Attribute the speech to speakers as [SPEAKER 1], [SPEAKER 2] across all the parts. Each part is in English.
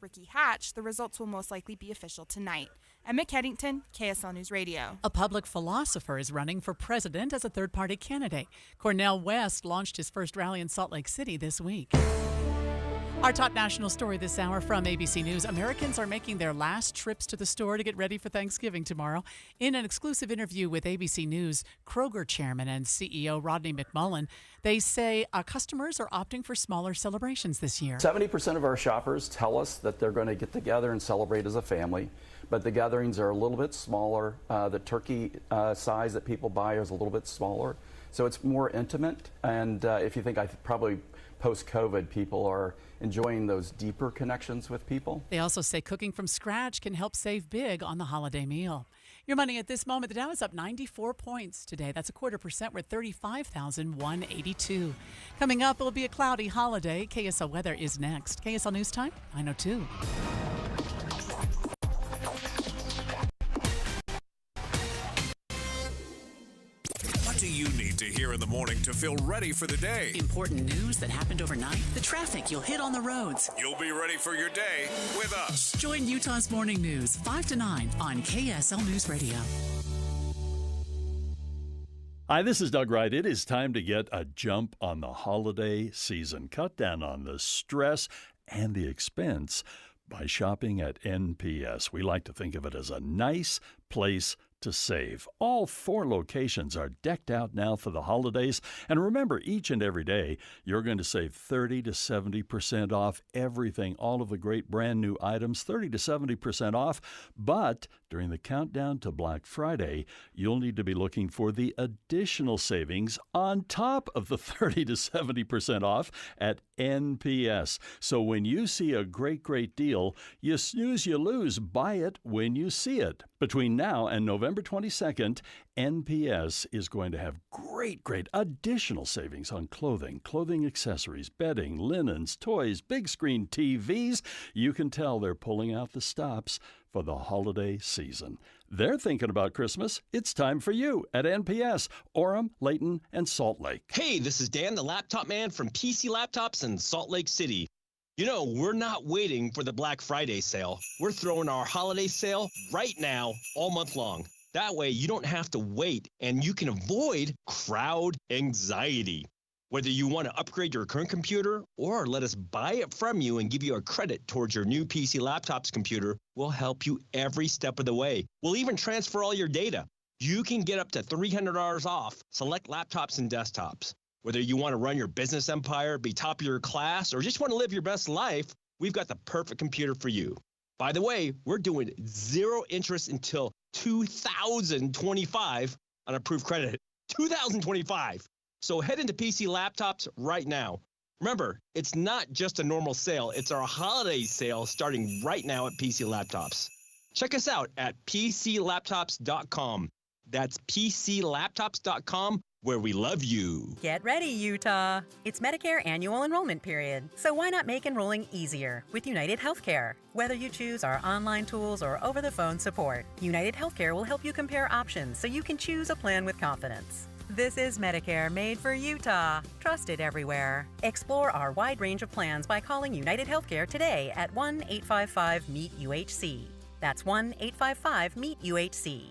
[SPEAKER 1] Ricky Hatch, the results will most likely be official tonight. Emma Keddington, KSL News Radio.
[SPEAKER 2] A public philosopher is running for president as a third-party candidate. Cornel West launched his first rally in Salt Lake City this week. Our top national story this hour from ABC News. Americans are making their last trips to the store to get ready for Thanksgiving tomorrow. In an exclusive interview with ABC News, Kroger chairman and CEO Rodney McMullen, they say customers are opting for smaller celebrations this year.
[SPEAKER 3] 70% of our shoppers tell us that they're going to get together and celebrate as a family, but the gatherings are a little bit smaller. The turkey size that people buy is a little bit smaller, so it's more intimate. And if you think, probably post-COVID, people are enjoying those deeper connections with people.
[SPEAKER 2] They also say cooking from scratch can help save big on the holiday meal. Your money at this moment, the Dow is up 94 points today. That's 0.25%. We're at 35,182. Coming up, it'll be a cloudy holiday. KSL weather is next. KSL News Time, 9:02.
[SPEAKER 4] What do you need to hear in the morning to feel ready for the day?
[SPEAKER 2] Important news that happened overnight, the traffic you'll hit on the roads.
[SPEAKER 4] You'll be ready for your day with us.
[SPEAKER 2] Join Utah's Morning News 5 to 9 on KSL News Radio.
[SPEAKER 5] Hi, this is Doug Wright. It is time to get a jump on the holiday season. Cut down on the stress and the expense by shopping at NPS. We like to think of it as a nice place to save. All 4 locations are decked out now for the holidays. And remember, each and every day, you're going to save 30 to 70% off everything, all of the great brand new items, 30 to 70% off. But during the countdown to Black Friday, you'll need to be looking for the additional savings on top of the 30 to 70% off at NPS. So when you see a great deal, you snooze, you lose. Buy it when you see it. Between now and November 22nd, NPS is going to have great additional savings on clothing accessories, bedding, linens, toys, big screen TVs. You can tell they're pulling out the stops for the holiday season. They're thinking about Christmas. It's time for you at NPS, Orem, Layton, and Salt Lake.
[SPEAKER 6] Hey, this is Dan, the laptop man from PC Laptops in Salt Lake City. You know, we're not waiting for the Black Friday sale. We're throwing our holiday sale right now, all month long. That way, you don't have to wait, and you can avoid crowd anxiety. Whether you want to upgrade your current computer or let us buy it from you and give you a credit towards your new PC Laptops computer, we'll help you every step of the way. We'll even transfer all your data. You can get up to $300 off select laptops and desktops. Whether you want to run your business empire, be top of your class, or just want to live your best life, we've got the perfect computer for you. By the way, we're doing 0 interest until 2025 on approved credit. 2025. So head into PC Laptops right now. Remember, it's not just a normal sale. It's our holiday sale starting right now at PC Laptops. Check us out at PCLaptops.com. That's PCLaptops.com, where we love you.
[SPEAKER 7] Get ready, Utah. It's Medicare annual enrollment period. So why not make enrolling easier with United Healthcare? Whether you choose our online tools or over-the-phone support, United Healthcare will help you compare options so you can choose a plan with confidence. This is Medicare made for Utah, trusted everywhere. Explore our wide range of plans by calling United Healthcare today at 1-855-MEET-UHC. That's 1-855-MEET-UHC.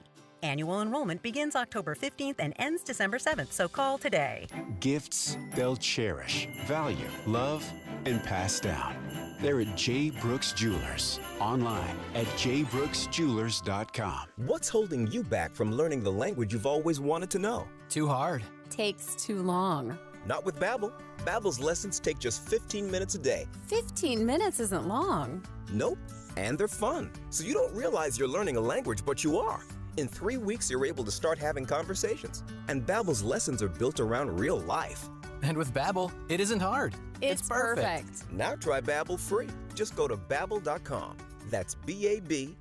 [SPEAKER 7] Annual enrollment begins October 15th and ends December 7th, so call today.
[SPEAKER 8] Gifts they'll cherish, value, love, and pass down. They're at J. Brooks Jewelers. Online at jbrooksjewelers.com.
[SPEAKER 9] What's holding you back from learning the language you've always wanted to know?
[SPEAKER 10] Too hard.
[SPEAKER 11] Takes too long.
[SPEAKER 9] Not with Babbel. Babbel's lessons take just 15 minutes a day.
[SPEAKER 11] 15 minutes isn't long.
[SPEAKER 9] Nope. And they're fun. So you don't realize you're learning a language, but you are. In 3 weeks, you're able to start having conversations. And Babbel's lessons are built around real life.
[SPEAKER 10] And with Babbel, it isn't hard.
[SPEAKER 11] It's perfect.
[SPEAKER 9] Now try Babbel free. Just go to Babbel.com. That's Babbel.com.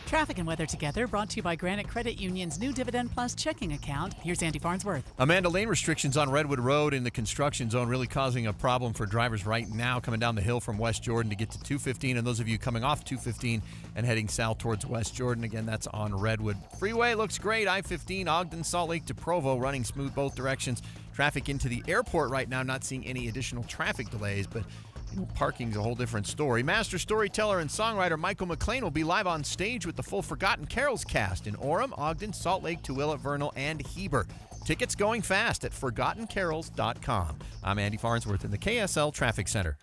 [SPEAKER 2] Traffic and weather together, brought to you by Granite Credit Union's new Dividend Plus checking account. Here's Andy Farnsworth.
[SPEAKER 12] Amanda, lane restrictions on Redwood Road in the construction zone really causing a problem for drivers right now coming down the hill from West Jordan to get to 215. And those of you coming off 215 and heading south towards West Jordan, again, that's on Redwood. Freeway looks great. I-15, Ogden, Salt Lake to Provo, running smooth both directions. Traffic into the airport right now, not seeing any additional traffic delays, but Parking's a whole different story. Master storyteller and songwriter Michael McLean will be live on stage with the full Forgotten Carols cast in Orem, Ogden, Salt Lake, Tooele, Vernal, and Heber. Tickets going fast at ForgottenCarols.com. I'm Andy Farnsworth in the KSL Traffic Center.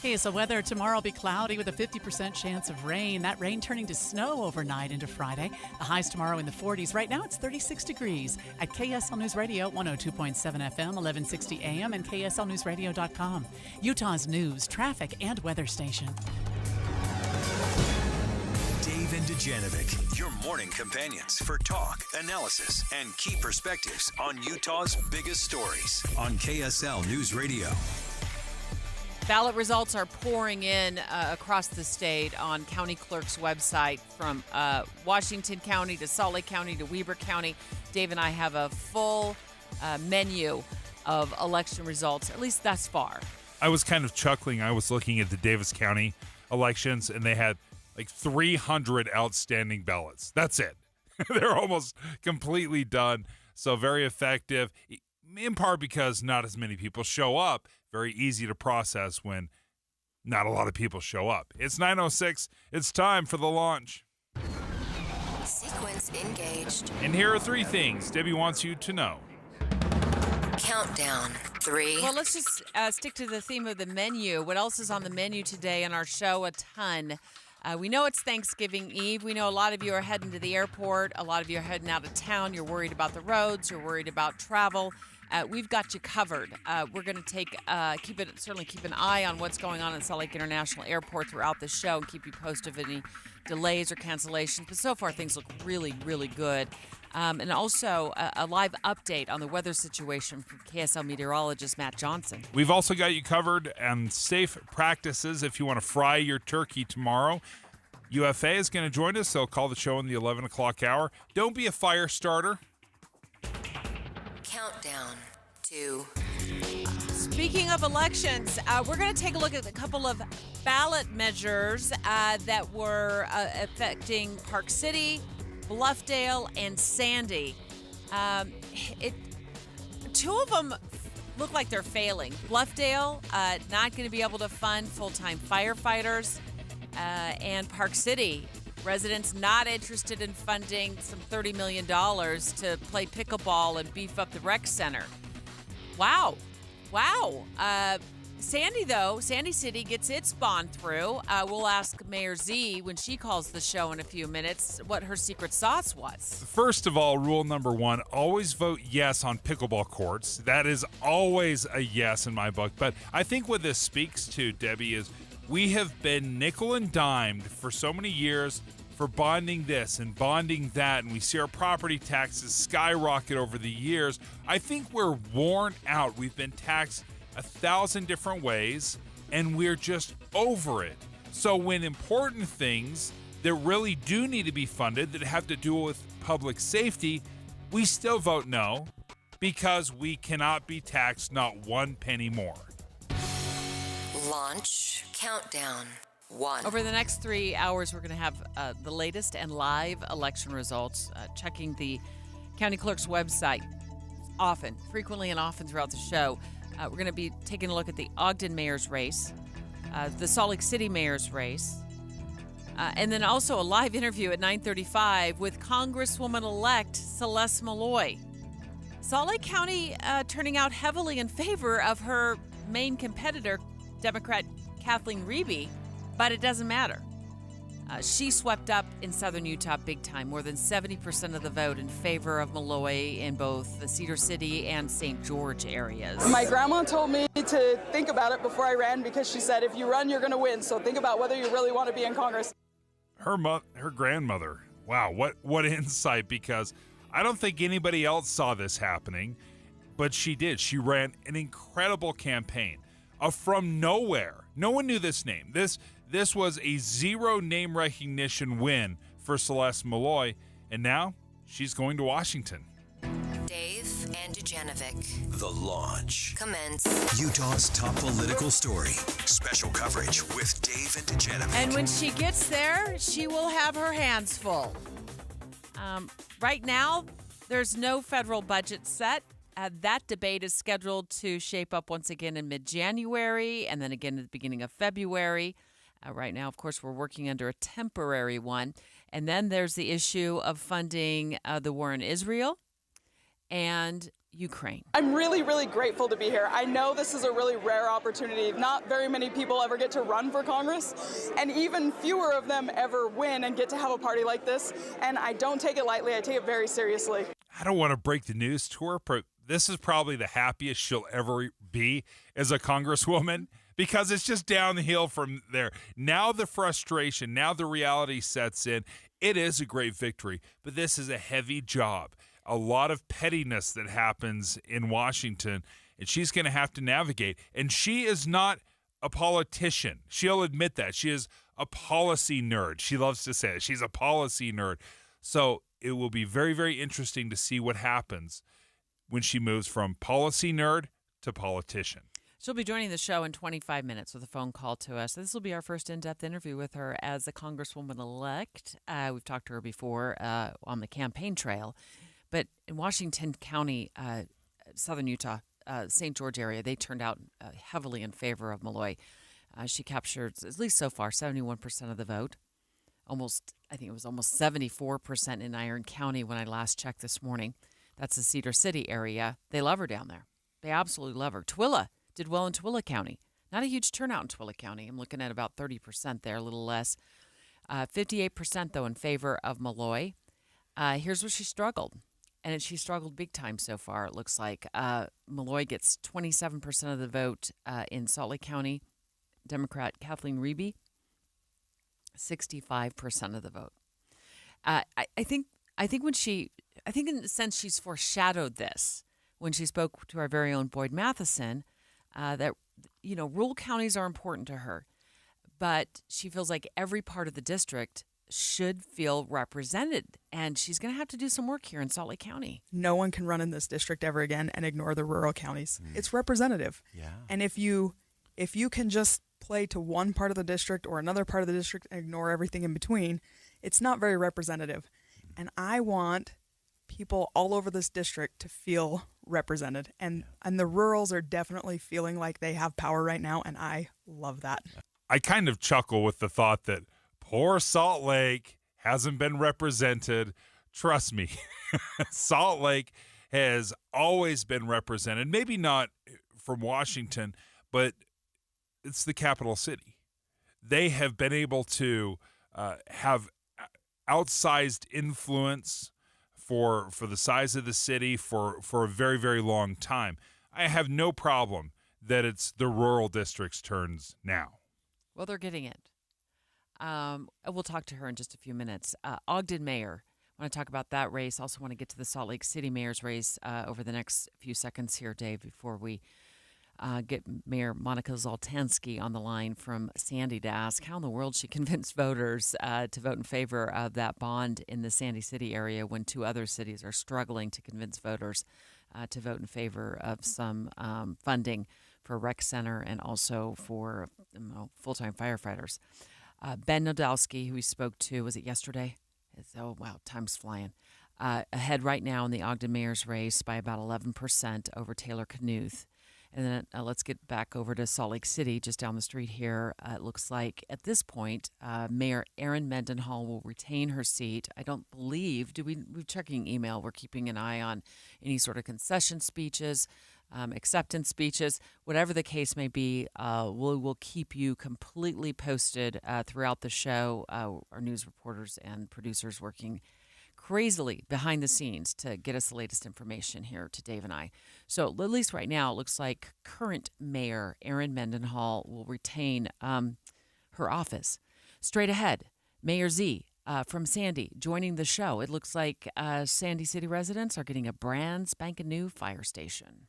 [SPEAKER 2] KSL weather tomorrow will be cloudy with a 50% chance of rain. That rain turning to snow overnight into Friday. The highs tomorrow in the 40s. Right now it's 36 degrees at KSL News Radio 102.7 FM, 1160 AM, and KSLNewsRadio.com. Utah's news, traffic, and weather station.
[SPEAKER 4] Dave and Dujanovic, your morning companions for talk, analysis, and key perspectives on Utah's biggest stories on KSL News Radio.
[SPEAKER 13] Ballot results are pouring in across the state on county clerk's website, from Washington County to Salt Lake County to Weber County. Dave and I have a full menu of election results, at least thus far.
[SPEAKER 14] I was kind of chuckling. I was looking at the Davis County elections, and they had like 300 outstanding ballots. That's it. They're almost completely done. So very effective, in part because not as many people show up. Very easy to process when not a lot of people show up. It's 9:06. It's time for the launch.
[SPEAKER 15] Sequence engaged.
[SPEAKER 14] And here are 3 things Debbie wants you to know.
[SPEAKER 15] Countdown. 3.
[SPEAKER 13] Well, let's just stick to the theme of the menu. What else is on the menu today in our show? A ton. We know it's Thanksgiving Eve. We know a lot of you are heading to the airport. A lot of you are heading out of town. You're worried about the roads. You're worried about travel. We've got you covered. We're going to keep an eye on what's going on at Salt Lake International Airport throughout the show and keep you posted of any delays or cancellations. But so far, things look really, really good. And also a live update on the weather situation from KSL meteorologist Matt Johnson.
[SPEAKER 14] We've also got you covered on safe practices if you want to fry your turkey tomorrow. UFA is going to join us. They'll call the show in the 11 o'clock hour. Don't be a fire starter.
[SPEAKER 15] Countdown. 2.
[SPEAKER 13] Speaking of elections, we're going to take a look at a couple of ballot measures that were affecting Park City, Bluffdale, and Sandy. 2 of them look like they're failing. Bluffdale, not going to be able to fund full-time firefighters, and Park City, residents not interested in funding some $30 million to play pickleball and beef up the rec center. Wow. Sandy City gets its bond through. We'll ask Mayor Z when she calls the show in a few minutes what her secret sauce was.
[SPEAKER 14] First of all, rule number 1, always vote yes on pickleball courts. That is always a yes in my book. But I think what this speaks to, Debbie, is we have been nickel and dimed for so many years for bonding this and bonding that, and we see our property taxes skyrocket over the years. I think we're worn out. We've been taxed 1,000 different ways, and we're just over it. So when important things that really do need to be funded, that have to do with public safety, we still vote no, because we cannot be taxed not 1 penny more.
[SPEAKER 15] Launch. Countdown. 1.
[SPEAKER 13] Over the next 3 hours, we're going to have the latest and live election results, checking the county clerk's website frequently and often throughout the show. We're going to be taking a look at the Ogden mayor's race, the Salt Lake City mayor's race, and then also a live interview at 9:35 with Congresswoman-elect Celeste Malloy. Salt Lake County turning out heavily in favor of her main competitor, Democrat Kathleen Reeby, but it doesn't matter. She swept up in southern Utah big time, more than 70% of the vote in favor of Malloy in both the Cedar City and St. George areas.
[SPEAKER 16] My grandma told me to think about it before I ran because she said, if you run, you're going to win. So think about whether you really want to be in Congress.
[SPEAKER 14] Her grandmother, wow, what insight, because I don't think anybody else saw this happening, but she did. She ran an incredible campaign from nowhere. No one knew this name. This was a zero name recognition win for Celeste Malloy, and now she's going to Washington.
[SPEAKER 15] Dave and Dujanovic.
[SPEAKER 4] The launch.
[SPEAKER 15] Commence.
[SPEAKER 4] Utah's top political story. Special coverage with Dave and Dujanovic.
[SPEAKER 13] And when she gets there, she will have her hands full. Right now, there's no federal budget set. That debate is scheduled to shape up once again in mid-January and then again at the beginning of February. Right now, of course, we're working under a temporary one. And then there's the issue of funding the war in Israel and Ukraine.
[SPEAKER 16] I'm really, really grateful to be here. I know this is a really rare opportunity. Not very many people ever get to run for Congress, and even fewer of them ever win and get to have a party like this. And I don't take it lightly. I take it very seriously.
[SPEAKER 14] I don't want to break the news to her, but this is probably the happiest she'll ever be as a congresswoman because it's just down the hill from there. Now the frustration, now the reality sets in. It is a great victory, but this is a heavy job. A lot of pettiness that happens in Washington, and she's going to have to navigate. And she is not a politician. She'll admit that. She is a policy nerd. She loves to say it. She's a policy nerd. So it will be very, very interesting to see what happens when she moves from policy nerd to politician.
[SPEAKER 13] She'll be joining the show in 25 minutes with a phone call to us. This will be our first in-depth interview with her as a Congresswoman-elect. We've talked to her before on the campaign trail. But in Washington County, southern Utah, St. George area, they turned out heavily in favor of Malloy. She captured, at least so far, 71% of the vote. I think it was almost 74% in Iron County when I last checked this morning. That's the Cedar City area. They love her down there. They absolutely love her. Twilla did well in Twilla County. Not a huge turnout in Twilla County. I'm looking at about 30% there, a little less. 58%, though, in favor of Malloy. Here's where she struggled. And she struggled big time so far, it looks like. Malloy gets 27% of the vote in Salt Lake County. Democrat Kathleen Reby, 65% of the vote. I think in a sense she's foreshadowed this when she spoke to our very own Boyd Matheson that, rural counties are important to her. But she feels like every part of the district should feel represented, and she's going to have to do some work here in Salt Lake County.
[SPEAKER 17] No one can run in this district ever again and ignore the rural counties. It's representative.
[SPEAKER 12] Yeah.
[SPEAKER 17] And if you can just play to one part of the district or another part of the district and ignore everything in between, it's not very representative. And I want people all over this district to feel represented. And the rurals are definitely feeling like they have power right now, and I love that.
[SPEAKER 14] I kind of chuckle with the thought that poor Salt Lake hasn't been represented. Trust me, Salt Lake has always been represented. Maybe not from Washington, but it's the capital city. They have been able to have outsized influence for the size of the city for a very, very long time. I have no problem that it's the rural district's turns now.
[SPEAKER 13] Well, they're getting it. We'll talk to her in just a few minutes. Ogden Mayor, I want to talk about that race. Also want to get to the Salt Lake City Mayor's race over the next few seconds here, Dave, before we get Mayor Monica Zoltansky on the line from Sandy to ask how in the world she convinced voters to vote in favor of that bond in the Sandy City area when two other cities are struggling to convince voters to vote in favor of some funding for rec center and also for full-time firefighters. Ben Nodalski, who we spoke to, was it yesterday? Oh, wow, time's flying. Ahead right now in the Ogden Mayor's race by about 11% over Taylor Knuth. And then let's get back over to Salt Lake City, just down the street here. It looks like at this point, Mayor Erin Mendenhall will retain her seat. I don't believe, we're checking email, we're keeping an eye on any sort of concession speeches, acceptance speeches, whatever the case may be. We'll keep you completely posted throughout the show. Our news reporters and producers working crazily behind the scenes to get us the latest information here to Dave and I. So at least right now, it looks like current Mayor Erin Mendenhall will retain her office. Straight ahead, Mayor Z from Sandy joining the show. It looks like Sandy City residents are getting a brand spanking new fire station.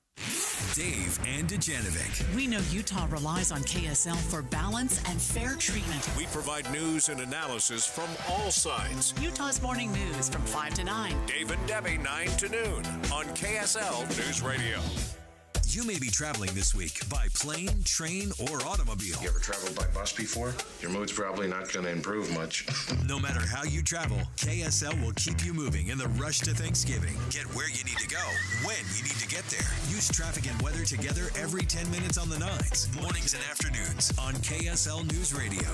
[SPEAKER 4] Dave and Dujanovic.
[SPEAKER 2] We know Utah relies on KSL for balance and fair treatment.
[SPEAKER 18] We provide news and analysis from all sides.
[SPEAKER 2] Utah's Morning News from 5 to 9.
[SPEAKER 18] Dave and Debbie, 9 to noon on KSL News Radio.
[SPEAKER 4] You may be traveling this week by plane, train, or automobile.
[SPEAKER 18] You ever traveled by bus before? Your mood's probably not going to improve much.
[SPEAKER 4] No matter how you travel, KSL will keep you moving in the rush to Thanksgiving. Get where you need to go, when you need to get there. Use traffic and weather together every 10 minutes on the 9s, mornings and afternoons on KSL News Radio.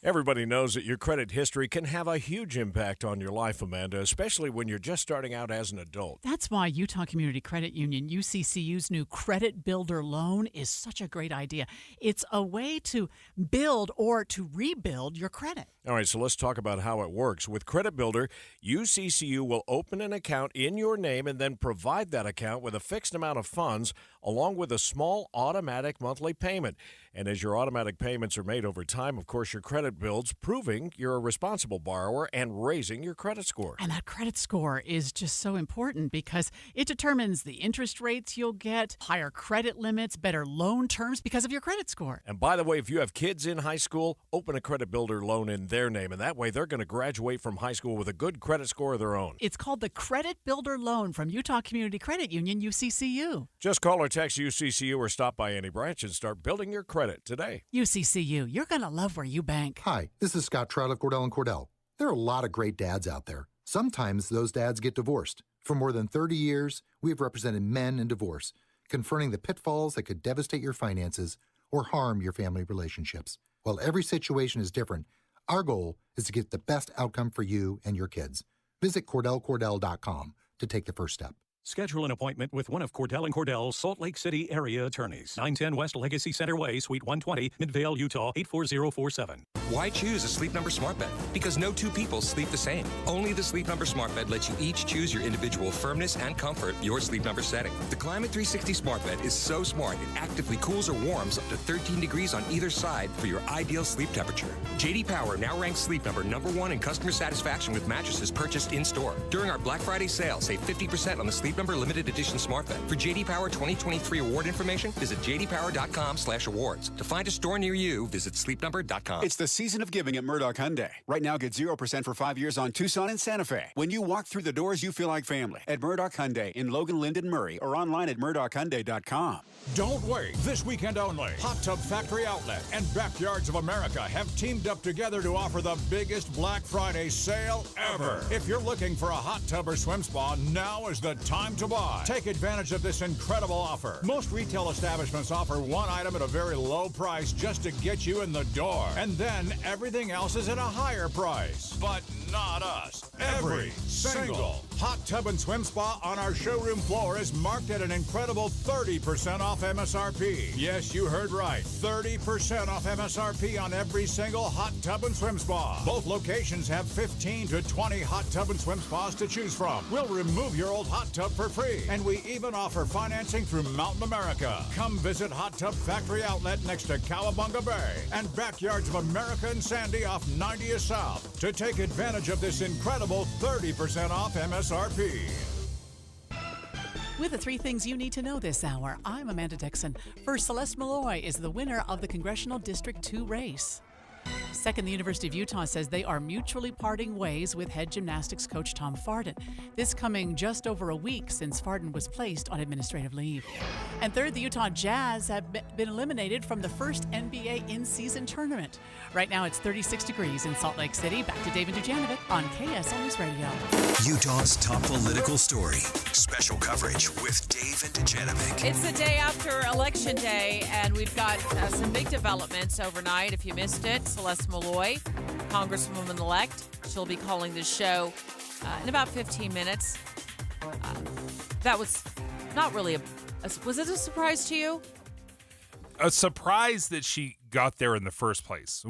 [SPEAKER 18] Everybody knows that your credit history can have a huge impact on your life, Amanda, especially when you're just starting out as an adult.
[SPEAKER 2] That's why Utah Community Credit Union, UCCU's new Credit Builder Loan is such a great idea. It's a way to build or to rebuild your credit.
[SPEAKER 18] All right, so let's talk about how it works. With Credit Builder, UCCU will open an account in your name and then provide that account with a fixed amount of funds along with a small automatic monthly payment. And as your automatic payments are made over time, of course, your credit builds, proving you're a responsible borrower and raising your credit score.
[SPEAKER 2] And that credit score is just so important because it determines the interest rates you'll get, higher credit limits, better loan terms because of your credit score.
[SPEAKER 18] And by the way, if you have kids in high school, open a Credit Builder loan in their name, and that way they're going to graduate from high school with a good credit score of their own.
[SPEAKER 2] It's called the Credit Builder Loan from Utah Community Credit Union, UCCU.
[SPEAKER 18] Just call or text UCCU or stop by any branch and start building your credit today.
[SPEAKER 2] UCCU, you're going to love where you bank.
[SPEAKER 19] Hi, this is Scott Trout of Cordell & Cordell. There are a lot of great dads out there. Sometimes those dads get divorced. For more than 30 years, we have represented men in divorce, confronting the pitfalls that could devastate your finances or harm your family relationships. While every situation is different, our goal is to get the best outcome for you and your kids. Visit CordellCordell.com to take the first step.
[SPEAKER 20] Schedule an appointment with one of Cordell & Cordell's Salt Lake City area attorneys. 910 West Legacy Center Way, Suite 120, Midvale, Utah, 84047.
[SPEAKER 21] Why choose a Sleep Number smart bed? Because no two people sleep the same. Only the Sleep Number smart bed lets you each choose your individual firmness and comfort, your Sleep Number setting. The Climate 360 smart bed is so smart it actively cools or warms up to 13 degrees on either side for your ideal sleep temperature. J.D. Power now ranks Sleep Number #1 in customer satisfaction with mattresses purchased in-store. During our Black Friday sale, save 50% on the Sleep Number limited edition smart bed. For J.D. Power 2023 award information, visit jdpower.com/awards. To find a store near you, visit sleepnumber.com.
[SPEAKER 8] It's the season of giving at Murdoch Hyundai. Right now, get 0% for 5 years on Tucson and Santa Fe. When you walk through the doors, you feel like family. At Murdoch Hyundai in Logan, Linden, Murray, or online at murdochhyundai.com.
[SPEAKER 18] Don't wait. This weekend only, Hot Tub Factory Outlet and Backyards of America have teamed up together to offer the biggest Black Friday sale ever. If you're looking for a hot tub or swim spa, now is the time to buy. Take advantage of this incredible offer. Most retail establishments offer one item at a very low price just to get you in the door. And then everything else is at a higher price. But not us. Every single hot tub and swim spa on our showroom floor is marked at an incredible 30% off MSRP. Yes, you heard right. 30% off MSRP on every single hot tub and swim spa. Both locations have 15 to 20 hot tub and swim spas to choose from. We'll remove your old hot tub for free. And we even offer financing through Mountain America. Come visit Hot Tub Factory Outlet next to Cowabunga Bay and Backyards of America and Sandy off 90th South to take advantage of this incredible 30% off MSRP.
[SPEAKER 2] With the 3 things you need to know this hour, I'm Amanda Dixon. First, Celeste Malloy is the winner of the Congressional District 2 race. Second, the University of Utah says they are mutually parting ways with head gymnastics coach Tom Farden. This coming just over a week since Farden was placed on administrative leave. And third, the Utah Jazz have been eliminated from the first NBA in-season tournament. Right now it's 36 degrees in Salt Lake City. Back to David Dujanovic on KSL News Radio.
[SPEAKER 4] Utah's top political story. Special coverage with Dave and Dujanovic.
[SPEAKER 13] It's the day after Election Day, and we've got some big developments overnight. If you missed it, Celeste Malloy, Congresswoman-elect, she'll be calling the show in about 15 minutes. That was not really was it a surprise to you?
[SPEAKER 14] A surprise that she got there in the first place.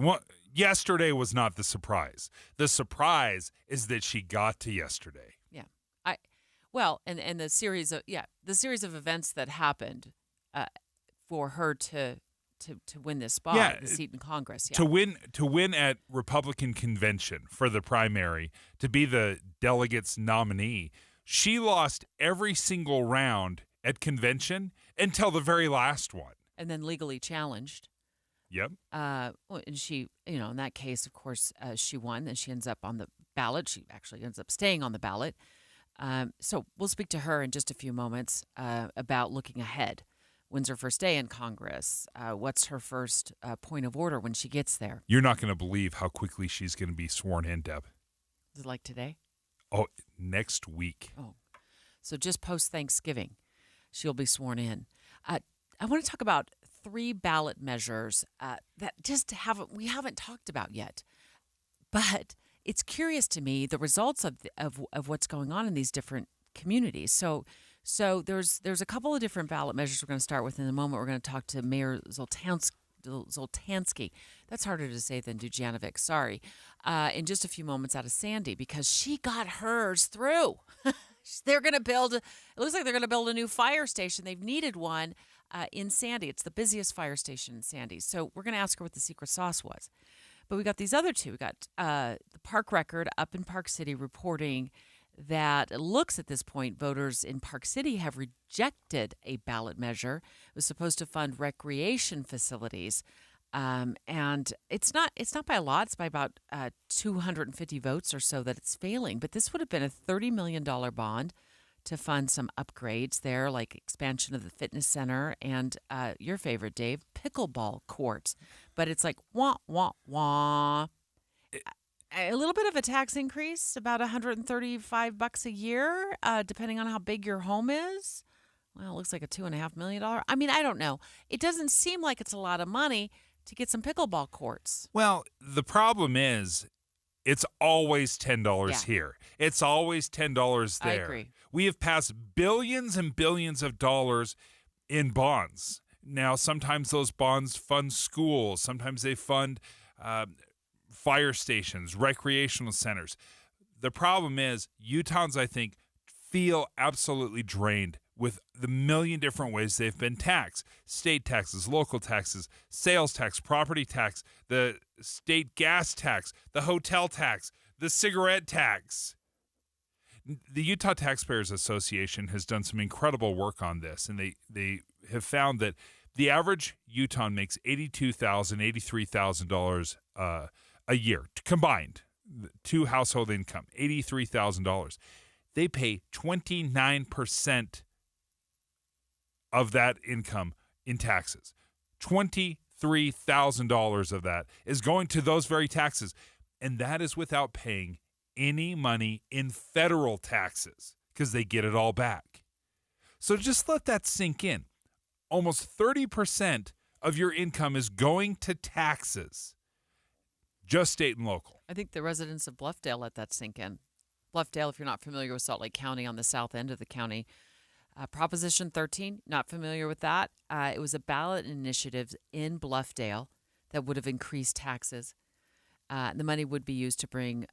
[SPEAKER 14] Yesterday was not the surprise. The surprise is that she got to yesterday.
[SPEAKER 13] Yeah. And the series of events that happened for her to win this spot, the seat in Congress. Yeah.
[SPEAKER 14] To win at Republican convention for the primary, to be the delegate's nominee, she lost every single round at convention until the very last one.
[SPEAKER 13] And then legally challenged.
[SPEAKER 14] Yep.
[SPEAKER 13] And she, in that case, of course, she won, and she ends up on the ballot. She actually ends up staying on the ballot. So we'll speak to her in just a few moments about looking ahead. When's her first day in Congress? What's her first point of order when she gets there?
[SPEAKER 14] You're not going to believe how quickly she's going to be sworn in, Deb.
[SPEAKER 13] Is it like today?
[SPEAKER 14] Oh, next week.
[SPEAKER 13] Oh, so just post-Thanksgiving, she'll be sworn in. I want to talk about 3 ballot measures that we haven't talked about yet. But it's curious to me the results of what's going on in these different communities. So there's a couple of different ballot measures we're going to start with in a moment. We're going to talk to Mayor Zoltansky. That's harder to say than Dujanovic. Sorry. In just a few moments out of Sandy, because she got hers through. They're going to build. It looks like they're going to build a new fire station. They've needed one in Sandy. It's the busiest fire station in Sandy. So we're going to ask her what the secret sauce was. But we got these other 2. We got the Park Record up in Park City reporting that it looks at this point voters in Park City have rejected a ballot measure. It was supposed to fund recreation facilities. And it's not by a lot. It's by about 250 votes or so that it's failing. But this would have been a $30 million bond to fund some upgrades there, like expansion of the fitness center and your favorite, Dave, pickleball courts. But it's like, wah, wah, wah. A little bit of a tax increase, about $135 a year, depending on how big your home is. Well, it looks like a $2.5 million. I mean, I don't know. It doesn't seem like it's a lot of money to get some pickleball courts.
[SPEAKER 14] Well, the problem is it's always $10 here. It's always $10 there.
[SPEAKER 13] I agree.
[SPEAKER 14] We have passed billions and billions of dollars in bonds. Now, sometimes those bonds fund schools. Sometimes they fund fire stations, recreational centers. The problem is Utahns, I think, feel absolutely drained with the million different ways they've been taxed. State taxes, local taxes, sales tax, property tax, the state gas tax, the hotel tax, the cigarette tax. The Utah Taxpayers Association has done some incredible work on this, and they have found that the average Utahn makes $82,000, $83,000 a year combined, 2 household income, $83,000. They pay 29% of that income in taxes. $23,000 of that is going to those very taxes, and that is without paying any money in federal taxes because they get it all back. So just let that sink in. Almost 30% of your income is going to taxes, just state and local.
[SPEAKER 13] I think the residents of Bluffdale let that sink in. Bluffdale, if you're not familiar with Salt Lake County, on the south end of the county, Proposition 13, not familiar with that. It was a ballot initiative in Bluffdale that would have increased taxes. The money would be used to bring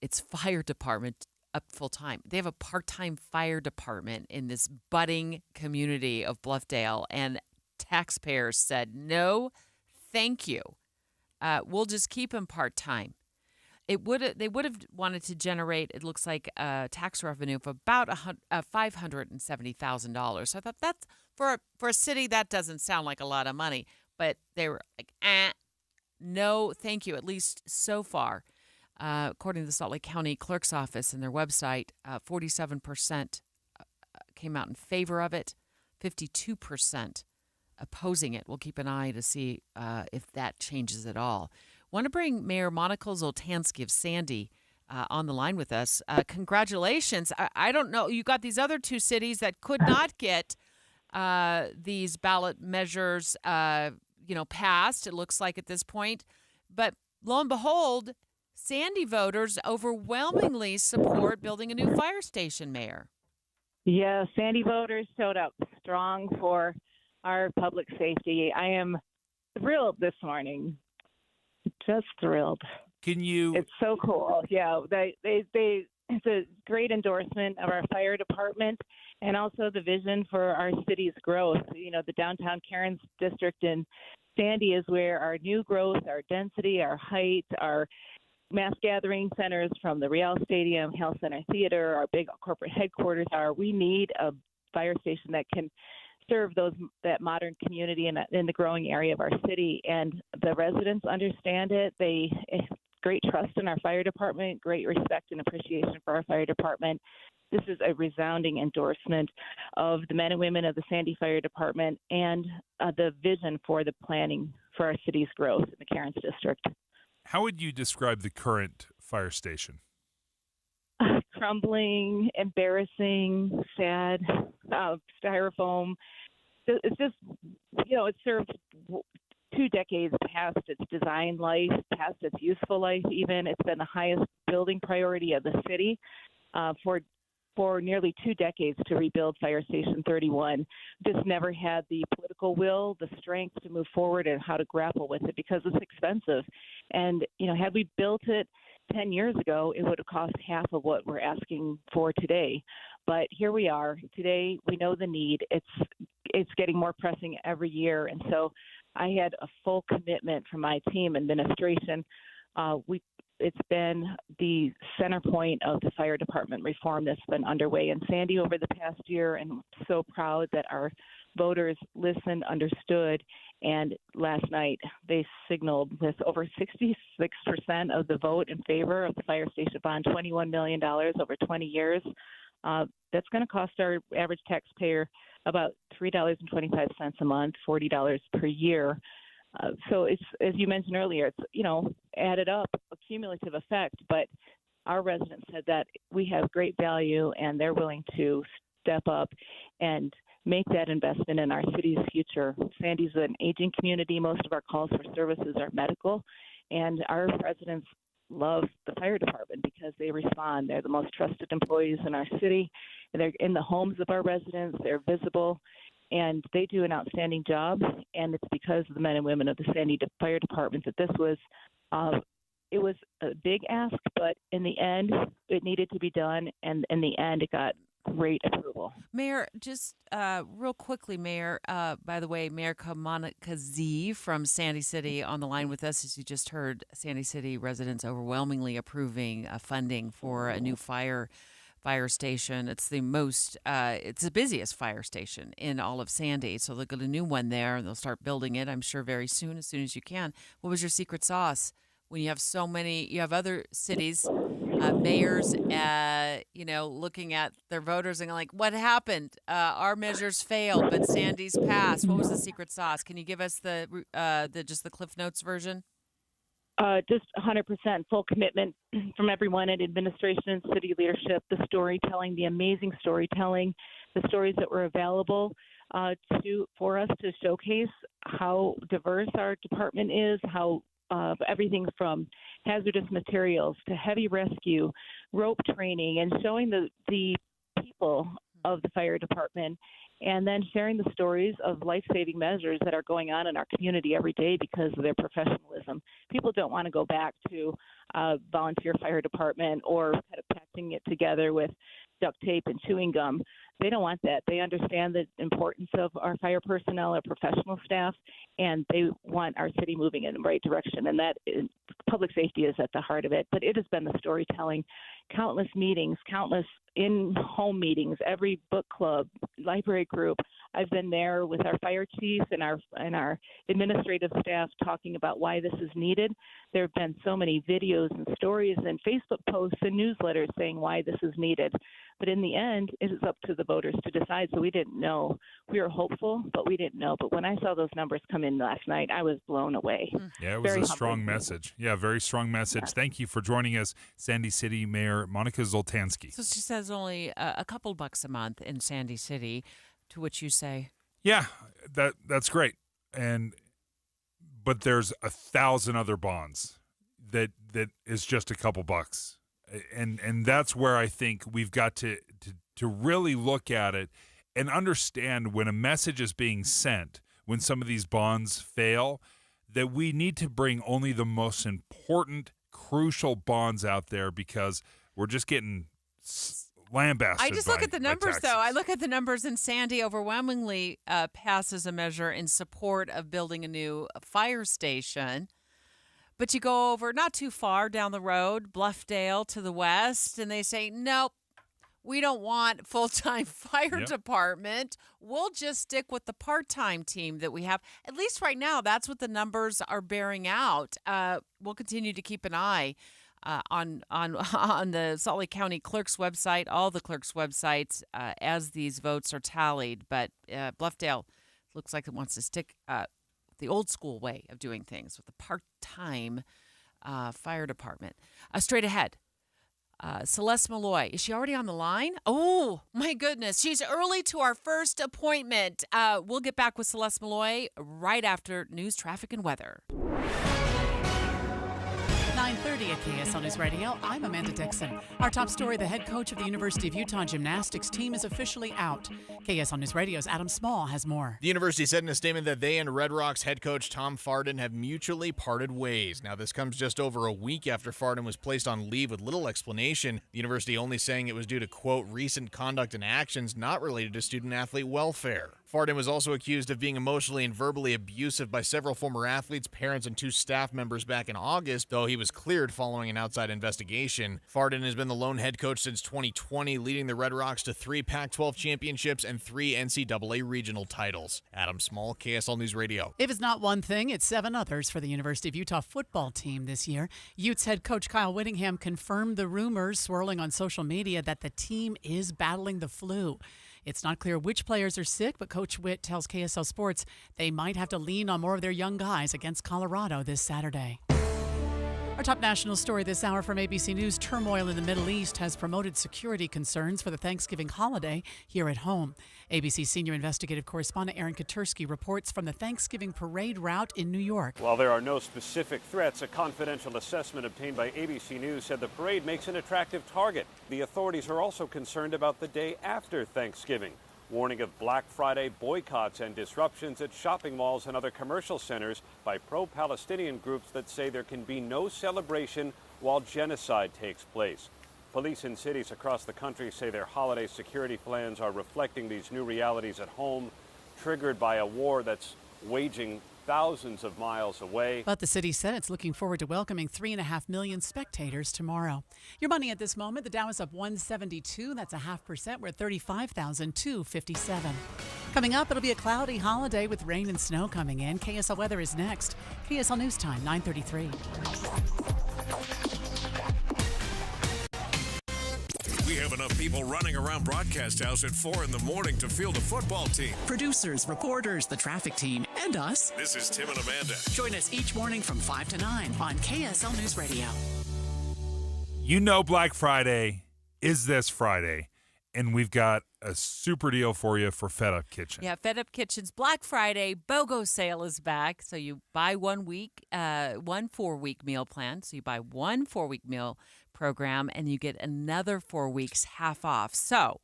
[SPEAKER 13] its fire department up full time. They have a part-time fire department in this budding community of Bluffdale, and taxpayers said, no, thank you. We'll just keep them part-time. They would have wanted to generate, it looks like, tax revenue of about $570,000. So I thought that's for a city that doesn't sound like a lot of money, but they were like, no, thank you. At least so far, according to the Salt Lake County Clerk's Office and their website, 47% came out in favor of it, 52% opposing it. We'll keep an eye to see if that changes at all. Want to bring Mayor Monica Zoltansky of Sandy on the line with us. Congratulations. I don't know. You got these other 2 cities that could not get these ballot measures passed, it looks like at this point. But lo and behold, Sandy voters overwhelmingly support building a new fire station, Mayor.
[SPEAKER 1] Yeah, Sandy voters showed up strong for our public safety. I am thrilled this morning. Just thrilled.
[SPEAKER 14] Can you?
[SPEAKER 1] It's so cool. Yeah, it's a great endorsement of our fire department and also the vision for our city's growth. You know, the downtown Cairns district in Sandy is where our new growth, our density, our height, our mass gathering centers from the Real Stadium, Health Center Theater, our big corporate headquarters are. We need a fire station that can serve that modern community in the growing area of our city, and the residents understand it. Great trust in our fire department, great respect and appreciation for our fire department. this is a resounding endorsement of the men and women of the Sandy Fire Department and the vision for the planning for our city's growth in the Cairns District.
[SPEAKER 14] How would you describe the current fire station?
[SPEAKER 1] Crumbling, embarrassing, sad, styrofoam. It's just, it served 2 decades past its design life, past its useful life even. It's been the highest building priority of the city for nearly 2 decades to rebuild Fire Station 31. Just never had the political will, the strength to move forward and how to grapple with it because it's expensive. And, had we built it 10 years ago, it would have cost half of what we're asking for today. But here we are. Today, we know the need. It's getting more pressing every year. And so I had a full commitment from my team administration. It's been the center point of the fire department reform that's been underway in Sandy over the past year, and I'm so proud that our voters listened, understood, and last night they signaled with over 66% of the vote in favor of the fire station bond, $21 million over 20 years. That's going to cost our average taxpayer about $3.25 a month, $40 per year. So it's, as you mentioned earlier, it's, added up, a cumulative effect, but our residents said that we have great value and they're willing to step up and make that investment in our city's future. Sandy's an aging community. Most of our calls for services are medical, and our residents love the fire department because they respond. They're the most trusted employees in our city. They're in the homes of our residents. They're visible, and they do an outstanding job. And it's because of the men and women of the Sandy Fire Department that this was it was a big ask, but in the end, it needed to be done, and in the end, it got great approval.
[SPEAKER 13] Mayor, just real quickly, Mayor, by the way, Mayor Monica Z from Sandy City on the line with us. As you just heard, Sandy City residents overwhelmingly approving funding for a new fire station. It's the busiest fire station in all of Sandy. So they'll get a new one there, and they'll start building it, I'm sure, very soon, as soon as you can. What was your secret sauce when you have so many, you have other cities, mayors, looking at their voters and like, what happened? Our measures failed, but Sandy's passed. What was the secret sauce? Can you give us just the Cliff Notes version?
[SPEAKER 1] Just 100% full commitment from everyone in administration, city leadership, the storytelling, the amazing storytelling, the stories that were available for us to showcase how diverse our department is, how everything from hazardous materials to heavy rescue, rope training, and showing the people of the fire department, and then sharing the stories of life-saving measures that are going on in our community every day because of their professionalism. People don't want to go back to volunteer fire department or kind of patching it together with duct tape and chewing gum. They don't want that. They understand the importance of our fire personnel, our professional staff, and they want our city moving in the right direction. And that public safety is at the heart of it. But it has been the storytelling, countless meetings, countless in-home meetings, every book club, library group. I've been there with our fire chief and our administrative staff talking about why this is needed. There have been so many videos and stories and Facebook posts and newsletters saying why this is needed. But in the end, it is up to the voters to decide. So we didn't know. We were hopeful, but we didn't know. But when I saw those numbers come in last night, I was blown away.
[SPEAKER 14] Yeah, it was
[SPEAKER 1] very
[SPEAKER 14] a strong
[SPEAKER 1] humbling.
[SPEAKER 14] message. Yeah, very strong message.
[SPEAKER 1] Yes.
[SPEAKER 14] Thank you for joining us, Sandy City Mayor Monica Zoltansky.
[SPEAKER 13] So she says only a couple bucks a month in Sandy City, to which you say,
[SPEAKER 14] Yeah, that's great. But there's 1,000 other bonds that is just a couple bucks. And that's where I think we've got to really look at it and understand when a message is being sent, when some of these bonds fail, that we need to bring only the most important, crucial bonds out there because we're just getting lambasted.
[SPEAKER 13] I just look at the numbers, though. I look at the numbers, and Sandy overwhelmingly passes a measure in support of building a new fire station. But you go over not too far down the road, Bluffdale to the west, and they say, nope, we don't want full-time fire department. We'll just stick with the part-time team that we have. At least right now, that's what the numbers are bearing out. We'll continue to keep an eye on the Salt Lake County Clerk's website, all the clerk's websites, as these votes are tallied. But Bluffdale looks like it wants to stick the old school way of doing things with the part-time fire department. Straight ahead, Celeste Malloy. Is she already on the line? Oh, my goodness. She's early to our first appointment. We'll get back with Celeste Malloy right after news, traffic, and weather.
[SPEAKER 2] 9:30 at KSL News Radio. I'm Amanda Dixon. Our top story, the head coach of the University of Utah gymnastics team is officially out. KSL News Radio's Adam Small has more.
[SPEAKER 3] The university said in a statement that they and Red Rocks head coach Tom Farden have mutually parted ways. Now, this comes just over a week after Farden was placed on leave with little explanation. The university only saying it was due to, quote, recent conduct and actions not related to student-athlete welfare. Farden was also accused of being emotionally and verbally abusive by several former athletes, parents, and 2 staff members back in August, though he was cleared following an outside investigation. Farden has been the lone head coach since 2020, leading the Red Rocks to 3 Pac-12 championships and 3 NCAA regional titles. Adam Small, KSL News Radio.
[SPEAKER 2] If it's not one thing, it's 7 others for the University of Utah football team this year. Utes head coach Kyle Whittingham confirmed the rumors swirling on social media that the team is battling the flu. It's not clear which players are sick, but Coach Witt tells KSL Sports they might have to lean on more of their young guys against Colorado this Saturday. Our top national story this hour from ABC News. Turmoil in the Middle East has promoted security concerns for the Thanksgiving holiday here at home. ABC senior investigative correspondent Aaron Katursky reports from the Thanksgiving parade route in New York.
[SPEAKER 22] While there are no specific threats, a confidential assessment obtained by ABC News said the parade makes an attractive target. The authorities are also concerned about the day after Thanksgiving, warning of Black Friday boycotts and disruptions at shopping malls and other commercial centers by pro-Palestinian groups that say there can be no celebration while genocide takes place. Police in cities across the country say their holiday security plans are reflecting these new realities at home, triggered by a war that's waging thousands of miles away.
[SPEAKER 2] But the city said it's looking forward to welcoming 3.5 million spectators tomorrow. Your money at this moment, the Dow is up 172. That's 0.5%. We're at 35,257. Coming up, it'll be a cloudy holiday with rain and snow coming in. KSL weather is next. KSL News Time, 9:33.
[SPEAKER 23] We have enough people running around Broadcast House at 4 in the morning to field a football team.
[SPEAKER 24] Producers, reporters, the traffic team, and us.
[SPEAKER 23] This is Tim and Amanda.
[SPEAKER 24] Join us each morning from 5 to 9 on KSL News Radio.
[SPEAKER 14] You know Black Friday is this Friday, and we've got a super deal for you for Fed Up Kitchen.
[SPEAKER 13] Yeah, Fed Up Kitchen's Black Friday BOGO sale is back. So you buy 1 week, 1 4-week meal plan. So you buy 1 4-week meal program and you get another 4 weeks half off. So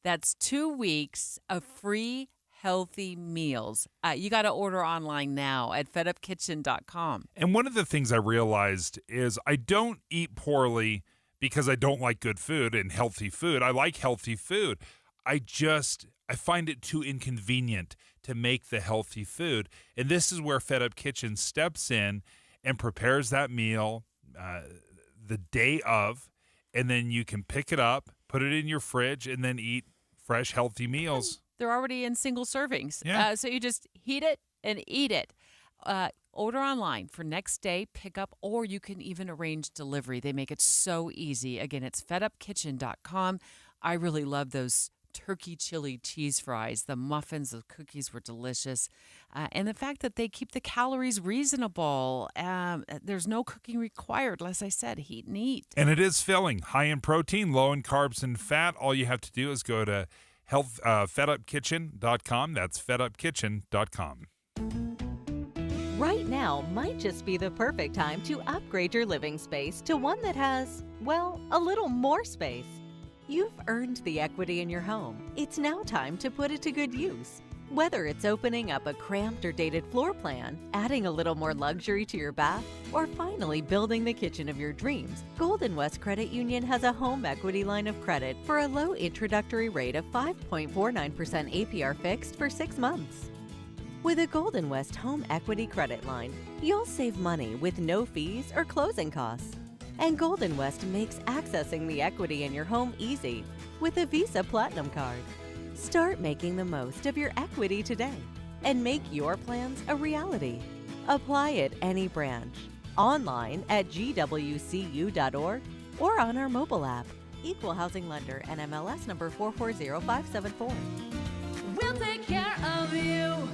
[SPEAKER 13] that's 2 weeks of free healthy meals. You got to order online now at fedupkitchen.com.
[SPEAKER 14] And one of the things I realized is I don't eat poorly because I don't like good food and healthy food. I like healthy food. I find it too inconvenient to make the healthy food. And this is where Fed Up Kitchen steps in and prepares that meal the day of, and then you can pick it up, put it in your fridge, and then eat fresh, healthy meals.
[SPEAKER 13] They're already in single servings.
[SPEAKER 14] Yeah.
[SPEAKER 13] So you just heat it and eat it. Order online for next day pickup, or you can even arrange delivery. They make it so easy. Again, it's fedupkitchen.com. I really love those turkey chili cheese fries. The muffins, the cookies were delicious. And the fact that they keep the calories reasonable. There's no cooking required, as I said, heat and eat.
[SPEAKER 14] And it is filling, high in protein, low in carbs and fat. All you have to do is go to fedupkitchen.com. That's fedupkitchen.com.
[SPEAKER 25] Right now might just be the perfect time to upgrade your living space to one that has, well, a little more space. You've earned the equity in your home. It's now time to put it to good use. Whether it's opening up a cramped or dated floor plan, adding a little more luxury to your bath, or finally building the kitchen of your dreams, Golden West Credit Union has a home equity line of credit for a low introductory rate of 5.49% APR fixed for 6 months. With a Golden West Home Equity Credit Line, you'll save money with no fees or closing costs. And Golden West makes accessing the equity in your home easy with a Visa Platinum Card. Start making the most of your equity today and make your plans a reality. Apply at any branch. online at gwcu.org, or on our mobile app. Equal Housing Lender, NMLS number 440574.
[SPEAKER 5] We'll take care of you.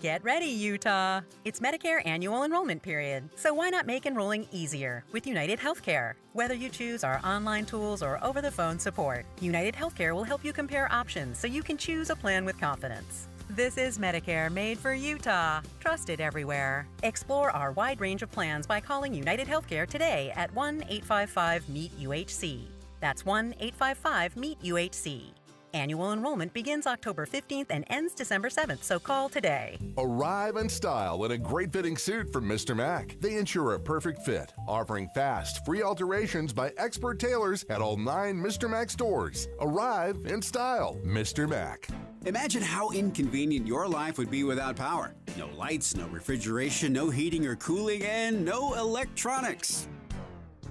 [SPEAKER 5] Get ready, Utah. It's Medicare annual enrollment period, so why not make enrolling easier with United Healthcare? Whether you choose our online tools or over-the-phone support, United Healthcare will help you compare options so you can choose a plan with confidence. This is Medicare made for Utah, trusted everywhere. Explore our wide range of plans by calling United Healthcare today at 1-855-MEET-UHC. That's 1-855-MEET-UHC. Annual enrollment begins October 15th and ends December 7th, so call today.
[SPEAKER 6] Arrive in style in a great fitting suit from Mr. Mac. They ensure a perfect fit, offering fast, free alterations by expert tailors at all 9 Mr. Mac stores. Arrive in style, Mr. Mac.
[SPEAKER 8] Imagine how inconvenient your life would be without power. No lights, no refrigeration, no heating or cooling, and no electronics.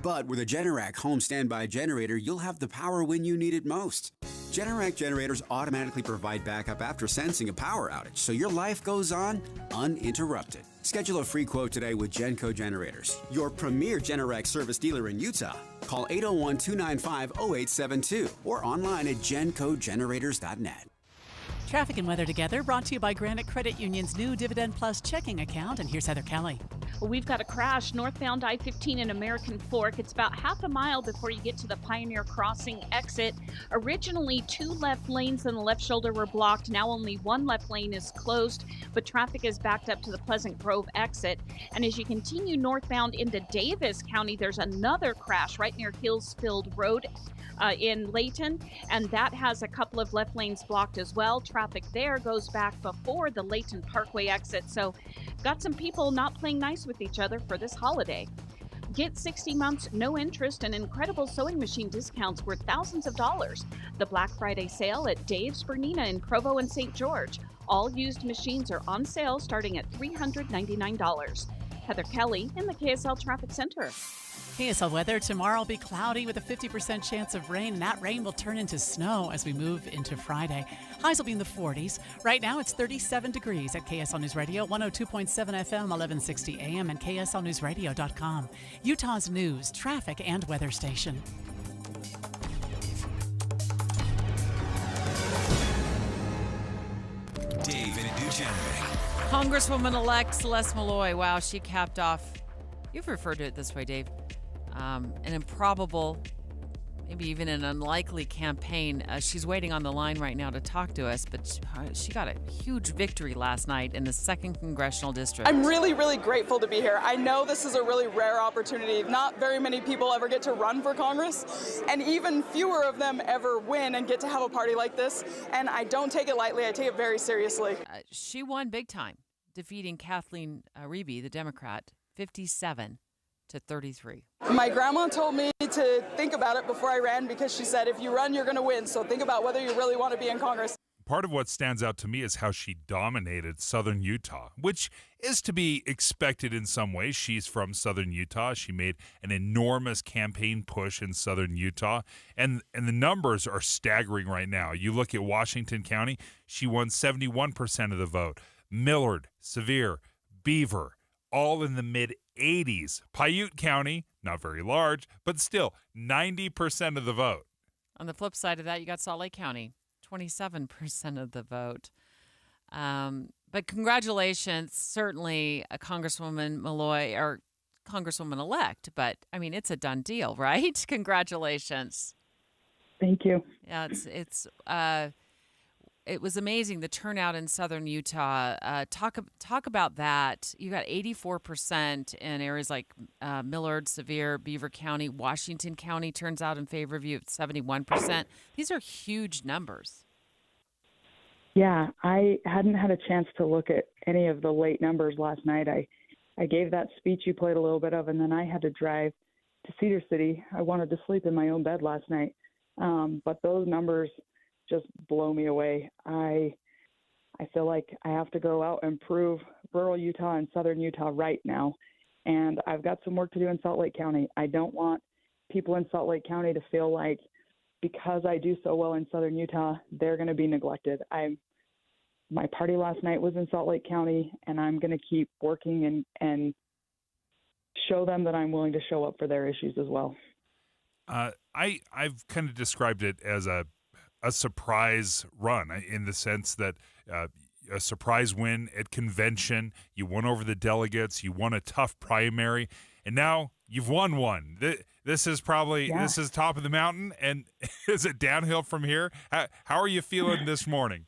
[SPEAKER 8] But with a Generac home standby generator, you'll have the power when you need it most. Generac generators automatically provide backup after sensing a power outage, so your life goes on uninterrupted. Schedule a free quote today with Genco Generators, your premier Generac service dealer in Utah. Call 801-295-0872 or online at gencogenerators.net.
[SPEAKER 2] Traffic and weather together, brought to you by Granite Credit Union's new Dividend Plus checking account. And here's Heather Kelly.
[SPEAKER 7] Well, we've got a crash northbound I-15 in American Fork. It's about half a mile before you get to the Pioneer Crossing exit. Originally, 2 left lanes on the left shoulder were blocked. Now only 1 left lane is closed, but traffic is backed up to the Pleasant Grove exit. And as you continue northbound into Davis County, there's another crash right near Hillsfield Road in Layton, and that has a couple of left lanes blocked as well. Traffic there goes back before the Layton Parkway exit, so got some people not playing nice with each other for this holiday. Get 60 months, no interest, and incredible sewing machine discounts worth thousands of dollars. The Black Friday sale at Dave's Bernina in Provo and St. George. All used machines are on sale starting at $399. Heather Kelly in the KSL Traffic Center.
[SPEAKER 2] KSL weather tomorrow will be cloudy with a 50% chance of rain, and that rain will turn into snow as we move into Friday. Highs will be in the 40s. Right now it's 37 degrees at KSL News Radio, 102.7 FM, 1160 AM, and KSLNewsRadio.com. Utah's news, traffic, and weather station.
[SPEAKER 4] Dave and Dujanovic.
[SPEAKER 13] Congresswoman-elect Celeste Malloy. Wow, she capped off, you've referred to it this way, Dave, an improbable, maybe even an unlikely campaign. She's waiting on the line right now to talk to us, but she got a huge victory last night in the 2nd Congressional District.
[SPEAKER 16] I'm really, really grateful to be here. I know this is a really rare opportunity. Not very many people ever get to run for Congress, and even fewer of them ever win and get to have a party like this. And I don't take it lightly. I take it very seriously.
[SPEAKER 13] She won big time, defeating Kathleen Reby, the Democrat, 57-33.
[SPEAKER 16] My grandma told me to think about it before I ran because she said, if you run, you're going to win. So think about whether you really want to be in Congress.
[SPEAKER 14] Part of what stands out to me is how she dominated southern Utah, which is to be expected in some ways. She's from southern Utah. She made an enormous campaign push in southern Utah, and the numbers are staggering right now. You look at Washington County, she won 71% of the vote. Millard, Sevier, Beaver, all in the mid-80s. Paiute County, not very large, but still 90% of the vote.
[SPEAKER 13] On the flip side of that, you got Salt Lake County, 27% of the vote. But congratulations, certainly Congresswoman Malloy, or Congresswoman-elect, but, I mean, it's a done deal, right? Congratulations.
[SPEAKER 10] Thank you.
[SPEAKER 13] Yeah, it was amazing, the turnout in southern Utah. Talk about that. You got 84% in areas like Millard, Sevier, Beaver County. Washington County turns out in favor of you at 71%. These are huge numbers.
[SPEAKER 10] Yeah, I hadn't had a chance to look at any of the late numbers last night. I gave that speech you played a little bit of, and then I had to drive to Cedar City. I wanted to sleep in my own bed last night, but those numbers just blow me away. I feel like I have to go out and prove rural Utah and southern Utah right now, and I've got some work to do in Salt Lake County. I don't want people in Salt Lake County to feel like because I do so well in southern Utah, they're going to be neglected. My party last night was in Salt Lake County, and I'm going to keep working and show them that I'm willing to show up for their issues as well.
[SPEAKER 14] I've kind of described it as a surprise run in the sense that a surprise win at convention. You won over the delegates. You won a tough primary, and now you've won one. This is probably this is top of the mountain, and is it downhill from here? How are you feeling this morning?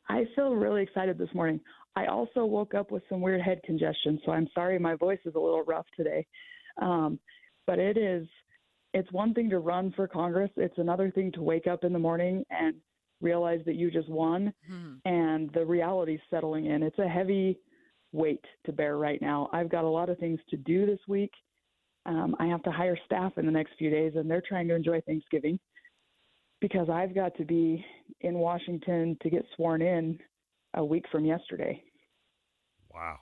[SPEAKER 10] I feel really excited this morning. I also woke up with some weird head congestion, so I'm sorry my voice is a little rough today. But it's one thing to run for Congress. It's another thing to wake up in the morning and realize that you just won, and the reality's settling in. It's a heavy weight to bear right now. I've got a lot of things to do this week. I have to hire staff in the next few days, and they're trying to enjoy Thanksgiving because I've got to be in Washington to get sworn in a week from yesterday.
[SPEAKER 14] Wow.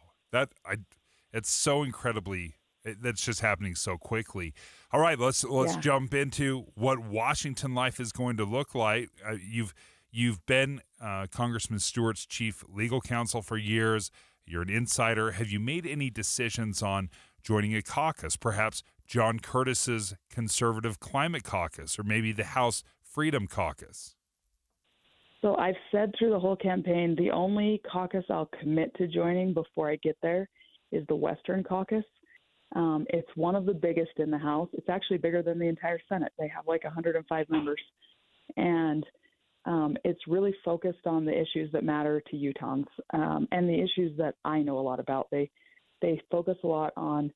[SPEAKER 14] It's so incredibly, that's just happening so quickly. All right, let's jump into what Washington life is going to look like. You've been Congressman Stewart's chief legal counsel for years. You're an insider. Have you made any decisions on joining a caucus, perhaps John Curtis's Conservative Climate Caucus, or maybe the House Freedom Caucus?
[SPEAKER 10] So I've said through the whole campaign, the only caucus I'll commit to joining before I get there is the Western Caucus. It's one of the biggest in the House. It's actually bigger than the entire Senate. They have like 105 members. And it's really focused on the issues that matter to Utahns and the issues that I know a lot about. They focus a lot on,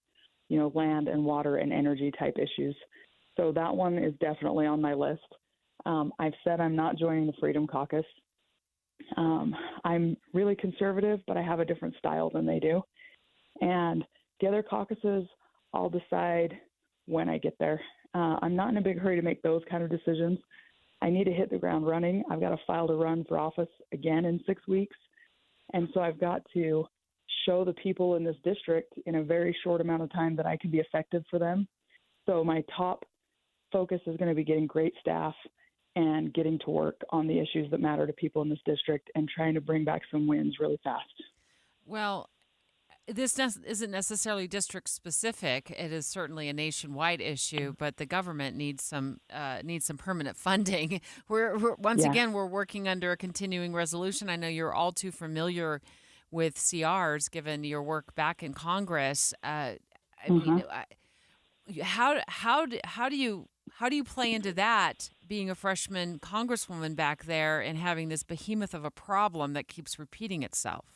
[SPEAKER 10] land and water and energy type issues. So that one is definitely on my list. I've said I'm not joining the Freedom Caucus. I'm really conservative, but I have a different style than they do. And the other caucuses, I'll decide when I get there. I'm not in a big hurry to make those kind of decisions. I need to hit the ground running. I've got a file to run for office again in 6 weeks. And so I've got to show the people in this district in a very short amount of time that I can be effective for them. So my top focus is going to be getting great staff and getting to work on the issues that matter to people in this district and trying to bring back some wins really fast.
[SPEAKER 13] Well, this isn't necessarily district specific. It is certainly a nationwide issue, but the government needs some permanent funding. We're again, we're working under a continuing resolution. I know you're all too familiar with CRs, given your work back in Congress. I mean, how do you play into that, being a freshman congresswoman back there and having this behemoth of a problem that keeps repeating itself?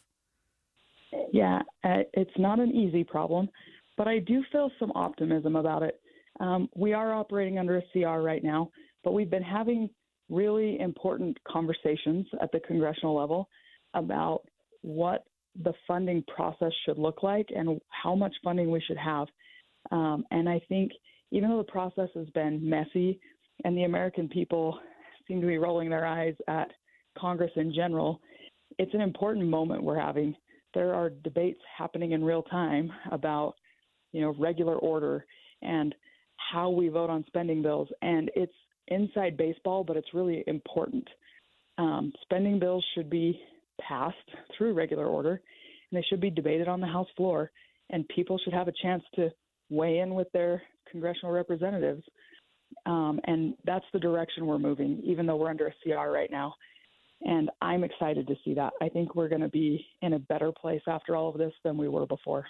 [SPEAKER 10] Yeah, it's not an easy problem, but I do feel some optimism about it. We are operating under a CR right now, but we've been having really important conversations at the congressional level about what the funding process should look like and how much funding we should have. And I think even though the process has been messy and the American people seem to be rolling their eyes at Congress in general, it's an important moment we're having. There are debates happening in real time about, regular order and how we vote on spending bills. And it's inside baseball, but it's really important. Spending bills should be passed through regular order, and they should be debated on the House floor, and people should have a chance to weigh in with their congressional representatives. And that's the direction we're moving, even though we're under a CR right now. And I'm excited to see that. I think we're going to be in a better place after all of this than we were before.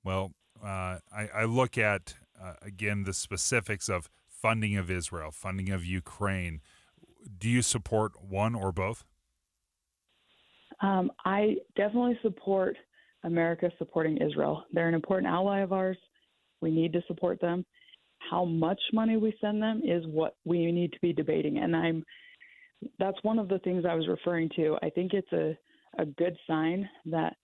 [SPEAKER 14] Well, I look at, again, the specifics of funding of Israel, funding of Ukraine. Do you support one or both?
[SPEAKER 10] I definitely support America supporting Israel. They're an important ally of ours. We need to support them. How much money we send them is what we need to be debating. And that's one of the things I was referring to. I think it's a good sign that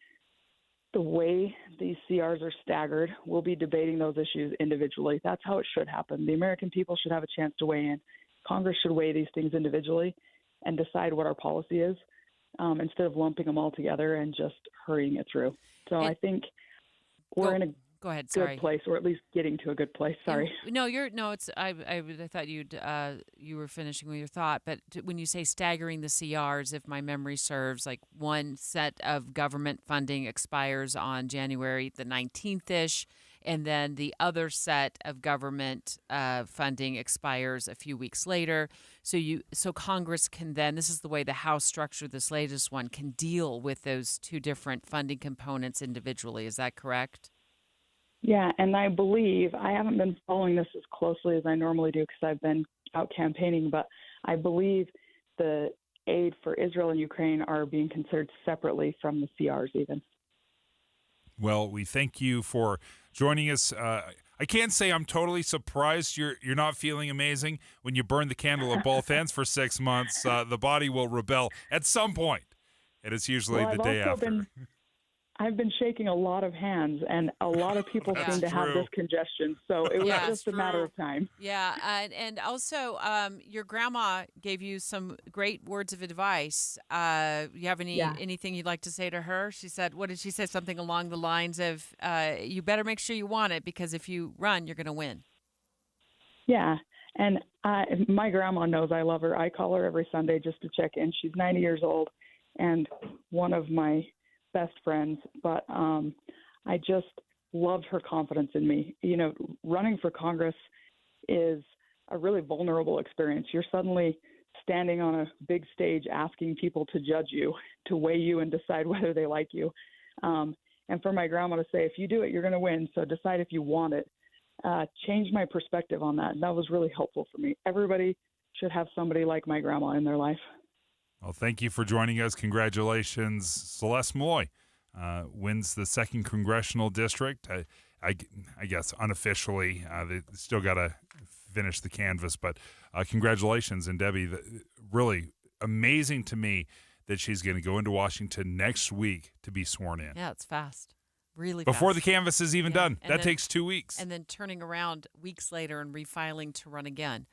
[SPEAKER 10] the way these CRs are staggered, we'll be debating those issues individually. That's how it should happen. The American people should have a chance to weigh in. Congress should weigh these things individually and decide what our policy is instead of lumping them all together and just hurrying it through. So I think we're in a
[SPEAKER 13] Go ahead. Sorry.
[SPEAKER 10] good place, or at least getting to a good place. Sorry.
[SPEAKER 13] I thought you were finishing with your thought, but when you say staggering the CRs, if my memory serves, like one set of government funding expires on January the 19th-ish, and then the other set of government funding expires a few weeks later. So Congress can then, this is the way the House structured this latest one, can deal with those two different funding components individually. Is that correct?
[SPEAKER 10] Yeah, and I believe, I haven't been following this as closely as I normally do because I've been out campaigning, but I believe the aid for Israel and Ukraine are being considered separately from the CRs even.
[SPEAKER 14] Well, we thank you for joining us. I can't say I'm totally surprised you're not feeling amazing. When you burn the candle at both ends for 6 months, the body will rebel at some point, and it's usually the day after.
[SPEAKER 10] I've been shaking a lot of hands, and a lot of people seem to have this congestion, so it was just a matter of time.
[SPEAKER 13] Yeah, and also your grandma gave you some great words of advice. You have anything you'd like to say to her? She said, what did she say? Something along the lines of, you better make sure you want it, because if you run, you're going to win.
[SPEAKER 10] Yeah, and my grandma knows I love her. I call her every Sunday just to check in. She's 90 years old and one of my best friends, but I just loved her confidence in me. You know, running for Congress is a really vulnerable experience. You're suddenly standing on a big stage asking people to judge you, to weigh you and decide whether they like you. And for my grandma to say, if you do it, you're going to win, so decide if you want it, changed my perspective on that. And that was really helpful for me. Everybody should have somebody like my grandma in their life.
[SPEAKER 14] Well, thank you for joining us. Congratulations. Celeste Malloy wins the 2nd Congressional District. I guess unofficially, they still got to finish the canvass, but congratulations. And Debbie, really amazing to me that she's going to go into Washington next week to be sworn in.
[SPEAKER 13] Yeah, it's fast. Really
[SPEAKER 14] Before
[SPEAKER 13] fast.
[SPEAKER 14] the canvass is even done. That takes 2 weeks.
[SPEAKER 13] And then turning around weeks later and refiling to run again.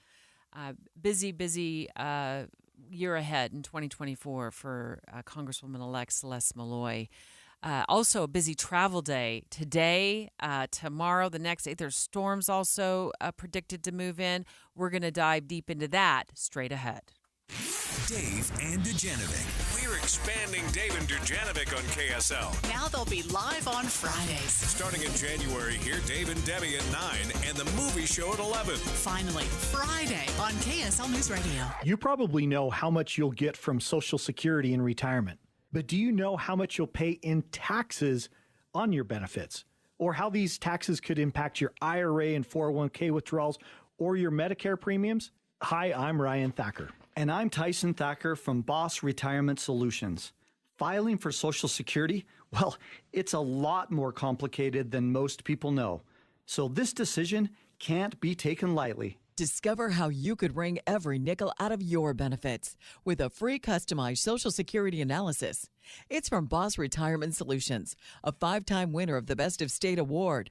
[SPEAKER 13] Busy year ahead in 2024 for Congresswoman-elect Celeste Malloy. Also a busy travel day today, tomorrow, the next day. There's storms also predicted to move in. We're going to dive deep into that straight ahead.
[SPEAKER 4] Dave and Dujanovic.
[SPEAKER 23] We're expanding Dave and Dujanovic on KSL.
[SPEAKER 24] Now they'll be live on Fridays.
[SPEAKER 23] Starting in January, hear Dave and Debbie at 9 and the movie show at 11.
[SPEAKER 24] Finally, Friday on KSL News Radio.
[SPEAKER 9] You probably know how much you'll get from Social Security in retirement. But do you know how much you'll pay in taxes on your benefits? Or how these taxes could impact your IRA and 401k withdrawals or your Medicare premiums? Hi, I'm Ryan Thacker.
[SPEAKER 11] And I'm Tyson Thacker from Boss Retirement Solutions. Filing for Social Security, well, it's a lot more complicated than most people know. So this decision can't be taken lightly.
[SPEAKER 12] Discover how you could wring every nickel out of your benefits with a free customized Social Security analysis. It's from Boss Retirement Solutions, a 5-time winner of the Best of State Award.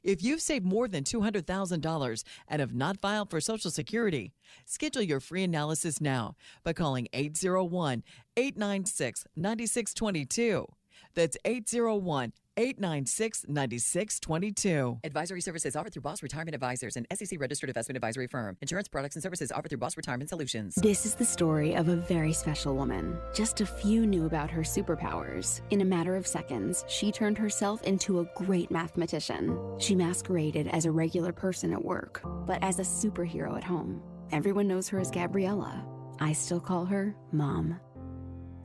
[SPEAKER 12] If you've saved more than $200,000 and have not filed for Social Security, schedule your free analysis now by calling 801-896-9622. That's 801-896-9622. Advisory services offered through Boss Retirement Advisors, an SEC-registered investment advisory firm. Insurance products and services offered through Boss Retirement Solutions.
[SPEAKER 15] This is the story of a very special woman. Just a few knew about her superpowers. In a matter of seconds, she turned herself into a great mathematician. She masqueraded as a regular person at work, but as a superhero at home. Everyone knows her as Gabriella. I still call her Mom.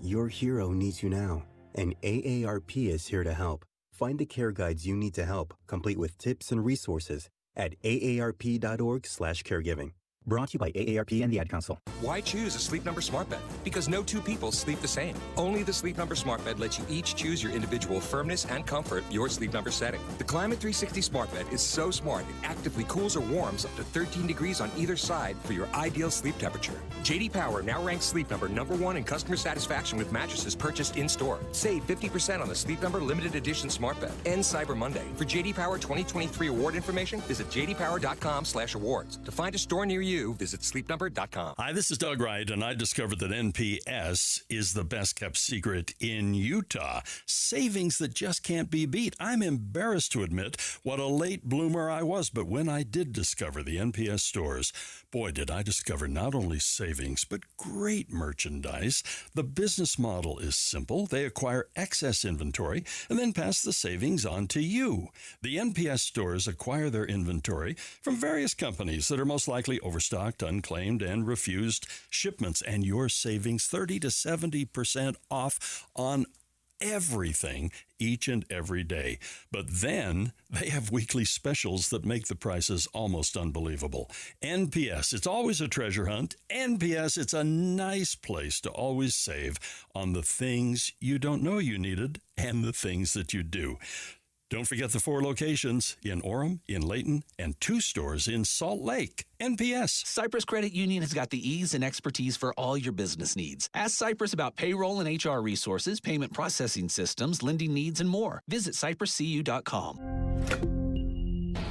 [SPEAKER 17] Your hero needs you now, and AARP is here to help. Find the care guides you need to help, complete with tips and resources at aarp.org/caregiving. Brought to you by AARP and the Ad Council.
[SPEAKER 21] Why choose a Sleep Number smart bed? Because no two people sleep the same. Only the Sleep Number smart bed lets you each choose your individual firmness and comfort, your Sleep Number setting. The Climate 360 smart bed is so smart it actively cools or warms up to 13 degrees on either side for your ideal sleep temperature. J.D. Power now ranks Sleep Number #1 in customer satisfaction with mattresses purchased in-store. Save 50% on the Sleep Number limited edition smart bed. End Cyber Monday. For J.D. Power 2023 award information, visit jdpower.com/awards. To find a store near you, you, visit sleepnumber.com.
[SPEAKER 1] Hi, this is Doug Wright, and I discovered that NPS is the best kept secret in Utah. Savings that just can't be beat. I'm embarrassed to admit what a late bloomer I was, but when I did discover the NPS stores, boy, did I discover not only savings, but great merchandise. The business model is simple. They acquire excess inventory and then pass the savings on to you. The NPS stores acquire their inventory from various companies that are most likely overstocked, unclaimed, and refused shipments, and your savings 30 to 70% off on everything each and every day. But then they have weekly specials that make the prices almost unbelievable. NPS, it's always a treasure hunt. NPS, it's a nice place to always save on the things you don't know you needed and the things that you do. Don't forget the 4 locations in Orem, in Layton, and 2 stores in Salt Lake. NPS.
[SPEAKER 3] Cypress Credit Union has got the ease and expertise for all your business needs. Ask Cypress about payroll and HR resources, payment processing systems, lending needs, and more. Visit cypresscu.com.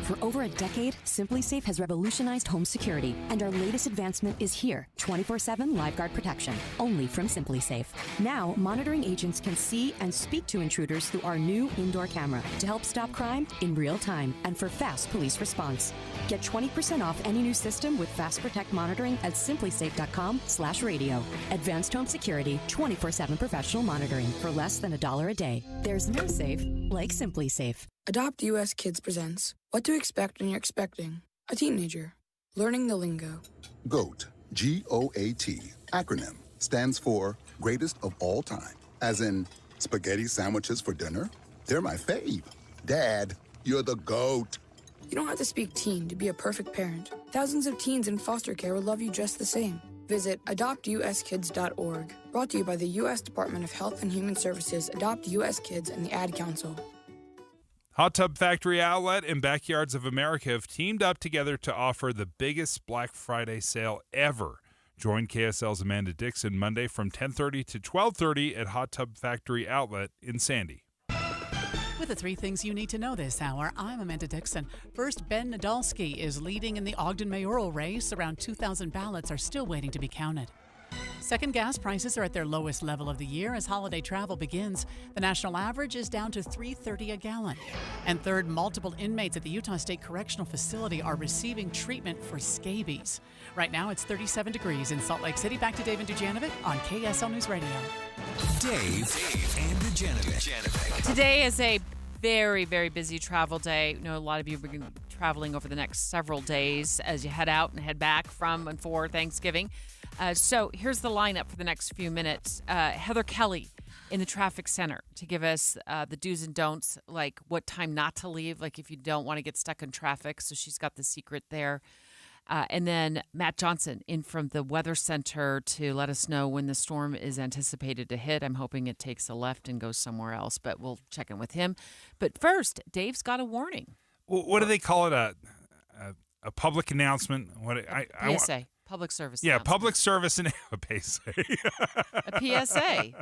[SPEAKER 18] For over a decade, SimpliSafe has revolutionized home security, and our latest advancement is here, 24/7 LiveGuard protection, only from SimpliSafe. Now, monitoring agents can see and speak to intruders through our new indoor camera to help stop crime in real time and for fast police response. Get 20% off any new system with Fast Protect monitoring at simplisafe.com/radio. Advanced home security, 24/7 professional monitoring for less than $1 a day. There's no safe like SimpliSafe.
[SPEAKER 19] Adopt US Kids presents What to Expect When You're Expecting a Teenager. Learning the lingo.
[SPEAKER 20] GOAT, G-O-A-T, acronym, stands for Greatest of All Time. As in, spaghetti sandwiches for dinner? They're my fave. Dad, you're the GOAT.
[SPEAKER 19] You don't have to speak teen to be a perfect parent. Thousands of teens in foster care would love you just the same. Visit adoptuskids.org. Brought to you by the U.S. Department of Health and Human Services, Adopt U.S. Kids, and the Ad Council.
[SPEAKER 14] Hot Tub Factory Outlet and Backyards of America have teamed up together to offer the biggest Black Friday sale ever. Join KSL's Amanda Dixon Monday from 10:30 to 12:30 at Hot Tub Factory Outlet in Sandy.
[SPEAKER 2] With the 3 things you need to know this hour, I'm Amanda Dixon. First, Ben Nadolski is leading in the Ogden mayoral race. Around 2,000 ballots are still waiting to be counted. Second, gas prices are at their lowest level of the year as holiday travel begins. The national average is down to $3.30 a gallon. And third, multiple inmates at the Utah State Correctional Facility are receiving treatment for scabies. Right now, it's 37 degrees in Salt Lake City. Back to Dave and Dujanovic on KSL News Radio.
[SPEAKER 4] Dave and Dujanovic.
[SPEAKER 13] Today is a very, very busy travel day. I know a lot of you are going to be traveling over the next several days as you head out and head back from and for Thanksgiving. So here's the lineup for the next few minutes. Heather Kelly in the traffic center to give us the do's and don'ts, like what time not to leave, like if you don't want to get stuck in traffic. So she's got the secret there. And then Matt Johnson in from the Weather Center to let us know when the storm is anticipated to hit. I'm hoping it takes a left and goes somewhere else, but we'll check in with him. But first, Dave's got a warning.
[SPEAKER 14] What do they call it? A public announcement?
[SPEAKER 13] PSA. Public service.
[SPEAKER 14] Yeah, public service and a PSA.
[SPEAKER 13] A PSA.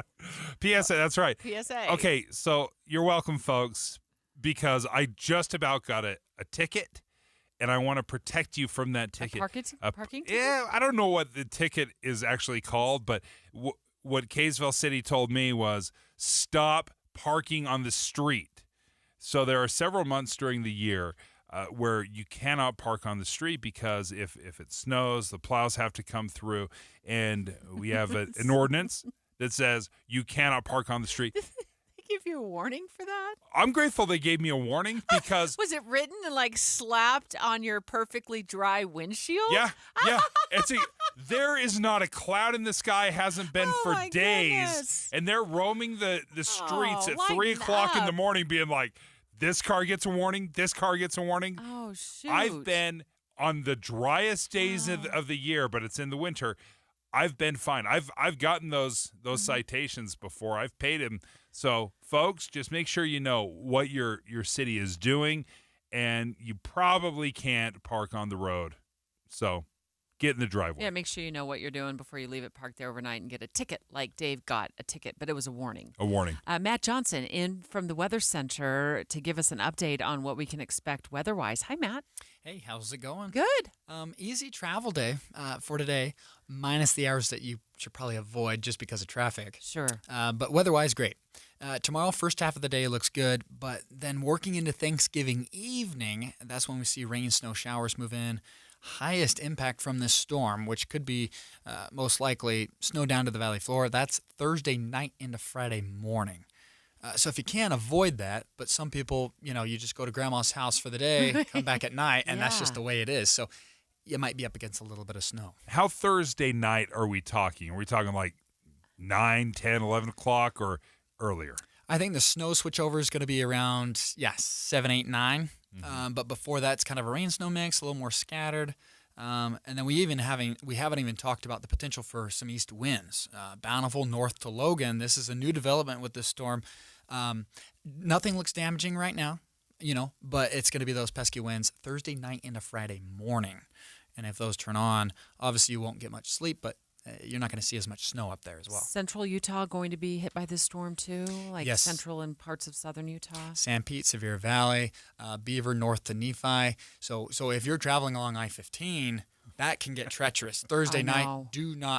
[SPEAKER 14] PSA, that's right.
[SPEAKER 13] PSA.
[SPEAKER 14] Okay, so you're welcome, folks, because I just about got a ticket, and I want to protect you from that ticket.
[SPEAKER 13] Parking ticket?
[SPEAKER 14] Yeah, I don't know what the ticket is actually called, but what Kaysville City told me was stop parking on the street. So there are several months during the year where you cannot park on the street because if it snows, the plows have to come through, and we have an ordinance that says you cannot park on the street.
[SPEAKER 13] They give you a warning for that?
[SPEAKER 14] I'm grateful they gave me a warning because...
[SPEAKER 13] Was it written and slapped on your perfectly dry windshield?
[SPEAKER 14] Yeah. There is not a cloud in the sky, hasn't been for days,
[SPEAKER 13] goodness.
[SPEAKER 14] And they're roaming the streets at 3 o'clock in the morning being like, this car gets a warning. This car gets a warning.
[SPEAKER 13] Oh, shoot.
[SPEAKER 14] I've been on the driest days of the year, but it's in the winter. I've been fine. I've gotten those citations before. I've paid them. So, folks, just make sure you know what your city is doing, and you probably can't park on the road. So, get in the driveway.
[SPEAKER 13] Yeah, make sure you know what you're doing before you leave it parked there overnight and get a ticket, like Dave got a ticket, but it was a warning.
[SPEAKER 14] A warning.
[SPEAKER 13] Matt Johnson in from the Weather Center to give us an update on what we can expect weather-wise. Hi, Matt.
[SPEAKER 5] Hey, how's it going?
[SPEAKER 13] Good.
[SPEAKER 5] Easy travel day for today, minus the hours that you should probably avoid just because of traffic.
[SPEAKER 13] Sure.
[SPEAKER 5] But weather-wise, great. Tomorrow, first half of the day looks good, but then working into Thanksgiving evening, that's when we see rain, snow, showers move in. Highest impact from this storm, which could be most likely snow down to the valley floor. That's Thursday night into Friday morning. So if you can, avoid that. But some people, you just go to grandma's house for the day, come back at night, and that's just the way it is. So you might be up against a little bit of snow.
[SPEAKER 14] How Thursday night are we talking? Are we talking like 9, 10, 11 o'clock or earlier?
[SPEAKER 5] I think the snow switchover is going to be around, 7, 8, 9. But before that, it's kind of a rain-snow mix, a little more scattered. And then we haven't even talked about the potential for some east winds. Bountiful north to Logan. This is a new development with this storm. Nothing looks damaging right now, but it's going to be those pesky winds Thursday night into Friday morning. And if those turn on, obviously you won't get much sleep, but you're not going to see as much snow up there as well.
[SPEAKER 13] Central Utah going to be hit by this storm too? Like
[SPEAKER 5] yes.
[SPEAKER 13] Central and parts of southern Utah?
[SPEAKER 5] San Pete, Sevier Valley, Beaver north to Nephi. So if you're traveling along I-15, that can get treacherous. Thursday night,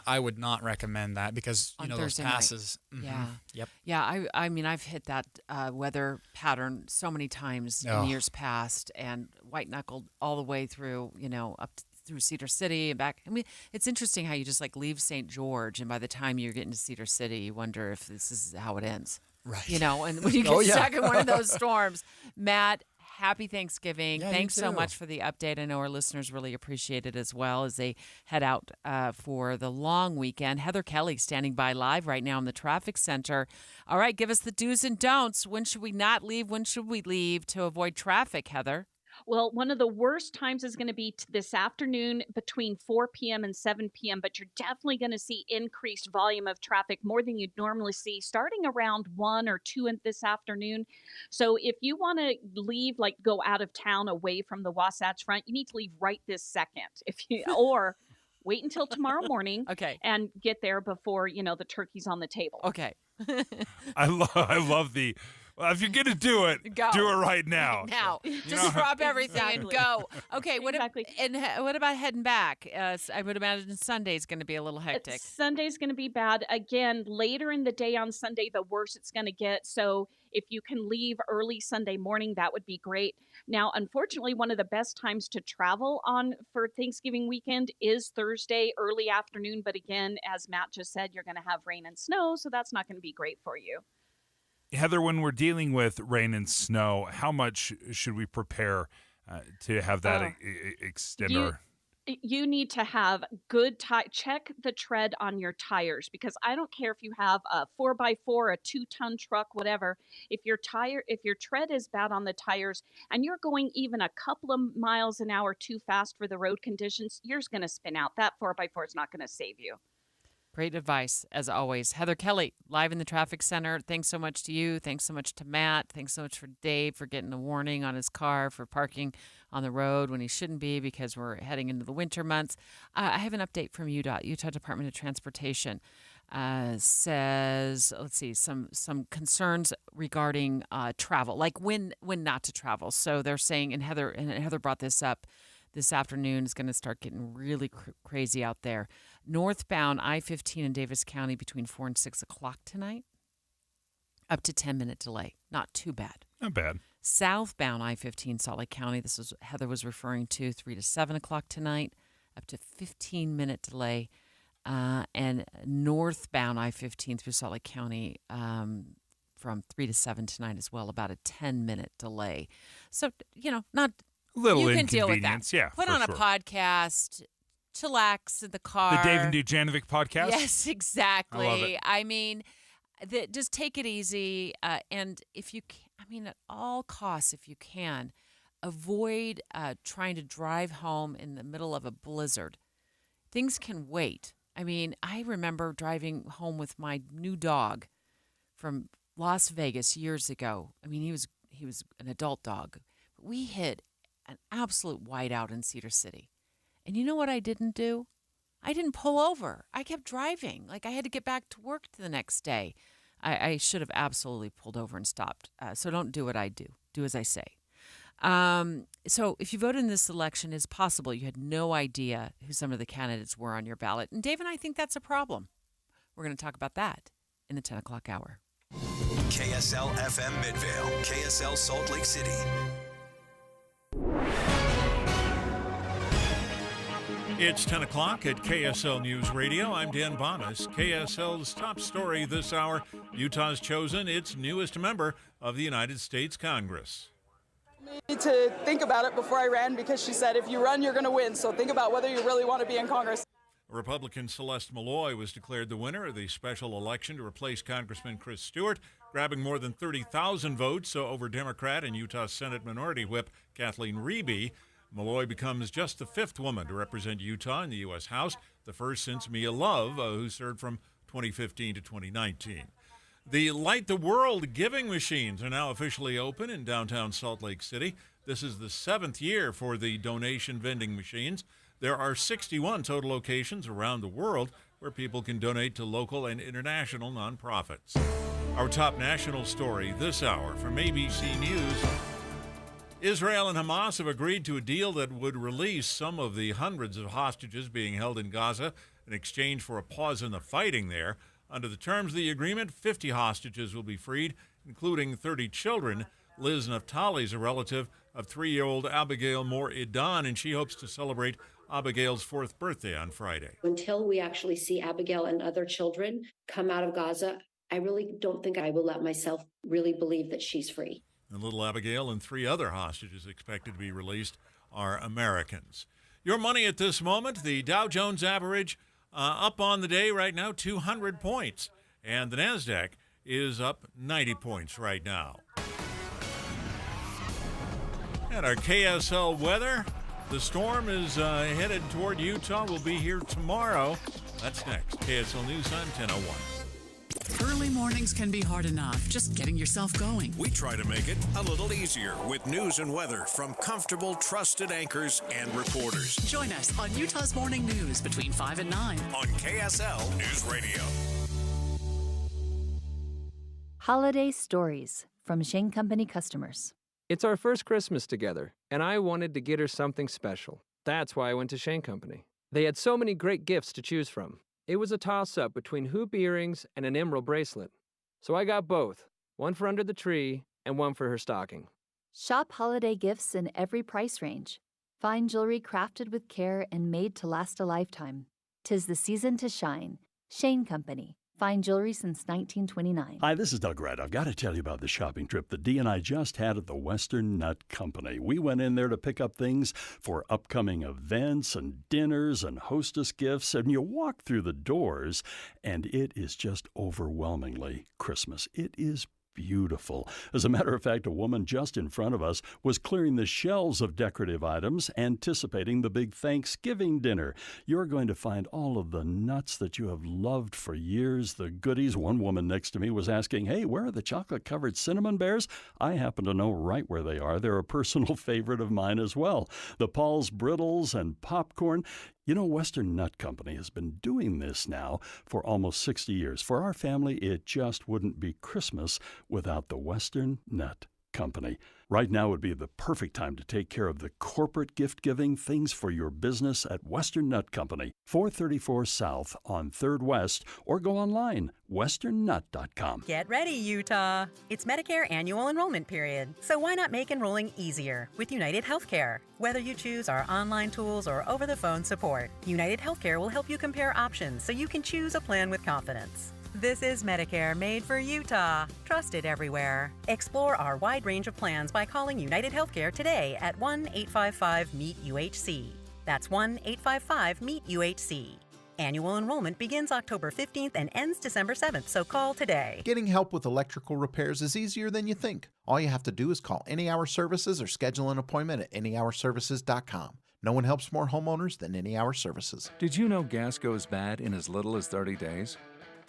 [SPEAKER 5] I would not recommend that because,
[SPEAKER 13] On
[SPEAKER 5] those
[SPEAKER 13] Thursday
[SPEAKER 5] passes.
[SPEAKER 13] Night. Yeah.
[SPEAKER 5] Yep.
[SPEAKER 13] Yeah, I mean, I've hit that weather pattern so many times in years past and white-knuckled all the way through, up through Cedar City and back. I mean, it's interesting how you just leave St. George, and by the time you're getting to Cedar City, you wonder if this is how it ends.
[SPEAKER 5] Right.
[SPEAKER 13] And when you get stuck in one of those storms. Matt, happy Thanksgiving.
[SPEAKER 5] Yeah,
[SPEAKER 13] Thanks so
[SPEAKER 5] too.
[SPEAKER 13] much for the update. I know our listeners really appreciate it as well as they head out for the long weekend. Heather Kelly standing by live right now in the traffic center. All right, give us the do's and don'ts. When should we not leave? When should we leave to avoid traffic, Heather?
[SPEAKER 7] Well, one of the worst times is going to be this afternoon between 4 p.m. and 7 p.m., but you're definitely going to see increased volume of traffic, more than you'd normally see, starting around 1 or 2 this afternoon. So if you want to leave, go out of town away from the Wasatch Front, you need to leave right this second. Or wait until tomorrow morning and get there before, the turkey's on the table.
[SPEAKER 13] Okay.
[SPEAKER 14] I love the... Well, if you're going to do it, do it right now.
[SPEAKER 13] Now. Just drop everything and go. Okay, what about heading back? I would imagine Sunday's going to be a little hectic.
[SPEAKER 7] Sunday's going to be bad. Again, later in the day on Sunday, the worse it's going to get. So if you can leave early Sunday morning, that would be great. Now, unfortunately, one of the best times to travel for Thanksgiving weekend is Thursday, early afternoon. But again, as Matt just said, you're going to have rain and snow, so that's not going to be great for you.
[SPEAKER 14] Heather, when we're dealing with rain and snow, how much should we prepare to have that extend?
[SPEAKER 7] You need to have good check the tread on your tires, because I don't care if you have a 4x4, a 2-ton truck, whatever. If your tread is bad on the tires and you're going even a couple of miles an hour too fast for the road conditions, you're going to spin out. That 4x4 is not going to save you.
[SPEAKER 13] Great advice, as always. Heather Kelly, live in the traffic center. Thanks so much to you. Thanks so much to Matt. Thanks so much for Dave for getting a warning on his car for parking on the road when he shouldn't be because we're heading into the winter months. I have an update from UDOT, Utah Department of Transportation. Says, let's see, some concerns regarding travel, like when not to travel. So they're saying, and Heather brought this up, this afternoon is going to start getting really crazy out there. Northbound I-15 in Davis County between 4 and 6 o'clock tonight, up to 10-minute delay. Not too bad.
[SPEAKER 14] Not bad.
[SPEAKER 13] Southbound I-15 Salt Lake County, this is Heather was referring to, 3 to 7 o'clock tonight, up to 15-minute delay. And northbound I-15 through Salt Lake County from 3 to 7 tonight as well, about a 10-minute delay. So, not...
[SPEAKER 14] Little
[SPEAKER 13] you can deal with that.
[SPEAKER 14] inconvenience, yeah.
[SPEAKER 13] Put on a podcast, chillax in the car.
[SPEAKER 14] The Dave and Dujanovic podcast?
[SPEAKER 13] Yes, exactly.
[SPEAKER 14] I love it.
[SPEAKER 13] I mean, just take it easy. And if you can, at all costs, if you can, avoid trying to drive home in the middle of a blizzard. Things can wait. I mean, I remember driving home with my new dog from Las Vegas years ago. I mean, he was an adult dog. But we hit an absolute whiteout in Cedar City. And you know what I didn't do? I didn't pull over. I kept driving. Like I had to get back to work the next day. I should have absolutely pulled over and stopped. So don't do what I do. Do as I say. So if you voted in this election, it's possible you had no idea who some of the candidates were on your ballot. And Dave and I think that's a problem. We're going to talk about that in the 10 o'clock hour.
[SPEAKER 4] KSL FM Midvale, KSL Salt Lake City.
[SPEAKER 23] It's 10 o'clock at KSL News Radio. I'm Dan Bonas. KSL's top story this hour, Utah's chosen its newest member of the United States Congress.
[SPEAKER 6] Need to think about it before I ran because she said if you run, you're going to win. So think about whether you really want to be in Congress.
[SPEAKER 23] Republican Celeste Malloy was declared the winner of the special election to replace Congressman Chris Stewart, grabbing more than 30,000 votes over Democrat and Utah Senate Minority Whip Kathleen Reeby. Malloy becomes just the fifth woman to represent Utah in the U.S. House, the first since Mia Love, who served from 2015 to 2019. The Light the World giving machines are now officially open in downtown Salt Lake City. This is the 7th year for the donation vending machines. There are 61 total locations around the world where people can donate to local and international nonprofits. Our top national story this hour from ABC News. Israel and Hamas have agreed to a deal that would release some of the hundreds of hostages being held in Gaza in exchange for a pause in the fighting there. Under the terms of the agreement, 50 hostages will be freed, including 30 children. Liz Naftali is a relative of 3-year-old Abigail Moore-Idan, and she hopes to celebrate Abigail's 4th birthday on Friday.
[SPEAKER 8] Until we actually see Abigail and other children come out of Gaza, I really don't think I will let myself really believe that she's free.
[SPEAKER 23] And little Abigail and 3 other hostages expected to be released are Americans. Your money at this moment, the Dow Jones average up on the day right now, 200 points. And the NASDAQ is up 90 points right now. And our KSL weather, the storm is headed toward Utah. We'll be here tomorrow. That's next. KSL News Time, 10:01.
[SPEAKER 24] Early mornings can be hard enough, just getting yourself going.
[SPEAKER 23] We try to make it a little easier with news and weather from comfortable, trusted anchors and reporters.
[SPEAKER 24] Join us on Utah's Morning News between 5 and 9
[SPEAKER 23] on KSL News Radio.
[SPEAKER 16] Holiday Stories from Shane Company customers.
[SPEAKER 22] It's our first Christmas together, and I wanted to get her something special. That's why I went to Shane Company. They had so many great gifts to choose from. It was a toss-up between hoop earrings and an emerald bracelet. So I got both, one for under the tree and one for her stocking.
[SPEAKER 16] Shop holiday gifts in every price range. Fine jewelry crafted with care and made to last a lifetime. 'Tis the season to shine. Shane Company. Fine jewelry since 1929.
[SPEAKER 1] Hi, this is Doug Wright. I've got to tell you about the shopping trip that Dee and I just had at the Western Nut Company. We went in there to pick up things for upcoming events and dinners and hostess gifts, and you walk through the doors, and it is just overwhelmingly Christmas. It is beautiful. As a matter of fact, a woman just in front of us was clearing the shelves of decorative items, anticipating the big Thanksgiving dinner. You're going to find all of the nuts that you have loved for years, the goodies. One woman next to me was asking, hey, where are the chocolate-covered cinnamon bears? I happen to know right where they are. They're a personal favorite of mine as well. The Paul's Brittles and popcorn. You know, Western Nut Company has been doing this now for almost 60 years. For our family, it just wouldn't be Christmas without the Western Nut Company. Right now would be the perfect time to take care of the corporate gift-giving things for your business at Western Nut Company, 434 South on 3rd West, or go online, westernnut.com.
[SPEAKER 25] Get ready, Utah! It's Medicare annual enrollment period, so why not make enrolling easier with United Healthcare? Whether you choose our online tools or over-the-phone support, United Healthcare will help you compare options so you can choose a plan with confidence. This is Medicare made for Utah, trusted everywhere. Explore our wide range of plans by calling United Healthcare today at 1-855-MEET-UHC. That's 1-855-MEET-UHC. Annual enrollment begins October 15th and ends December 7th, so call today.
[SPEAKER 26] Getting help with electrical repairs is easier than you think. All you have to do is call Any Hour Services or schedule an appointment at anyhourservices.com. No one helps more homeowners than Any Hour Services.
[SPEAKER 27] Did you know gas goes bad in as little as 30 days?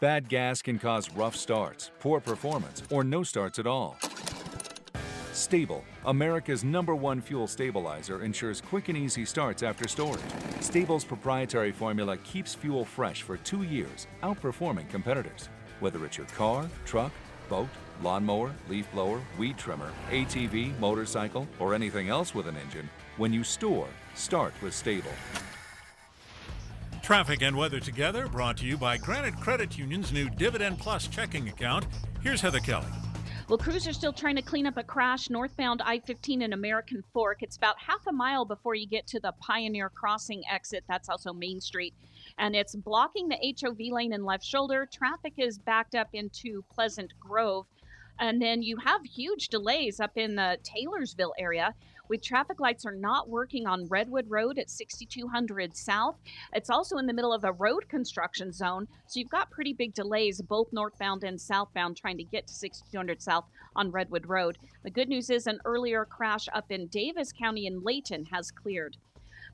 [SPEAKER 27] Bad gas can cause rough starts, poor performance, or no starts at all. Stable, America's #1 fuel stabilizer, ensures quick and easy starts after storage. Stable's proprietary formula keeps fuel fresh for 2 years, outperforming competitors. Whether it's your car, truck, boat, lawnmower, leaf blower, weed trimmer, ATV, motorcycle, or anything else with an engine, when you store, start with Stable.
[SPEAKER 23] Traffic and weather together, brought to you by Granite Credit Union's new Dividend Plus checking account. Here's Heather Kelly.
[SPEAKER 7] Well, crews are still trying to clean up a crash northbound I-15 in American Fork. It's about half a mile before you get to the Pioneer Crossing exit. That's also Main Street. And it's blocking the HOV lane and left shoulder. Traffic is backed up into Pleasant Grove. And then you have huge delays up in the Taylorsville area with traffic lights are not working on Redwood Road at 6200 South. It's also in the middle of a road construction zone. So you've got pretty big delays, both northbound and southbound, trying to get to 6200 South on Redwood Road. The good news is an earlier crash up in Davis County in Layton has cleared.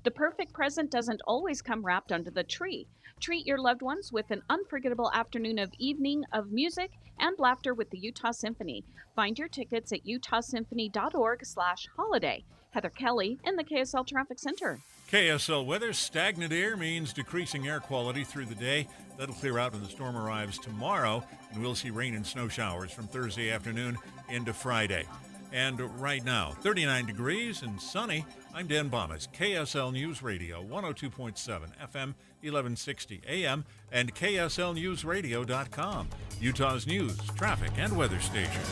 [SPEAKER 7] The perfect present doesn't always come wrapped under the tree. Treat your loved ones with an unforgettable afternoon of evening of music and laughter with the Utah Symphony. Find your tickets at utahsymphony.org/holiday. Heather Kelly in the KSL Traffic Center.
[SPEAKER 23] KSL weather. Stagnant air means decreasing air quality through the day. That'll clear out when the storm arrives tomorrow, and we'll see rain and snow showers from Thursday afternoon into Friday. And right now, 39 degrees and sunny. I'm Dan Bomas, KSL News Radio, 102.7 FM, 1160 AM, and KSLNewsRadio.com, Utah's news, traffic, and weather station.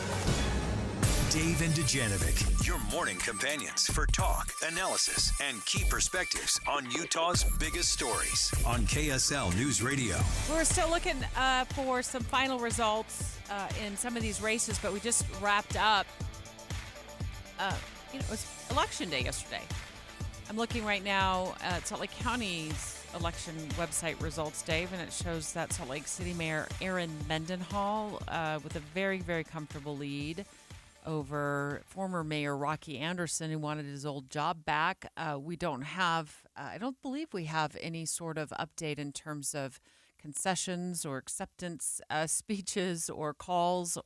[SPEAKER 4] Dave and Dujanovic, your morning companions for talk, analysis, and key perspectives on Utah's biggest stories on KSL News Radio.
[SPEAKER 13] We're still looking for some final results in some of these races, but we just wrapped up. It was election day yesterday. I'm looking right now at Salt Lake County's election website results, Dave, and it shows that Salt Lake City Mayor Aaron Mendenhall with a very, very comfortable lead over former Mayor Rocky Anderson, who wanted his old job back. We don't have, I don't believe we have any sort of update in terms of concessions or acceptance speeches or calls,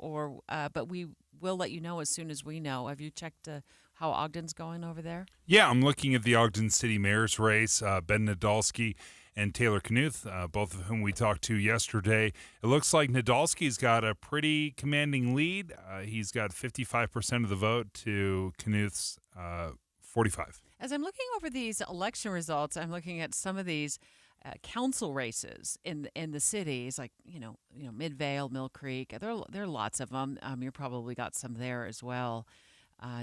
[SPEAKER 13] but we will let you know as soon as we know. Have you checked how Ogden's going over there?
[SPEAKER 14] Yeah, I'm looking at the Ogden City Mayor's race. Ben Nadolski and Taylor Knuth, both of whom we talked to yesterday. It looks like Nadolski's got a pretty commanding lead. He's got 55% of the vote to Knuth's 45%.
[SPEAKER 13] As I'm looking over these election results, I'm looking at some of these council races in the cities, like Midvale, Mill Creek. There are lots of them. You probably got some there as well.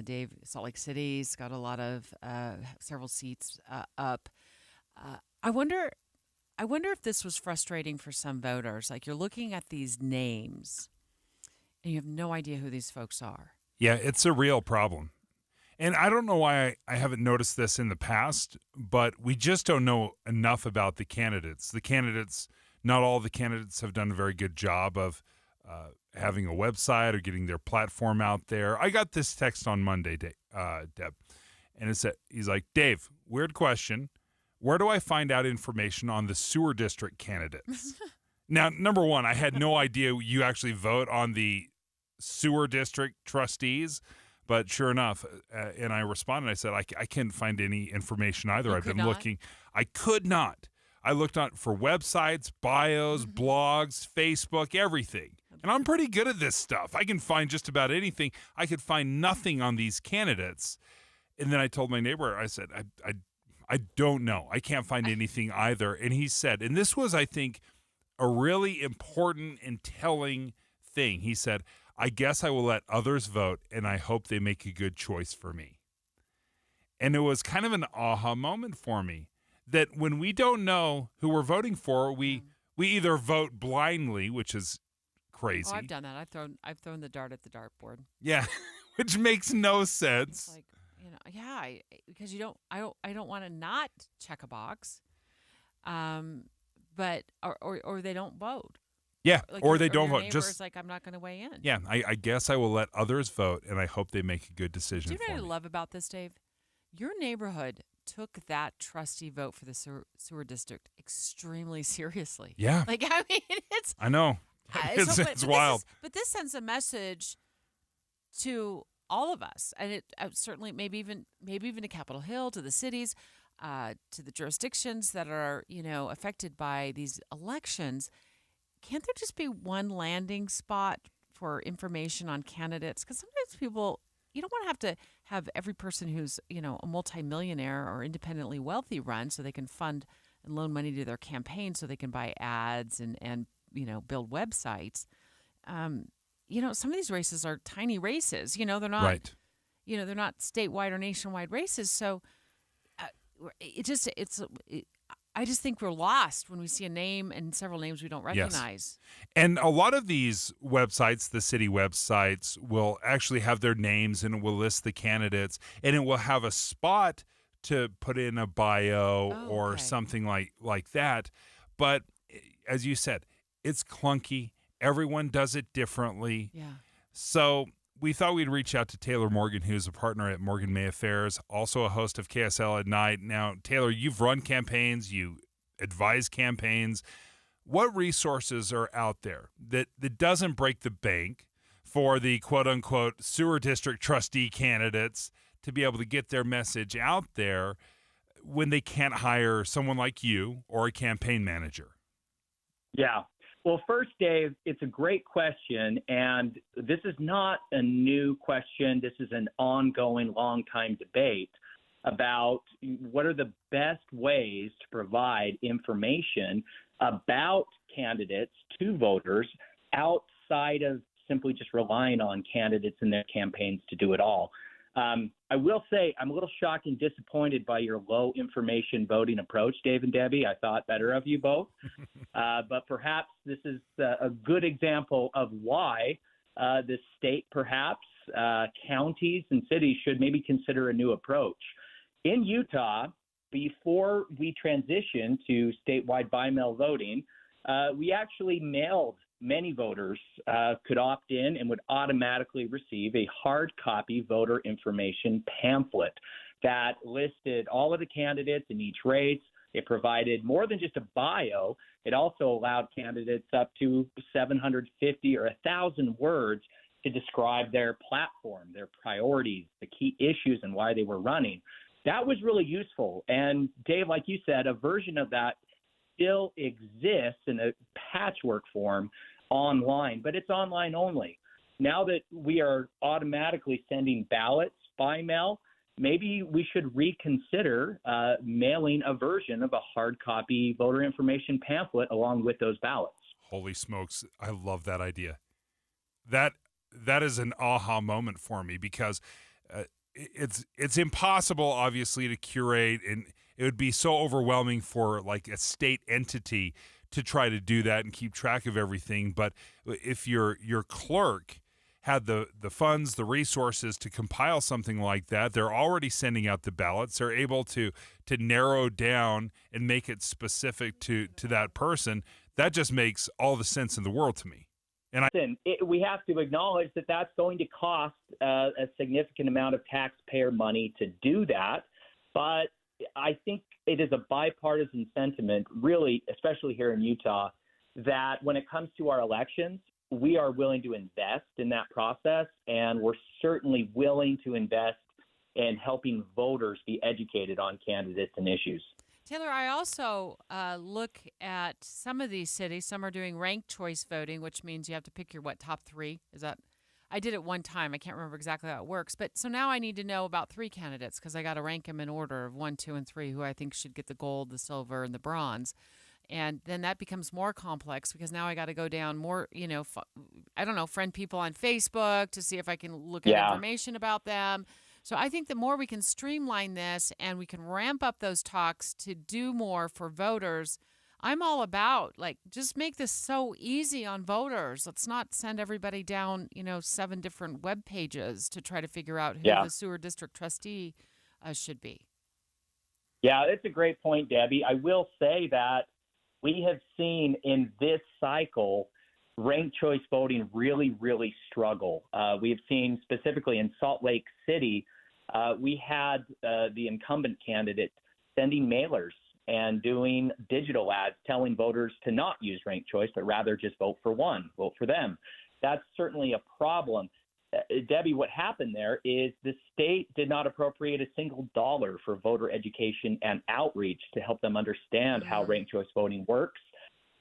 [SPEAKER 13] Dave, Salt Lake City's got a lot of several seats up. I wonder if this was frustrating for some voters. Like, you're looking at these names and you have no idea who these folks are.
[SPEAKER 14] Yeah, it's a real problem. And I don't know why I haven't noticed this in the past, but we just don't know enough about the candidates. Not all the candidates have done a very good job of having a website or getting their platform out there. I got this text on Monday, Deb, and it said, he's like, Dave, weird question. Where do I find out information on the sewer district candidates? Now, number one, I had no idea you actually vote on the sewer district trustees. But sure enough, and I responded, I said, I can't find any information either. I've been looking. I could not. I looked on for websites, bios, blogs, Facebook, everything. And I'm pretty good at this stuff. I can find just about anything. I could find nothing on these candidates. And then I told my neighbor, I said, I don't know. I can't find anything either. And he said, and this was, I think, a really important and telling thing. He said, I guess I will let others vote, and I hope they make a good choice for me. And it was kind of an aha moment for me that when we don't know who we're voting for, we either vote blindly, which is crazy.
[SPEAKER 13] Oh, I've done that. I've thrown the dart at the dartboard.
[SPEAKER 14] Yeah, which makes no sense.
[SPEAKER 13] It's like, because I don't want to not check a box, but or they don't vote.
[SPEAKER 14] Yeah,
[SPEAKER 13] like
[SPEAKER 14] or they
[SPEAKER 13] your
[SPEAKER 14] don't vote.
[SPEAKER 13] Just like, I'm not going to weigh in.
[SPEAKER 14] Yeah, I guess I will let others vote, and I hope they make a good decision.
[SPEAKER 13] Do you know
[SPEAKER 14] for
[SPEAKER 13] what
[SPEAKER 14] me.
[SPEAKER 13] I love about this, Dave? Your neighborhood took that trustee vote for the sewer district extremely seriously.
[SPEAKER 14] Yeah,
[SPEAKER 13] like, I mean, it's.
[SPEAKER 14] I know. It's wild.
[SPEAKER 13] But this sends a message to all of us, and it certainly maybe even to Capitol Hill, to the cities, to the jurisdictions that are affected by these elections. Can't there just be one landing spot for information on candidates? Because sometimes people, you don't want to have every person who's, a multimillionaire or independently wealthy run so they can fund and loan money to their campaign so they can buy ads and build websites. Some of these races are tiny races. They're not,
[SPEAKER 14] right.
[SPEAKER 13] They're not statewide or nationwide races. So I just think we're lost when we see a name and several names we don't recognize.
[SPEAKER 14] Yes. And a lot of these websites, the city websites, will actually have their names and it will list the candidates, and it will have a spot to put in a bio or something like that. But as you said, it's clunky. Everyone does it differently.
[SPEAKER 13] Yeah.
[SPEAKER 14] So we thought we'd reach out to Taylor Morgan, who's a partner at Morgan May Affairs, also a host of KSL at Night. Now, Taylor, you've run campaigns, you advise campaigns. What resources are out there that doesn't break the bank for the quote-unquote sewer district trustee candidates to be able to get their message out there when they can't hire someone like you or a campaign manager?
[SPEAKER 9] Yeah. Well, first, Dave, it's a great question, and this is not a new question. This is an ongoing, long-time debate about what are the best ways to provide information about candidates to voters outside of simply just relying on candidates and their campaigns to do it all. I will say I'm a little shocked and disappointed by your low information voting approach, Dave and Debbie. I thought better of you both. But perhaps this is a good example of why the state, perhaps counties and cities should maybe consider a new approach. In Utah, before we transitioned to statewide by-mail voting, we actually mailed many voters could opt in and would automatically receive a hard copy voter information pamphlet that listed all of the candidates in each race. It provided more than just a bio. It also allowed candidates up to 750 or 1,000 words to describe their platform, their priorities, the key issues, and why they were running. That was really useful. And Dave, like you said, a version of that still exists in a patchwork form online, but it's online only. Now that we are automatically sending ballots by mail, maybe we should reconsider mailing a version of a hard copy voter information pamphlet along with those ballots.
[SPEAKER 14] Holy smokes, I love that idea. That is an aha moment for me because it's impossible, obviously, to curate, and it would be so overwhelming for like a state entity to try to do that and keep track of everything. But if your clerk had the funds, the resources to compile something like that, they're already sending out the ballots. They're able to narrow down and make it specific to that person. That just makes all the sense in the world to me. And
[SPEAKER 9] we have to acknowledge that that's going to cost a significant amount of taxpayer money to do that. But I think it is a bipartisan sentiment, really, especially here in Utah, that when it comes to our elections, we are willing to invest in that process, and we're certainly willing to invest in helping voters be educated on candidates and issues.
[SPEAKER 13] Taylor, I also look at some of these cities. Some are doing ranked choice voting, which means you have to pick your top three. Is that? I did it one time. I can't remember exactly how it works. But so now I need to know about three candidates because I got to rank them in order of 1, 2, and 3, who I think should get the gold, the silver, and the bronze. And then that becomes more complex because now I got to go down more, friend people on Facebook to see if I can look at information about them. So I think the more we can streamline this and we can ramp up those talks to do more for voters, I'm all about, just make this so easy on voters. Let's not send everybody down, 7 different web pages to try to figure out who the sewer district trustee should be.
[SPEAKER 9] Yeah, that's a great point, Debbie. I will say that we have seen in this cycle ranked choice voting really, really struggle. We have seen specifically in Salt Lake City, we had the incumbent candidate sending mailers and doing digital ads telling voters to not use ranked choice, but rather just vote for one, vote for them. That's certainly a problem. Debbie, what happened there is the state did not appropriate a single dollar for voter education and outreach to help them understand how ranked choice voting works.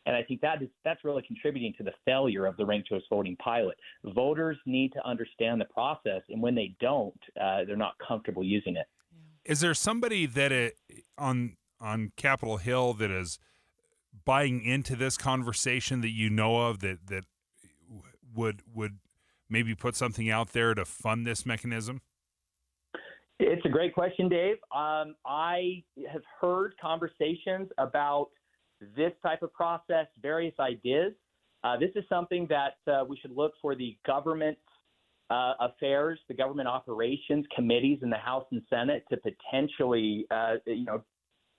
[SPEAKER 9] And I think that's really contributing to the failure of the ranked choice voting pilot. Voters need to understand the process, and when they don't, they're not comfortable using it.
[SPEAKER 14] Is there somebody that on Capitol Hill that is buying into this conversation that you know of that would maybe put something out there to fund this mechanism?
[SPEAKER 9] It's a great question, Dave. I have heard conversations about this type of process, various ideas. This is something that we should look for the government affairs, the government operations committees in the House and Senate to potentially,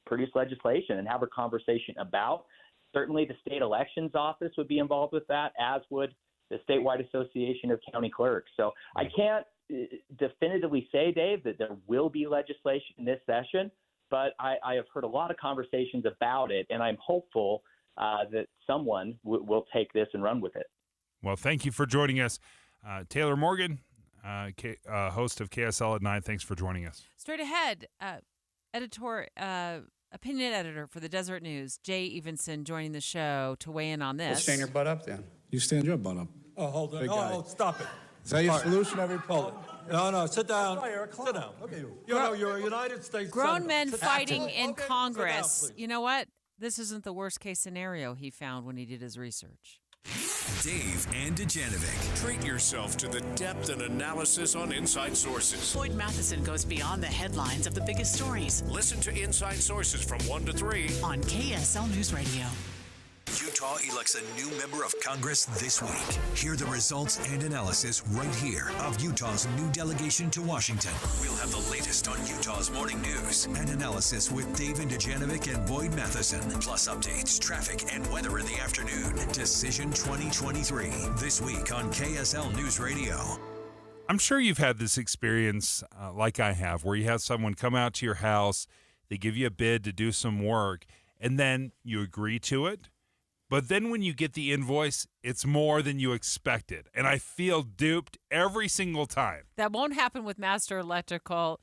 [SPEAKER 9] produce legislation and have a conversation about. Certainly the state elections office would be involved with that, as would the statewide association of county clerks. So I can't definitively say, Dave, that there will be legislation in this session, but I have heard a lot of conversations about it, and I'm hopeful that someone will take this and run with it.
[SPEAKER 14] Well, thank you for joining us. Taylor Morgan, host of KSL at 9, thanks for joining us.
[SPEAKER 13] Straight ahead, opinion editor for the Desert News, Jay Evenson, joining the show to weigh in on this.
[SPEAKER 3] Well, stand your butt up then.
[SPEAKER 10] You stand your butt up.
[SPEAKER 3] Oh, hold on.
[SPEAKER 10] Big guy.
[SPEAKER 3] Oh, stop it.
[SPEAKER 10] Is that your
[SPEAKER 3] All right.
[SPEAKER 10] solution every poll?
[SPEAKER 3] No, sit down. Sit down. Look at you. You're a United States
[SPEAKER 13] Grown
[SPEAKER 3] senator.
[SPEAKER 13] men
[SPEAKER 3] Sit
[SPEAKER 13] fighting
[SPEAKER 3] down.
[SPEAKER 13] in
[SPEAKER 3] Okay,
[SPEAKER 13] Congress.
[SPEAKER 3] sit down, please.
[SPEAKER 13] You know what? This isn't the worst case scenario he found when he did his research.
[SPEAKER 4] Dave and Dujanovic.
[SPEAKER 11] Treat yourself to the depth and analysis on Inside Sources.
[SPEAKER 24] Boyd Matheson goes beyond the headlines of the biggest stories.
[SPEAKER 11] Listen to Inside Sources from 1 to 3
[SPEAKER 24] on KSL News Radio.
[SPEAKER 4] Utah elects a new member of Congress this week. Hear the results and analysis right here of Utah's new delegation to Washington. We'll have the latest on Utah's morning news and analysis with Dave and Dujanovic and Boyd Matheson. Plus updates, traffic, and weather in the afternoon. Decision 2023. This week on KSL News Radio.
[SPEAKER 14] I'm sure you've had this experience like I have, where you have someone come out to your house, they give you a bid to do some work, and then you agree to it. But then when you get the invoice, it's more than you expected. And I feel duped every single time.
[SPEAKER 13] That won't happen with Master Electrical.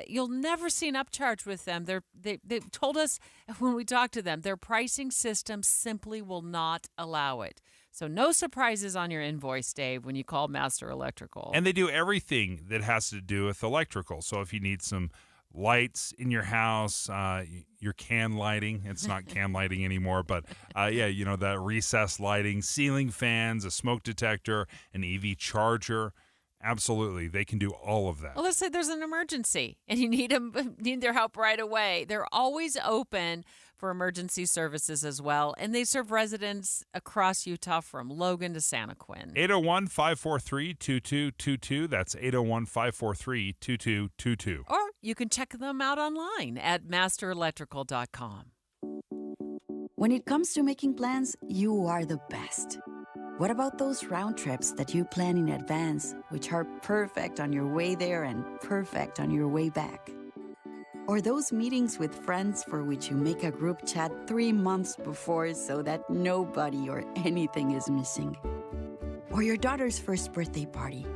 [SPEAKER 13] You'll never see an upcharge with them. They told us when we talked to them, their pricing system simply will not allow it. So no surprises on your invoice, Dave, when you call Master Electrical.
[SPEAKER 14] And they do everything that has to do with electrical. So if you need some lights in your house, your can lighting, it's not can lighting anymore, but that recessed lighting, ceiling fans, a smoke detector, an EV charger. Absolutely, they can do all of that.
[SPEAKER 13] Well, let's say there's an emergency and you need their help right away. They're always open for emergency services as well, and they serve residents across Utah from Logan to Santa Quin.
[SPEAKER 14] 801-543-2222. That's 801-543-2222.
[SPEAKER 13] Or you can check them out online at masterelectrical.com.
[SPEAKER 12] When it comes to making plans, you are the best. What about those round trips that you plan in advance, which are perfect on your way there and perfect on your way back? Or those meetings with friends for which you make a group chat 3 months before so that nobody or anything is missing? Or your daughter's first birthday party.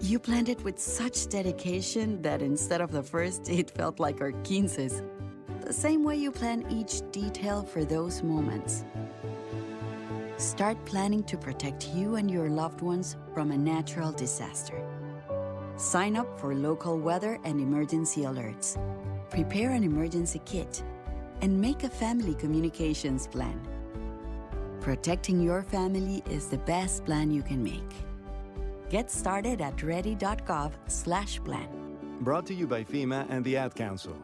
[SPEAKER 12] You planned it with such dedication that instead of the first, it felt like our 15s. The same way you plan each detail for those moments. Start planning to protect you and your loved ones from a natural disaster. Sign up for local weather and emergency alerts. Prepare an emergency kit and make a family communications plan. Protecting your family is the best plan you can make. Get started at ready.gov/plan.
[SPEAKER 15] Brought to you by FEMA and the Ad Council.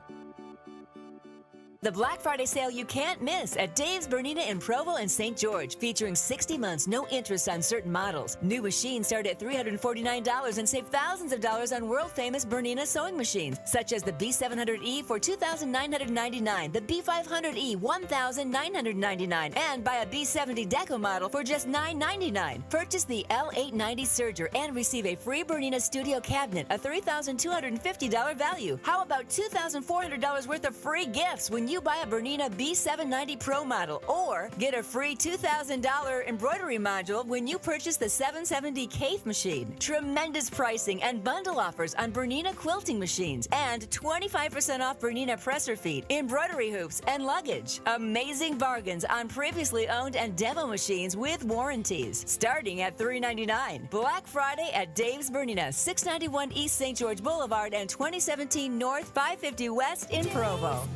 [SPEAKER 17] The Black Friday sale you can't miss at Dave's Bernina in Provo and St. George, featuring 60 months, no interest on certain models. New machines start at $349 and save thousands of dollars on world-famous Bernina sewing machines, such as the B700E for $2,999, the B500E $1,999, and buy a B70 Deco model for just $999. Purchase the L890 Serger and receive a free Bernina Studio cabinet, a $3,250 value. How about $2,400 worth of free gifts when you you buy a Bernina B790 Pro model or get a free $2,000 embroidery module when you purchase the 770 Kate machine. Tremendous pricing and bundle offers on Bernina quilting machines and 25% off Bernina presser feet, embroidery hoops, and luggage. Amazing bargains on previously owned and demo machines with warranties, starting at $399. Black Friday at Dave's Bernina, 691 East St. George Boulevard and 2017 North 550 West in Provo.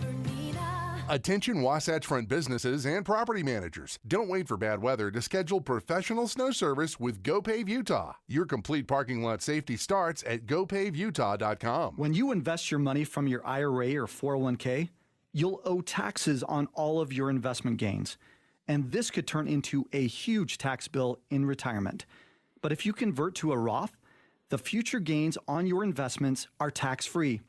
[SPEAKER 2] Attention Wasatch Front businesses and property managers. Don't wait for bad weather to schedule professional snow service with GoPave Utah. Your complete parking lot safety starts at GoPaveUtah.com.
[SPEAKER 5] When you invest your money from your IRA or 401k, you'll owe taxes on all of your investment gains. And this could turn into a huge tax bill in retirement. But if you convert to a Roth, the future gains on your investments are tax-free.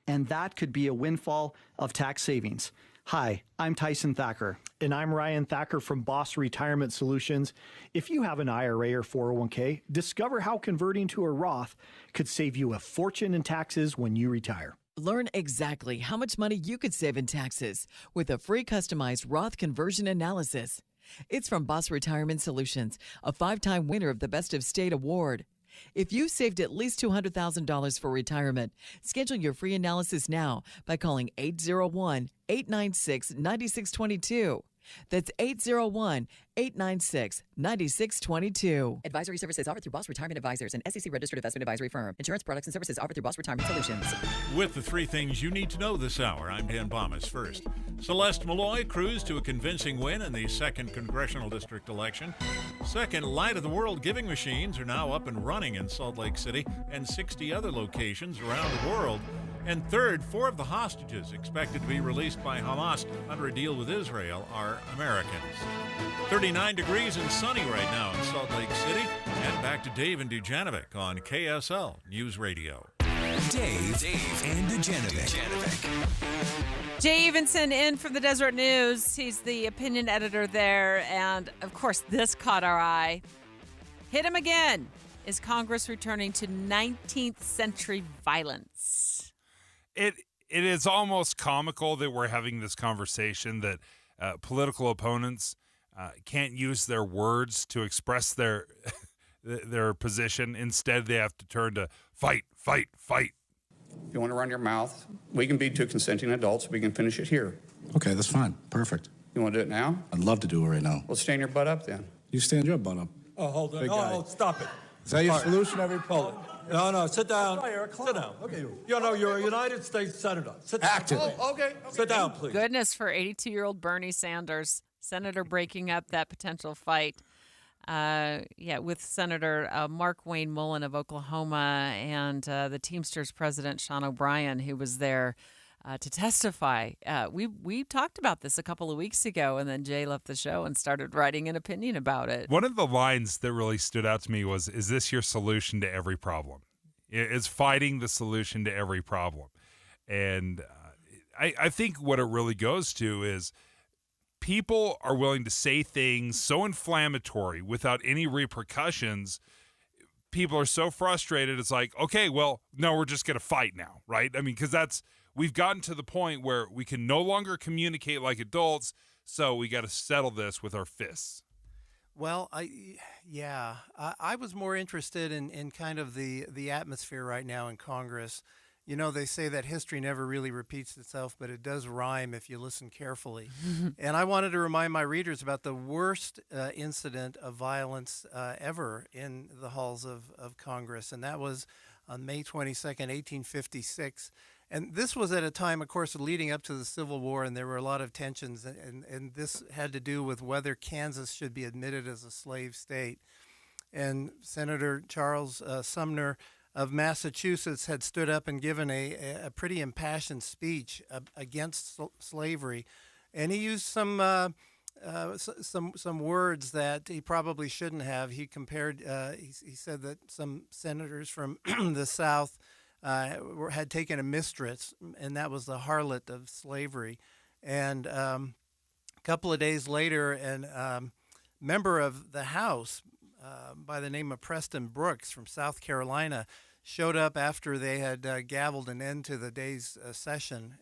[SPEAKER 5] And that could be a windfall of tax savings. Hi, I'm Tyson Thacker.
[SPEAKER 6] And I'm Ryan Thacker from Boss Retirement Solutions. If you have an IRA or 401k, discover how converting to a Roth could save you a fortune in taxes when you retire.
[SPEAKER 18] Learn exactly how much money you could save in taxes with a free customized Roth conversion analysis. It's from Boss Retirement Solutions, a 5-time winner of the Best of State Award. If you saved at least $200,000 for retirement, schedule your free analysis now by calling 801-896-9622. That's 801-896-9622. Advisory services offered through Boss Retirement Advisors, an SEC-registered investment advisory firm. Insurance products and services offered through Boss Retirement Solutions.
[SPEAKER 23] With the 3 things you need to know this hour, I'm Dan Bomas. First, Celeste Malloy cruised to a convincing win in the 2nd Congressional District election. Second, Light of the World giving machines are now up and running in Salt Lake City and 60 other locations around the world. And third, 4 of the hostages expected to be released by Hamas under a deal with Israel are Americans. 39 degrees and sunny right now in Salt Lake City. And back to Dave and Dujanovic on KSL News Radio.
[SPEAKER 4] Dave and Dujanovic.
[SPEAKER 13] Jay Evenson in from the Deseret News. He's the opinion editor there. And, of course, this caught our eye. Hit him again. Is Congress returning to 19th century violence?
[SPEAKER 14] It is almost comical that we're having this conversation, that political opponents can't use their words to express their position. Instead, they have to turn to fight, fight, fight.
[SPEAKER 10] If you want to run your mouth, we can be 2 consenting adults. We can finish it here.
[SPEAKER 19] Okay, that's fine. Perfect.
[SPEAKER 10] You want to do it now?
[SPEAKER 19] I'd love to do it right now.
[SPEAKER 10] Well, stand your butt up then.
[SPEAKER 19] You stand your butt up.
[SPEAKER 3] Oh, hold on.
[SPEAKER 19] Big guy.
[SPEAKER 3] Oh, stop it.
[SPEAKER 19] Is that your solution every poll?
[SPEAKER 3] No, sit down. Sit down. Okay. You're a United States Senator. Sit down.
[SPEAKER 19] Actively.
[SPEAKER 3] Oh, okay. Sit down, please.
[SPEAKER 13] Goodness for 82-year-old Bernie Sanders, Senator breaking up that potential fight. With Senator Mark Wayne Mullen of Oklahoma and the Teamsters president, Sean O'Brien, who was there to testify. We talked about this a couple of weeks ago, and then Jay left the show and started writing an opinion about it.
[SPEAKER 14] One of the lines that really stood out to me was, is this your solution to every problem? Is fighting the solution to every problem? And I think what it really goes to is people are willing to say things so inflammatory without any repercussions. People are so frustrated. It's like, okay, well, no, we're just going to fight now, right? I mean, because we've gotten to the point where we can no longer communicate like adults, so we got to settle this with our fists.
[SPEAKER 20] Well, I was more interested in kind of the atmosphere right now in Congress. You know, they say that history never really repeats itself, but it does rhyme if you listen carefully. And I wanted to remind my readers about the worst incident of violence ever in the halls of Congress, and that was on May 22nd, 1856. And this was at a time, of course, leading up to the Civil War, and there were a lot of tensions, and this had to do with whether Kansas should be admitted as a slave state. And Senator Charles Sumner of Massachusetts had stood up and given a pretty impassioned speech against slavery, and he used some words that he probably shouldn't have. He compared. He said that some senators from the South had taken a mistress, and that was the harlot of slavery. And a couple of days later, a member of the House by the name of Preston Brooks from South Carolina showed up after they had gavelled an end to the day's session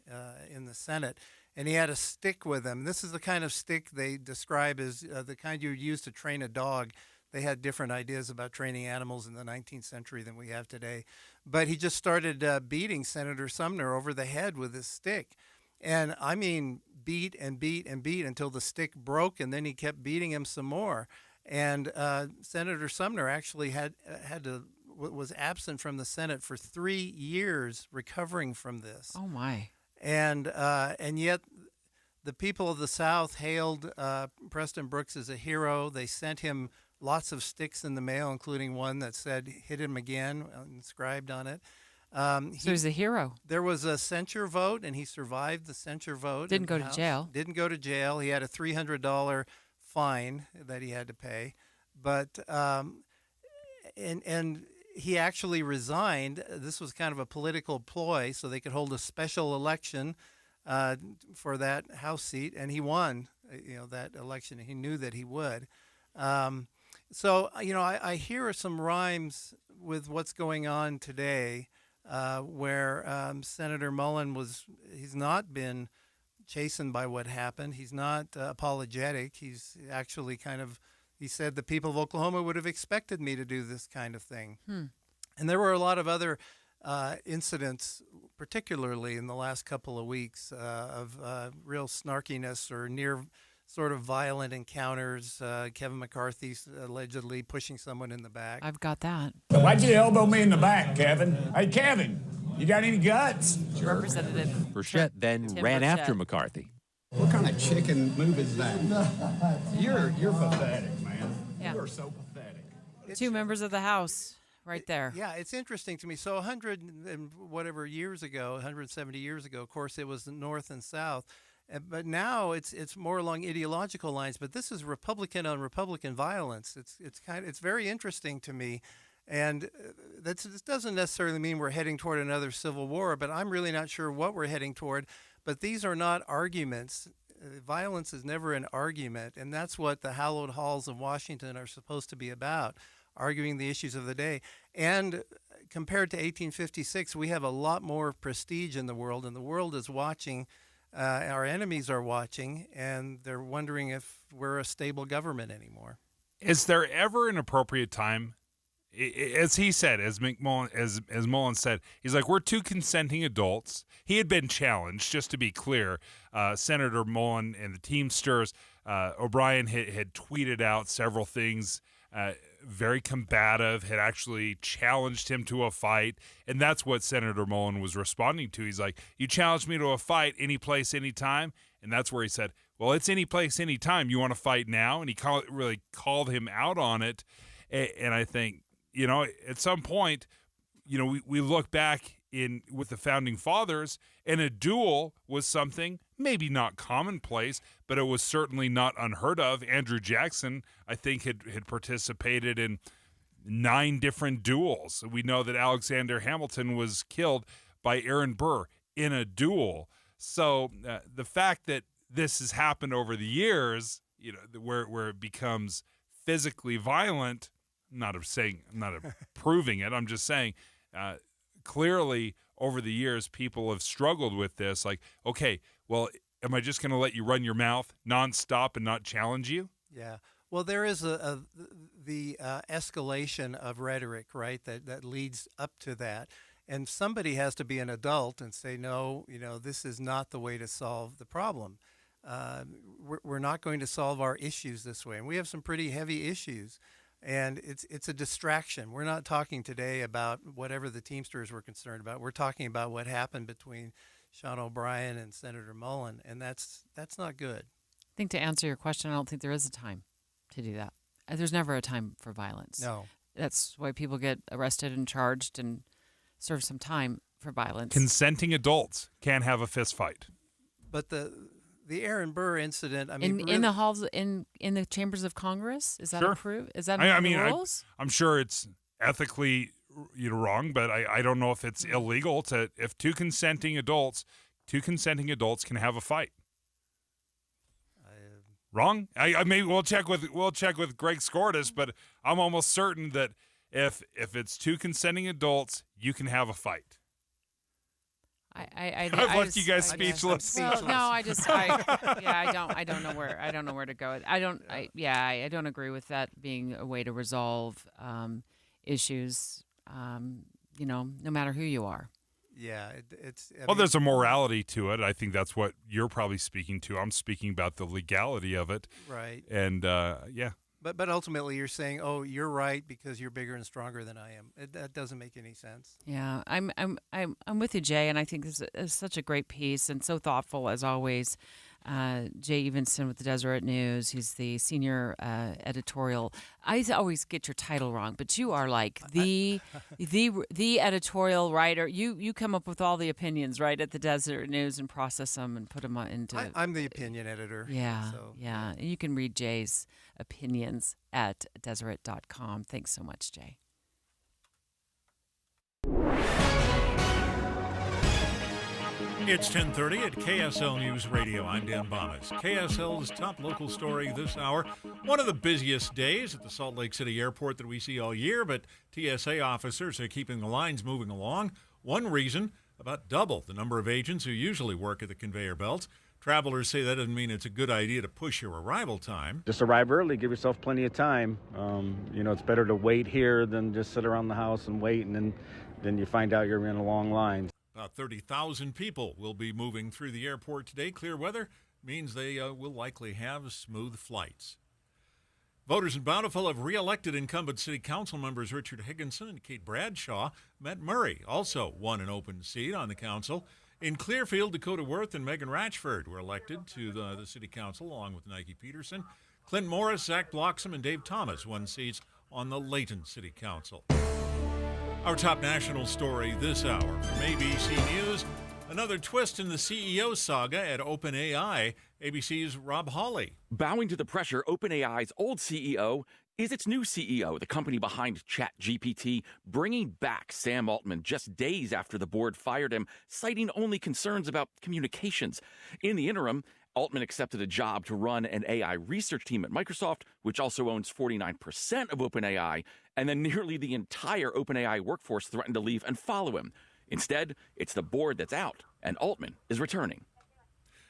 [SPEAKER 20] in the Senate. and he had a stick with him. This is the kind of stick they describe as the kind you would use to train a dog. They had different ideas about training animals in the 19th century than we have today. But he just started beating Senator Sumner over the head with his stick. And I mean, beat and beat and beat until the stick broke, and then he kept beating him some more. And Senator Sumner actually was absent from the Senate for 3 years recovering from this.
[SPEAKER 13] Oh, my.
[SPEAKER 20] And yet the people of the South hailed Preston Brooks as a hero. They sent him lots of sticks in the mail, including one that said, "Hit him again," inscribed on it.
[SPEAKER 13] So he's a hero.
[SPEAKER 20] There was a censure vote, and he survived the censure vote.
[SPEAKER 13] Didn't go to jail.
[SPEAKER 20] Didn't go to jail. He had a $300 fine that he had to pay. But and he actually resigned. This was kind of a political ploy so they could hold a special election for that House seat, and he won. That election. He knew that he would. So I hear some rhymes with what's going on today, where Senator Mullen he's not been chastened by what happened. He's not apologetic. He's actually he said the people of Oklahoma would have expected me to do this kind of thing. And there were a lot of other incidents, particularly in the last couple of weeks, of real snarkiness or near sort of violent encounters. Kevin McCarthy allegedly pushing someone in the back.
[SPEAKER 13] I've got that.
[SPEAKER 1] Why'd you elbow me in the back, Kevin? Hey, Kevin, you got any guts?
[SPEAKER 13] Representative
[SPEAKER 8] Burchett then ran after McCarthy.
[SPEAKER 19] What kind of chicken move is that? You're pathetic, man.
[SPEAKER 13] Yeah.
[SPEAKER 19] You are so pathetic.
[SPEAKER 13] Two members of the House right there.
[SPEAKER 20] Yeah, it's interesting to me. So 100 and whatever years ago, 170 years ago, of course, it was the North and South. But now it's more along ideological lines. But this is Republican on Republican violence. It's very interesting to me, and this doesn't necessarily mean we're heading toward another civil war. But I'm really not sure what we're heading toward. But these are not arguments. Violence is never an argument, and that's what the hallowed halls of Washington are supposed to be about, arguing the issues of the day. And compared to 1856, we have a lot more prestige in the world, and the world is watching. Our enemies are watching, and they're wondering if we're a stable government anymore.
[SPEAKER 14] Is there ever an appropriate time? As he said, as Mullen said, he's like, we're two consenting adults. He had been challenged, just to be clear. Senator Mullen and the Teamsters, O'Brien had tweeted out several things, very combative, had actually challenged him to a fight. And that's what Senator Mullen was responding to. He's like, you challenged me to a fight any place, anytime. And that's where he said, well, it's any place, anytime. You want to fight now? And he really called him out on it. And I think, at some point, we look back with the Founding Fathers, and a duel was something maybe not commonplace, but it was certainly not unheard of. Andrew Jackson, I think, had participated in 9 different duels. We know that Alexander Hamilton was killed by Aaron Burr in a duel. So the fact that this has happened over the years, where it becomes physically violent, I'm not approving it. I'm just saying, clearly over the years, people have struggled with this. Like, okay, well, am I just going to let you run your mouth nonstop and not challenge you?
[SPEAKER 20] Yeah. Well, there is the escalation of rhetoric, right, that leads up to that. And somebody has to be an adult and say, no, this is not the way to solve the problem. We're not going to solve our issues this way. And we have some pretty heavy issues. And it's a distraction. We're not talking today about whatever the Teamsters were concerned about. We're talking about what happened between Sean O'Brien and Senator Mullen, and that's not good.
[SPEAKER 13] I think to answer your question, I don't think there is a time to do that. There's never a time for violence.
[SPEAKER 20] No.
[SPEAKER 13] That's why people get arrested and charged and serve some time for violence.
[SPEAKER 14] Consenting adults can't have a fist fight.
[SPEAKER 20] But the Aaron Burr incident,
[SPEAKER 13] in the halls, in the chambers of Congress, is that approved? Is that in the rules?
[SPEAKER 14] I'm sure it's ethically wrong, but I don't know if it's illegal if two consenting adults can have a fight. Wrong? Maybe we'll check with Greg Skordas, but I'm almost certain that if it's two consenting adults, you can have a fight. I've left you guys speechless.
[SPEAKER 13] Well, no, I don't know where to go. I don't agree with that being a way to resolve issues. No matter who you are.
[SPEAKER 20] Yeah, it's.
[SPEAKER 14] There's a morality to it. I think that's what you're probably speaking to. I'm speaking about the legality of it.
[SPEAKER 20] Right.
[SPEAKER 14] And yeah.
[SPEAKER 20] But ultimately, you're saying, oh, you're right because you're bigger and stronger than I am. That doesn't make any sense.
[SPEAKER 13] Yeah, I'm with you, Jay, and I think this is such a great piece and so thoughtful as always. Jay Evenson with the Deseret News. He's the senior editorial. I always get your title wrong, but you are like the editorial writer. You come up with all the opinions, right, at the Deseret News and process them and put them into.
[SPEAKER 20] I'm the opinion editor.
[SPEAKER 13] Yeah,
[SPEAKER 20] so.
[SPEAKER 13] yeah. You can read Jay's opinions at Deseret.com. Thanks so much, Jay.
[SPEAKER 23] It's 10:30 at KSL News Radio. I'm Dan Bomas. KSL's top local story this hour. One of the busiest days at the Salt Lake City Airport that we see all year, but TSA officers are keeping the lines moving along. One reason, about double the number of agents who usually work at the conveyor belts. Travelers say that doesn't mean it's a good idea to push your arrival time.
[SPEAKER 7] Just arrive early, give yourself plenty of time. It's better to wait here than just sit around the house and wait, and then you find out you're in a long line.
[SPEAKER 23] About 30,000 people will be moving through the airport today. Clear weather means they will likely have smooth flights. Voters in Bountiful have re-elected incumbent city council members Richard Higginson and Kate Bradshaw. Matt Murray also won an open seat on the council. In Clearfield, Dakota Worth and Megan Ratchford were elected to the city council along with Nike Peterson. Clint Morris, Zach Bloxham, and Dave Thomas won seats on the Layton City Council. Our top national story this hour from ABC News. Another twist in the CEO saga at OpenAI. ABC's Rob Hawley.
[SPEAKER 16] Bowing to the pressure, OpenAI's old CEO is its new CEO, the company behind ChatGPT, bringing back Sam Altman just days after the board fired him, citing only concerns about communications. In the interim, Altman accepted a job to run an AI research team at Microsoft, which also owns 49% of OpenAI, and then nearly the entire OpenAI workforce threatened to leave and follow him. Instead, it's the board that's out, and Altman is returning.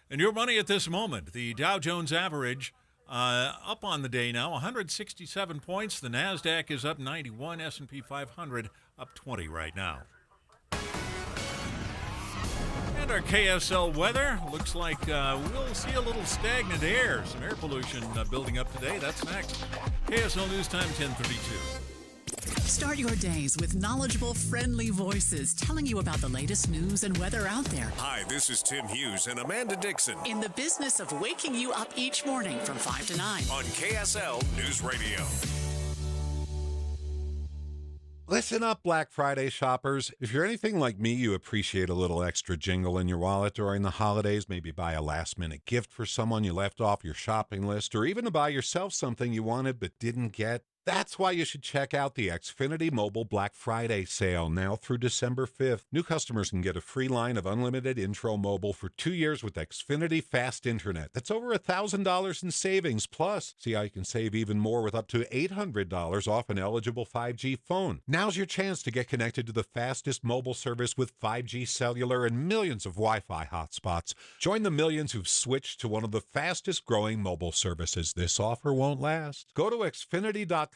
[SPEAKER 23] And your money at this moment, the Dow Jones average up on the day now, 167 points. The NASDAQ is up 91, S&P 500 up 20 right now. And our KSL weather looks like we'll see a little stagnant air. Some air pollution building up today. That's next. KSL News Time, 10:32.
[SPEAKER 24] Start your days with knowledgeable, friendly voices telling you about the latest news and weather out there.
[SPEAKER 11] Hi, this is Tim Hughes and Amanda Dixon.
[SPEAKER 24] In the business of waking you up each morning from 5 to 9.
[SPEAKER 11] On KSL News Radio.
[SPEAKER 21] Listen up, Black Friday shoppers. If you're anything like me, you appreciate a little extra jingle in your wallet during the holidays. Maybe buy a last-minute gift for someone you left off your shopping list, or even to buy yourself something you wanted but didn't get. That's why you should check out the Xfinity Mobile Black Friday sale now through December 5th. New customers can get a free line of unlimited intro mobile for 2 years with Xfinity Fast Internet. That's over $1,000 in savings. Plus, see how you can save even more with up to $800 off an eligible 5G phone. Now's your chance to get connected to the fastest mobile service with 5G cellular and millions of Wi-Fi hotspots. Join the millions who've switched to one of the fastest growing mobile services. This offer won't last. Go to Xfinity.com/Black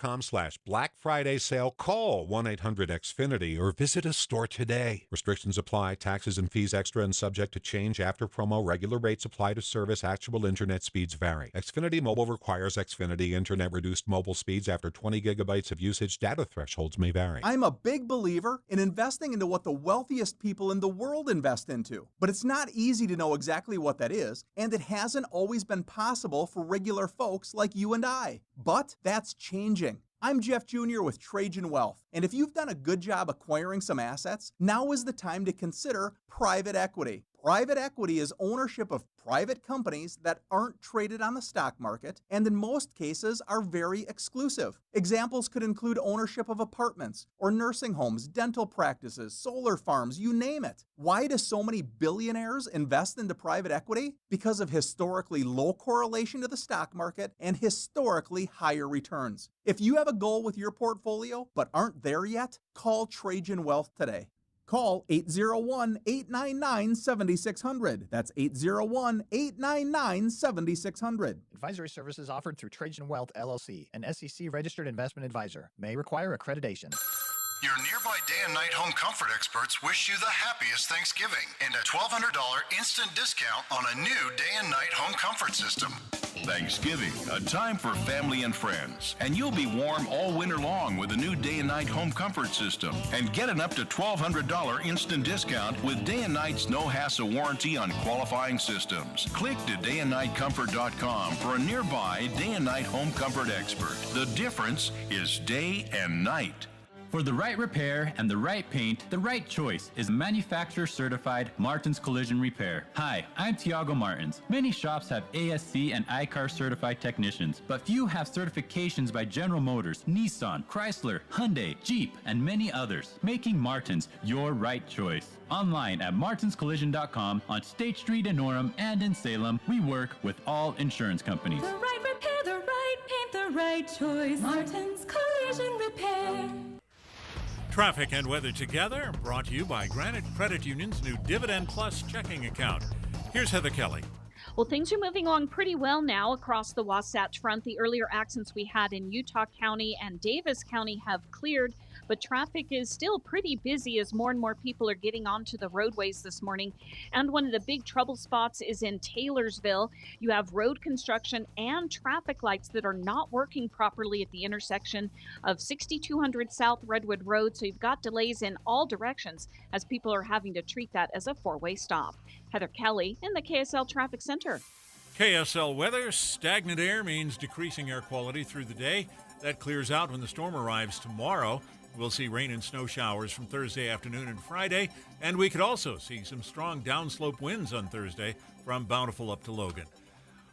[SPEAKER 21] Friday sale. Call 1-800-XFINITY or visit a store today. Restrictions apply. Taxes and fees extra and subject to change after promo. Regular rates apply to service. Actual internet speeds vary. Xfinity Mobile requires Xfinity Internet reduced mobile speeds after 20 gigabytes of usage. Data thresholds may vary.
[SPEAKER 22] I'm a big believer in investing into what the wealthiest people in the world invest into. But it's not easy to know exactly what that is, and it hasn't always been possible for regular folks like you and I. But that's changing. I'm Jeff Jr. with Trajan Wealth, and if you've done a good job acquiring some assets, now is the time to consider private equity. Private equity is ownership of private companies that aren't traded on the stock market and in most cases are very exclusive. Examples could include ownership of apartments or nursing homes, dental practices, solar farms, you name it. Why do so many billionaires invest into private equity? Because of historically low correlation to the stock market and historically higher returns. If you have a goal with your portfolio but aren't there yet, call Trajan Wealth today. Call 801-899-7600. That's 801-899-7600.
[SPEAKER 9] Advisory services offered through Trajan Wealth, LLC, an SEC-registered investment advisor. May require accreditation.
[SPEAKER 12] Your nearby day and night home comfort experts wish you the happiest Thanksgiving and a $1,200 instant discount on a new day and night home comfort system.
[SPEAKER 15] Thanksgiving, a time for family and friends. And you'll be warm all winter long with a new day and night home comfort system. And get an up to $1,200 instant discount with Day and Night's no-hassle warranty on qualifying systems. Click to dayandnightcomfort.com for a nearby day and night home comfort expert. The difference is day and night.
[SPEAKER 17] For the right repair and the right paint, the right choice is manufacturer certified Martins Collision Repair. Hi, I'm Tiago Martins. Many shops have ASC and ICAR certified technicians, but few have certifications by General Motors, Nissan, Chrysler, Hyundai, Jeep, and many others, making Martins your right choice. Online at martinscollision.com, on State Street in Orem and in Salem, we work with all insurance companies.
[SPEAKER 25] The right repair, the right paint, the right choice. Martins Collision Repair.
[SPEAKER 23] Traffic and weather together, brought to you by Granite Credit Union's new Dividend Plus checking account. Here's Heather Kelly.
[SPEAKER 26] Well, things are moving along pretty well now across the Wasatch Front. The earlier accidents we had in Utah County and Davis County have cleared, but traffic is still pretty busy as more and more people are getting onto the roadways this morning. And one of the big trouble spots is in Taylorsville. You have road construction and traffic lights that are not working properly at the intersection of 6200 South Redwood Road. So you've got delays in all directions as people are having to treat that as a four-way stop. Heather Kelly in the KSL Traffic Center.
[SPEAKER 23] KSL weather, stagnant air means decreasing air quality through the day. That clears out when the storm arrives tomorrow. We'll see rain and snow showers from Thursday afternoon and Friday, and we could also see some strong downslope winds on Thursday from Bountiful up to Logan.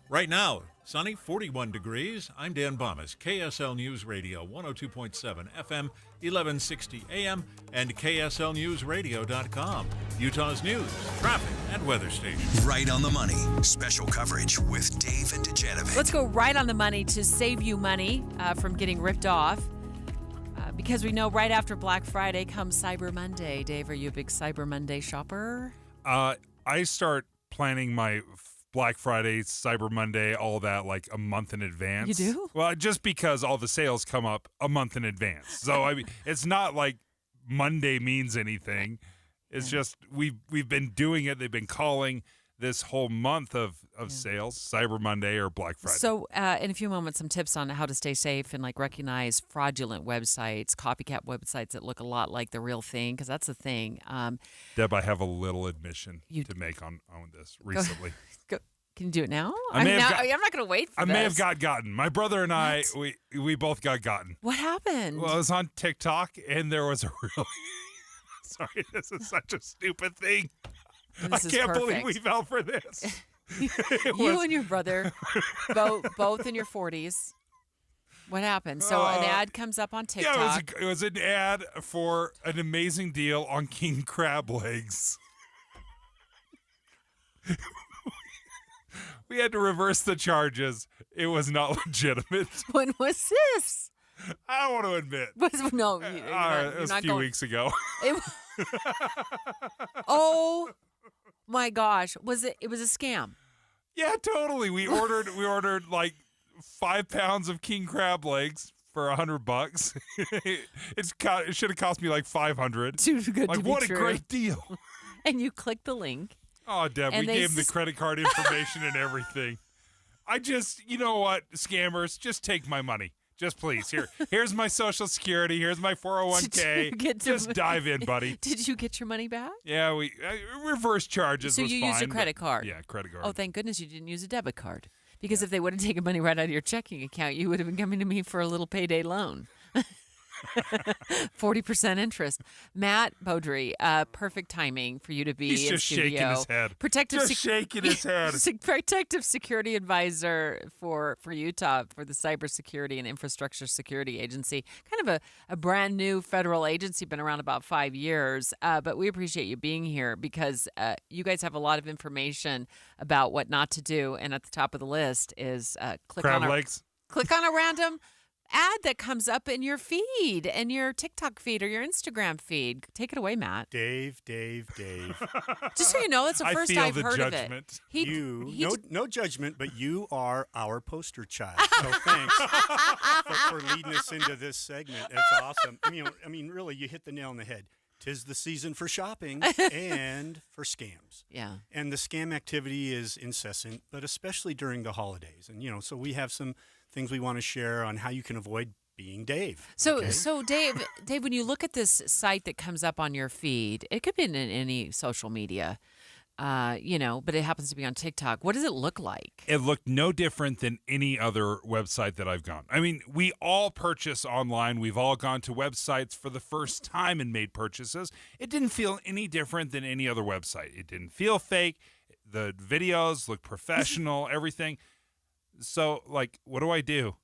[SPEAKER 23] Right now, sunny, 41 degrees. I'm Dan Bomas, KSL News Radio, 102.7 FM, 1160 AM, and KSLNewsRadio.com. Utah's news, traffic, and weather station.
[SPEAKER 4] Right on the money. Special coverage with Dave and Dujanovic.
[SPEAKER 13] Let's go right on the money to save you money from getting ripped off. Because we know right after Black Friday comes Cyber Monday. Dave, are you a big Cyber Monday shopper?
[SPEAKER 14] I start planning my Black Friday, Cyber Monday, all that like a month in advance.
[SPEAKER 13] You do?
[SPEAKER 14] Well, just because all the sales come up a month in advance. So I mean, it's not like Monday means anything. It's just we've been doing it. They've been calling this whole month of sales, Cyber Monday or Black Friday.
[SPEAKER 13] So in a few moments, some tips on how to stay safe and like recognize fraudulent websites, copycat websites that look a lot like the real thing, because that's the thing.
[SPEAKER 14] Deb, I have a little admission to make on this recently.
[SPEAKER 13] Can you do it now?
[SPEAKER 14] I'm not
[SPEAKER 13] going to wait for
[SPEAKER 14] I
[SPEAKER 13] this.
[SPEAKER 14] may have got gotten. My brother and I, we both got gotten.
[SPEAKER 13] What happened?
[SPEAKER 14] Well, I was on TikTok, and there was a really... Sorry, this is such a stupid thing. I can't believe we fell for this.
[SPEAKER 13] You and your brother, both in your 40s. What happened? So an ad comes up on TikTok.
[SPEAKER 14] Yeah, it was an ad for an amazing deal on king crab legs. We had to reverse the charges. It was not legitimate.
[SPEAKER 13] When was this?
[SPEAKER 14] I don't want to admit.
[SPEAKER 13] It
[SPEAKER 14] was a few weeks ago.
[SPEAKER 13] Oh my gosh! It was a scam?
[SPEAKER 14] Yeah, totally. We ordered like 5 pounds of king crab legs for $100. It should have cost me like $500.
[SPEAKER 13] Too good to be
[SPEAKER 14] what
[SPEAKER 13] true.
[SPEAKER 14] A great deal!
[SPEAKER 13] And you click the link.
[SPEAKER 14] Oh, Deb, we gave him the credit card information and everything. You know what, scammers, just take my money. Just please. Here's my Social Security. Here's my 401k. Just dive in, buddy.
[SPEAKER 13] Did you get your money back?
[SPEAKER 14] Yeah, we reverse charges.
[SPEAKER 13] So
[SPEAKER 14] was
[SPEAKER 13] you
[SPEAKER 14] fine,
[SPEAKER 13] used a credit card?
[SPEAKER 14] Yeah, credit card.
[SPEAKER 13] Oh, thank goodness you didn't use a debit card. Because if they would have taken money right out of your checking account, you would have been coming to me for a little payday loan. 40% interest. Matt Beaudry, perfect timing for you to be
[SPEAKER 14] He's
[SPEAKER 13] in
[SPEAKER 14] just
[SPEAKER 13] studio.
[SPEAKER 14] shaking his head. Shaking his head.
[SPEAKER 13] Protective security advisor for Utah for the Cybersecurity and Infrastructure Security Agency. Kind of a brand new federal agency, been around about 5 years. But we appreciate you being here because you guys have a lot of information about what not to do. And at the top of the list is click on a random ad that comes up in your feed, in your TikTok feed or your Instagram feed. Take it away, Matt.
[SPEAKER 2] Dave.
[SPEAKER 13] Just so you know, it's the
[SPEAKER 14] I
[SPEAKER 13] first
[SPEAKER 14] feel
[SPEAKER 13] I've
[SPEAKER 14] the
[SPEAKER 13] heard
[SPEAKER 14] judgment.
[SPEAKER 13] of it.
[SPEAKER 2] No judgment, but you are our poster child. So thanks for leading us into this segment. It's awesome. I mean, really, you hit the nail on the head. 'Tis the season for shopping and for scams.
[SPEAKER 13] Yeah.
[SPEAKER 2] And the scam activity is incessant, but especially during the holidays. And, so we have some things we want to share on how you can avoid being Dave.
[SPEAKER 13] So Dave, when you look at this site that comes up on your feed, it could be in any social media, but it happens to be on TikTok. What does it look like?
[SPEAKER 14] It looked no different than any other website that I've gone. I mean, we all purchase online. We've all gone to websites for the first time and made purchases. It didn't feel any different than any other website. It didn't feel fake. The videos looked professional, everything. So, what do I do?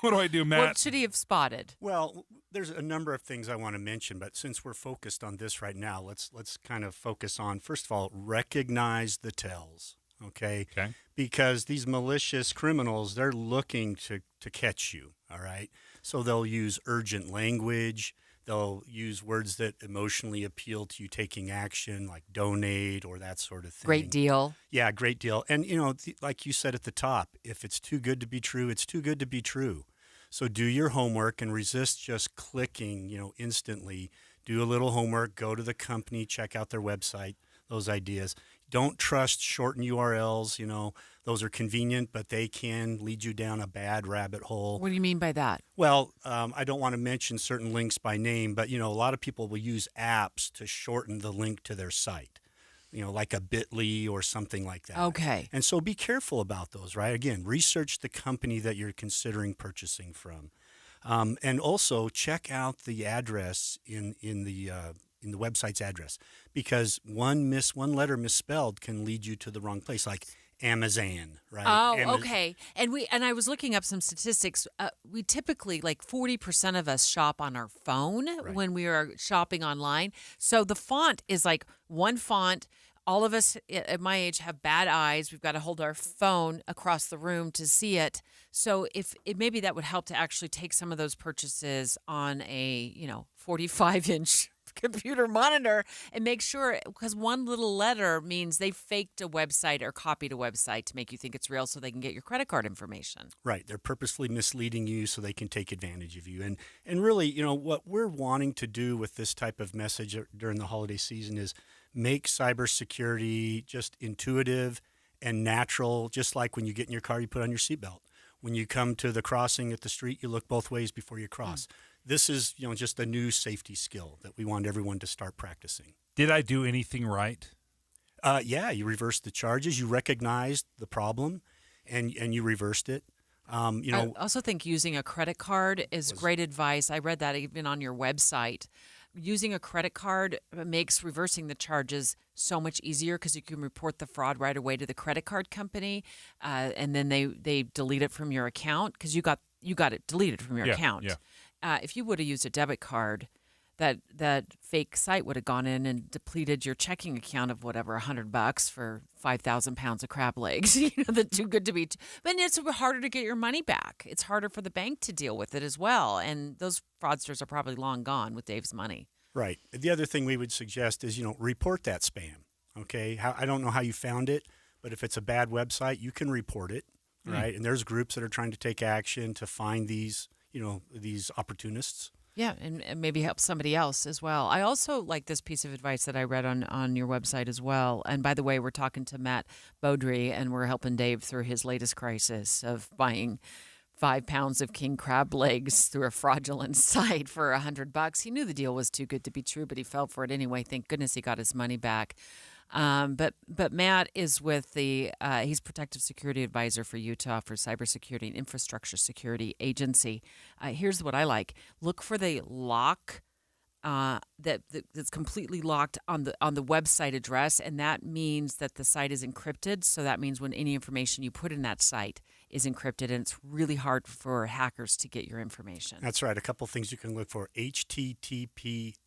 [SPEAKER 14] What do I do, Matt?
[SPEAKER 13] What should he have spotted?
[SPEAKER 2] Well, there's a number of things I want to mention, but since we're focused on this right now, let's kind of focus on, first of all, recognize the tells, okay?
[SPEAKER 14] Okay.
[SPEAKER 2] Because these malicious criminals, they're looking to catch you, all right? So they'll use urgent language. They'll use words that emotionally appeal to you taking action, like donate or that sort of thing.
[SPEAKER 13] Great deal.
[SPEAKER 2] Yeah, great deal. And, like you said at the top, if it's too good to be true, it's too good to be true. So do your homework and resist just clicking, instantly. Do a little homework, go to the company, check out their website, those ideas. Don't trust shortened URLs. Those are convenient, but they can lead you down a bad rabbit hole.
[SPEAKER 13] What do you mean by that?
[SPEAKER 2] Well, I don't want to mention certain links by name, but, a lot of people will use apps to shorten the link to their site, like a bit.ly or something like that.
[SPEAKER 13] Okay.
[SPEAKER 2] And so be careful about those, right? Again, research the company that you're considering purchasing from. And also check out the address in the website's address, because one letter misspelled can lead you to the wrong place, like Amazon, right?
[SPEAKER 13] Oh, okay. And I was looking up some statistics. We typically, 40% of us shop on our phone when we are shopping online. So the font is one font. All of us at my age have bad eyes. We've got to hold our phone across the room to see it. So maybe that would help to actually take some of those purchases on a 45-inch computer monitor and make sure, because one little letter means they faked a website or copied a website to make you think it's real so they can get your credit card information.
[SPEAKER 2] Right. They're purposely misleading you so they can take advantage of you. And really, what we're wanting to do with this type of message during the holiday season is make cybersecurity just intuitive and natural, just like when you get in your car, you put on your seatbelt. When you come to the crossing at the street, you look both ways before you cross. This is, just a new safety skill that we want everyone to start practicing.
[SPEAKER 14] Did I do anything right?
[SPEAKER 2] Yeah, you reversed the charges. You recognized the problem, and you reversed it.
[SPEAKER 13] I also think using a credit card is great advice. I read that even on your website. Using a credit card makes reversing the charges so much easier because you can report the fraud right away to the credit card company, and then they delete it from your account because you got it deleted from your account.
[SPEAKER 14] Yeah.
[SPEAKER 13] If you would have used a debit card, that fake site would have gone in and depleted your checking account of whatever, $100 for 5,000 pounds of crab legs. That's too good to be. But it's harder to get your money back. It's harder for the bank to deal with it as well. And those fraudsters are probably long gone with Dave's money.
[SPEAKER 2] Right. The other thing we would suggest is, report that spam. Okay. I don't know how you found it, but if it's a bad website, you can report it. Right. And there's groups that are trying to take action to find these opportunists.
[SPEAKER 13] Yeah, and maybe help somebody else as well. I also like this piece of advice that I read on your website as well. And by the way, we're talking to Matt Beaudry, and we're helping Dave through his latest crisis of buying 5 pounds of king crab legs through a fraudulent site for $100. He knew the deal was too good to be true, but he fell for it anyway. Thank goodness he got his money back. But Matt is with he's Protective Security Advisor for Utah for Cybersecurity and Infrastructure Security Agency. Here's what I like. Look for the lock that's completely locked on the website address, and that means that the site is encrypted. So that means when any information you put in that site is encrypted, and it's really hard for hackers to get your information.
[SPEAKER 2] That's right. A couple things you can look for. HTTPS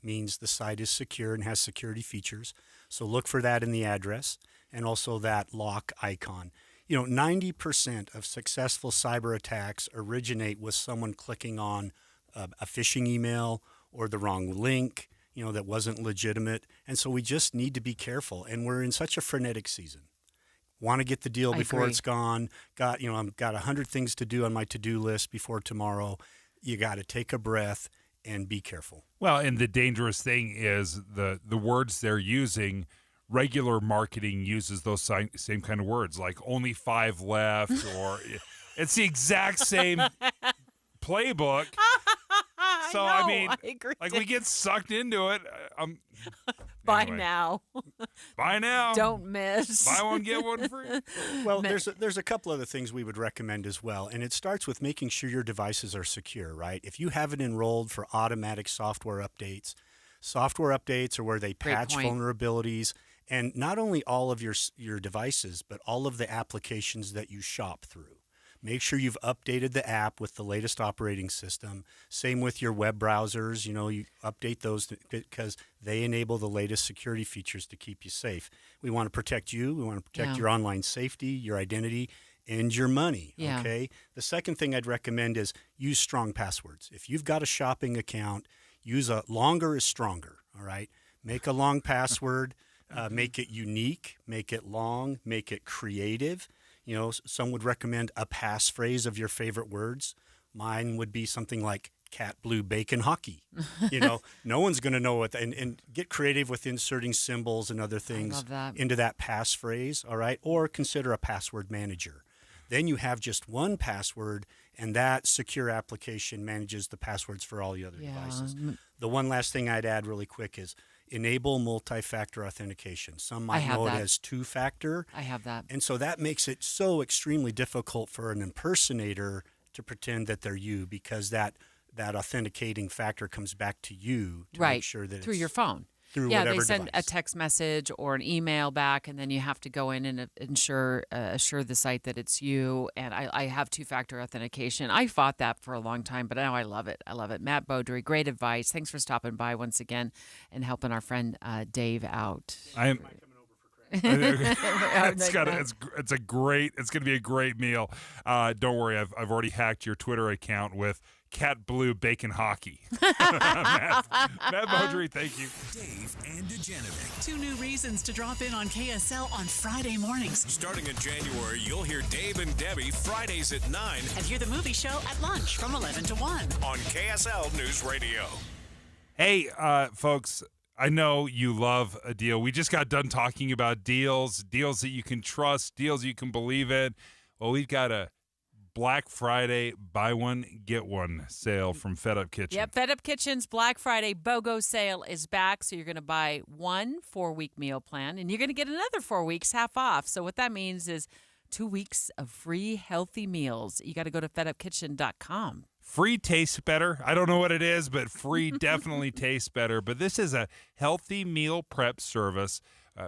[SPEAKER 2] means the site is secure and has security features. So look for that in the address, and also that lock icon. 90% of successful cyber attacks originate with someone clicking on a phishing email or the wrong link, that wasn't legitimate. And so we just need to be careful. And we're in such a frenetic season. Want to get the deal before it's gone. I've got 100 things to do on my to-do list before tomorrow. You got to take a breath and be careful.
[SPEAKER 14] Well, and the dangerous thing is the words they're using. Regular marketing uses those same kind of words, like only 5 left, or it's the exact same playbook. So I mean, like we get sucked into it.
[SPEAKER 13] Buy now.
[SPEAKER 14] Buy now.
[SPEAKER 13] Don't miss.
[SPEAKER 14] Buy one, get one free.
[SPEAKER 2] Well, there's a couple other things we would recommend as well, and it starts with making sure your devices are secure, right? If you haven't enrolled for automatic software updates are where they patch vulnerabilities, and not only all of your devices, but all of the applications that you shop through. Make sure you've updated the app with the latest operating system. Same with your web browsers. You update those because they enable the latest security features to keep you safe. We want to protect you. We want to protect your online safety, your identity, and your money.
[SPEAKER 13] Yeah.
[SPEAKER 2] Okay. The second thing I'd recommend is use strong passwords. If you've got a shopping account, use longer is stronger. All right. Make a long password. Make it unique. Make it long. Make it creative. Some would recommend a passphrase of your favorite words. Mine would be something like cat blue bacon hockey. No one's going to know what, and get creative with inserting symbols and other things into that passphrase, all right? Or consider a password manager. Then you have just one password, and that secure application manages the passwords for all the other devices. The one last thing I'd add really quick is enable multi-factor authentication. Some might know it as two-factor.
[SPEAKER 13] I have that.
[SPEAKER 2] And so that makes it so extremely difficult for an impersonator to pretend that they're you, because that authenticating factor comes back to you to make sure that
[SPEAKER 13] through
[SPEAKER 2] it's
[SPEAKER 13] your phone.
[SPEAKER 2] Through
[SPEAKER 13] they
[SPEAKER 2] whatever
[SPEAKER 13] send
[SPEAKER 2] device.
[SPEAKER 13] a text message or an email back, and then you have to go in and assure the site that it's you. And I have two-factor authentication. I fought that for a long time, but now I love it. I love it. Matt Beaudry, great advice. Thanks for stopping by once again and helping our friend Dave out.
[SPEAKER 14] It's going to be a great meal. Don't worry, I've already hacked your Twitter account with cat blue bacon hockey. Matt Beaudry, thank you.
[SPEAKER 4] Dave and Dujanovic.
[SPEAKER 24] 2 new reasons to drop in on KSL on Friday mornings.
[SPEAKER 11] Starting in January, you'll hear Dave and Debbie Fridays at 9
[SPEAKER 24] And hear the movie show at lunch from 11 to 1.
[SPEAKER 11] on KSL News Radio.
[SPEAKER 14] Hey, folks, I know you love a deal. We just got done talking about deals that you can trust, deals you can believe in. Well, we've got a Black Friday buy one, get one sale from Fed Up Kitchen.
[SPEAKER 13] Yep, Fed Up Kitchen's Black Friday BOGO sale is back. So you're going to buy one 4-week meal plan, and you're going to get another 4 weeks half off. So what that means is 2 weeks of free healthy meals. You got to go to fedupkitchen.com.
[SPEAKER 14] Free tastes better. I don't know what it is, but free definitely tastes better. But this is a healthy meal prep service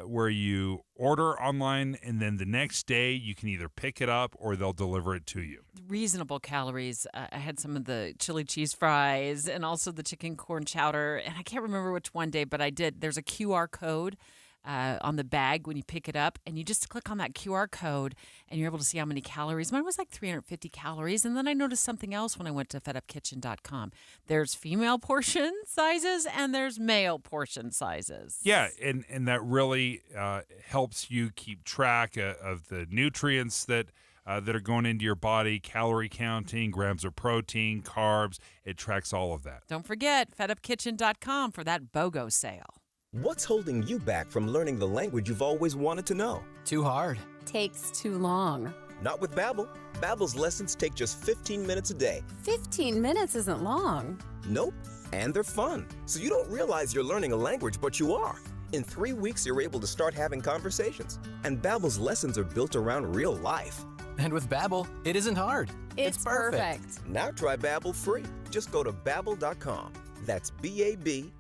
[SPEAKER 14] where you order online, and then the next day you can either pick it up or they'll deliver it to you.
[SPEAKER 13] Reasonable calories. I had some of the chili cheese fries and also the chicken corn chowder. And I can't remember which one day, but I did. There's a QR code on the bag when you pick it up, and you just click on that QR code and you're able to see how many calories. Mine was like 350 calories. And then I noticed something else when I went to fedupkitchen.com. There's female portion sizes and there's male portion sizes.
[SPEAKER 14] Yeah, and that really helps you keep track of the nutrients that are going into your body, calorie counting, grams of protein, carbs. It tracks all of that.
[SPEAKER 13] Don't forget fedupkitchen.com for that BOGO sale.
[SPEAKER 1] What's holding you back from learning the language you've always wanted to know?
[SPEAKER 3] Too hard.
[SPEAKER 5] Takes too long.
[SPEAKER 1] Not with Babbel. Babbel's lessons take just 15 minutes a day.
[SPEAKER 5] 15 minutes isn't long.
[SPEAKER 1] Nope. And they're fun. So you don't realize you're learning a language, but you are. In 3 weeks, you're able to start having conversations. And Babbel's lessons are built around real life.
[SPEAKER 3] And with Babbel, it isn't hard.
[SPEAKER 5] It's perfect.
[SPEAKER 1] Now try Babbel free. Just go to Babbel.com. That's BABBEL.com.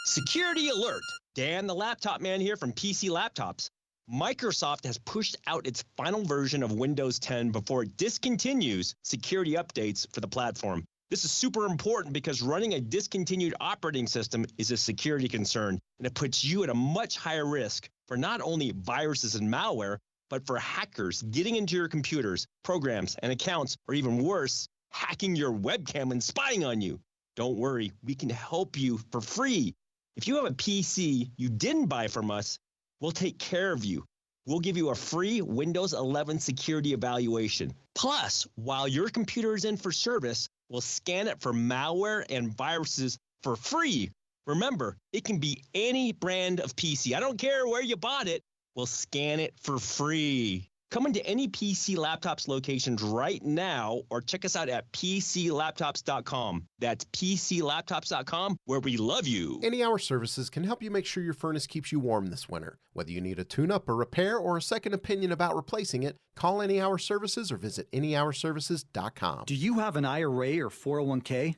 [SPEAKER 6] Security alert! Dan, the laptop man here from PC Laptops. Microsoft has pushed out its final version of Windows 10 before it discontinues security updates for the platform. This is super important because running a discontinued operating system is a security concern, and it puts you at a much higher risk for not only viruses and malware, but for hackers getting into your computers, programs, and accounts, or even worse, hacking your webcam and spying on you. Don't worry, we can help you for free. If you have a PC you didn't buy from us, we'll take care of you. We'll give you a free Windows 11 security evaluation. Plus, while your computer is in for service, we'll scan it for malware and viruses for free. Remember, it can be any brand of PC. I don't care where you bought it. We'll scan it for free. Come into any PC Laptops locations right now or check us out at PCLaptops.com. That's PCLaptops.com, where we love you.
[SPEAKER 7] Any Hour Services can help you make sure your furnace keeps you warm this winter. Whether you need a tune-up, a repair, or a second opinion about replacing it, call Any Hour Services or visit anyhourservices.com.
[SPEAKER 8] Do you have an IRA or 401k?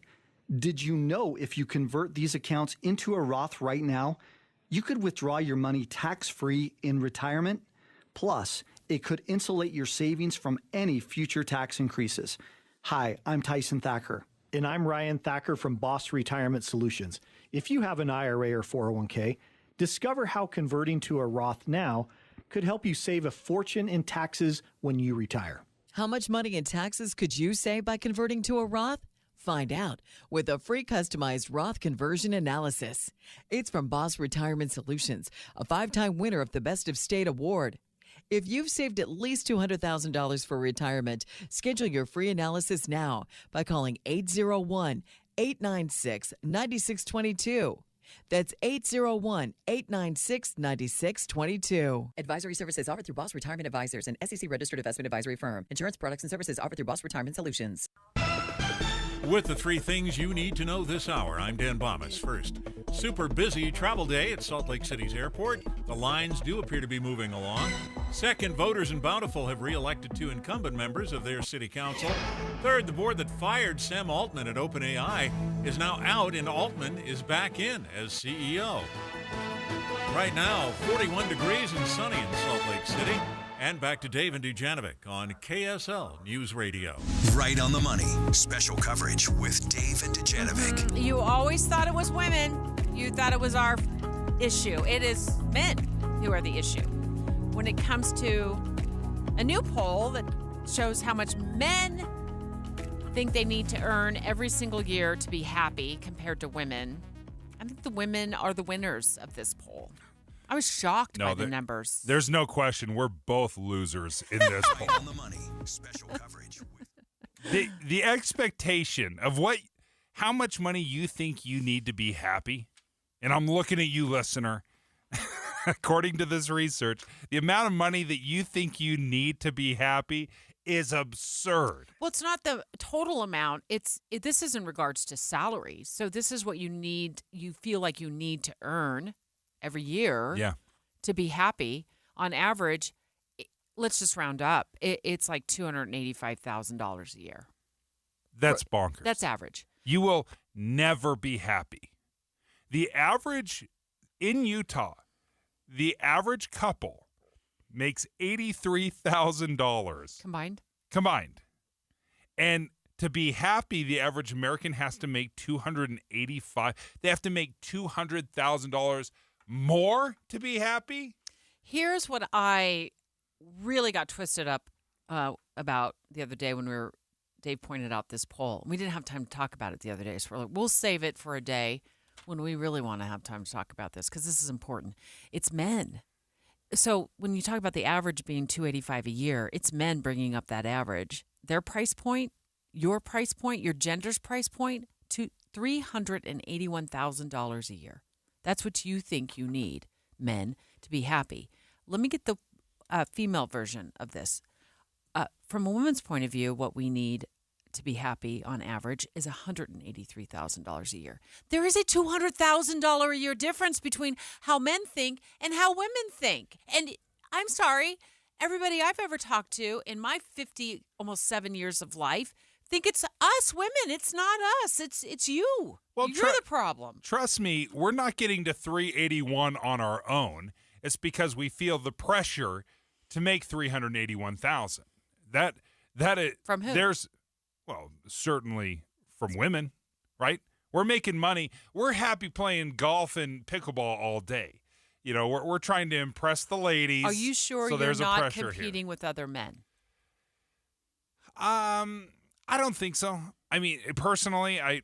[SPEAKER 8] Did you know if you convert these accounts into a Roth right now, you could withdraw your money tax-free in retirement? Plus, it could insulate your savings from any future tax increases. Hi, I'm Tyson Thacker.
[SPEAKER 10] And I'm Ryan Thacker from Boss Retirement Solutions. If you have an IRA or 401k, discover how converting to a Roth now could help you save a fortune in taxes when you retire.
[SPEAKER 18] How much money in taxes could you save by converting to a Roth? Find out with a free customized Roth conversion analysis. It's from Boss Retirement Solutions, a 5-time winner of the Best of State Award. If you've saved at least $200,000 for retirement, schedule your free analysis now by calling 801-896-9622. That's 801-896-9622. Advisory services offered through Boss Retirement Advisors, an SEC-registered investment advisory firm. Insurance products and services offered through Boss Retirement Solutions.
[SPEAKER 23] With the 3 things you need to know this hour, I'm Dan Bomas. First, super busy travel day at Salt Lake City's airport. The lines do appear to be moving along. Second, voters in Bountiful have re-elected 2 incumbent members of their city council. Third, the board that fired Sam Altman at OpenAI is now out and Altman is back in as CEO. Right now, 41 degrees and sunny in Salt Lake City. And back to Dave and Dujanovic on KSL News Radio.
[SPEAKER 4] Right on the money. Special coverage with Dave and Dujanovic.
[SPEAKER 13] You always thought it was women. You thought it was our issue. It is men who are the issue. When it comes to a new poll that shows how much men think they need to earn every single year to be happy compared to women, I think the women are the winners of this poll. I was shocked by the numbers.
[SPEAKER 14] There's no question. We're both losers in this poll.
[SPEAKER 4] On the money. Special coverage.
[SPEAKER 14] The expectation of how much money you think you need to be happy, and I'm looking at you, listener. According to this research, the amount of money that you think you need to be happy is absurd.
[SPEAKER 13] Well, it's not the total amount. This is in regards to salary. So this is what you need. You feel like you need to earn every year to be happy. On average, let's just round up. It's like $285,000 a year.
[SPEAKER 14] That's bonkers.
[SPEAKER 13] That's average.
[SPEAKER 14] You will never be happy. The average in Utah, the average couple makes $83,000
[SPEAKER 13] combined.
[SPEAKER 14] And to be happy, the average American has to make $285,000. They have to make $200,000 more to be happy?
[SPEAKER 13] Here's what I really got twisted up about the other day when Dave pointed out this poll. We didn't have time to talk about it the other day, so we're like, we'll save it for a day when we really want to have time to talk about this because this is important. It's men. So when you talk about the average being $285,000 a year, it's men bringing up that average. Their price point, your price point, your gender's price point, to $381,000 a year. That's what you think you need, men, to be happy. Let me get the female version of this. From a woman's point of view, what we need to be happy on average is $183,000 a year. There is a $200,000 a year difference between how men think and how women think. And I'm sorry, everybody I've ever talked to in my almost 7 years of life think it's us women. It's not us. It's you. Well, you're the problem.
[SPEAKER 14] Trust me, we're not getting to 381 on our own. It's because we feel the pressure to make 381,000. That it
[SPEAKER 13] from who?
[SPEAKER 14] Certainly from women, right? We're making money. We're happy playing golf and pickleball all day. we're trying to impress the ladies.
[SPEAKER 13] Are you sure
[SPEAKER 14] so
[SPEAKER 13] you're
[SPEAKER 14] there's
[SPEAKER 13] not
[SPEAKER 14] a pressure
[SPEAKER 13] competing with other men?
[SPEAKER 14] I don't think so. I mean, personally, I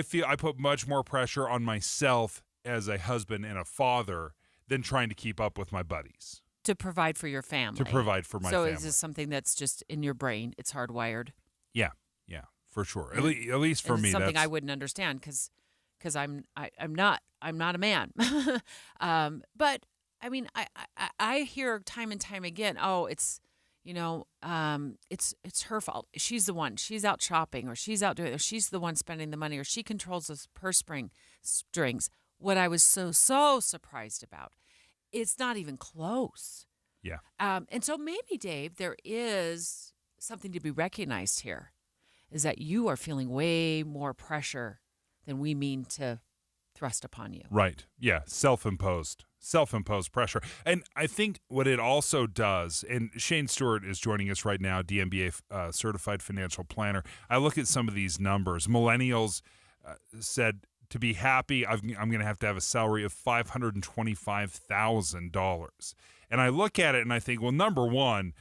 [SPEAKER 14] feel I put much more pressure on myself as a husband and a father than trying to keep up with my buddies.
[SPEAKER 13] To provide for your family.
[SPEAKER 14] To provide for my family.
[SPEAKER 13] So is this something that's just in your brain? It's hardwired?
[SPEAKER 14] Yeah, for sure. At least for
[SPEAKER 13] and
[SPEAKER 14] me,
[SPEAKER 13] it's something
[SPEAKER 14] that's
[SPEAKER 13] I wouldn't understand because I'm not a man. But I mean, I hear time and time again, oh, it's it's her fault. She's the one. She's out shopping, or she's out doing, or she's the one spending the money, or she controls those purse strings. What I was so surprised about, it's not even close.
[SPEAKER 14] Yeah.
[SPEAKER 13] And so maybe, Dave, there is something to be recognized here, is that you are feeling way more pressure than we mean to thrust upon you.
[SPEAKER 14] Right. Yeah. Self-imposed pressure. And I think what it also does, and Shane Stewart is joining us right now, DMBA certified financial planner. I look at some of these numbers. Millennials said to be happy, I'm going to have a salary of $525,000. And I look at it and I think, well, number one,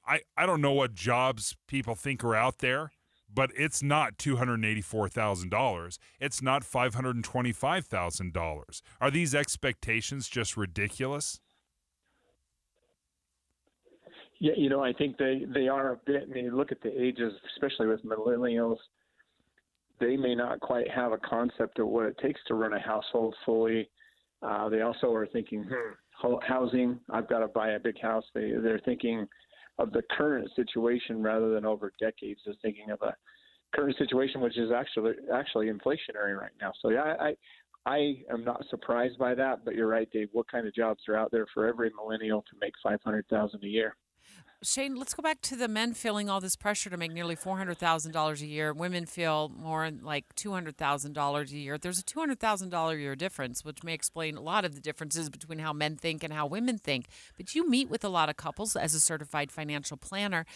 [SPEAKER 14] I don't know what jobs people think are out there, but it's not $284,000. It's not $525,000. Are these expectations just ridiculous?
[SPEAKER 9] Yeah, I think they are a bit. I mean, you look at the ages, especially with millennials, they may not quite have a concept of what it takes to run a household fully. They also are thinking, housing, I've got to buy a big house. They're thinking of the current situation rather than over decades. They're thinking of a current situation, which is actually inflationary right now. So yeah, I am not surprised by that, but you're right, Dave. What kind of jobs are out there for every millennial to make $500,000 a year?
[SPEAKER 13] Shane, let's go back to the men feeling all this pressure to make nearly $400,000 a year. Women feel more like $200,000 a year. There's a $200,000 a year difference, which may explain a lot of the differences between how men think and how women think. But you meet with a lot of couples as a certified financial planner.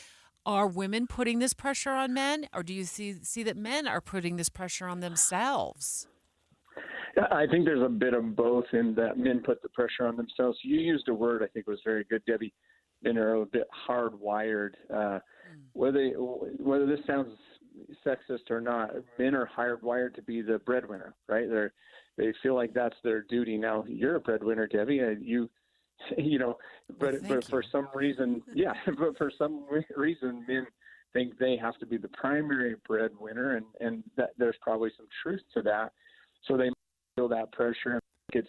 [SPEAKER 13] Are women putting this pressure on men, or do you see that men are putting this pressure on themselves?
[SPEAKER 9] I think there's a bit of both in that men put the pressure on themselves. You used a word I think was very good, Debbie. Men are a bit hardwired. Whether this sounds sexist or not, men are hardwired to be the breadwinner, right? They feel like that's their duty. Now, you're a breadwinner, Debbie. But for some reason, men think they have to be the primary breadwinner, and that there's probably some truth to that. So they feel that pressure. It's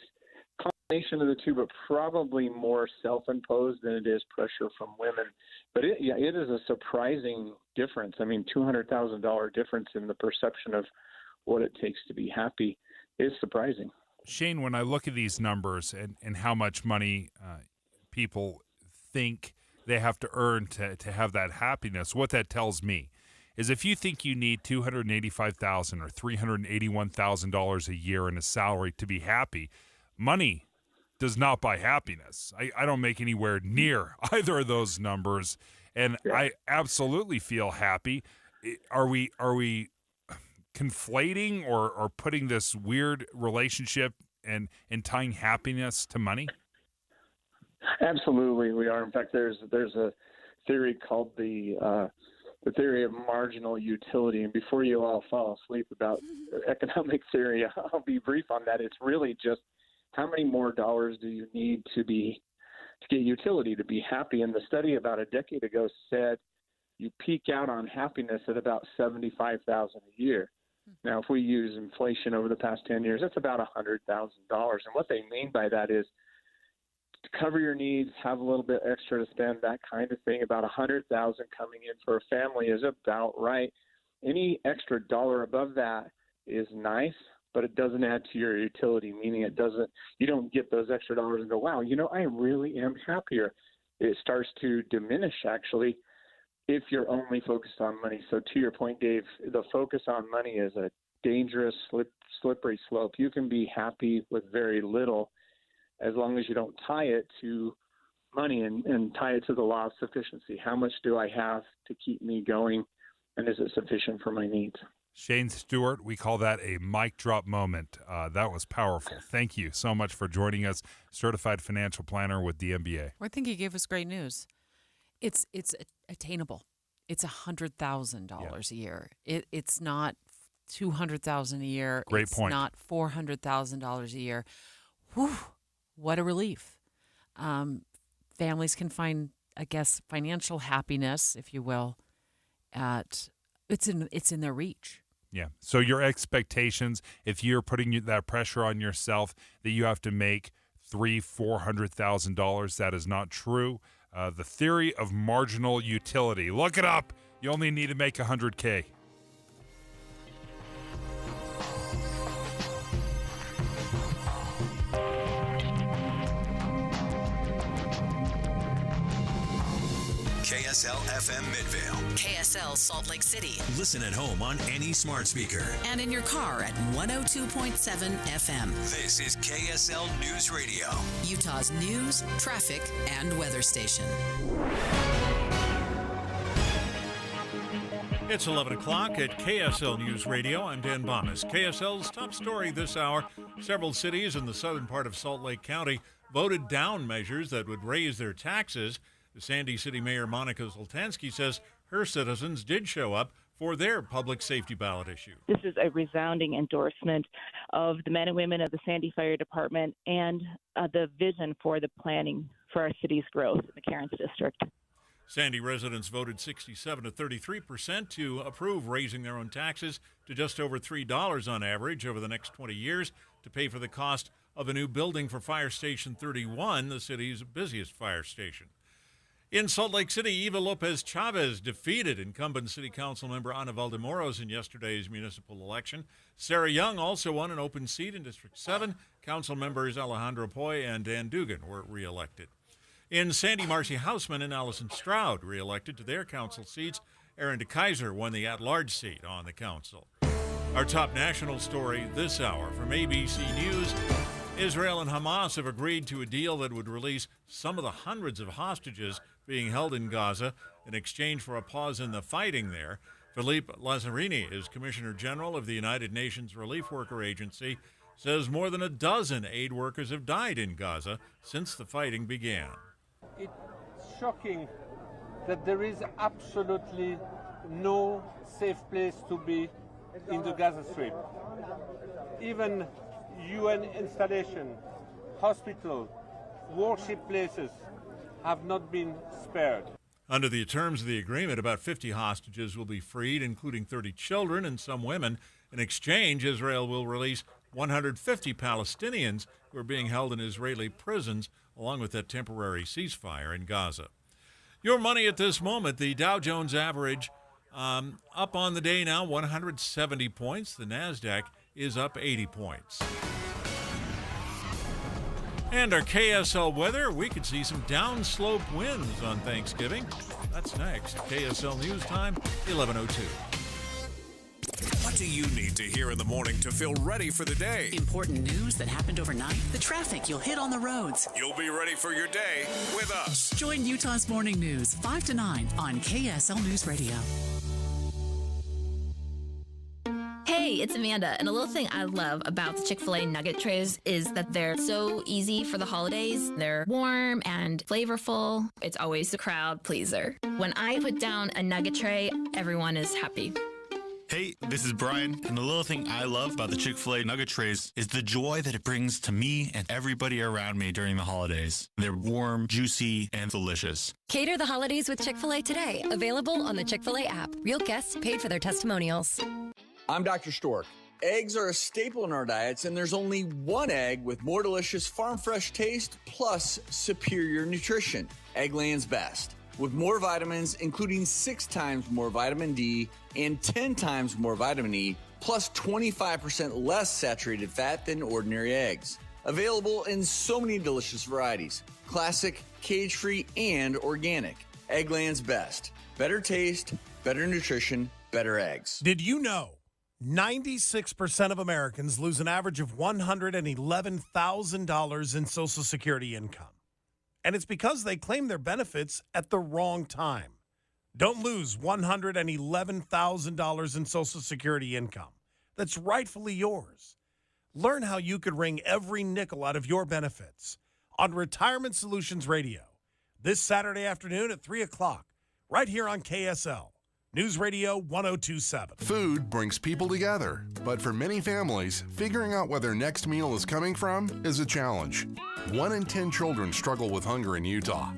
[SPEAKER 9] a combination of the two, but probably more self-imposed than it is pressure from women. But it is a surprising difference. I mean, $200,000 difference in the perception of what it takes to be happy is surprising.
[SPEAKER 14] Shane, when I look at these numbers and how much money people think they have to earn to have that happiness, what that tells me is if you think you need $285,000 or $381,000 a year in a salary to be happy, money does not buy happiness. I don't make anywhere near either of those numbers, and I absolutely feel happy. Are we conflating or putting this weird relationship and tying happiness to money?
[SPEAKER 9] Absolutely, we are. In fact, there's a theory called the theory of marginal utility. And before you all fall asleep about economic theory, I'll be brief on that. It's really just how many more dollars do you need to get utility, to be happy? And the study about a decade ago said you peak out on happiness at about $75,000 a year. Now, if we use inflation over the past 10 years, that's about $100,000. And what they mean by that is to cover your needs, have a little bit extra to spend, that kind of thing. About $100,000 coming in for a family is about right. Any extra dollar above that is nice, but it doesn't add to your utility, meaning you don't get those extra dollars and go, wow, I really am happier. It starts to diminish, actually, if you're only focused on money. So to your point, Dave, the focus on money is a dangerous, slippery slope. You can be happy with very little as long as you don't tie it to money and tie it to the law of sufficiency. How much do I have to keep me going, and is it sufficient for my needs?
[SPEAKER 14] Shane Stewart, we call that a mic drop moment. That was powerful. Thank you so much for joining us, certified financial planner with DMBA.
[SPEAKER 13] I think he gave us great news. It's attainable. It's $100,000 a year. It's not $200,000 a year.
[SPEAKER 14] Great point.
[SPEAKER 13] It's not $400,000 a year. Whew, what a relief. Families can find, I guess, financial happiness, if you will, it's in their reach.
[SPEAKER 14] Yeah. So your expectations, if you're putting that pressure on yourself that you have to make $400,000, that is not true. The theory of marginal utility. Look it up. You only need to make $100K.
[SPEAKER 4] KSL FM Midvale.
[SPEAKER 24] KSL Salt Lake City.
[SPEAKER 4] Listen at home on any smart speaker.
[SPEAKER 24] And in your car at 102.7 FM.
[SPEAKER 4] This is KSL News Radio,
[SPEAKER 24] Utah's news, traffic, and weather station.
[SPEAKER 23] It's 11 o'clock at KSL News Radio. I'm Dan Bomas. KSL's top story this hour. Several cities in the southern part of Salt Lake County voted down measures that would raise their taxes. The Sandy City Mayor Monica Zoltansky says her citizens did show up for their public safety ballot issue.
[SPEAKER 12] This is a resounding endorsement of the men and women of the Sandy Fire Department and the vision for the planning for our city's growth in the Cairns District.
[SPEAKER 23] Sandy residents voted 67 to 33% to approve raising their own taxes to just over $3 on average over the next 20 years to pay for the cost of a new building for Fire Station 31, the city's busiest fire station. In Salt Lake City, Eva Lopez Chavez defeated incumbent City Council member Ana Valdemoros in yesterday's municipal election. Sarah Young also won an open seat in District 7. Council members Alejandro Poy and Dan Dugan were reelected. In Sandy, Marcy Hausman and Allison Stroud reelected to their council seats. Aaron DeKaiser won the at-large seat on the council. Our top national story this hour from ABC News. Israel and Hamas have agreed to a deal that would release some of the hundreds of hostages being held in Gaza in exchange for a pause in the fighting there. Philippe Lazzarini is Commissioner General of the United Nations Relief Worker Agency, says more than a dozen aid workers have died in Gaza since the fighting began.
[SPEAKER 16] It's shocking that there is absolutely no safe place to be in the Gaza Strip. Even UN installation, hospital, worship places have not been spared.
[SPEAKER 23] Under the terms of the agreement, about 50 hostages will be freed, including 30 children and some women. In exchange, Israel will release 150 Palestinians who are being held in Israeli prisons, along with that temporary ceasefire in Gaza. Your money at this moment, the Dow Jones average up on the day now, 170 points. The NASDAQ is up 80 points. And our KSL weather, we could see some downslope winds on Thanksgiving. That's next. KSL News Time, 11:02.
[SPEAKER 11] What do you need to hear in the morning to feel ready for the day?
[SPEAKER 24] Important news that happened overnight, the traffic you'll hit on the roads.
[SPEAKER 11] You'll be ready for your day with us.
[SPEAKER 24] Join Utah's Morning News 5 to 9 on KSL News Radio.
[SPEAKER 19] Hey, it's Amanda, and a little thing I love about the Chick-fil-A nugget trays is that they're so easy for the holidays. They're warm and flavorful. It's always a crowd pleaser. When I put down a nugget tray, everyone is happy.
[SPEAKER 20] Hey, this is Brian, and the little thing I love about the Chick-fil-A nugget trays is the joy that it brings to me and everybody around me during the holidays. They're warm, juicy, and delicious.
[SPEAKER 21] Cater the holidays with Chick-fil-A today. Available on the Chick-fil-A app. Real guests paid for their testimonials.
[SPEAKER 22] I'm Dr. Stork. Eggs are a staple in our diets, and there's only one egg with more delicious farm fresh taste plus superior nutrition. Eggland's Best. With more vitamins, including 6 times more vitamin D and 10 times more vitamin E, plus 25% less saturated fat than ordinary eggs. Available in so many delicious varieties. Classic, cage-free, and organic. Eggland's Best. Better taste, better nutrition, better eggs.
[SPEAKER 27] Did you know 96% of Americans lose an average of $111,000 in Social Security income? And it's because they claim their benefits at the wrong time. Don't lose $111,000 in Social Security income that's rightfully yours. Learn how you could wring every nickel out of your benefits on Retirement Solutions Radio this Saturday afternoon at 3 o'clock, right here on KSL. News Radio 1027.
[SPEAKER 2] Food brings people together, but for many families, figuring out where their next meal is coming from is a challenge. 1 in 10 children struggle with hunger in Utah.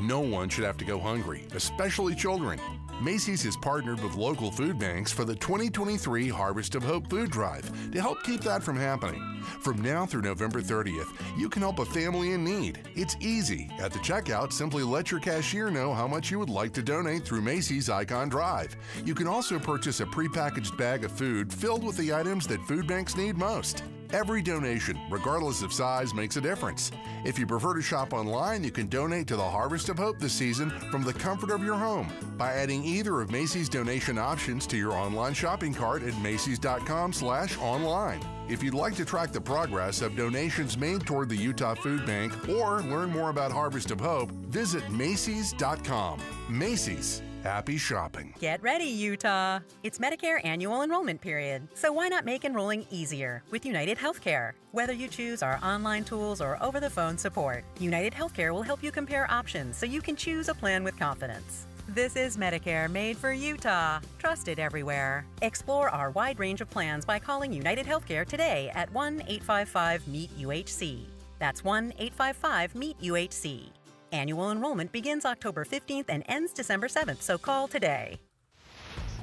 [SPEAKER 2] No one should have to go hungry, especially children. Macy's has partnered with local food banks for the 2023 Harvest of Hope food drive to help keep that from happening. From now through November 30th, you can help a family in need. It's easy. At the checkout, simply let your cashier know how much you would like to donate through Macy's Icon Drive. You can also purchase a prepackaged bag of food filled with the items that food banks need most. Every donation, regardless of size, makes a difference. If you prefer to shop online, you can donate to the Harvest of Hope this season from the comfort of your home by adding either of Macy's donation options to your online shopping cart at macys.com/online. If you'd like to track the progress of donations made toward the Utah Food Bank or learn more about Harvest of Hope, visit macys.com. Macy's. Happy shopping.
[SPEAKER 3] Get ready, Utah. It's Medicare annual enrollment period, so why not make enrolling easier with United Healthcare? Whether you choose our online tools or over-the-phone support, United Healthcare will help you compare options so you can choose a plan with confidence. This is Medicare made for Utah, trusted everywhere. Explore our wide range of plans by calling United Healthcare today at 1-855-MEET-UHC. That's 1-855-MEET-UHC. Annual enrollment begins October 15th and ends December 7th, so call today.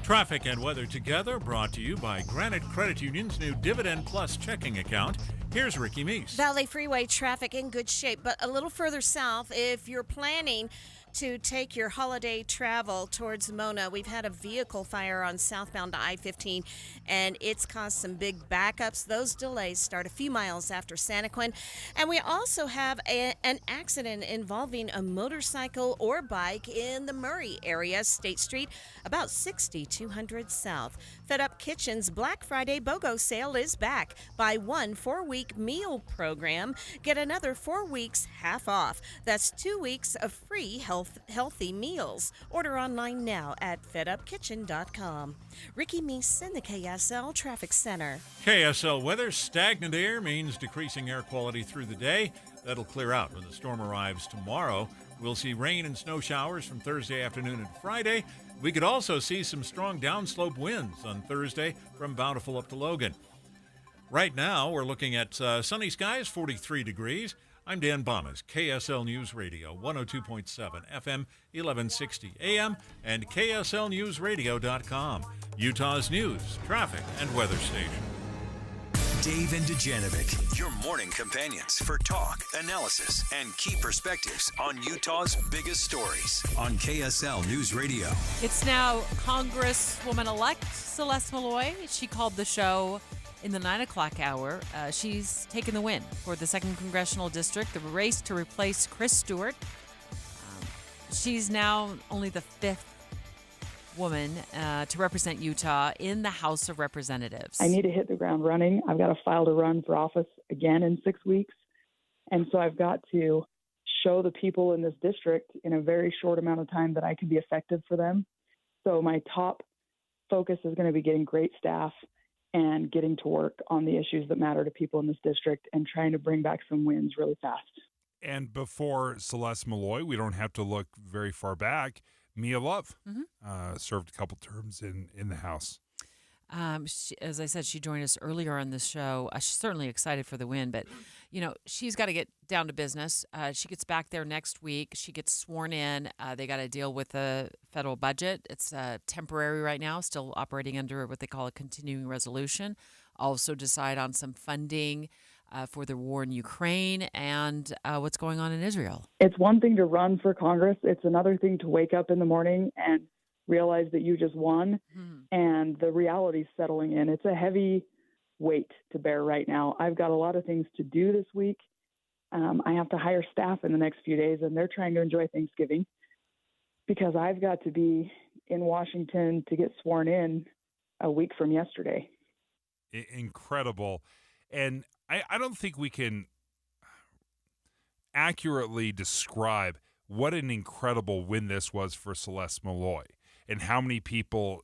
[SPEAKER 23] Traffic and weather together brought to you by Granite Credit Union's new Dividend Plus checking account. Here's Ricky Meese.
[SPEAKER 5] Valley Freeway traffic in good shape, but a little further south, if you're planning to take your holiday travel towards Mona, we've had a vehicle fire on southbound I-15, and it's caused some big backups. Those delays start a few miles after Santaquin. And we also have an accident involving a motorcycle or bike in the Murray area, State Street, about 6200 South. Fed Up Kitchen's Black Friday BOGO sale is back. Buy one 4-week meal program, get another 4 weeks half off. That's 2 weeks of free healthy meals. Order online now at fedupkitchen.com. Ricky Meese in the KSL Traffic Center.
[SPEAKER 23] KSL weather. Stagnant air means decreasing air quality through the day. That'll clear out when the storm arrives tomorrow. We'll see rain and snow showers from Thursday afternoon and Friday. We could also see some strong downslope winds on Thursday from Bountiful up to Logan. Right now, we're looking at sunny skies, 43 degrees. I'm Dan Bamas, KSL News Radio, 102.7 FM, 1160 AM, and KSLNewsRadio.com, Utah's news, traffic, and weather station.
[SPEAKER 4] Dave and Dujanovic, your morning companions for talk, analysis, and key perspectives on Utah's biggest stories on KSL News Radio.
[SPEAKER 13] It's now Congresswoman-elect Celeste Malloy. She called the show in the 9 o'clock hour. She's taken the win for the 2nd Congressional District, the race to replace Chris Stewart. She's now only the 5th woman to represent Utah in the House of Representatives.
[SPEAKER 15] I need to hit the ground running. I've got to file to run for office again in 6 weeks. And so I've got to show the people in this district in a very short amount of time that I can be effective for them. So my top focus is going to be getting great staff and getting to work on the issues that matter to people in this district and trying to bring back some wins really fast.
[SPEAKER 14] And before Celeste Malloy, we don't have to look very far back. Mia Love served a couple terms in the House.
[SPEAKER 13] As I said, she joined us earlier on the show. She's certainly excited for the win, but, you know, she's got to get down to business. She gets back there next week. She gets sworn in. They got to deal with the federal budget. It's temporary right now, still operating under what they call a continuing resolution. Also decide on some funding for the war in Ukraine and what's going on in Israel.
[SPEAKER 15] It's one thing to run for Congress. It's another thing to wake up in the morning and realize that you just won and the reality's settling in. It's a heavy weight to bear right now. I've got a lot of things to do this week. I have to hire staff in the next few days, and they're trying to enjoy Thanksgiving because I've got to be in Washington to get sworn in a week from yesterday.
[SPEAKER 14] Incredible. And I don't think we can accurately describe what an incredible win this was for Celeste Malloy. and how many people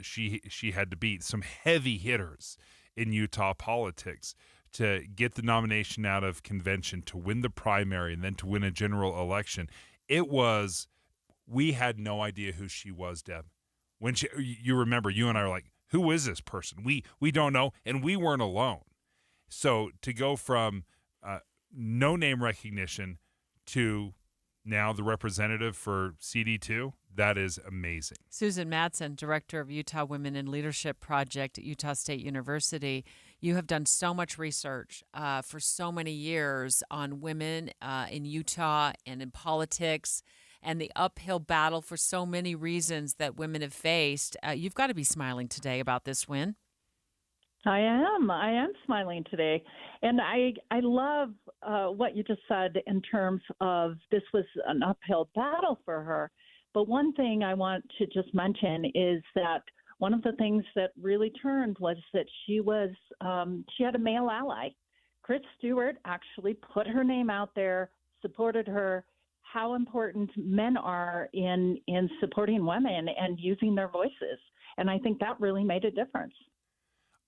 [SPEAKER 14] she had to beat, some heavy hitters in Utah politics, to get the nomination out of convention, to win the primary, and then to win a general election. We had no idea who she was, Deb. When you remember, you and I were like, who is this person? We don't know, and we weren't alone. So to go from no name recognition to now the representative for CD2, that is amazing.
[SPEAKER 13] Susan Madsen, Director of Utah Women in Leadership Project at Utah State University. You have done so much research for so many years on women in Utah and in politics and the uphill battle for so many reasons that women have faced. You've got to be smiling today about this win.
[SPEAKER 1] I am smiling today. And I love what you just said in terms of this was an uphill battle for her. But one thing I want to just mention is that one of the things that really turned was that she had a male ally. Chris Stewart actually put her name out there, supported her, how important men are in supporting women and using their voices. And I think that really made a difference.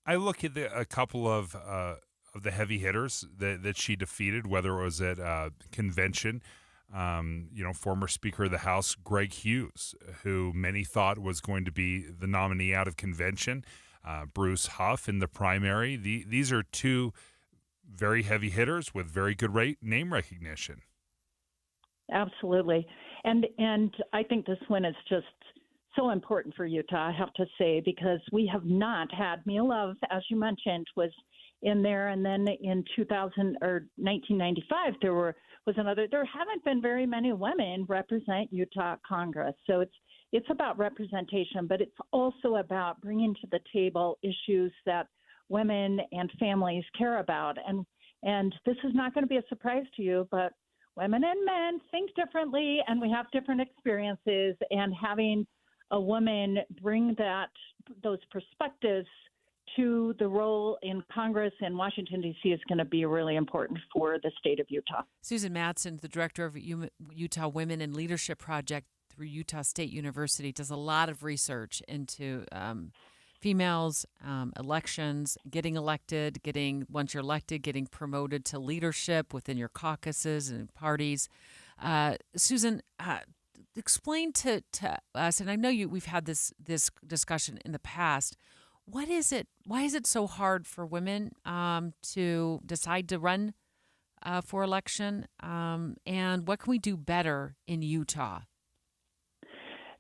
[SPEAKER 14] I look at a couple of the heavy hitters that she defeated, whether it was at convention. Former Speaker of the House, Greg Hughes, who many thought was going to be the nominee out of convention. Bruce Huff in the primary. These are two very heavy hitters with very good name recognition.
[SPEAKER 1] Absolutely. And I think this win is just so important for Utah, I have to say, because we have not had Mia Love, as you mentioned, was in there. And then in 1995, there haven't been very many women represent Utah Congress. So it's about representation, but it's also about bringing to the table issues that women and families care about. And this is not going to be a surprise to you, but women and men think differently, and we have different experiences, and having a woman bring those perspectives to the role in Congress in Washington, D.C. is going to be really important for the state of Utah.
[SPEAKER 13] Susan Madsen, the Director of Utah Women in Leadership Project through Utah State University, does a lot of research into females, elections, getting elected, once you're elected, getting promoted to leadership within your caucuses and parties. Susan, explain to us, and I know we've had this discussion in the past. Why is it so hard for women to decide to run for election? And what can we do better in Utah?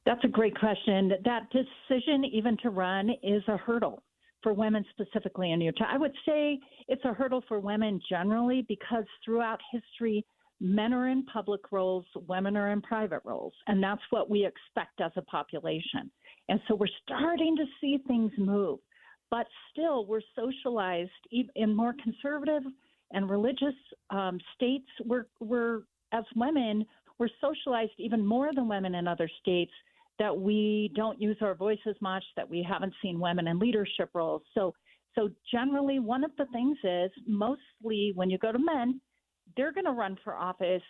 [SPEAKER 1] That's a great question. That decision even to run is a hurdle for women specifically in Utah. I would say it's a hurdle for women generally because throughout history, men are in public roles, women are in private roles, and that's what we expect as a population. And so we're starting to see things move, but still we're socialized in more conservative and religious states. We're as women, we're socialized even more than women in other states, that we don't use our voices much, that we haven't seen women in leadership roles. So generally, one of the things is mostly when you go to men, they're going to run for office.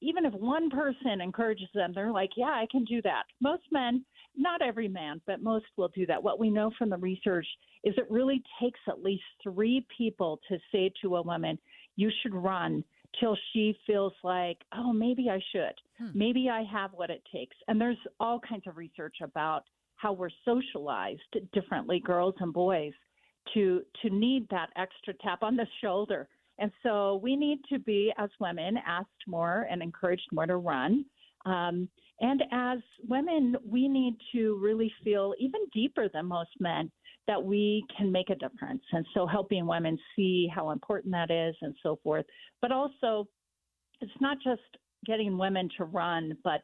[SPEAKER 1] Even if one person encourages them, they're like, yeah, I can do that. Most men, not every man, but most will do that. What we know from the research is it really takes at least 3 people to say to a woman, you should run, till she feels like, oh, maybe I should. Maybe I have what it takes. And there's all kinds of research about how we're socialized differently, girls and boys, to need that extra tap on the shoulder. And so we need to be, as women, asked more and encouraged more to run. And as women, we need to really feel even deeper than most men that we can make a difference. And so helping women see how important that is and so forth. But also, it's not just getting women to run, but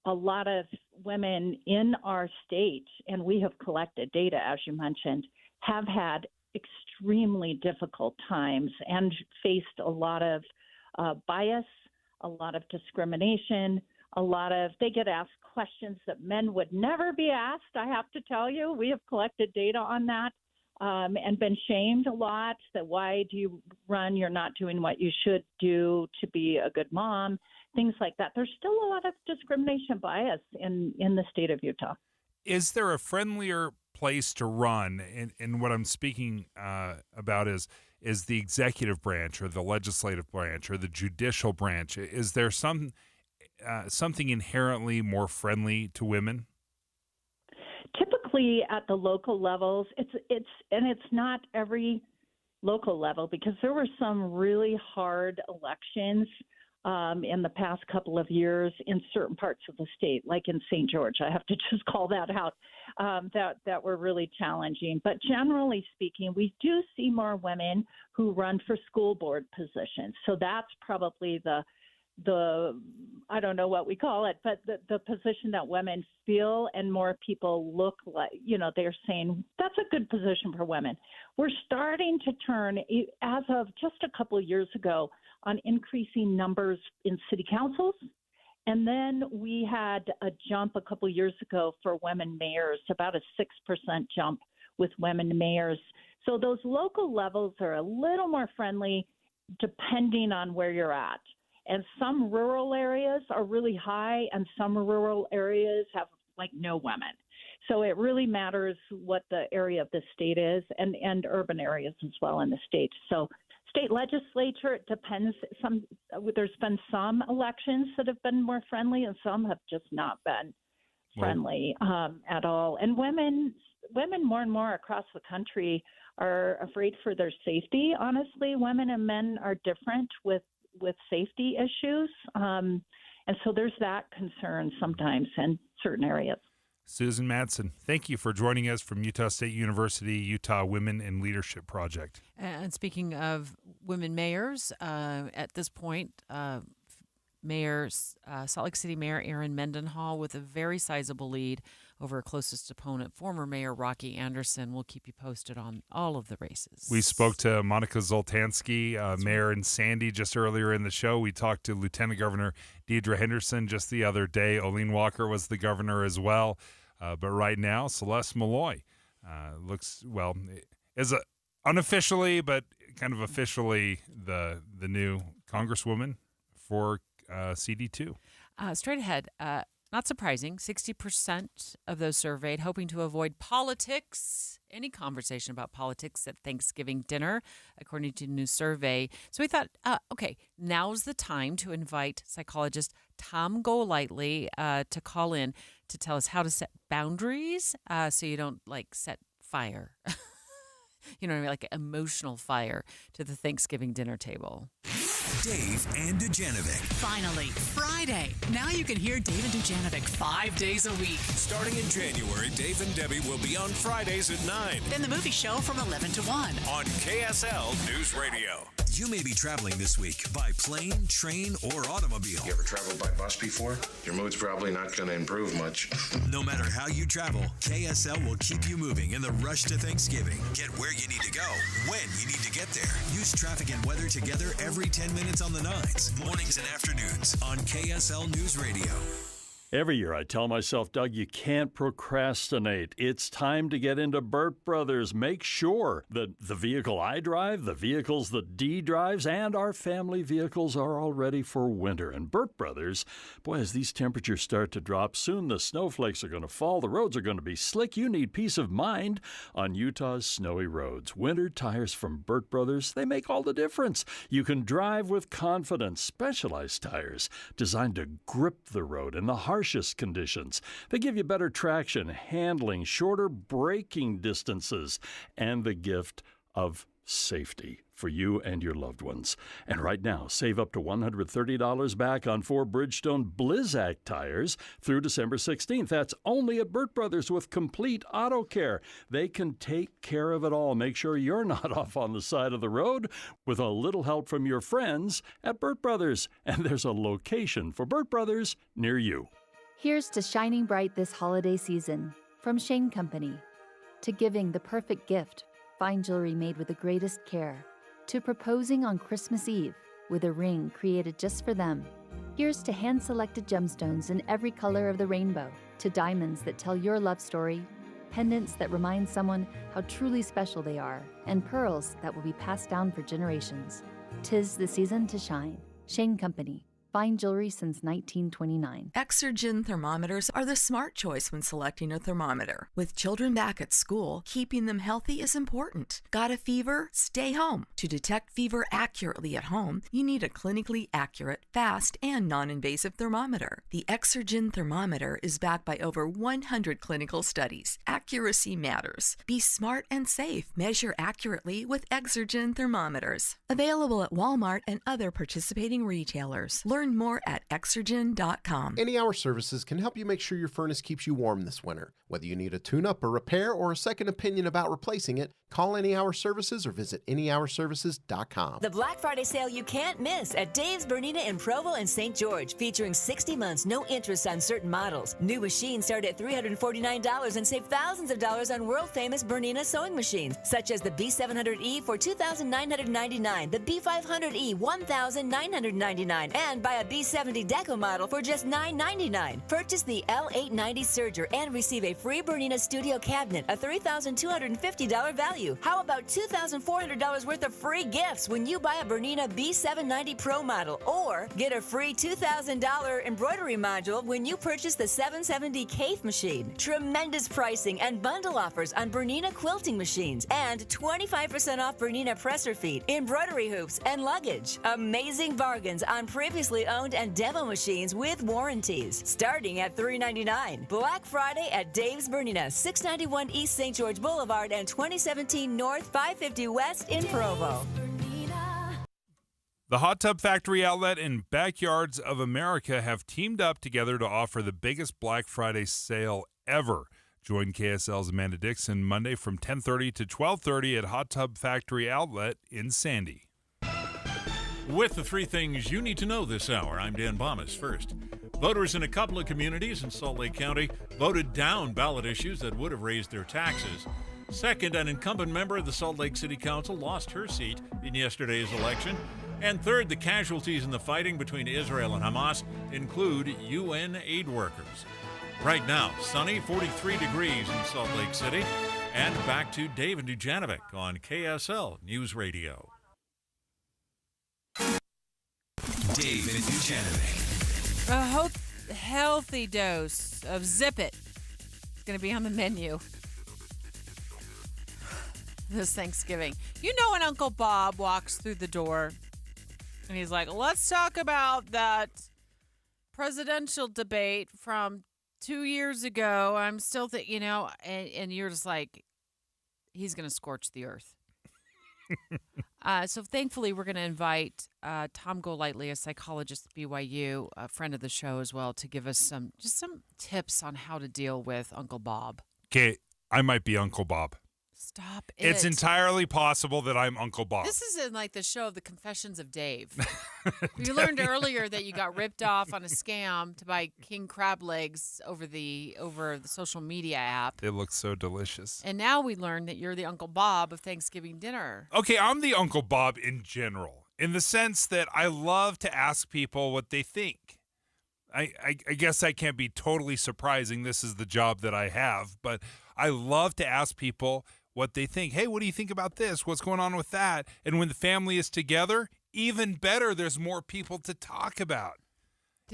[SPEAKER 1] a lot of women in our state, and we have collected data, as you mentioned, have had extremely difficult times and faced a lot of bias, a lot of discrimination, they get asked questions that men would never be asked. I have to tell you, we have collected data on that and been shamed a lot, that why do you run? You're not doing what you should do to be a good mom, things like that. There's still a lot of discrimination bias in the state of Utah.
[SPEAKER 14] Is there a friendlier place to run? And what I'm speaking about is the executive branch or the legislative branch or the judicial branch. Is there something inherently more friendly to women?
[SPEAKER 1] Typically at the local levels, it's not every local level, because there were some really hard elections in the past couple of years in certain parts of the state, like in St. George. I have to just call that out, that were really challenging. But generally speaking, we do see more women who run for school board positions. So that's probably the I don't know what we call it, but the position that women feel and more people look like, they're saying that's a good position for women. We're starting to turn, as of just a couple of years ago, on increasing numbers in city councils. And then we had a jump a couple of years ago for women mayors, about a 6% jump with women mayors. So those local levels are a little more friendly depending on where you're at. And some rural areas are really high, and some rural areas have like no women. So it really matters what the area of the state is, and urban areas as well in the state. So state legislature, it depends. There's been some elections that have been more friendly, and some have just not been friendly at all. And women more and more across the country are afraid for their safety. Honestly, women and men are different with safety issues. And so there's that concern sometimes in certain areas.
[SPEAKER 14] Susan Madsen, thank you for joining us from Utah State University, Utah Women in Leadership Project.
[SPEAKER 13] And speaking of women mayors, at this point, Salt Lake City Mayor Erin Mendenhall with a very sizable lead over her closest opponent, former Mayor Rocky Anderson. We'll keep you posted on all of the races.
[SPEAKER 14] We spoke to Monica Zoltansky, Mayor in Sandy, just earlier in the show. We talked to Lieutenant Governor Deidre Henderson just the other day. Olene Walker was the governor as well. But right now, Celeste Malloy is unofficially, but kind of officially the new Congresswoman for CD2.
[SPEAKER 13] Straight ahead, not surprising, 60% of those surveyed hoping to avoid politics, any conversation about politics at Thanksgiving dinner, according to a new survey. So we thought, okay, now's the time to invite psychologist Tom Golightly to call in to tell us how to set boundaries so you don't, set fire. You know what I mean? Like emotional fire to the Thanksgiving dinner table.
[SPEAKER 4] Dave and Dujanovic.
[SPEAKER 24] Finally, Friday. Now you can hear Dave and Dujanovic 5 days a week.
[SPEAKER 11] Starting in January, Dave and Debbie will be on Fridays at 9.
[SPEAKER 24] Then the movie show from 11 to 1.
[SPEAKER 11] On KSL News Radio.
[SPEAKER 4] You may be traveling this week by plane, train, or automobile.
[SPEAKER 6] You ever traveled by bus before? Your mood's probably not going to improve much.
[SPEAKER 4] No matter how you travel, KSL will keep you moving in the rush to Thanksgiving. Get where you need to go, when you need to get there. Use traffic and weather together every 10 minutes on the 9s, mornings and afternoons on KSL News Radio.
[SPEAKER 7] Every year I tell myself, Doug, you can't procrastinate. It's time to get into Burt Brothers. Make sure that the vehicle I drive, the vehicles that Dee drives, and our family vehicles are all ready for winter. And Burt Brothers, boy, as these temperatures start to drop, soon the snowflakes are going to fall, the roads are going to be slick. You need peace of mind on Utah's snowy roads. Winter tires from Burt Brothers, they make all the difference. You can drive with confidence. Specialized tires designed to grip the road in the harshest conditions. They give you better traction, handling, shorter braking distances, and the gift of safety for you and your loved ones. And right now, save up to $130 back on 4 Bridgestone Blizzak tires through December 16th. That's only at Burt Brothers with complete auto care. They can take care of it all. Make sure you're not off on the side of the road with a little help from your friends at Burt Brothers. And there's a location for Burt Brothers near you.
[SPEAKER 8] Here's to shining bright this holiday season from Shane Company. To giving the perfect gift, fine jewelry made with the greatest care. To proposing on Christmas Eve with a ring created just for them. Here's to hand-selected gemstones in every color of the rainbow. To diamonds that tell your love story. Pendants that remind someone how truly special they are. And pearls that will be passed down for generations. 'Tis the season to shine. Shane Company. Fine jewelry since 1929.
[SPEAKER 9] Exergen thermometers are the smart choice when selecting a thermometer. With children back at school, keeping them healthy is important. Got a fever? Stay home. To detect fever accurately at home, you need a clinically accurate, fast, and non-invasive thermometer. The Exergen thermometer is backed by over 100 clinical studies. Accuracy matters. Be smart and safe. Measure accurately with Exergen thermometers. Available at Walmart and other participating retailers. Learn more at Exergen.com.
[SPEAKER 10] Any Hour Services can help you make sure your furnace keeps you warm this winter. Whether you need a tune-up, a repair, or a second opinion about replacing it, call Any Hour Services or visit anyhourservices.com.
[SPEAKER 12] The Black Friday sale you can't miss at Dave's Bernina in Provo and St. George, featuring 60 months, no interest on certain models. New machines start at $349 and save thousands of dollars on world-famous Bernina sewing machines, such as the B700E for $2,999, the B500E $1,999, and buy a B70 Deco model for just $999. Purchase the L890 Serger and receive a free Bernina Studio cabinet, a $3,250 value. How about $2,400 worth of free gifts when you buy a Bernina B790 Pro model, or get a free $2,000 embroidery module when you purchase the 770 Kate machine. Tremendous pricing and bundle offers on Bernina quilting machines, and 25% off Bernina presser feet, embroidery hoops, and luggage. Amazing bargains on previously owned and demo machines with warranties, starting at $399. Black Friday at Dave's Bernina, 691 East St. George Boulevard and 2017 North 550 West in Provo.
[SPEAKER 14] The Hot Tub Factory Outlet and Backyards of America have teamed up together to offer the biggest Black Friday sale ever. Join KSL's Amanda Dixon Monday from 10:30 to 12:30 at Hot Tub Factory Outlet in Sandy.
[SPEAKER 23] With the three things you need to know this hour, I'm Dan Bomas. First, voters in a couple of communities in Salt Lake County voted down ballot issues that would have raised their taxes. Second, an incumbent member of the Salt Lake City Council lost her seat in yesterday's election. And third, the casualties in the fighting between Israel and Hamas include UN aid workers. Right now, sunny, 43 degrees in Salt Lake City. And back to Dave and Dujanovic on KSL News Radio.
[SPEAKER 4] Dave and Dujanovic.
[SPEAKER 13] A healthy dose of Zip It is going to be on the menu this Thanksgiving. You know when Uncle Bob walks through the door and he's like, let's talk about that presidential debate from 2 years ago. I'm still thinking, and you're just like, he's going to scorch the earth. So thankfully, we're going to invite Tom Golightly, a psychologist at BYU, a friend of the show as well, to give us some tips on how to deal with Uncle Bob.
[SPEAKER 14] Okay, I might be Uncle Bob.
[SPEAKER 13] Stop it.
[SPEAKER 14] It's entirely possible that I'm Uncle Bob.
[SPEAKER 13] This is in like the show of The Confessions of Dave. You learned earlier that you got ripped off on a scam to buy king crab legs over the social media app.
[SPEAKER 14] They look so delicious.
[SPEAKER 13] And now we learned that you're the Uncle Bob of Thanksgiving dinner.
[SPEAKER 14] Okay, I'm the Uncle Bob in general, in the sense that I love to ask people what they think. I guess that can't be totally surprising. This is the job that I have, but I love to ask people what they think. Hey, what do you think about this? What's going on with that? And when the family is together, even better, there's more people to talk about.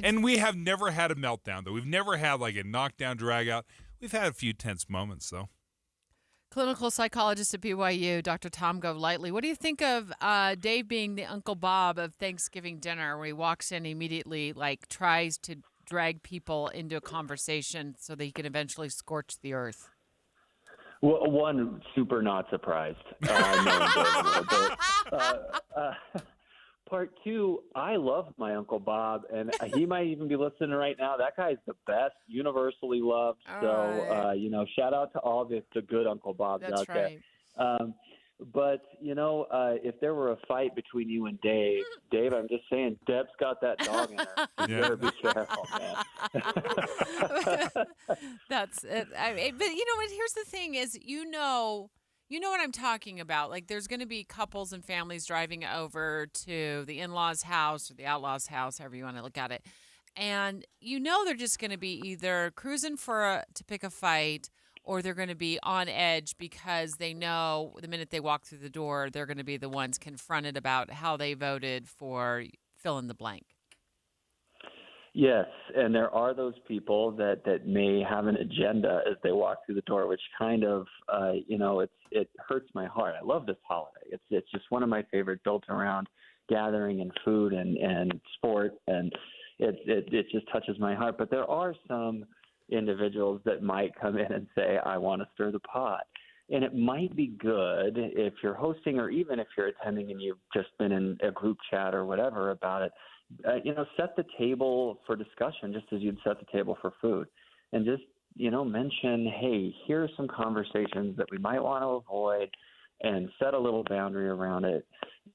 [SPEAKER 14] And we have never had a meltdown, though. We've never had like a knockdown, drag out. We've had a few tense moments, though.
[SPEAKER 13] Clinical psychologist at BYU, Dr. Tom Golightly. What do you think of Dave being the Uncle Bob of Thanksgiving dinner, where he walks in immediately, like tries to drag people into a conversation so that he can eventually scorch the earth?
[SPEAKER 17] Well, one, super not surprised. Part two, I love my Uncle Bob, and he might even be listening right now. That guy's the best, universally loved. Shout out to all the good Uncle Bobs out there. But, if there were a fight between you and Dave, I'm just saying, Deb's got that dog in her. You better be careful, man.
[SPEAKER 13] That's it. But here's the thing is, you know what I'm talking about. Like, there's going to be couples and families driving over to the in-laws' house or the outlaws' house, however you want to look at it. And they're just going to be either cruising to pick a fight, or they're going to be on edge because they know the minute they walk through the door, they're going to be the ones confronted about how they voted for fill in the blank.
[SPEAKER 17] Yes, and there are those people that may have an agenda as they walk through the door, which kind of, it hurts my heart. I love this holiday. It's just one of my favorite, built around gathering and food and sport, and it just touches my heart. But there are some individuals that might come in and say, I want to stir the pot. And it might be good if you're hosting or even if you're attending and you've just been in a group chat or whatever about it, set the table for discussion just as you'd set the table for food. And just, mention, hey, here are some conversations that we might want to avoid, and set a little boundary around it.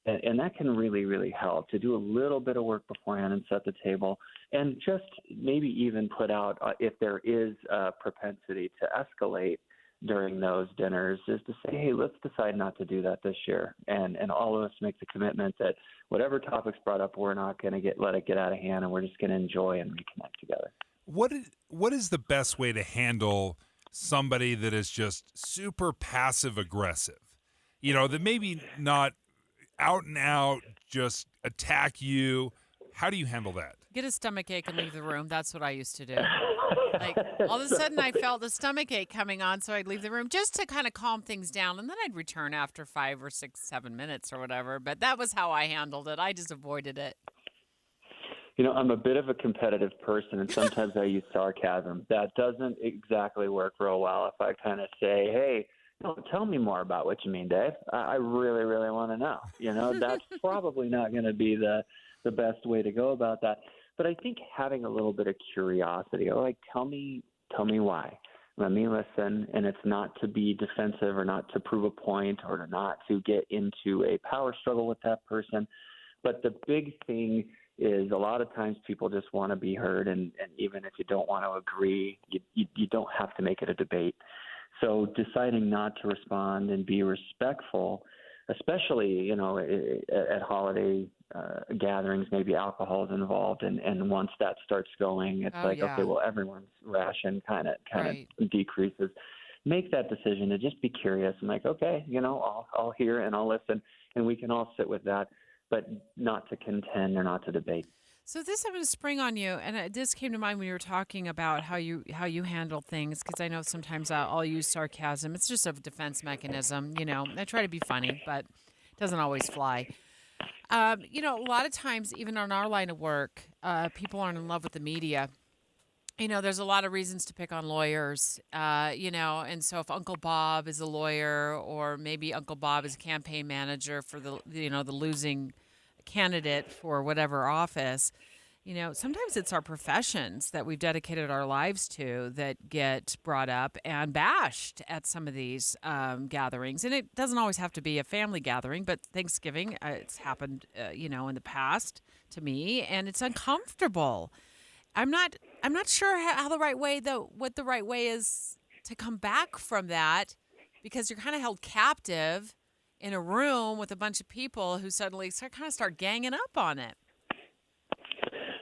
[SPEAKER 17] And that can really, really help to do a little bit of work beforehand and set the table, and just maybe even put out if there is a propensity to escalate during those dinners, is to say, hey, let's decide not to do that this year. And all of us make the commitment that whatever topic's brought up, we're not going to let it get out of hand, and we're just going to enjoy and reconnect together.
[SPEAKER 14] What is the best way to handle somebody that is just super passive aggressive? That maybe not out and out just attack you. How do you handle that?
[SPEAKER 13] Get a stomach ache and leave the room. That's what I used to do. Like, all of a sudden I felt the stomach ache coming on, so I'd leave the room just to kind of calm things down, and then I'd return after 5 or 6, 7 minutes or whatever. But that was how I handled it. I just avoided it.
[SPEAKER 17] I'm a bit of a competitive person, and sometimes I use sarcasm. That doesn't exactly work real well if I kind of say, hey, tell me more about what you mean, Dave. I really, really want to know. That's probably not going to be the best way to go about that. But I think having a little bit of curiosity, like, tell me why. Let me listen, and it's not to be defensive or not to prove a point or not to get into a power struggle with that person. But the big thing is a lot of times people just want to be heard, and even if you don't want to agree, you don't have to make it a debate. So deciding not to respond and be respectful, especially, at holiday gatherings, maybe alcohol is involved. And once that starts going, it's okay, well, everyone's ration kind of decreases. Make that decision and just be curious and like, okay, I'll hear and I'll listen, and we can all sit with that, but not to contend or not to debate.
[SPEAKER 13] So this I'm going to spring on you, and this came to mind when you were talking about how you handle things, because I know sometimes I'll use sarcasm. It's just a defense mechanism, I try to be funny, but it doesn't always fly. A lot of times, even on our line of work, people aren't in love with the media. There's a lot of reasons to pick on lawyers, and so if Uncle Bob is a lawyer, or maybe Uncle Bob is a campaign manager for the losing candidate for whatever office, sometimes it's our professions that we've dedicated our lives to that get brought up and bashed at some of these gatherings. And it doesn't always have to be a family gathering, but Thanksgiving, it's happened, in the past to me, and it's uncomfortable. I'm not sure how the right way, what the right way is to come back from that, because you're kind of held captive in a room with a bunch of people who suddenly start ganging up on it.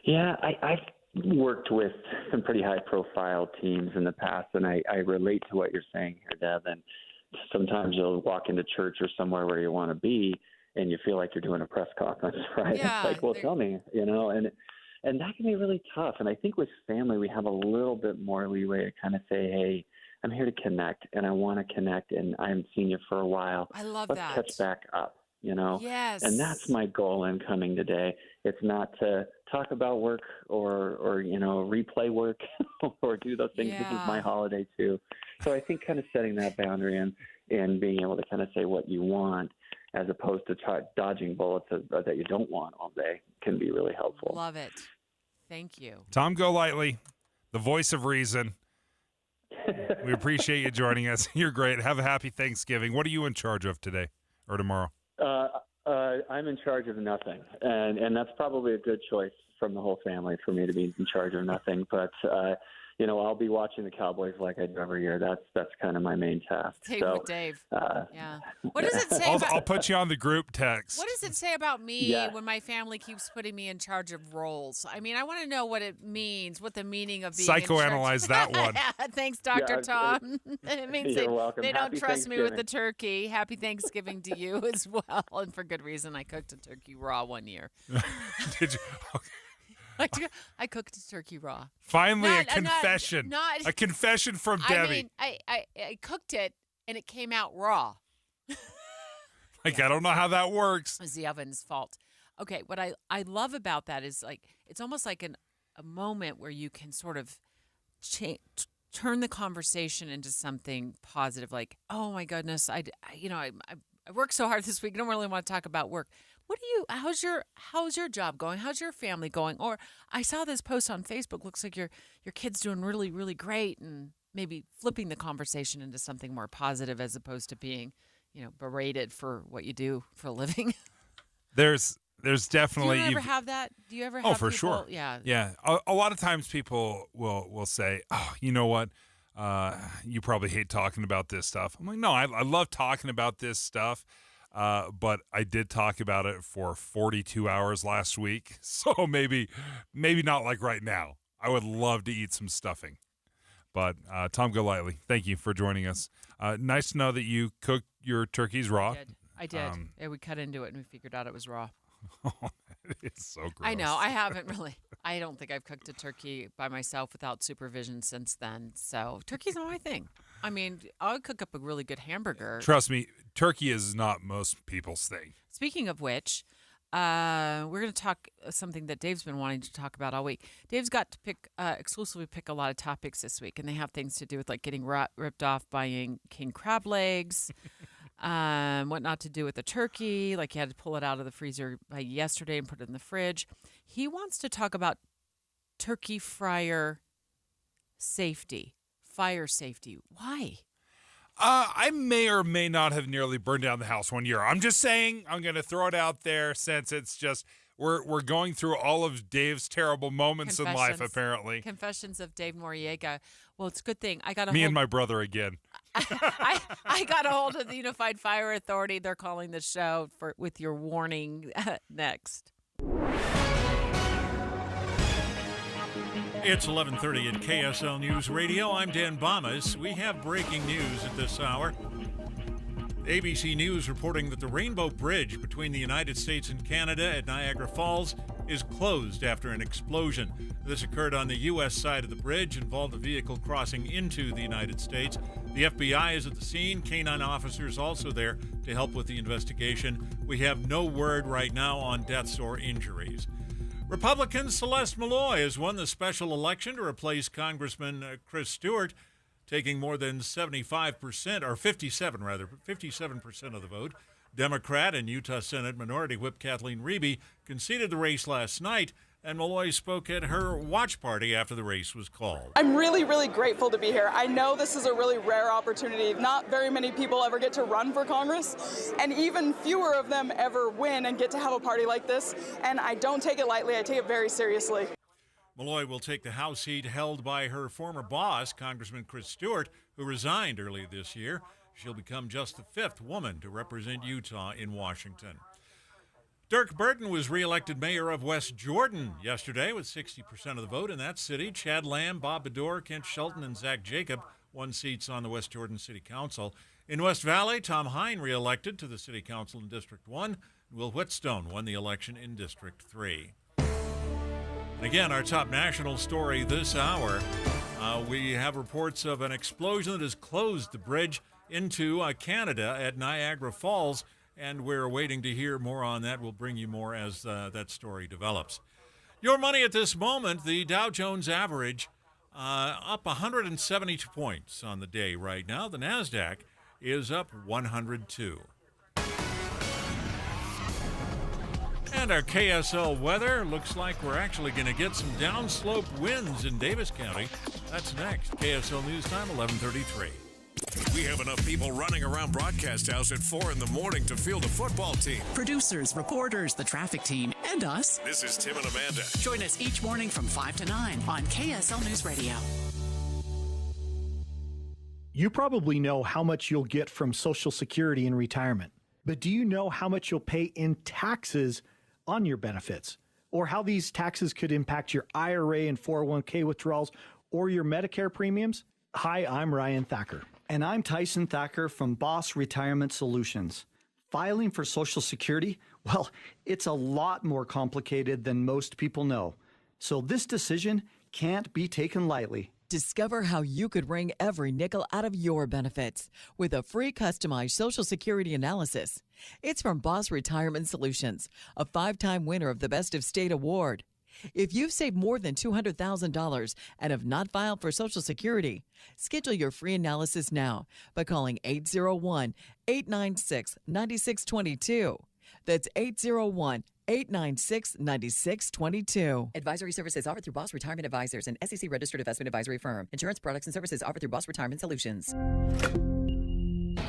[SPEAKER 17] Yeah, I've worked with some pretty high-profile teams in the past, and I relate to what you're saying here, Deb. And sometimes you'll walk into church or somewhere where you want to be, and you feel like you're doing a press conference, right?
[SPEAKER 13] Yeah,
[SPEAKER 17] it's like, well, tell me, and that can be really tough. And I think with family, we have a little bit more leeway to kind of say, hey, I'm here to connect, and I want to connect, and I haven't seen you for a while.
[SPEAKER 13] I love
[SPEAKER 17] Let's
[SPEAKER 13] that.
[SPEAKER 17] catch back up,
[SPEAKER 13] Yes.
[SPEAKER 17] And that's my goal in coming today. It's not to talk about work or replay work or do those things.
[SPEAKER 13] Yeah.
[SPEAKER 17] This is my holiday too. So I think kind of setting that boundary and being able to kind of say what you want as opposed to dodging bullets that you don't want all day can be really helpful.
[SPEAKER 13] Love it. Thank you.
[SPEAKER 14] Tom Golightly, the voice of reason. We appreciate you joining us. You're great. Have a happy Thanksgiving. What are you in charge of today or tomorrow?
[SPEAKER 17] I'm in charge of nothing, and that's probably a good choice from the whole family for me to be in charge of nothing. But I'll be watching the Cowboys like I do every year. That's kind of my main task.
[SPEAKER 13] Dave. Yeah. What does it say?
[SPEAKER 14] I'll put you on the group text.
[SPEAKER 13] What does it say about me when my family keeps putting me in charge of roles? I mean, I want to know what it means, what the meaning of being
[SPEAKER 14] psychoanalyze
[SPEAKER 13] in
[SPEAKER 14] that one.
[SPEAKER 13] Thanks, Dr. Tom. It means
[SPEAKER 17] You're welcome.
[SPEAKER 13] they don't
[SPEAKER 17] Happy
[SPEAKER 13] trust me with the
[SPEAKER 17] Thanksgiving.
[SPEAKER 13] turkey. Happy Thanksgiving to you as well, and for good reason. I cooked a turkey raw one year.
[SPEAKER 14] Did you?
[SPEAKER 13] I cooked a turkey raw.
[SPEAKER 14] Finally, a confession. A confession from Debbie.
[SPEAKER 13] I cooked it, and it came out raw.
[SPEAKER 14] I don't know how that works.
[SPEAKER 13] It was the oven's fault. Okay, what I love about that is it's almost like a moment where you can sort of turn the conversation into something positive. Like, oh my goodness, I worked so hard this week. I don't really want to talk about work. How's your job going? How's your family going? Or I saw this post on Facebook. Looks like your kid's doing really, really great, and maybe flipping the conversation into something more positive as opposed to being, berated for what you do for a living.
[SPEAKER 14] There's definitely.
[SPEAKER 13] Do you ever have that? Do you ever have
[SPEAKER 14] for
[SPEAKER 13] people,
[SPEAKER 14] sure.
[SPEAKER 13] Yeah.
[SPEAKER 14] A lot of times people will say, oh, you know what? You probably hate talking about this stuff. I'm like, no, I love talking about this stuff. But I did talk about it for 42 hours last week. So maybe not like right now. I would love to eat some stuffing. But Tom Golightly, thank you for joining us. Nice to know that you cooked your turkeys raw.
[SPEAKER 13] I did. Yeah, we cut into it and we figured out it was raw.
[SPEAKER 14] It's so gross.
[SPEAKER 13] I know. I haven't really. I don't think I've cooked a turkey by myself without supervision since then. So turkey's not my thing. I mean, I'll cook up a really good hamburger.
[SPEAKER 14] Trust me, turkey is not most people's thing.
[SPEAKER 13] Speaking of which, we're going to talk something that Dave's been wanting to talk about all week. Dave's got to exclusively pick a lot of topics this week, and they have things to do with like getting ripped off buying king crab legs. What not to do with the turkey, like you had to pull it out of the freezer yesterday and put it in the fridge. He wants to talk about turkey fire safety. Why?
[SPEAKER 14] I may or may not have nearly burned down the house one year. I'm just saying, I'm going to throw it out there since it's just, we're going through all of Dave's terrible moments in life, apparently.
[SPEAKER 13] Confessions of Dave Noriega. Well, it's a good thing.
[SPEAKER 14] Me and my brother again.
[SPEAKER 13] I got a hold of the Unified Fire Authority. They're calling the show with your warning next.
[SPEAKER 23] It's 11:30 at KSL News Radio. I'm Dan Bomas. We have breaking news at this hour. ABC News reporting that the Rainbow Bridge between the United States and Canada at Niagara Falls is closed after an explosion. This occurred on the U.S. side of the bridge, involved a vehicle crossing into the United States. The FBI is at the scene. Canine officers also there to help with the investigation. We have no word right now on deaths or injuries. Republican Celeste Malloy has won the special election to replace Congressman Chris Stewart, taking more than 57% of the vote. Democrat and Utah Senate Minority Whip Kathleen Reby conceded the race last night, and Malloy spoke at her watch party after the race was called.
[SPEAKER 16] I'm really, really grateful to be here. I know this is a really rare opportunity. Not very many people ever get to run for Congress, and even fewer of them ever win and get to have a party like this. And I don't take it lightly. I take it very seriously.
[SPEAKER 23] Malloy will take the House seat held by her former boss, Congressman Chris Stewart, who resigned earlier this year. She'll become just the fifth woman to represent Utah in Washington. Dirk Burton was reelected mayor of West Jordan yesterday with 60% of the vote in that city. Chad Lamb, Bob Bedore, Kent Shelton, and Zach Jacob won seats on the West Jordan City Council. In West Valley, Tom Hine reelected to the City Council in District 1. Will Whitstone won the election in District 3. And again, our top national story this hour, we have reports of an explosion that has closed the bridge into Canada at Niagara Falls. And we're waiting to hear more on that. We'll bring you more as that story develops. Your money at this moment, the Dow Jones average up 172 points on the day right now. The NASDAQ is up 102. And our KSL weather looks like we're actually going to get some downslope winds in Davis County. That's next. KSL News Time, 11:33.
[SPEAKER 11] We have enough people running around Broadcast House at 4 in the morning to field a football team.
[SPEAKER 24] Producers, reporters, the traffic team, and us.
[SPEAKER 11] This is Tim and Amanda.
[SPEAKER 24] Join us each morning from 5 to 9 on KSL News Radio.
[SPEAKER 18] You probably know how much you'll get from Social Security in retirement, but do you know how much you'll pay in taxes on your benefits, or how these taxes could impact your IRA and 401k withdrawals or your Medicare premiums? Hi, I'm Ryan Thacker.
[SPEAKER 19] And I'm Tyson Thacker from Boss Retirement Solutions. Filing for Social Security, well, it's a lot more complicated than most people know. So this decision can't be taken lightly.
[SPEAKER 2] Discover how you could wring every nickel out of your benefits with a free customized Social Security analysis. It's from Boss Retirement Solutions, a 5-time winner of the Best of State Award. If you've saved more than $200,000 and have not filed for Social Security, schedule your free analysis now by calling 801-896-9622. That's 801-896-9622. Advisory services offered through Boss Retirement Advisors, an SEC registered investment advisory firm. Insurance products and services offered through Boss Retirement Solutions.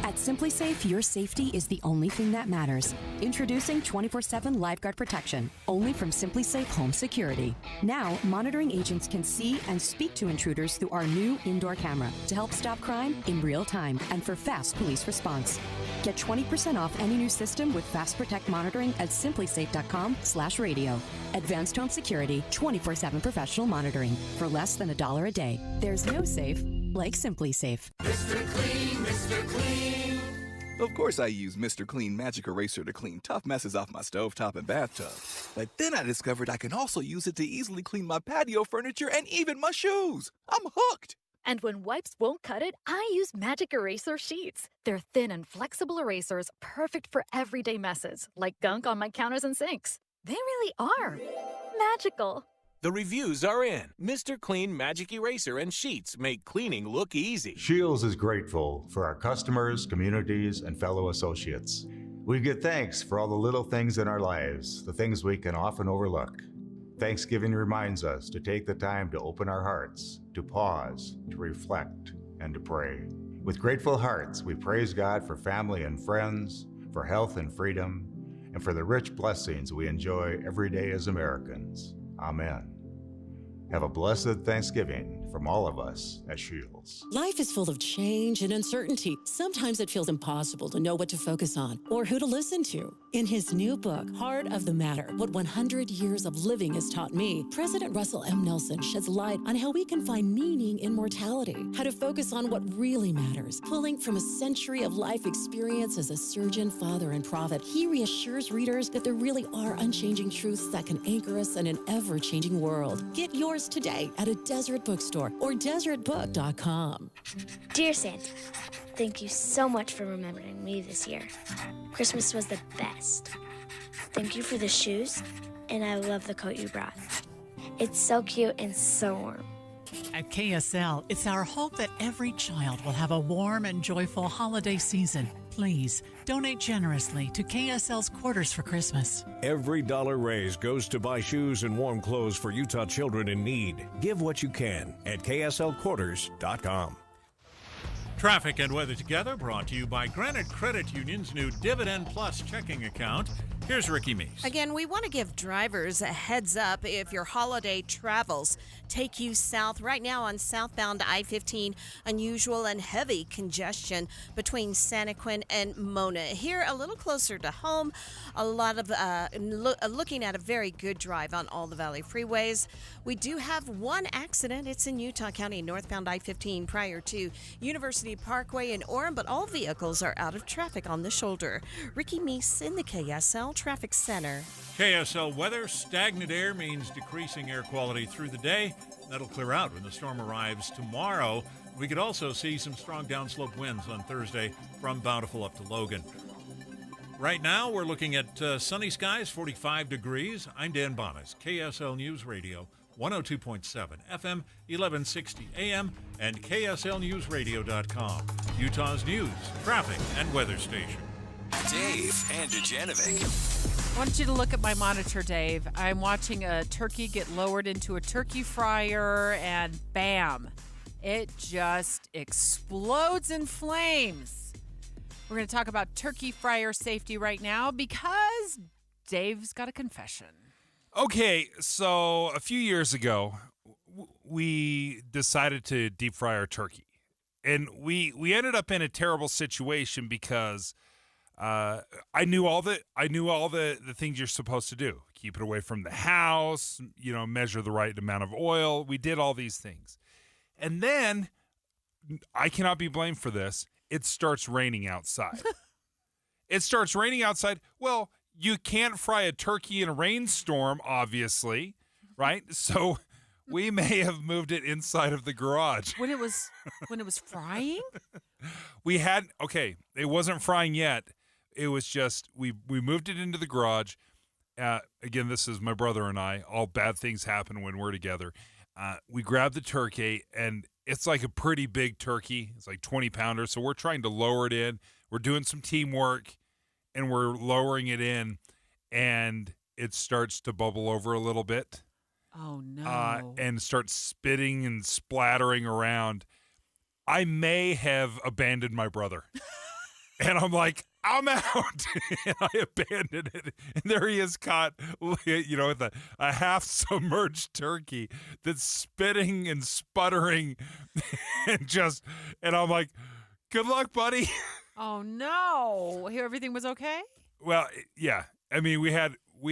[SPEAKER 20] At Simply Safe, your safety is the only thing that matters. Introducing 24/7 Lifeguard Protection, only from Simply Safe Home Security. Now, monitoring agents can see and speak to intruders through our new indoor camera to help stop crime in real time and for fast police response. Get 20% off any new system with Fast Protect monitoring at simplysafe.com/radio. Advanced home security, 24/7 professional monitoring for less than $1 a day. There's no safe like Simply Safe.
[SPEAKER 21] Mr. Clean, Mr. Clean.
[SPEAKER 22] Of course I use Mr. Clean Magic Eraser to clean tough messes off my stovetop and bathtub. But then I discovered I can also use it to easily clean my patio furniture and even my shoes. I'm hooked.
[SPEAKER 25] And when wipes won't cut it, I use Magic Eraser Sheets. They're thin and flexible erasers, perfect for everyday messes, like gunk on my counters and sinks. They really are magical.
[SPEAKER 26] The reviews are in. Mr. Clean Magic Eraser and Sheets make cleaning look easy.
[SPEAKER 27] Shields is grateful for our customers, communities, and fellow associates. We give thanks for all the little things in our lives, the things we can often overlook. Thanksgiving reminds us to take the time to open our hearts, to pause, to reflect, and to pray. With grateful hearts, we praise God for family and friends, for health and freedom, and for the rich blessings we enjoy every day as Americans. Amen. Have a blessed Thanksgiving from all of us at Shields.
[SPEAKER 28] Life is full of change and uncertainty. Sometimes it feels impossible to know what to focus on or who to listen to. In his new book, Heart of the Matter, What 100 Years of Living Has Taught Me, President Russell M. Nelson sheds light on how we can find meaning in mortality, how to focus on what really matters. Pulling from a century of life experience as a surgeon, father, and prophet, he reassures readers that there really are unchanging truths that can anchor us in an ever-changing world. Get yours today at a Deseret bookstore or deseretbook.com.
[SPEAKER 29] Dear Santa, thank you so much for remembering me this year. Christmas was the best. Thank you for the shoes, and I love the coat you brought. It's so cute and so warm.
[SPEAKER 24] At KSL, it's our hope that every child will have a warm and joyful holiday season. Please donate generously to KSL's Quarters for Christmas.
[SPEAKER 11] Every dollar raised goes to buy shoes and warm clothes for Utah children in need. Give what you can at KSLQuarters.com. Traffic and weather together brought to you by Granite Credit Union's new Dividend Plus checking account. Here's Ricky Meese.
[SPEAKER 5] Again, we want to give drivers a heads up if your holiday travels take you south. Right now on southbound I-15, unusual and heavy congestion between Santaquin and Mona. Here, a little closer to home, a lot of looking at a very good drive on all the Valley freeways. We do have one accident. It's in Utah County, northbound I-15 prior to University Parkway in Orem, but all vehicles are out of traffic on the shoulder. Ricky Meese in the KSL Traffic Center.
[SPEAKER 23] KSL weather, stagnant air means decreasing air quality through the day. That'll clear out when the storm arrives tomorrow. We could also see some strong downslope winds on Thursday from Bountiful up to Logan. Right now, we're looking at sunny skies, 45 degrees. I'm Dan Bonas, KSL News Radio, 102.7 FM, 1160 AM, and KSLNewsRadio.com, Utah's news, traffic, and weather station.
[SPEAKER 4] Dave and Dujanovic.
[SPEAKER 13] I want you to look at my monitor, Dave. I'm watching a turkey get lowered into a turkey fryer, and bam, it just explodes in flames. We're going to talk about turkey fryer safety right now because Dave's got a confession.
[SPEAKER 14] Okay, so a few years ago, we decided to deep fry our turkey. And we ended up in a terrible situation because I knew all the things you're supposed to do. Keep it away from the house, measure the right amount of oil. We did all these things. And then, I cannot be blamed for this, it starts raining outside. It starts raining outside. Well, you can't fry a turkey in a rainstorm, obviously, right? So we may have moved it inside of the garage.
[SPEAKER 13] When it was frying?
[SPEAKER 14] It wasn't frying yet. It was just, we moved it into the garage. Again, this is my brother and I. All bad things happen when we're together. We grabbed the turkey, and it's like a pretty big turkey. It's like 20 pounders. So we're trying to lower it in. We're doing some teamwork, and we're lowering it in, and it starts to bubble over a little bit.
[SPEAKER 13] Oh, no.
[SPEAKER 14] And starts spitting and splattering around. I may have abandoned my brother. And I'm like, I'm out. And I abandoned it. And there he is caught, with a half-submerged turkey that's spitting and sputtering. And I'm like, good luck, buddy.
[SPEAKER 13] Oh, no. Here, everything was okay?
[SPEAKER 14] Well, yeah. I mean, we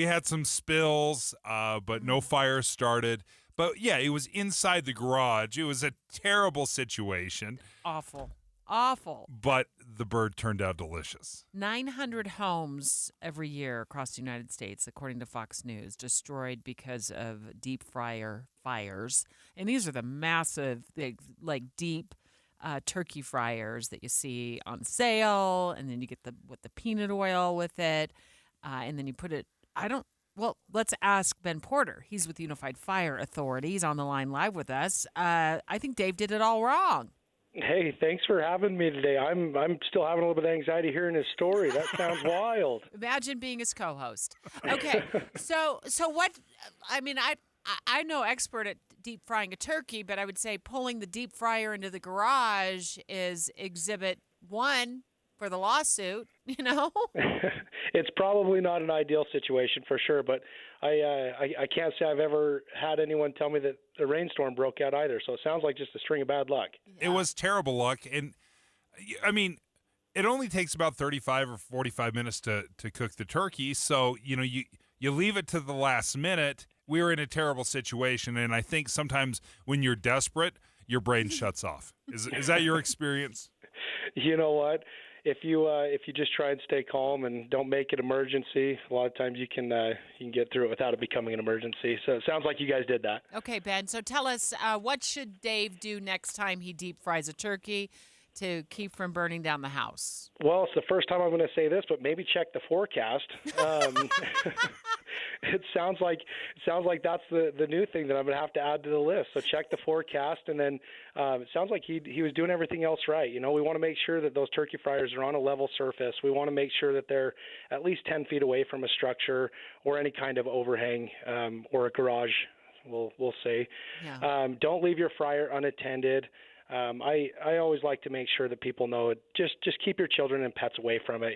[SPEAKER 14] had some spills, but no fire started. But, yeah, it was inside the garage. It was a terrible situation.
[SPEAKER 13] Awful.
[SPEAKER 14] But the bird turned out delicious.
[SPEAKER 13] 900 homes every year across the United States, according to Fox News, destroyed because of deep fryer fires. And these are the massive, deep turkey fryers that you see on sale. And then you get the peanut oil with it. And then you put it, let's ask Ben Porter. He's with Unified Fire Authority. He's on the line live with us. I think Dave did it all wrong.
[SPEAKER 1] Hey, thanks for having me today. I'm still having a little bit of anxiety hearing his story. That sounds wild.
[SPEAKER 13] Imagine being his co-host. Okay, so what? I mean, I'm no expert at deep frying a turkey, but I would say pulling the deep fryer into the garage is exhibit 1 for the lawsuit.
[SPEAKER 1] It's probably not an ideal situation for sure, but I can't say I've ever had anyone tell me that a rainstorm broke out either. So it sounds like just a string of bad luck.
[SPEAKER 14] Yeah. It was terrible luck, and I mean, it only takes about 35 or 45 minutes to cook the turkey. So you leave it to the last minute. We were in a terrible situation, and I think sometimes when you're desperate, your brain shuts off. Is that your experience?
[SPEAKER 1] You know what? If you just try and stay calm and don't make it emergency, a lot of times you can get through it without it becoming an emergency. So it sounds like you guys did that.
[SPEAKER 13] Okay, Ben. So tell us, what should Dave do next time he deep fries a turkey to keep from burning down the house?
[SPEAKER 1] Well, it's the first time I'm going to say this, but maybe check the forecast. It sounds like that's the new thing that I'm going to have to add to the list. So check the forecast, and then it sounds like he was doing everything else right. We want to make sure that those turkey fryers are on a level surface. We want to make sure that they're at least 10 feet away from a structure or any kind of overhang or a garage, we'll say. Yeah. Don't leave your fryer unattended. I always like to make sure that people know just keep your children and pets away from it.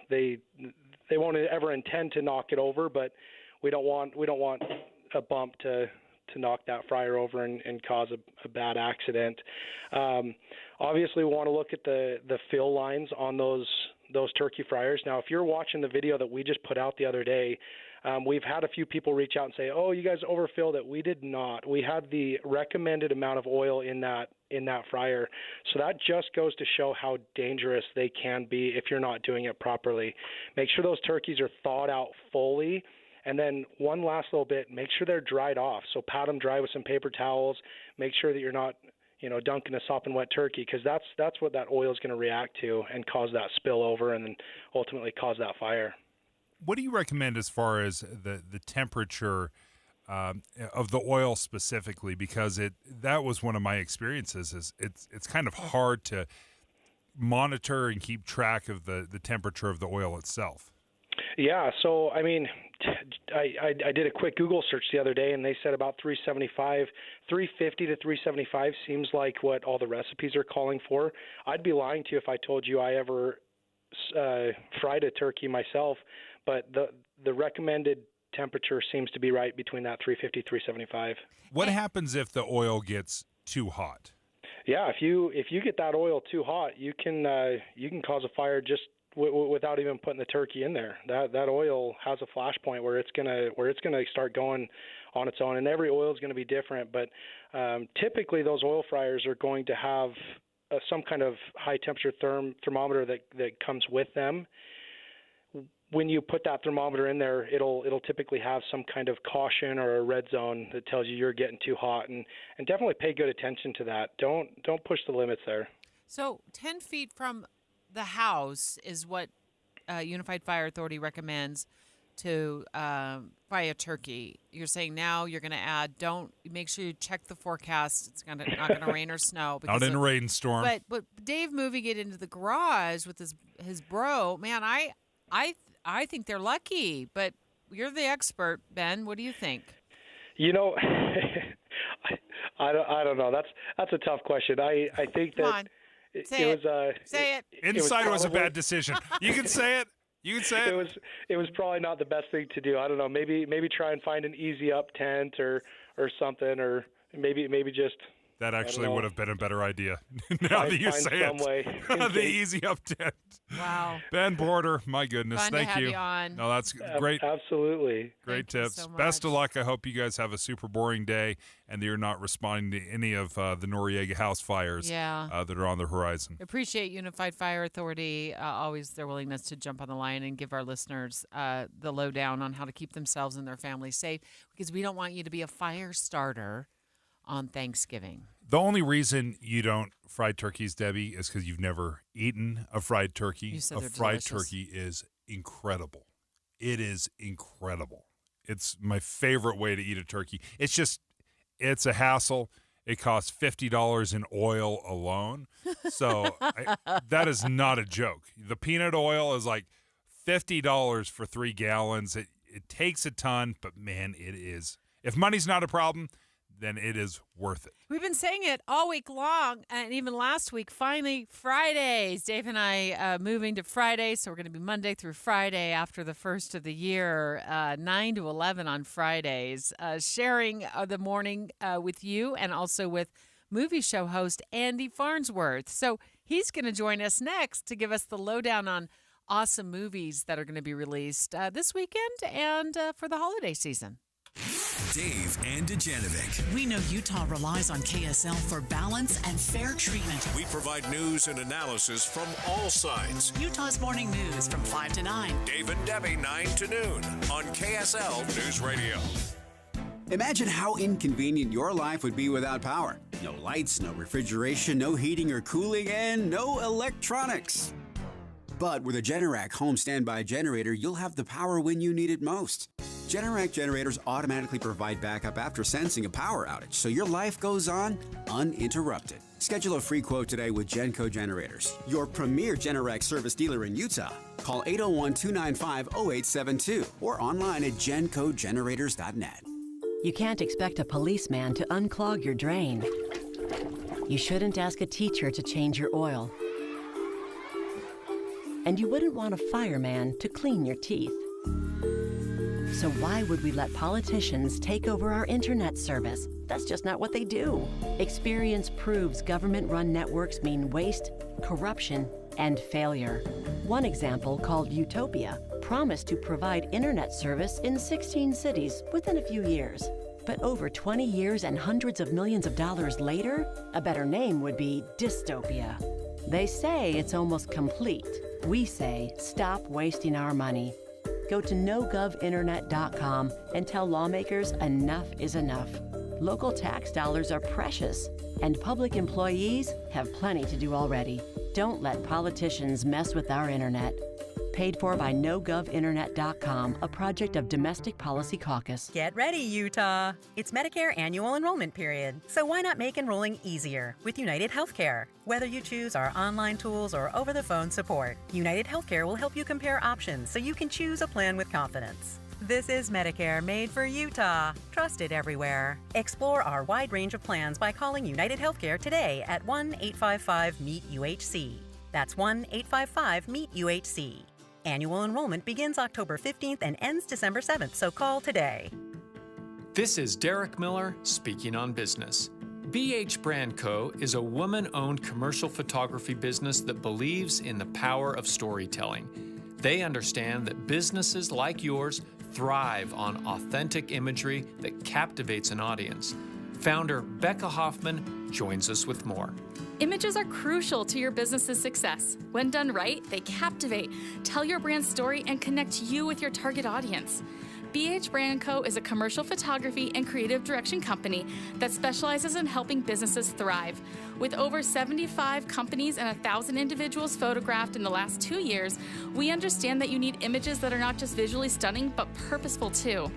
[SPEAKER 1] They won't ever intend to knock it over, but we don't want a bump to knock that fryer over and cause a bad accident. Obviously, we want to look at the fill lines on those turkey fryers. Now, if you're watching the video that we just put out the other day, we've had a few people reach out and say, "Oh, you guys overfilled it." We did not. We had the recommended amount of oil in that fryer. So that just goes to show how dangerous they can be if you're not doing it properly. Make sure those turkeys are thawed out fully. And then one last little bit, make sure they're dried off. So pat them dry with some paper towels. Make sure that you're not, dunking a sopping wet turkey, because that's what that oil is going to react to and cause that spill over and then ultimately cause that fire.
[SPEAKER 14] What do you recommend as far as the temperature of the oil specifically? Because that was one of my experiences. Is it's kind of hard to monitor and keep track of the temperature of the oil itself.
[SPEAKER 1] Yeah, so I mean, I did a quick Google search the other day, and they said about 375, 350 to 375 seems like what all the recipes are calling for. I'd be lying to you if I told you I ever fried a turkey myself, but the recommended temperature seems to be right between that 350, 375.
[SPEAKER 14] What happens if the oil gets too hot?
[SPEAKER 1] Yeah, if you get that oil too hot, you can cause a fire just without even putting the turkey in there. That oil has a flash point where it's gonna start going on its own, and every oil is going to be different. But typically, those oil fryers are going to have some kind of high temperature thermometer that comes with them. when you put that thermometer in there, it'll typically have some kind of caution or a red zone that tells you you're getting too hot, and definitely pay good attention to that. Don't push the limits there.
[SPEAKER 13] So 10 feet from the house is what Unified Fire Authority recommends to fry a turkey. You're saying now you're going to add, make sure you check the forecast. It's not going to rain or snow.
[SPEAKER 14] Not in a rainstorm.
[SPEAKER 13] But Dave moving it into the garage with his bro, man, I think they're lucky. But you're the expert, Ben. What do you think?
[SPEAKER 1] You know, I don't know. That's a tough question. I think
[SPEAKER 13] Come
[SPEAKER 1] that
[SPEAKER 13] on. Say it.
[SPEAKER 14] Inside was a bad decision. You can say it. You can say it.
[SPEAKER 1] It was probably not the best thing to do. I don't know. Maybe try and find an easy up tent or something, or maybe just.
[SPEAKER 14] That actually would have been a better idea. Now that you say it, the easy up tent.
[SPEAKER 13] Wow.
[SPEAKER 14] Ben Border, my goodness,
[SPEAKER 13] Fun
[SPEAKER 14] thank
[SPEAKER 13] to have
[SPEAKER 14] you.
[SPEAKER 13] you on.
[SPEAKER 14] No, that's great.
[SPEAKER 1] Absolutely.
[SPEAKER 14] Great
[SPEAKER 13] Thank you
[SPEAKER 14] tips.
[SPEAKER 13] so much.
[SPEAKER 14] Best of luck. I hope you guys have a super boring day and that you're not responding to any of the Noriega house fires that are on the horizon.
[SPEAKER 13] Appreciate Unified Fire Authority, always their willingness to jump on the line and give our listeners the lowdown on how to keep themselves and their families safe, because we don't want you to be a fire starter on Thanksgiving.
[SPEAKER 14] The only reason you don't fry turkeys, Debbie, is because you've never eaten a fried turkey.
[SPEAKER 13] You said
[SPEAKER 14] a
[SPEAKER 13] they're
[SPEAKER 14] fried
[SPEAKER 13] delicious.
[SPEAKER 14] turkey is incredible. It is incredible. It's my favorite way to eat a turkey. It's a hassle. It costs $50 in oil alone. So that is not a joke. The peanut oil is like $50 for 3 gallons. It takes a ton, but man, it is. If money's not a problem, then it is worth it.
[SPEAKER 13] We've been saying it all week long, and even last week, finally, Fridays. Dave and I moving to Friday, so we're going to be Monday through Friday after the first of the year, 9 to 11 on Fridays, sharing the morning with you and also with movie show host Andy Farnsworth. So he's going to join us next to give us the lowdown on awesome movies that are going to be released this weekend and for the holiday season.
[SPEAKER 4] Dave and Dujanovic.
[SPEAKER 24] We know Utah relies on KSL for balance and fair treatment.
[SPEAKER 11] We provide news and analysis from all sides.
[SPEAKER 24] Utah's Morning News from 5 to 9.
[SPEAKER 11] Dave and Debbie, 9 to noon on KSL News Radio.
[SPEAKER 3] Imagine how inconvenient your life would be without power. No lights, no refrigeration, no heating or cooling, and no electronics. But with a Generac home standby generator, you'll have the power when you need it most. Generac generators automatically provide backup after sensing a power outage, so your life goes on uninterrupted. Schedule a free quote today with Genco Generators, your premier Generac service dealer in Utah. Call 801-295-0872 or online at gencogenerators.net.
[SPEAKER 20] You can't expect a policeman to unclog your drain. You shouldn't ask a teacher to change your oil. And you wouldn't want a fireman to clean your teeth. So why would we let politicians take over our internet service? That's just not what they do. Experience proves government-run networks mean waste, corruption, and failure. One example, called Utopia, promised to provide internet service in 16 cities within a few years. But over 20 years and hundreds of millions of dollars later, a better name would be dystopia. They say it's almost complete. We say stop wasting our money. Go to nogovinternet.com and tell lawmakers enough is enough. Local tax dollars are precious, and public employees have plenty to do already. Don't let politicians mess with our internet. Paid for by nogovinternet.com, a project of Domestic Policy Caucus.
[SPEAKER 6] Get ready, Utah! It's Medicare annual enrollment period, so why not make enrolling easier with United Healthcare? Whether you choose our online tools or over-the-phone support, United Healthcare will help you compare options so you can choose a plan with confidence. This is Medicare made for Utah, trusted everywhere. Explore our wide range of plans by calling United Healthcare today at 1-855-MEET-UHC. That's 1-855-MEET-UHC. Annual enrollment begins October 15th and ends December 7th, so call today.
[SPEAKER 7] This is Derek Miller speaking on business. BH Brand Co. is a woman-owned commercial photography business that believes in the power of storytelling. They understand that businesses like yours thrive on authentic imagery that captivates an audience. Founder Becca Hoffman joins us with more.
[SPEAKER 8] Images are crucial to your business's success. When done right, they captivate, tell your brand story, and connect you with your target audience. BH Brand Co. is a commercial photography and creative direction company that specializes in helping businesses thrive. With over 75 companies and 1,000 individuals photographed in the last 2 years, we understand that you need images that are not just visually stunning, but purposeful too.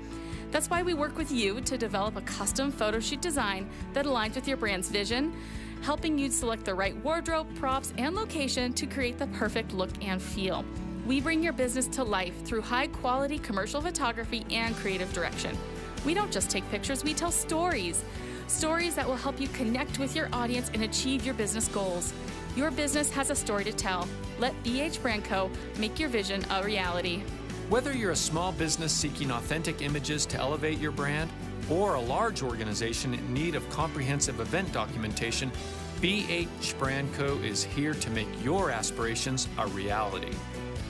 [SPEAKER 8] That's why we work with you to develop a custom photo shoot design that aligns with your brand's vision, helping you select the right wardrobe, props, and location to create the perfect look and feel. We bring your business to life through high-quality commercial photography and creative direction. We don't just take pictures, we tell stories. Stories that will help you connect with your audience and achieve your business goals. Your business has a story to tell. Let BH Brand Co. make your vision a reality.
[SPEAKER 7] Whether you're a small business seeking authentic images to elevate your brand, or a large organization in need of comprehensive event documentation, BH Brand Co. is here to make your aspirations a reality.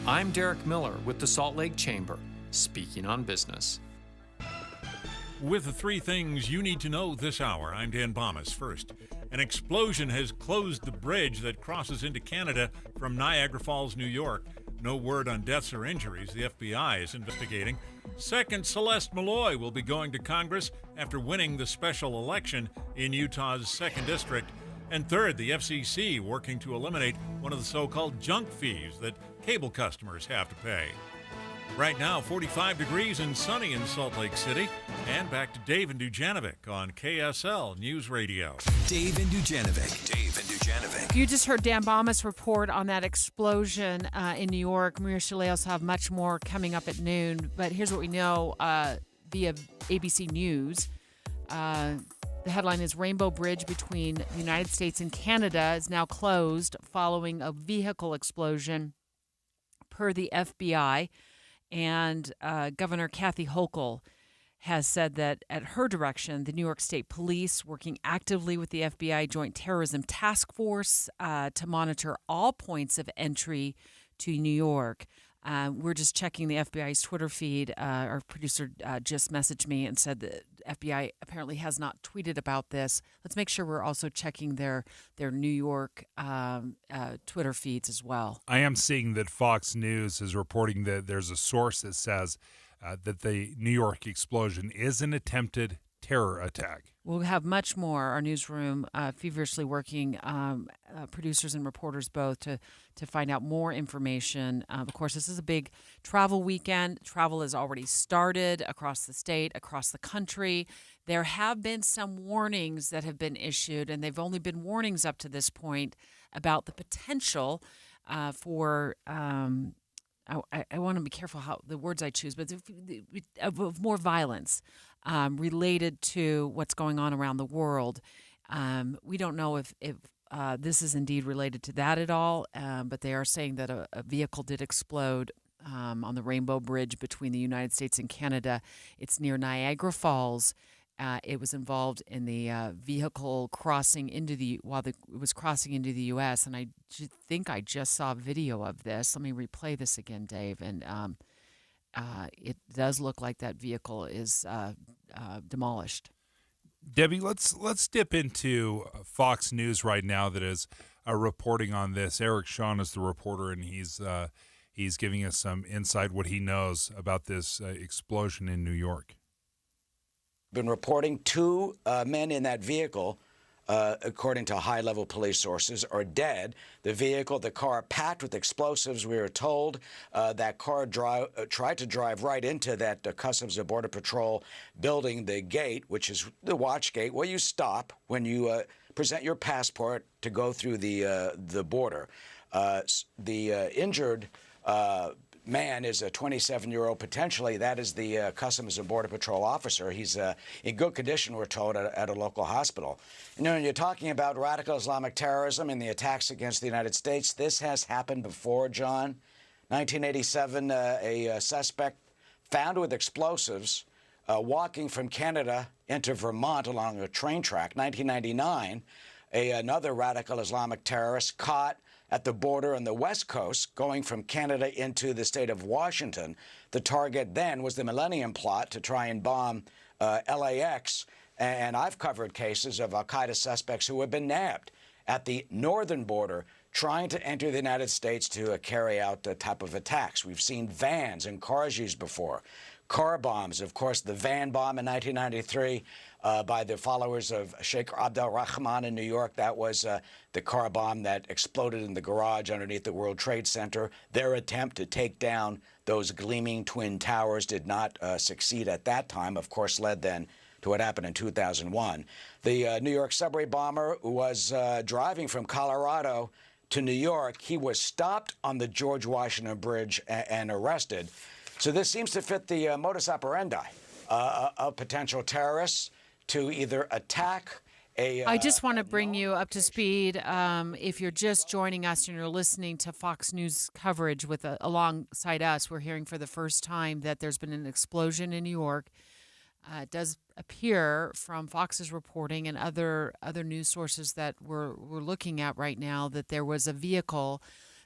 [SPEAKER 7] I'm Derek Miller with the Salt Lake Chamber, speaking on business.
[SPEAKER 23] With the 3 things you need to know this hour, I'm Dan Bomas. First, an explosion has closed the bridge that crosses into Canada from Niagara Falls, New York. No word on deaths or injuries. The FBI is investigating. Second, Celeste Malloy will be going to Congress after winning the special election in Utah's 2nd District. And third, the FCC working to eliminate one of the so-called junk fees that cable customers have to pay. Right now, 45 degrees and sunny in Salt Lake City. And back to Dave and Dujanovic on KSL News Radio.
[SPEAKER 4] Dave and Dujanovic. Dave and Dujanovic.
[SPEAKER 13] You just heard Dan Bomas report on that explosion in New York. Maria Chaleos will have much more coming up at noon. But here's what we know via ABC News. The headline is Rainbow Bridge between the United States and Canada is now closed following a vehicle explosion, per the FBI. And Governor Kathy Hochul has said that at her direction, the New York State Police, working actively with the FBI Joint Terrorism Task Force to monitor all points of entry to New York. We're just checking the FBI's Twitter feed. Our producer just messaged me and said that FBI apparently has not tweeted about this. Let's make sure we're also checking their New York Twitter feeds as well.
[SPEAKER 14] I am seeing that Fox News is reporting that there's a source that says that the New York explosion is an attempted terror attack.
[SPEAKER 13] We'll have much more. Our newsroom feverishly working, producers and reporters both, to find out more information. Of course, this is a big travel weekend. Travel has already started across the state, across the country. There have been some warnings that have been issued, and they've only been warnings up to this point about the potential for I want to be careful how the words I choose, but of more violence related to what's going on around the world. We don't know if this is indeed related to that at all, but they are saying that a vehicle did explode on the Rainbow Bridge between the United States and Canada. It's near Niagara Falls. It was involved in the vehicle crossing while it was crossing into the U.S. And I think I just saw a video of this. Let me replay this again, Dave. And it does look like that vehicle is demolished.
[SPEAKER 14] Debbie, let's dip into Fox News right now that is reporting on this. Eric Shawn is the reporter, and he's giving us some insight, what he knows about this explosion in New York.
[SPEAKER 9] Been reporting 2 men in that vehicle, according to high-level police sources, are dead. The car packed with explosives. We were told that car tried to drive right into that Customs and Border Patrol building, the gate, which is the watch gate, where you stop when you present your passport to go through the border. The injured man is a 27-year-old, potentially. That is the Customs and Border Patrol officer. He's in good condition, we're told, at a local hospital. You know, when you're talking about radical Islamic terrorism and the attacks against the United States, this has happened before, John. 1987, a suspect found with explosives walking from Canada into Vermont along a train track. 1999, another radical Islamic terrorist caught at the border on the West Coast, going from Canada into the state of Washington. The target then was the Millennium Plot to try and bomb LAX. And I've covered cases of al-Qaeda suspects who have been nabbed. at the northern border trying to enter the United States to carry out the type of attacks. We've seen vans and cars used before. Car bombs, of course, the van bomb in 1993 by the followers of Sheikh Abdel Rahman in New York. That was the car bomb that exploded in the garage underneath the World Trade Center. Their attempt to take down those gleaming twin towers did not succeed at that time, of course, led then to what happened in 2001. The New York subway bomber was driving from Colorado to New York. He was stopped on the George Washington Bridge and arrested. So this seems to fit the modus operandi of potential terrorists to either attack a...
[SPEAKER 13] I just want to bring you up to speed. If you're just joining us and you're listening to Fox News coverage alongside us, we're hearing for the first time that there's been an explosion in New York. It does appear from Fox's reporting and other news sources that we're looking at right now that there was a vehicle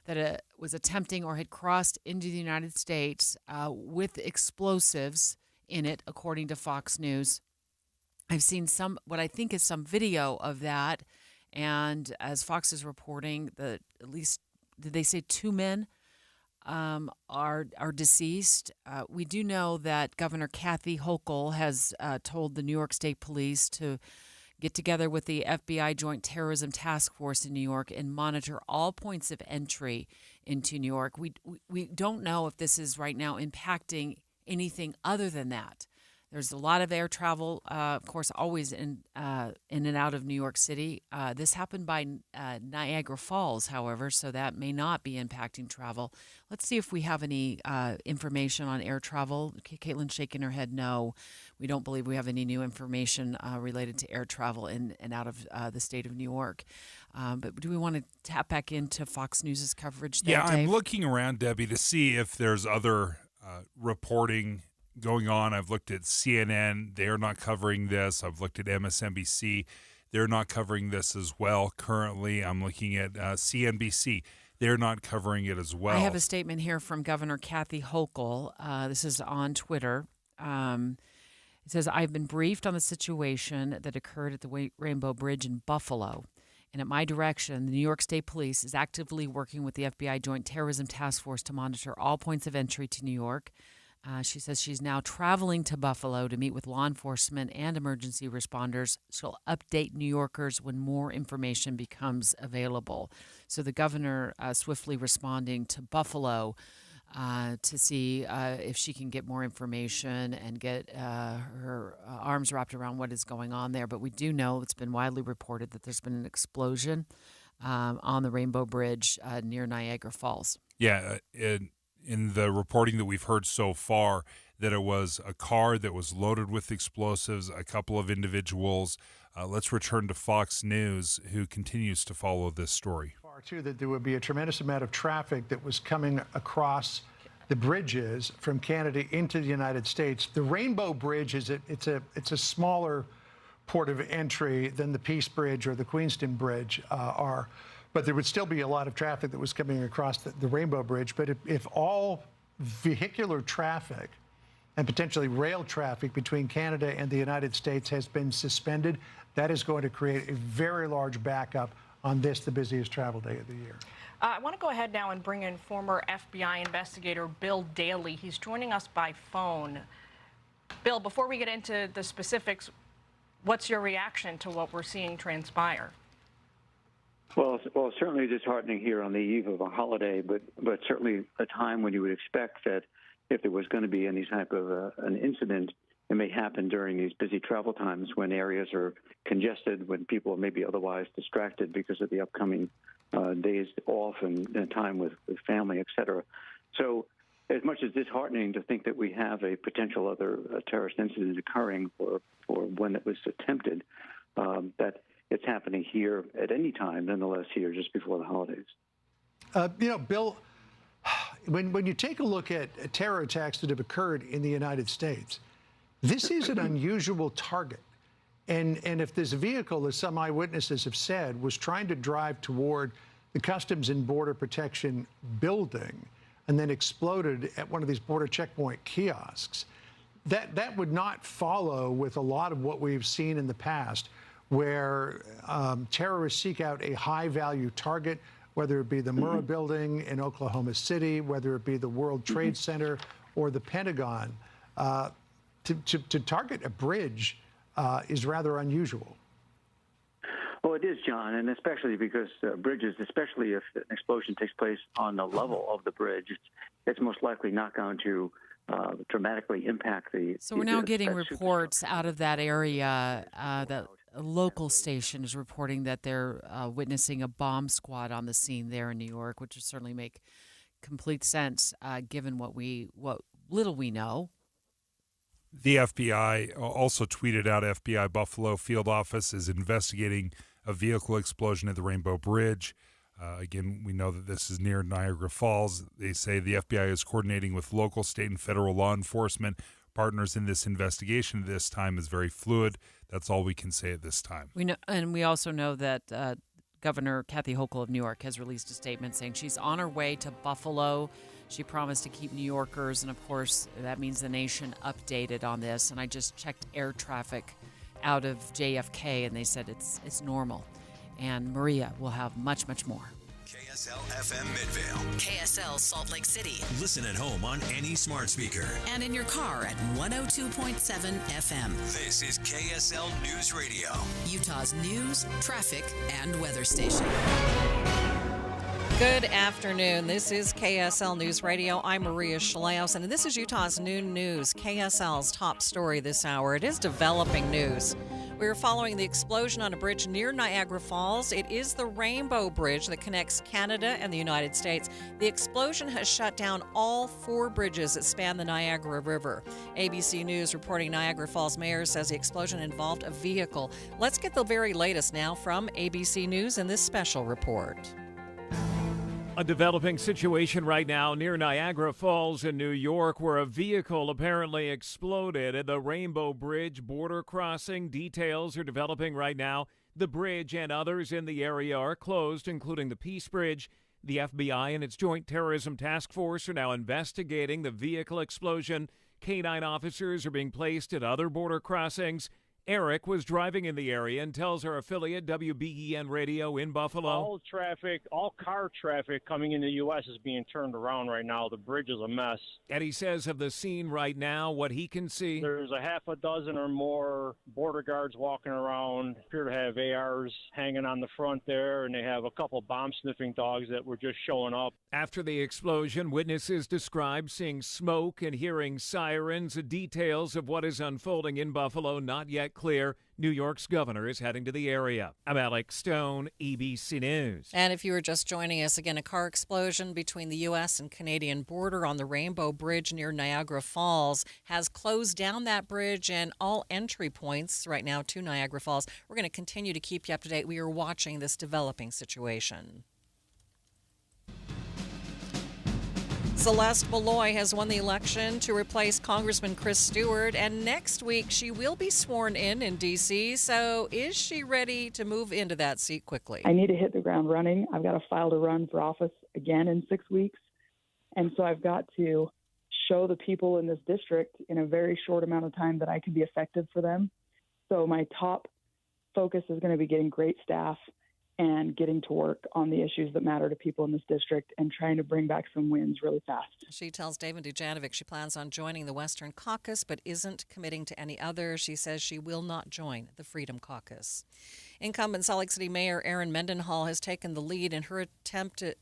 [SPEAKER 13] that was attempting or had crossed into the United States with explosives in it, according to Fox News. I've seen what I think is some video of that, and as Fox is reporting, at least, did they say 2 men are deceased? We do know that Governor Kathy Hochul has told the New York State Police to get together with the FBI Joint Terrorism Task Force in New York and monitor all points of entry into New York. We don't know if this is right now impacting anything other than that. There's a lot of air travel, of course, always in and out of New York City. This happened by Niagara Falls, however, so that may not be impacting travel. Let's see if we have any information on air travel. Caitlin's shaking her head no. We don't believe we have any new information related to air travel in and out of the state of New York. But do we want to tap back into Fox News' coverage there,
[SPEAKER 14] Yeah,
[SPEAKER 13] Dave?
[SPEAKER 14] I'm looking around, Debbie, to see if there's other reporting going on. I've looked at CNN. They're not covering this. I've looked at MSNBC. They're not covering this as well. Currently, I'm looking at CNBC. They're not covering it as well.
[SPEAKER 13] I have a statement here from Governor Kathy Hochul. This is on Twitter. It says, I've been briefed on the situation that occurred at the Rainbow Bridge in Buffalo. And at my direction, the New York State Police is actively working with the FBI Joint Terrorism Task Force to monitor all points of entry to New York. She says she's now traveling to Buffalo to meet with law enforcement and emergency responders. She'll update New Yorkers when more information becomes available. So the governor swiftly responding to Buffalo to see if she can get more information and get her arms wrapped around what is going on there. But we do know it's been widely reported that there's been an explosion on the Rainbow Bridge near Niagara Falls.
[SPEAKER 14] Yeah, in the reporting that we've heard so far, that it was a car that was loaded with explosives, a couple of individuals. Let's return to Fox News, who continues to follow this story.
[SPEAKER 2] Too, that there would be a tremendous amount of traffic that was coming across the bridges from Canada into the United States. The Rainbow Bridge it's a smaller port of entry than the Peace Bridge or the Queenston Bridge are. But there would still be a lot of traffic that was coming across the Rainbow Bridge. But if all vehicular traffic and potentially rail traffic between Canada and the United States has been suspended, that is going to create a very large backup on the busiest travel day of the year.
[SPEAKER 10] I want to go ahead now and bring in former FBI investigator Bill Daley. He's joining us by phone. Bill, before we get into the specifics, what's your reaction to what we're seeing transpire?
[SPEAKER 12] Well, certainly disheartening here on the eve of a holiday, but certainly a time when you would expect that if there was going to be any type of an incident, it may happen during these busy travel times when areas are congested, when people may be otherwise distracted because of the upcoming days off and time with family, et cetera. So as much as disheartening to think that we have a potential other terrorist incident occurring for when it was attempted, that it's happening here at any time, nonetheless, here just before the holidays.
[SPEAKER 2] Bill, when you take a look at terror attacks that have occurred in the United States, this is an unusual target. And if this vehicle, as some eyewitnesses have said, was trying to drive toward the Customs and Border Protection building and then exploded at one of these border checkpoint kiosks, that would not follow with a lot of what we've seen in the past, where terrorists seek out a high-value target, whether it be the Murrah building in Oklahoma City, whether it be the World Trade Center or the Pentagon. To target a bridge is rather unusual.
[SPEAKER 12] Well, it is, John, and especially because bridges, especially if an explosion takes place on the level of the bridge, it's most likely not going to dramatically impact the...
[SPEAKER 13] So we're now getting reports out of that area that a local station is reporting that they're witnessing a bomb squad on the scene there in New York, which would certainly make complete sense given what little we know.
[SPEAKER 14] The FBI also tweeted out FBI Buffalo field office is investigating a vehicle explosion at the Rainbow Bridge. Again, we know that this is near Niagara Falls. They say the FBI is coordinating with local, state, and federal law enforcement partners in this investigation. This time is very fluid. That's all we can say at this time.
[SPEAKER 13] We know, and we also know that Governor Kathy Hochul of New York has released a statement saying she's on her way to Buffalo. She promised to keep New Yorkers, and of course, that means the nation, updated on this. And I just checked air traffic out of JFK, and they said it's normal. And Maria will have much, much more.
[SPEAKER 4] KSL FM Midvale.
[SPEAKER 28] KSL Salt Lake City.
[SPEAKER 4] Listen at home on any smart speaker.
[SPEAKER 28] And in your car at 102.7 FM.
[SPEAKER 4] This is KSL News Radio.
[SPEAKER 28] Utah's news, traffic, and weather station.
[SPEAKER 5] Good afternoon. This is KSL News Radio. I'm Maria Shalaos, and this is Utah's Noon News, KSL's top story this hour. It is developing news. We are following the explosion on a bridge near Niagara Falls. It is the Rainbow Bridge that connects Canada and the United States. The explosion has shut down all 4 bridges that span the Niagara River. ABC News reporting Niagara Falls mayor says the explosion involved a vehicle. Let's get the very latest now from ABC News in this special report.
[SPEAKER 15] A developing situation right now near Niagara Falls in New York, where a vehicle apparently exploded at the Rainbow Bridge border crossing. Details are developing right now. The bridge and others in the area are closed, including the Peace Bridge. The FBI and its Joint Terrorism Task Force are now investigating the vehicle explosion. K-9 officers are being placed at other border crossings. Eric was driving in the area and tells our affiliate WBEN Radio in Buffalo.
[SPEAKER 16] All car traffic coming into the U.S. is being turned around right now. The bridge is a mess.
[SPEAKER 15] And he says of the scene right now, what he can see.
[SPEAKER 16] There's a half a dozen or more border guards walking around, appear to have ARs hanging on the front there, and they have a couple bomb-sniffing dogs that were just showing up.
[SPEAKER 15] After the explosion, witnesses described seeing smoke and hearing sirens. Details of what is unfolding in Buffalo not yet clear. New York's governor is heading to the area. I'm Alex Stone, ABC News.
[SPEAKER 5] And if you were just joining us, again, a car explosion between the U.S. and Canadian border on the Rainbow Bridge near Niagara Falls has closed down that bridge and all entry points right now to Niagara Falls. We're going to continue to keep you up to date. We are watching this developing situation. Celeste Malloy has won the election to replace Congressman Chris Stewart, and next week she will be sworn in D.C., so is she ready to move into that seat quickly?
[SPEAKER 17] I need to hit the ground running. I've got to file to run for office again in 6 weeks, and so I've got to show the people in this district in a very short amount of time that I can be effective for them. So my top focus is going to be getting great staff and getting to work on the issues that matter to people in this district and trying to bring back some wins really fast.
[SPEAKER 5] She tells David Dujanovic she plans on joining the Western Caucus but isn't committing to any other. She says she will not join the Freedom Caucus. Incumbent Salt Lake City Mayor Erin Mendenhall has taken the lead in her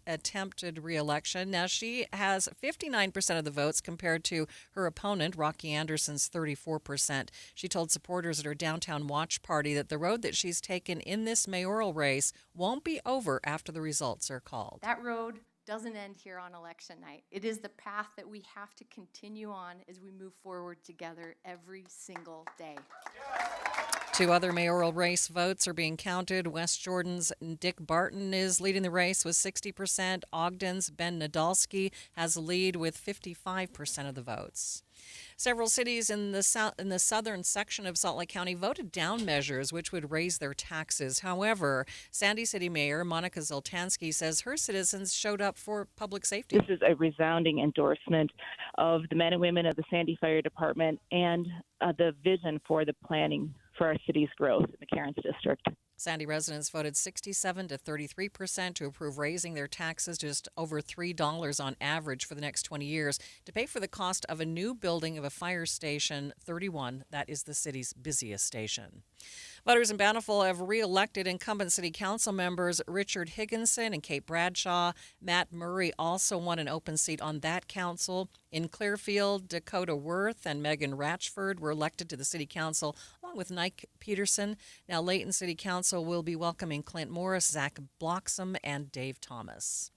[SPEAKER 5] attempted re-election. Now, she has 59% of the votes compared to her opponent, Rocky Anderson's 34%. She told supporters at her downtown watch party that the road that she's taken in this mayoral race won't be over after the results are called.
[SPEAKER 18] That road doesn't end here on election night. It is the path that we have to continue on as we move forward together every single day.
[SPEAKER 5] 2 other mayoral race votes are being counted. West Jordan's Dick Barton is leading the race with 60%. Ogden's Ben Nadolski has a lead with 55% of the votes. Several cities in the southern section of Salt Lake County voted down measures which would raise their taxes. However, Sandy City Mayor Monica Zoltansky says her citizens showed up for public safety.
[SPEAKER 19] This is a resounding endorsement of the men and women of the Sandy Fire Department and the vision for the planning for our city's growth in the Cairns district.
[SPEAKER 13] Sandy residents voted 67 to 33% to approve raising their taxes just over $3 on average for the next 20 years to pay for the cost of a new building of a fire station 31. That is the city's busiest station. Voters in Bountiful have re-elected incumbent city council members Richard Higginson and Kate Bradshaw. Matt Murray also won an open seat on that council. In Clearfield, Dakota Worth and Megan Ratchford were elected to the city council, along with Nike Peterson. Now, Layton City Council will be welcoming Clint Morris, Zach Bloxam, and Dave Thomas.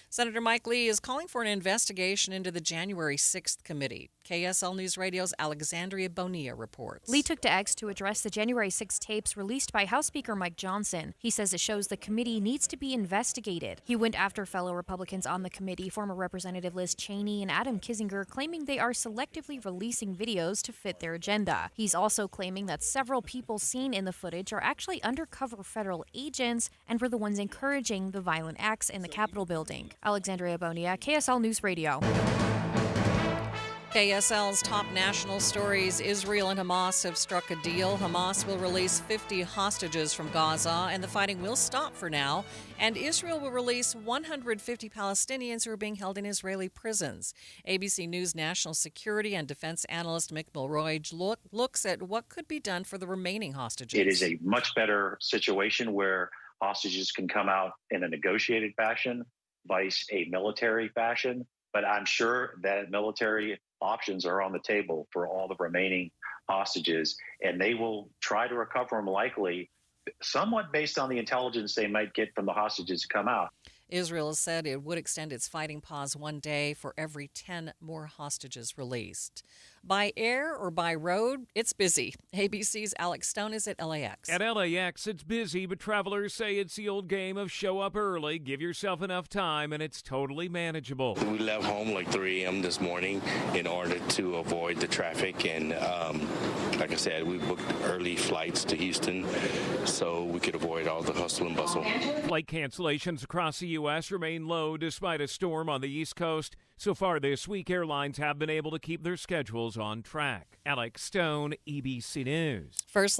[SPEAKER 13] Senator Mike Lee is calling for an investigation into the January 6th committee. KSL News Radio's Alexandria Bonilla reports.
[SPEAKER 1] Lee took to X to address the January 6 tapes released by House Speaker Mike Johnson. He says it shows the committee needs to be investigated. He went after fellow Republicans on the committee, former Representative Liz Cheney and Adam Kinzinger, claiming they are selectively releasing videos to fit their agenda. He's also claiming that several people seen in the footage are actually undercover federal agents and were the ones encouraging the violent acts in the Capitol building. Alexandria Bonilla, KSL News Radio.
[SPEAKER 13] KSL's top national stories. Israel and Hamas have struck a deal. Hamas will release 50 hostages from Gaza, and the fighting will stop for now. And Israel will release 150 Palestinians who are being held in Israeli prisons. ABC News national security and defense analyst Mick Mulroy looks at what could be done for the remaining hostages.
[SPEAKER 11] It is a much better situation where hostages can come out in a negotiated fashion, vice a military fashion. But I'm sure that military options are on the table for all the remaining hostages, and they will try to recover them, likely somewhat based on the intelligence they might get from the hostages to come out.
[SPEAKER 13] Israel has said it would extend its fighting pause one day for every 10 more hostages released. By air or by road, it's busy. ABC's Alex Stone is at LAX.
[SPEAKER 15] At LAX, it's busy, but travelers say it's the old game of show up early, give yourself enough time, and it's totally manageable.
[SPEAKER 21] We left home like 3 a.m. this morning in order to avoid the traffic, and like I said, we booked early flights to Houston so we could avoid all the hustle and bustle.
[SPEAKER 15] Flight cancellations across the U.S. remain low despite a storm on the East Coast. So far this week, airlines have been able to keep their schedules on track. Alex Stone, ABC News.
[SPEAKER 13] First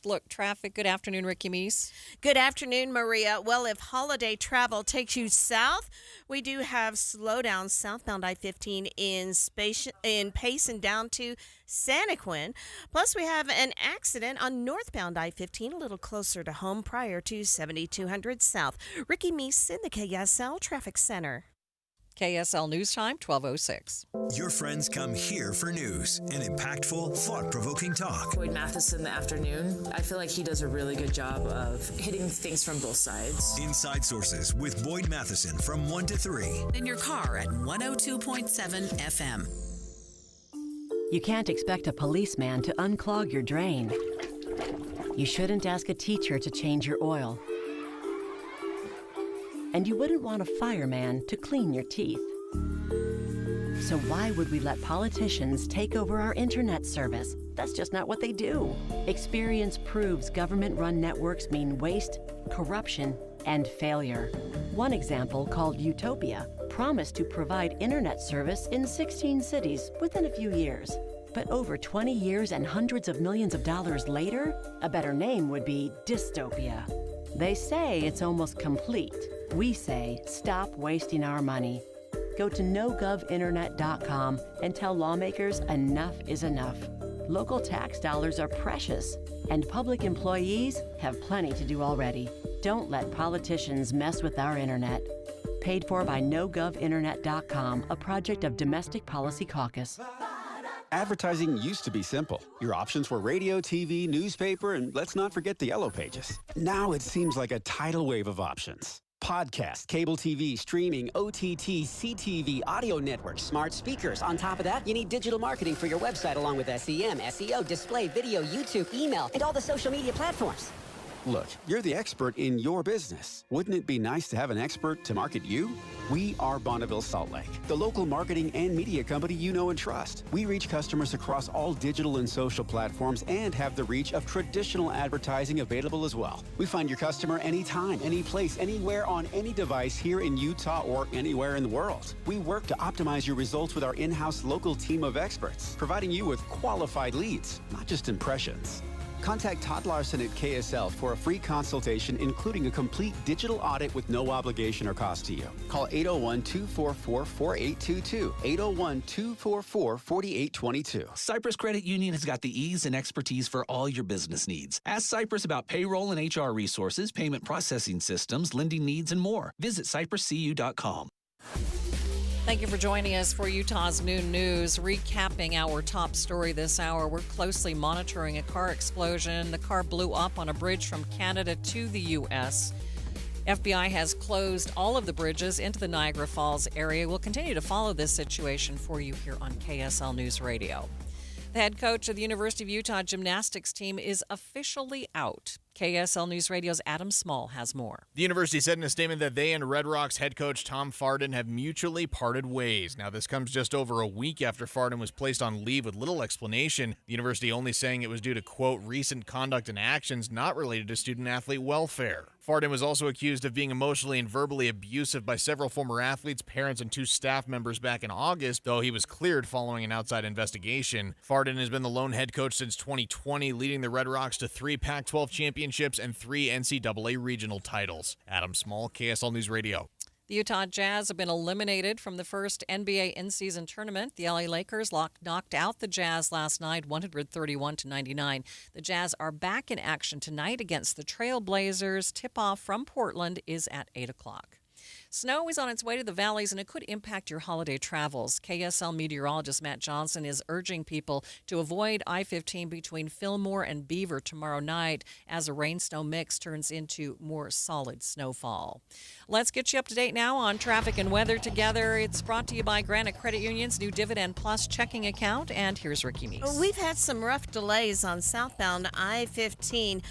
[SPEAKER 13] look traffic. Good afternoon, Ricky Meese.
[SPEAKER 5] Good afternoon, Maria. Well, if holiday travel takes you south, we do have slowdowns southbound I-15 in Payson down to Santaquin. Plus, we have an accident on northbound I-15 a little closer to home prior to 7200 South. Ricky Meese in the KSL Traffic Center.
[SPEAKER 13] KSL News Time, 12:06.
[SPEAKER 4] Your friends come here for news and impactful, thought-provoking talk.
[SPEAKER 22] Boyd Matheson in the afternoon. I feel like he does a really good job of hitting things from both sides.
[SPEAKER 4] Inside Sources with Boyd Matheson from 1 to 3.
[SPEAKER 24] In your car at 102.7 FM.
[SPEAKER 20] You can't expect a policeman to unclog your drain. You shouldn't ask a teacher to change your oil. And you wouldn't want a fireman to clean your teeth. So why would we let politicians take over our internet service? That's just not what they do. Experience proves government-run networks mean waste, corruption, and failure. One example, called Utopia, promised to provide internet service in 16 cities within a few years. But over 20 years and hundreds of millions of dollars later, a better name would be dystopia. They say it's almost complete. We say, stop wasting our money. Go to nogovinternet.com and tell lawmakers enough is enough. Local tax dollars are precious, and public employees have plenty to do already. Don't let politicians mess with our internet. Paid for by nogovinternet.com, a project of Domestic Policy Caucus.
[SPEAKER 25] Advertising used to be simple. Your options were radio, TV, newspaper, and let's not forget the yellow pages. Now it seems like a tidal wave of options. Podcast, cable TV, streaming, OTT, CTV, audio networks, smart speakers. On top of that, you need digital marketing for your website along with SEM, SEO, display, video, YouTube, email, and all the social media platforms. Look, you're the expert in your business. Wouldn't it be nice to have an expert to market you? We are Bonneville Salt Lake, the local marketing and media company you know and trust. We reach customers across all digital and social platforms and have the reach of traditional advertising available as well. We find your customer anytime, any place, anywhere on any device here in Utah or anywhere in the world. We work to optimize your results with our in-house local team of experts, providing you with qualified leads, not just impressions. Contact Todd Larson at KSL for a free consultation, including a complete digital audit with no obligation or cost to you. Call 801-244-4822, 801-244-4822.
[SPEAKER 3] Cyprus Credit Union has got the ease and expertise for all your business needs. Ask Cyprus about payroll and HR resources, payment processing systems, lending needs, and more. Visit cypruscu.com.
[SPEAKER 13] Thank you for joining us for Utah's Noon News. Recapping our top story this hour, we're closely monitoring a car explosion. The car blew up on a bridge from Canada to the U.S. FBI has closed all of the bridges into the Niagara Falls area. We'll continue to follow this situation for you here on KSL News Radio. The head coach of the University of Utah gymnastics team is officially out. KSL News Radio's Adam Small has more.
[SPEAKER 6] The university said in a statement that they and Red Rocks head coach Tom Farden have mutually parted ways. Now, this comes just over a week after Farden was placed on leave with little explanation. The university only saying it was due to, quote, recent conduct and actions not related to student-athlete welfare. Farden was also accused of being emotionally and verbally abusive by several former athletes, parents, and 2 staff members back in August, though he was cleared following an outside investigation. Farden has been the lone head coach since 2020, leading the Red Rocks to 3 Pac-12 championships and 3 NCAA regional titles. Adam Small, KSL News Radio.
[SPEAKER 13] The Utah Jazz have been eliminated from the first NBA in-season tournament. The LA Lakers knocked out the Jazz last night, 131-99. The Jazz are back in action tonight against the Trail Blazers. Tip-off from Portland is at 8 o'clock. Snow is on its way to the valleys, and it could impact your holiday travels. KSL meteorologist Matt Johnson is urging people to avoid I-15 between Fillmore and Beaver tomorrow night as a rain-snow mix turns into more solid snowfall. Let's get you up to date now on traffic and weather together. It's brought to you by Granite Credit Union's new Dividend Plus checking account, and here's Ricky Meeks.
[SPEAKER 5] We've had some rough delays on southbound I-15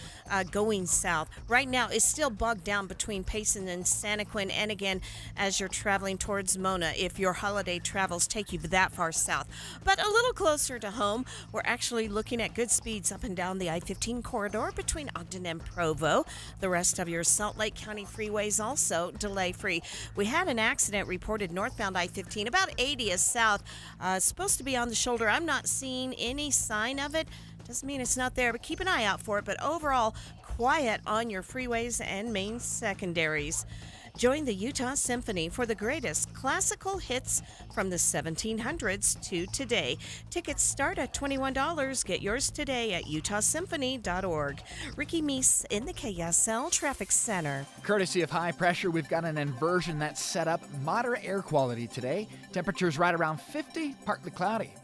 [SPEAKER 5] going south. Right now, it's still bogged down between Payson and Santaquin, and again, as you're traveling towards Mona, if your holiday travels take you that far south. But a little closer to home, we're actually looking at good speeds up and down the I-15 corridor between Ogden and Provo. The rest of your Salt Lake County freeways also delay-free. We had an accident reported northbound I-15, about 80 south. Supposed to be on the shoulder. I'm not seeing any sign of it. Doesn't mean it's not there, but keep an eye out for it. But overall, quiet on your freeways and main secondaries. Join the Utah Symphony for the greatest classical hits from the 1700s to today. Tickets start at $21. Get yours today at utahsymphony.org. Ricky Meese in the KSL Traffic Center.
[SPEAKER 7] Courtesy of high pressure, we've got an inversion that's set up moderate air quality today. Temperatures right around 50, partly cloudy.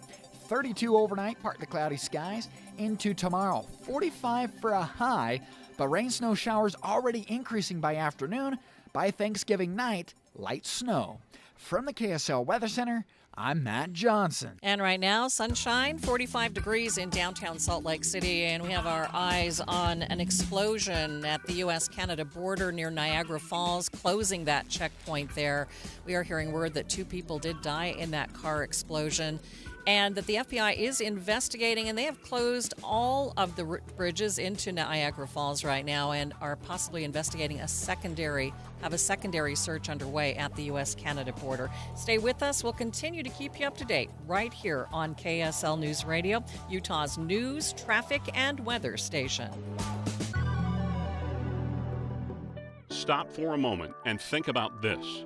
[SPEAKER 7] 32 overnight, partly cloudy skies. Into tomorrow, 45 for a high, but rain snow showers already increasing by afternoon. By Thanksgiving night, light snow. From the KSL Weather Center, I'm Matt Johnson.
[SPEAKER 13] And right now, sunshine, 45 degrees in downtown Salt Lake City, and we have our eyes on an explosion at the U.S.-Canada border near Niagara Falls, closing that checkpoint there. We are hearing word that 2 people did die in that car explosion, and that the FBI is investigating, and they have closed all of the bridges into Niagara Falls right now and are possibly investigating a secondary search underway at the U.S.-Canada border. Stay with us. We'll continue to keep you up to date right here on KSL News Radio, Utah's news, traffic, and weather station.
[SPEAKER 8] Stop for a moment and think about this.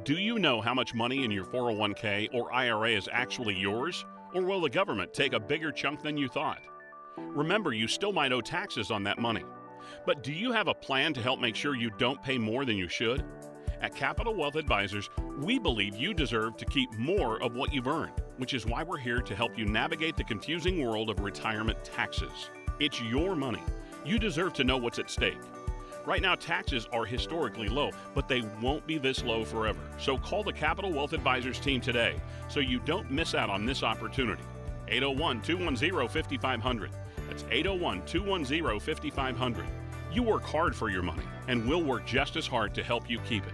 [SPEAKER 8] Do you know how much money in your 401k or IRA is actually yours? Or will the government take a bigger chunk than you thought? Remember, you still might owe taxes on that money. But do you have a plan to help make sure you don't pay more than you should? At Capital Wealth Advisors, we believe you deserve to keep more of what you've earned, which is why we're here to help you navigate the confusing world of retirement taxes. It's your money. You deserve to know what's at stake. Right now, taxes are historically low, but they won't be this low forever. So call the Capital Wealth Advisors team today so you don't miss out on this opportunity. 801-210-5500. That's 801-210-5500. You work hard for your money, and we'll work just as hard to help you keep it.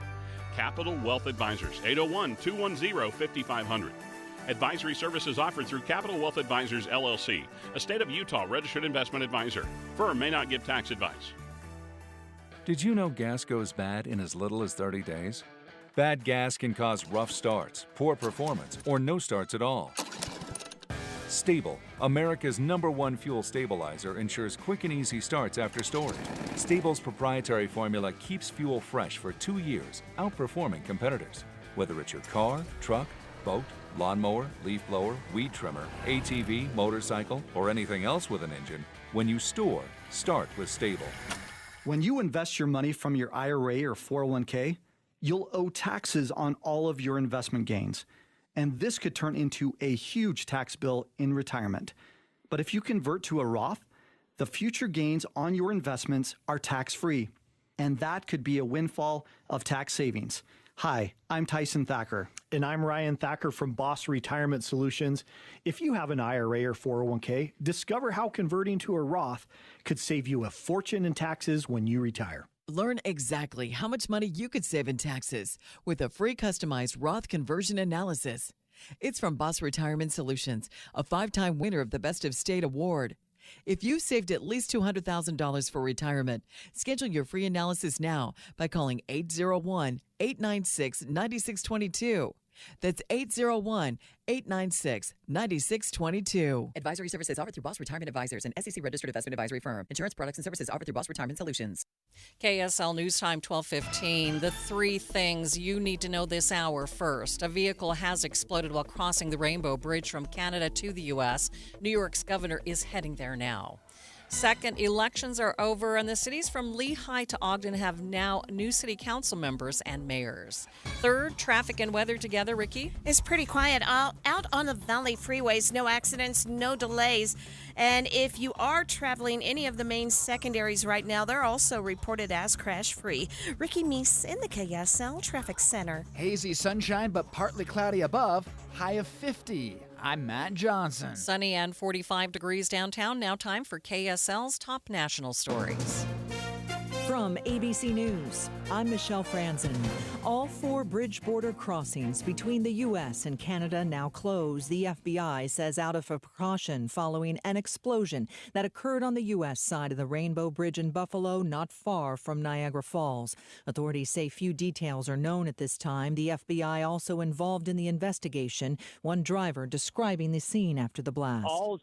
[SPEAKER 8] Capital Wealth Advisors, 801-210-5500. Advisory services offered through Capital Wealth Advisors, LLC, a state of Utah registered investment advisor. Firm may not give tax advice.
[SPEAKER 9] Did you know gas goes bad in as little as 30 days? Bad gas can cause rough starts, poor performance, or no starts at all. Stable, America's #1 fuel stabilizer, ensures quick and easy starts after storage. Stable's proprietary formula keeps fuel fresh for 2 years, outperforming competitors. Whether it's your car, truck, boat, lawnmower, leaf blower, weed trimmer, ATV, motorcycle, or anything else with an engine, when you store, start with Stable.
[SPEAKER 2] When you invest your money from your IRA or 401k, you'll owe taxes on all of your investment gains. And this could turn into a huge tax bill in retirement. But if you convert to a Roth, the future gains on your investments are tax-free. And that could be a windfall of tax savings. Hi, I'm Tyson Thacker.
[SPEAKER 10] And I'm Ryan Thacker from Boss Retirement Solutions. If you have an IRA or 401k, discover how converting to a Roth could save you a fortune in taxes when you retire.
[SPEAKER 12] Learn exactly how much money you could save in taxes with a free customized Roth conversion analysis. It's from Boss Retirement Solutions, a 5-time winner of the Best of State Award. If you saved at least $200,000 for retirement, schedule your free analysis now by calling 801-896-9622. That's 801-896-9622.
[SPEAKER 20] Advisory services offered through Boss Retirement Advisors, an SEC-registered investment advisory firm. Insurance products and services offered through Boss Retirement Solutions.
[SPEAKER 13] KSL News Time 12:15. The 3 things you need to know this hour. First, a vehicle has exploded while crossing the Rainbow Bridge from Canada to the U.S. New York's governor is heading there now. Second, elections are over, and the cities from Lehigh to Ogden have now new city council members and mayors. Third, traffic and weather together, Ricky?
[SPEAKER 5] It's pretty quiet out on the Valley freeways. No accidents, no delays. And if you are traveling any of the main secondaries right now, they're also reported as crash-free. Ricky Meese in the KSL Traffic Center.
[SPEAKER 7] Hazy sunshine, but partly cloudy above, high of 50. I'm Matt Johnson.
[SPEAKER 13] Sunny and 45 degrees downtown. Now time for KSL's top national stories.
[SPEAKER 14] From ABC News, I'm Michelle Franzen. All 4 bridge border crossings between the U.S. and Canada now closed, the FBI says out of a precaution following an explosion that occurred on the U.S. side of the Rainbow Bridge in Buffalo, not far from Niagara Falls. Authorities say few details are known at this time. The FBI also involved in the investigation, one driver describing the scene after the blast.
[SPEAKER 16] All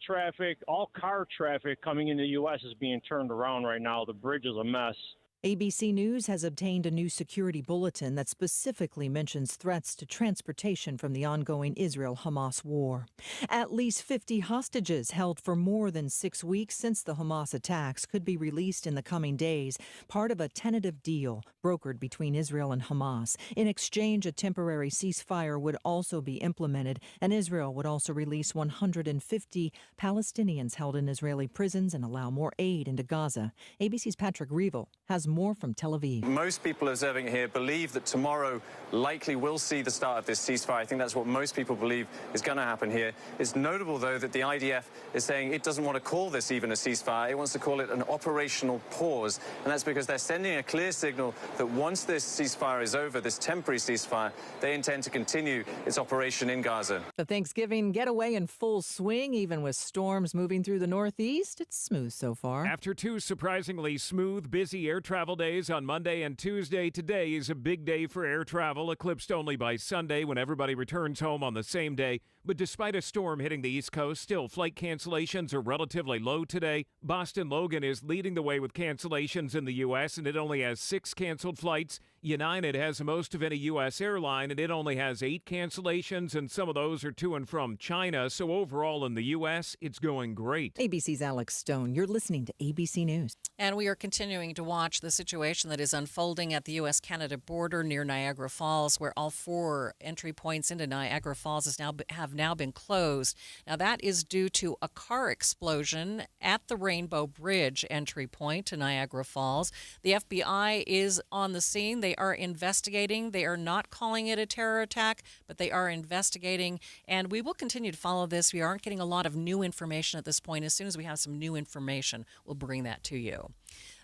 [SPEAKER 16] car traffic coming into the U.S. is being turned around right now. The bridge is a mess.
[SPEAKER 14] ABC News has obtained a new security bulletin that specifically mentions threats to transportation from the ongoing Israel-Hamas war. At least 50 hostages held for more than 6 weeks since the Hamas attacks could be released in the coming days, part of a tentative deal brokered between Israel and Hamas. In exchange, a temporary ceasefire would also be implemented, and Israel would also release 150 Palestinians held in Israeli prisons and allow more aid into Gaza. ABC's Patrick Reevell has more from Tel Aviv.
[SPEAKER 23] Most people observing it here believe that tomorrow likely will see the start of this ceasefire. I think that's what most people believe is going to happen here. It's notable, though, that the IDF is saying it doesn't want to call this even a ceasefire. It wants to call it an operational pause. And that's because they're sending a clear signal that once this ceasefire is over, this temporary ceasefire, they intend to continue its operation in Gaza.
[SPEAKER 14] The Thanksgiving getaway in full swing, even with storms moving through the Northeast. It's smooth so far.
[SPEAKER 15] After 2 surprisingly smooth, busy air travel days on Monday and Tuesday, today is a big day for air travel, eclipsed only by Sunday when everybody returns home on the same day. But despite a storm hitting the East Coast, still flight cancellations are relatively low today. Boston Logan is leading the way with cancellations in the U.S., and it only has 6 canceled flights. United has the most of any U.S. airline, and it only has 8 cancellations, and some of those are to and from China. So overall in the U.S., it's going great.
[SPEAKER 14] ABC's Alex Stone. You're listening to ABC News.
[SPEAKER 13] And we are continuing to watch the situation that is unfolding at the U.S.-Canada border near Niagara Falls, where all 4 entry points into Niagara Falls have now been closed. Now, that is due to a car explosion at the Rainbow Bridge entry point to Niagara Falls. The FBI is on the scene. They are investigating. They are not calling it a terror attack, but they are investigating. And we will continue to follow this. We aren't getting a lot of new information at this point. As soon as we have some new information, we'll bring that to you.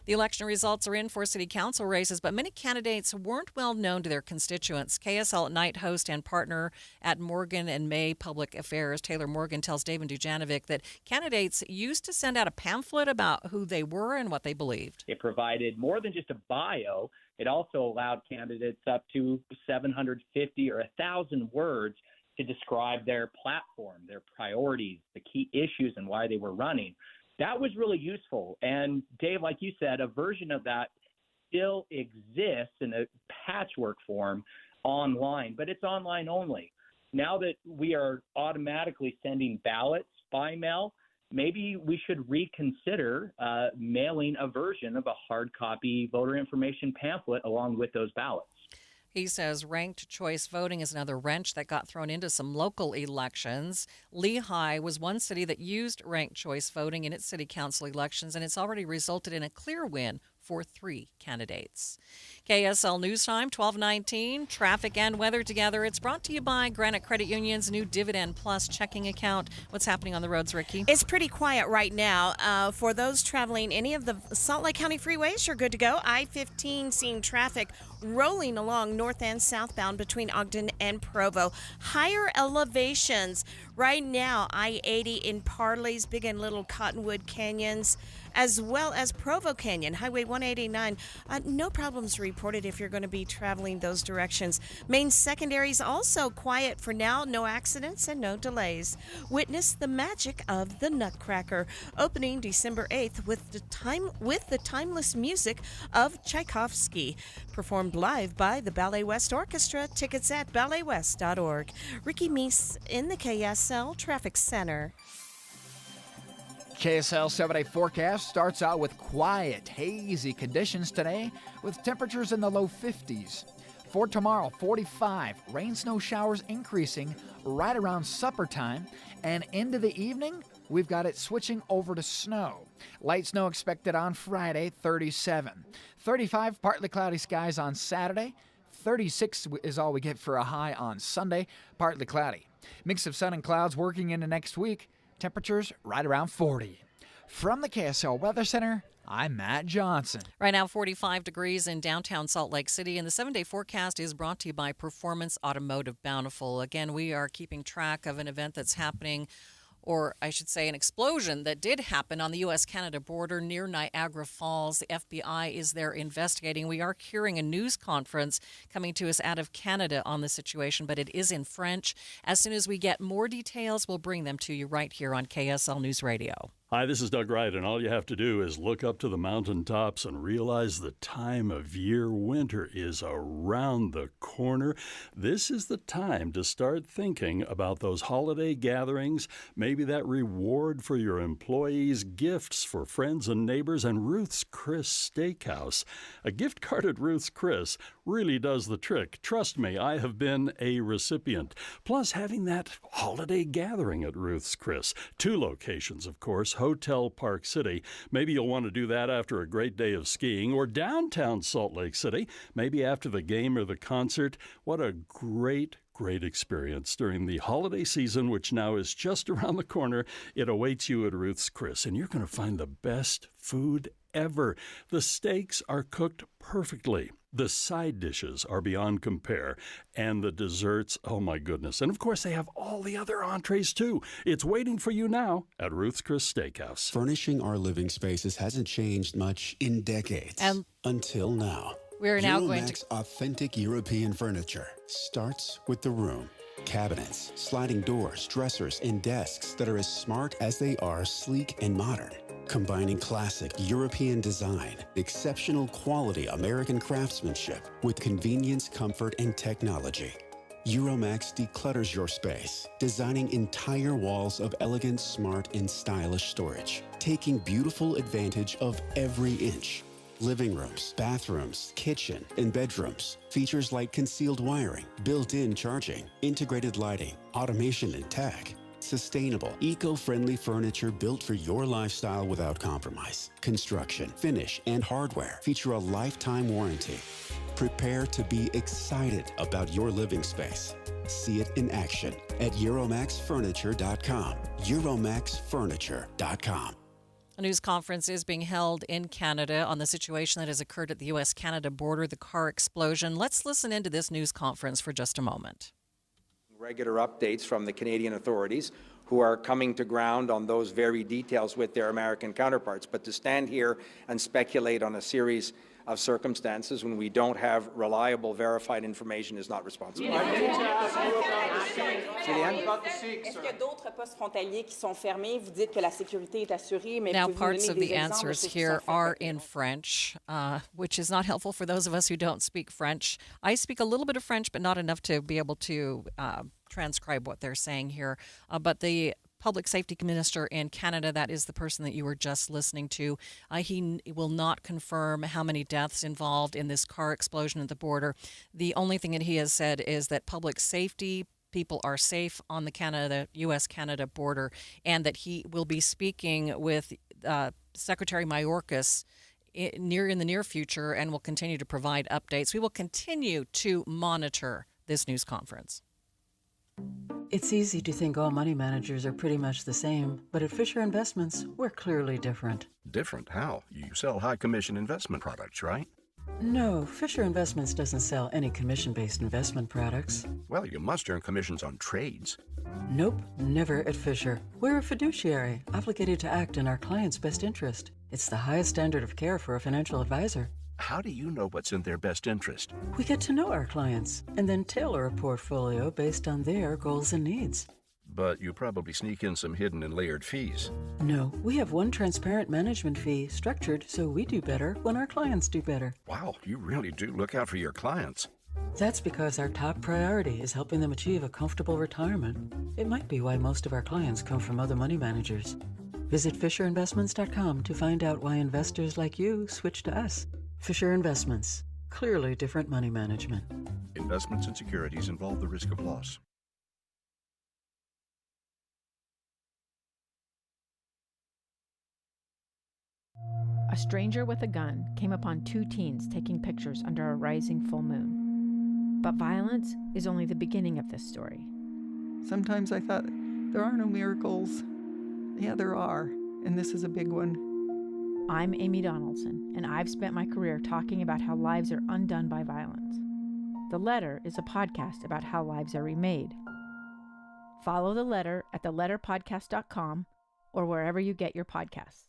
[SPEAKER 13] The election results are in for city council races, but many candidates weren't well known to their constituents. KSL at Night host and partner at Morgan and May Public Affairs, Taylor Morgan, tells David Dujanovic that candidates used to send out a pamphlet about who they were and what they believed.
[SPEAKER 26] It provided more than just a bio. It also allowed candidates up to 750 or 1,000 words to describe their platform, their priorities, the key issues, and why they were running. That was really useful. And Dave, like you said, a version of that still exists in a patchwork form online, but it's online only. Now that we are automatically sending ballots by mail, maybe we should reconsider mailing a version of a hard copy voter information pamphlet along with those ballots.
[SPEAKER 1] He says ranked choice voting is another wrench that got thrown into some local elections. Lehigh was one city that used ranked choice voting in its city council elections, and it's already resulted in a clear win for 3 candidates. KSL News Time, 12:19. Traffic and weather together. It's brought to you by Granite Credit Union's new Dividend Plus checking account. What's happening on the roads, Ricky?
[SPEAKER 5] It's pretty quiet right now. For those traveling any of the Salt Lake County freeways, you're good to go. I-15 seeing traffic rolling along north and southbound between Ogden and Provo. Higher elevations right now, I-80 in Parley's, Big and Little Cottonwood Canyons, as well as Provo Canyon, Highway 189. No problems reported if you're going to be traveling those directions. Main secondaries also quiet for now. No accidents and no delays. Witness the magic of the Nutcracker, opening December 8th with the timeless music of Tchaikovsky, performed live by the Ballet West Orchestra. Tickets at balletwest.org. Ricky Meese in the KSL Traffic Center.
[SPEAKER 7] KSL 7-day forecast starts out with quiet, hazy conditions today with temperatures in the low 50s. For tomorrow, 45. Rain, snow showers increasing right around supper time. And into the evening, we've got it switching over to snow. Light snow expected on Friday, 37. 35, partly cloudy skies on Saturday. 36 is all we get for a high on Sunday, partly cloudy. Mix of sun and clouds working into next week. Temperatures right around 40. From the KSL Weather Center, I'm Matt Johnson.
[SPEAKER 1] Right now, 45 degrees in downtown Salt Lake City, and the 7-day forecast is brought to you by Performance Automotive Bountiful. Again, we are keeping track of an event that's happening, or I should say an explosion that did happen on the U.S.-Canada border near Niagara Falls. The FBI is there investigating. We are hearing a news conference coming to us out of Canada on the situation, but it is in French. As soon as we get more details, we'll bring them to you right here on KSL News Radio.
[SPEAKER 11] Hi, this is Doug Wright, and all you have to do is look up to the mountaintops and realize the time of year winter is around the corner. This is the time to start thinking about those holiday gatherings, maybe that reward for your employees, gifts for friends and neighbors, and Ruth's Chris Steakhouse. A gift card at Ruth's Chris really does the trick. Trust me, I have been a recipient. Plus, having that holiday gathering at Ruth's Chris. 2 locations, of course. Hotel Park City. Maybe you'll want to do that after a great day of skiing, or downtown Salt Lake City, maybe after the game or the concert. What a great experience during the holiday season, which now is just around the corner. It awaits you at Ruth's Chris, and you're going to find the best food ever. The steaks are cooked perfectly. The side dishes are beyond compare. And the desserts, oh my goodness. And of course, they have all the other entrees too. It's waiting for you now at Ruth's Chris Steakhouse.
[SPEAKER 17] Furnishing our living spaces hasn't changed much in decades. Until now.
[SPEAKER 1] We're now going to...
[SPEAKER 17] authentic European furniture starts with the room. Cabinets, sliding doors, dressers, and desks that are as smart as they are sleek and modern. Combining classic European design, exceptional quality American craftsmanship with convenience, comfort, and technology. Euromax declutters your space, designing entire walls of elegant, smart, and stylish storage, taking beautiful advantage of every inch. Living rooms, bathrooms, kitchen, and bedrooms. Features like concealed wiring, built-in charging, integrated lighting, automation and tech. Sustainable, eco-friendly furniture built for your lifestyle without compromise. Construction, finish, and hardware feature a lifetime warranty. Prepare to be excited about your living space. See it in action at EuromaxFurniture.com. EuromaxFurniture.com.
[SPEAKER 1] A news conference is being held in Canada on the situation that has occurred at the U.S.-Canada border, the car explosion. Let's listen into this news conference for just a moment.
[SPEAKER 18] Regular updates from the Canadian authorities who are coming to ground on those very details with their American counterparts. But to stand here and speculate on a series of circumstances when we don't have reliable, verified information is not responsible. Julianne?
[SPEAKER 4] Est-ce qu'il y a d'autres postes frontaliers qui sont fermés? Vous dites que la sécurité est assurée, mais
[SPEAKER 1] Now,
[SPEAKER 4] pouvez-vous
[SPEAKER 1] parts
[SPEAKER 4] donner
[SPEAKER 1] of
[SPEAKER 4] des
[SPEAKER 1] the
[SPEAKER 4] exemples de
[SPEAKER 1] answers
[SPEAKER 4] ceux qui
[SPEAKER 1] here
[SPEAKER 4] sont
[SPEAKER 1] are
[SPEAKER 4] fermés?
[SPEAKER 1] in French, which is not helpful for those of us who don't speak French. I speak a little bit of French, but not enough to be able to transcribe what they're saying here. But the Public Safety Minister in Canada, that is the person that you were just listening to, he will not confirm how many deaths involved in this car explosion at the border. The only thing that he has said is that public safety people are safe on the U.S.-Canada border, and that he will be speaking with Secretary Mayorkas in the near future and will continue to provide updates. We will continue to monitor this news conference.
[SPEAKER 19] It's easy to think all money managers are pretty much the same, but at Fisher Investments, we're clearly different.
[SPEAKER 21] Different? How? You sell high commission investment products, right?
[SPEAKER 19] No, Fisher Investments doesn't sell any commission-based investment products.
[SPEAKER 21] Well, you must earn commissions on trades.
[SPEAKER 19] Nope, never at Fisher. We're a fiduciary, obligated to act in our client's best interest. It's the highest standard of care for a financial advisor.
[SPEAKER 21] How do you know what's in their best interest?
[SPEAKER 19] We get to know our clients and then tailor a portfolio based on their goals and needs.
[SPEAKER 21] But you probably sneak in some hidden and layered fees.
[SPEAKER 19] No, we have one transparent management fee structured so we do better when our clients do better.
[SPEAKER 21] Wow, you really do look out for your clients.
[SPEAKER 19] That's because our top priority is helping them achieve a comfortable retirement. It might be why most of our clients come from other money managers. Visit FisherInvestments.com to find out why investors like you switch to us. Fisher Investments. Clearly different money management.
[SPEAKER 21] Investments and securities involve the risk of loss.
[SPEAKER 22] A stranger with a gun came upon two teens taking pictures under a rising full moon. But violence is only the beginning of this story.
[SPEAKER 24] Sometimes I thought, there are no miracles. Yeah, there are, and this is a big one.
[SPEAKER 22] I'm Amy Donaldson, and I've spent my career talking about how lives are undone by violence. The Letter is a podcast about how lives are remade. Follow The Letter at theletterpodcast.com or wherever you get your podcasts.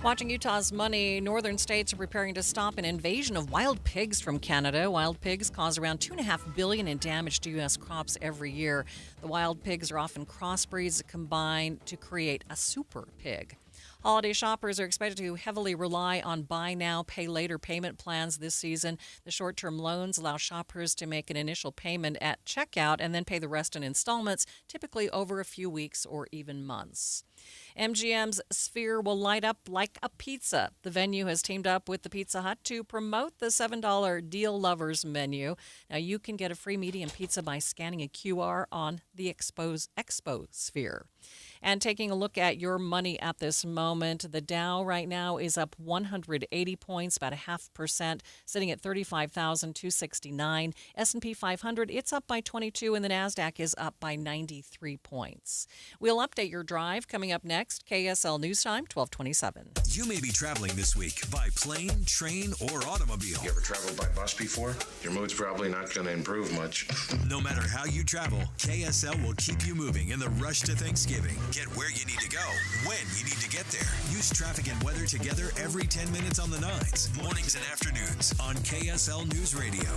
[SPEAKER 1] Watching Utah's money, northern states are preparing to stop an invasion of wild pigs from Canada. Wild pigs cause around $2.5 billion in damage to U.S. crops every year. The wild pigs are often crossbreeds that combine to create a super pig. Holiday shoppers are expected to heavily rely on buy now, pay later payment plans this season. The short-term loans allow shoppers to make an initial payment at checkout and then pay the rest in installments, typically over a few weeks or even months. MGM's Sphere will light up like a pizza. The venue has teamed up with the Pizza Hut to promote the $7 Deal Lovers menu. Now, you can get a free medium pizza by scanning a QR on the Expo Sphere. And taking a look at your money at this moment, the Dow right now is up 180 points, about 0.5%, sitting at 35,269. S&P 500, it's up by 22, and the NASDAQ is up by 93 points. We'll update your drive coming up next. KSL News Time, 1227.
[SPEAKER 25] You may be traveling this week by plane, train, or automobile.
[SPEAKER 27] You ever traveled by bus before? Your mood's probably not going to improve much.
[SPEAKER 25] No matter how you travel, KSL will keep you moving in the rush to Thanksgiving. Get where you need to go, when you need to get there. Use traffic and weather together every 10 minutes on the 9s, mornings and afternoons on KSL News Radio.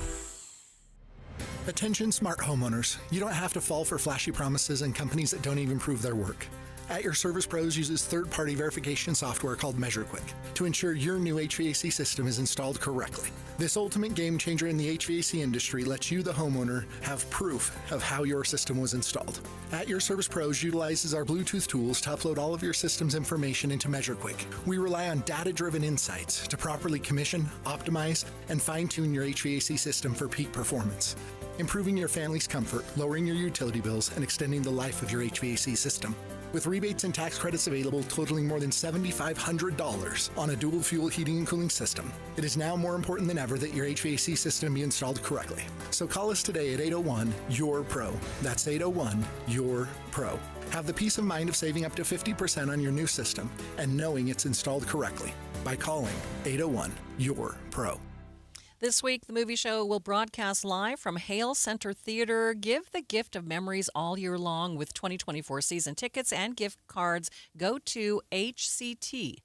[SPEAKER 28] Attention smart homeowners. You don't have to fall for flashy promises and companies that don't even prove their work. At Your Service Pros uses third-party verification software called MeasureQuick to ensure your new HVAC system is installed correctly. This ultimate game changer in the HVAC industry lets you, the homeowner, have proof of how your system was installed. At Your Service Pros utilizes our Bluetooth tools to upload all of your system's information into MeasureQuick. We rely on data-driven insights to properly commission, optimize, and fine-tune your HVAC system for peak performance, improving your family's comfort, lowering your utility bills, and extending the life of your HVAC system. With rebates and tax credits available totaling more than $7,500 on a dual fuel heating and cooling system, it is now more important than ever that your HVAC system be installed correctly. So call us today at 801-YOUR-PRO. That's 801-YOUR-PRO. Have the peace of mind of saving up to 50% on your new system and knowing it's installed correctly by calling 801-YOUR-PRO.
[SPEAKER 1] This week, the movie show will broadcast live from Hale Center Theater. Give the gift of memories all year long with 2024 season tickets and gift cards. Go to hct.org.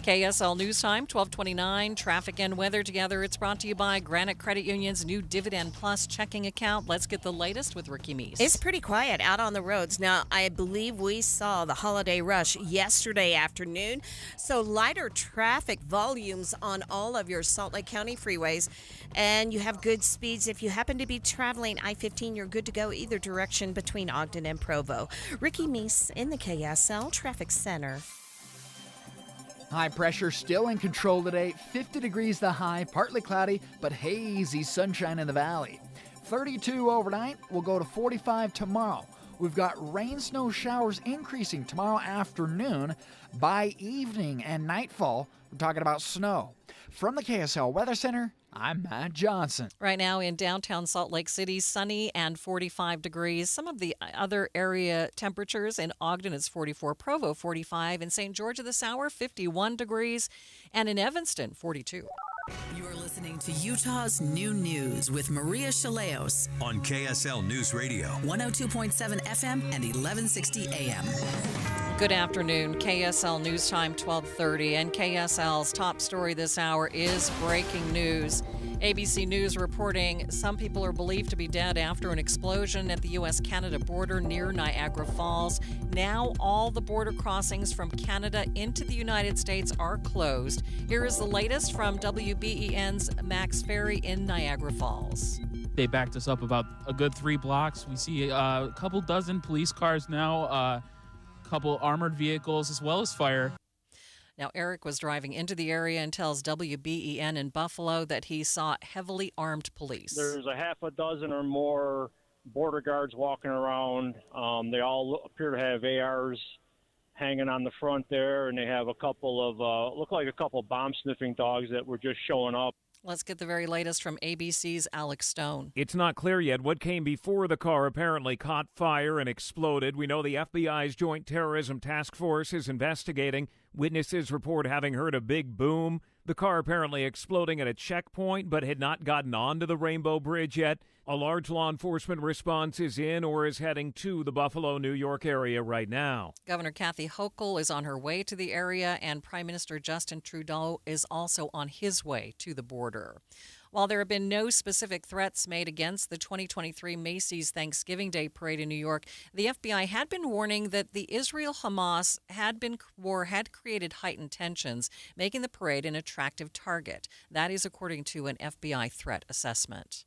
[SPEAKER 1] KSL News Time, 1229. Traffic and weather together. It's brought to you by Granite Credit Union's new Dividend Plus checking account. Let's get the latest with Ricky Meese.
[SPEAKER 5] It's pretty quiet out on the roads. Now, I believe we saw the holiday rush yesterday afternoon, so lighter traffic volumes on all of your Salt Lake County freeways, and you have good speeds. If you happen to be traveling I-15, you're good to go either direction between Ogden and Provo. Ricky Meese in the KSL Traffic Center.
[SPEAKER 7] High pressure still in control today. 50 degrees the high, partly cloudy, but hazy sunshine in the valley. 32 overnight. We'll go to 45 tomorrow. We've got rain, snow showers increasing tomorrow afternoon. By evening and nightfall, we're talking about snow. From the KSL Weather Center, I'm Matt Johnson.
[SPEAKER 1] Right now in downtown Salt Lake City, sunny and 45 degrees. Some of the other area temperatures in Ogden, it's 44. Provo, 45. In St. George of the Sour, 51 degrees. And in Evanston, 42.
[SPEAKER 2] You're listening to Utah's New News with Maria Chaleos
[SPEAKER 25] on KSL News Radio,
[SPEAKER 2] 102.7 FM and 1160 AM.
[SPEAKER 1] Good afternoon. KSL News Time, 1230. And KSL's top story this hour is breaking news. ABC News reporting some people are believed to be dead after an explosion at the U.S.-Canada border near Niagara Falls. Now all the border crossings from Canada into the United States are closed. Here is the latest from WBEN's Max Ferry in Niagara Falls.
[SPEAKER 3] They backed us up about a good 3 blocks. We see a couple dozen police cars now, a couple armored vehicles, as well as fire.
[SPEAKER 1] Now, Eric was driving into the area and tells WBEN in Buffalo that he saw heavily armed police.
[SPEAKER 16] There's a half a dozen or more border guards walking around. They all appear to have ARs hanging on the front there, and they have a couple of, look like a couple of bomb-sniffing dogs that were just showing up.
[SPEAKER 1] Let's get the very latest from ABC's Alex Stone.
[SPEAKER 15] It's not clear yet what came before the car apparently caught fire and exploded. We know the FBI's Joint Terrorism Task Force is investigating. Witnesses report having heard a big boom. The car apparently exploding at a checkpoint, but had not gotten onto the Rainbow Bridge yet. A large law enforcement response is in or is heading to the Buffalo, New York area right now.
[SPEAKER 1] Governor Kathy Hochul is on her way to the area, and Prime Minister Justin Trudeau is also on his way to the border. While there have been no specific threats made against the 2023 Macy's Thanksgiving Day Parade in New York, the FBI had been warning that the Israel-Hamas war had created heightened tensions, making the parade an attractive target. That is according to an FBI threat assessment.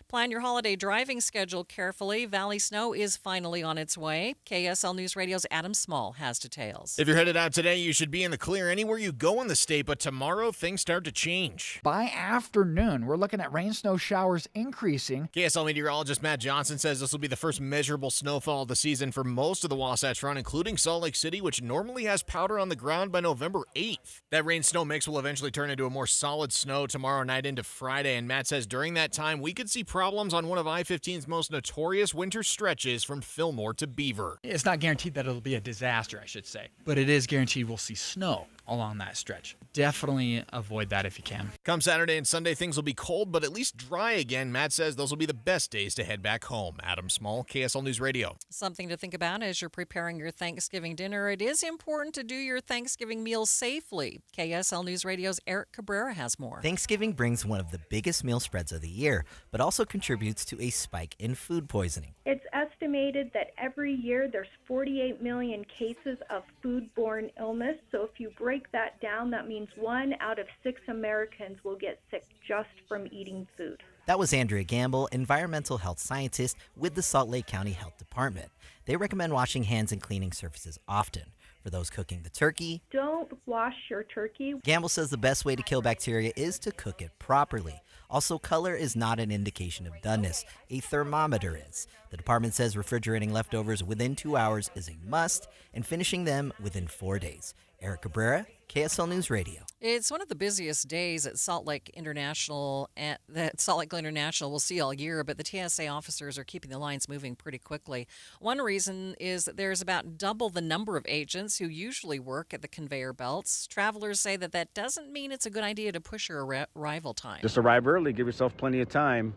[SPEAKER 1] Plan your holiday driving schedule carefully. Valley snow is finally on its way. KSL News Radio's Adam Small has details.
[SPEAKER 6] If you're headed out today, you should be in the clear anywhere you go in the state, but tomorrow things start to change.
[SPEAKER 7] By afternoon, we're looking at rain, snow showers increasing.
[SPEAKER 6] KSL meteorologist Matt Johnson says this will be the first measurable snowfall of the season for most of the Wasatch Front, including Salt Lake City, which normally has powder on the ground by November 8th. That rain-snow mix will eventually turn into a more solid snow tomorrow night into Friday, and Matt says during that time, we could see problems on one of I-15's most notorious winter stretches from Fillmore to Beaver.
[SPEAKER 8] It's not guaranteed that it'll be a disaster, I should say, but it is guaranteed we'll see snow along that stretch. Definitely avoid that if you can.
[SPEAKER 6] Come Saturday and Sunday, things will be cold, but at least dry again. Matt says those will be the best days to head back home. Adam Small, KSL News Radio.
[SPEAKER 1] Something to think about as you're preparing your Thanksgiving dinner. It is important to do your Thanksgiving meal safely. KSL News Radio's Eric Cabrera has more.
[SPEAKER 9] Thanksgiving brings one of the biggest meal spreads of the year, but also contributes to a spike in food poisoning.
[SPEAKER 10] It's estimated that every year there's 48 million cases of foodborne illness. So if you break that down, that means 1 out of 6 Americans will get sick just from eating food.
[SPEAKER 9] That was Andrea Gamble, environmental health scientist with the Salt Lake County Health Department. They recommend washing hands and cleaning surfaces often. For those cooking the turkey,
[SPEAKER 10] don't wash your turkey.
[SPEAKER 9] Gamble says the best way to kill bacteria is to cook it properly. Also, color is not an indication of doneness. A thermometer is. The department says refrigerating leftovers within 2 hours is a must and finishing them within 4 days. Eric Cabrera, KSL News Radio.
[SPEAKER 1] It's one of the busiest days at Salt Lake International we'll see all year, but the TSA officers are keeping the lines moving pretty quickly. One reason is that there's about double the number of agents who usually work at the conveyor belts. Travelers say that doesn't mean it's a good idea to push your arrival time.
[SPEAKER 12] Just arrive early, give yourself plenty of time.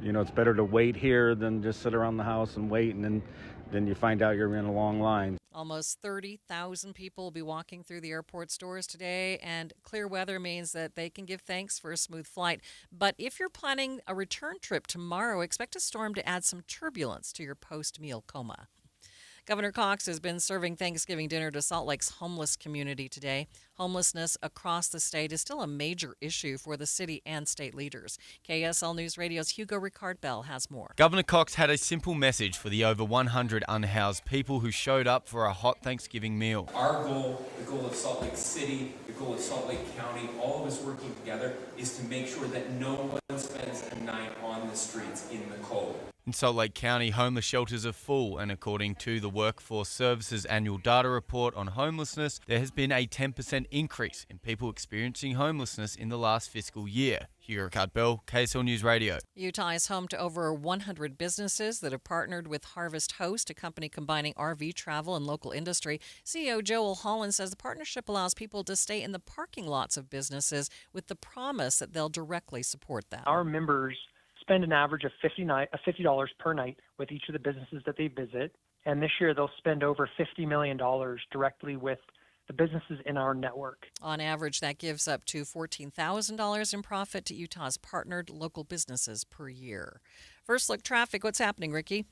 [SPEAKER 12] It's better to wait here than just sit around the house and wait, and then you find out you're in a long line.
[SPEAKER 1] Almost 30,000 people will be walking through the airport's doors today, and clear weather means that they can give thanks for a smooth flight. But if you're planning a return trip tomorrow, expect a storm to add some turbulence to your post-meal coma. Governor Cox has been serving Thanksgiving dinner to Salt Lake's homeless community today. Homelessness across the state is still a major issue for the city and state leaders. KSL News Radio's Hugo Ricard-Bell has more.
[SPEAKER 11] Governor Cox had a simple message for the over 100 unhoused people who showed up for a hot Thanksgiving meal.
[SPEAKER 13] Our goal, the goal of Salt Lake City, the goal of Salt Lake County, all of us working together, is to make sure that no one spends a night on the streets in the cold.
[SPEAKER 11] In Salt Lake County, homeless shelters are full, and according to the Workforce Services annual data report on homelessness, there has been a 10% increase in people experiencing homelessness in the last fiscal year. Hugo Ricard-Bell, KSL News Radio.
[SPEAKER 1] Utah is home to over 100 businesses that have partnered with Harvest Host, a company combining RV travel and local industry. CEO Joel Holland says the partnership allows people to stay in the parking lots of businesses with the promise that they'll directly support them.
[SPEAKER 14] Our members spend an average of $50 per night with each of the businesses that they visit. And this year they'll spend over $50 million directly with the businesses in our network.
[SPEAKER 1] On average, that gives up to $14,000 in profit to Utah's partnered local businesses per year. First look traffic. What's happening, Ricky?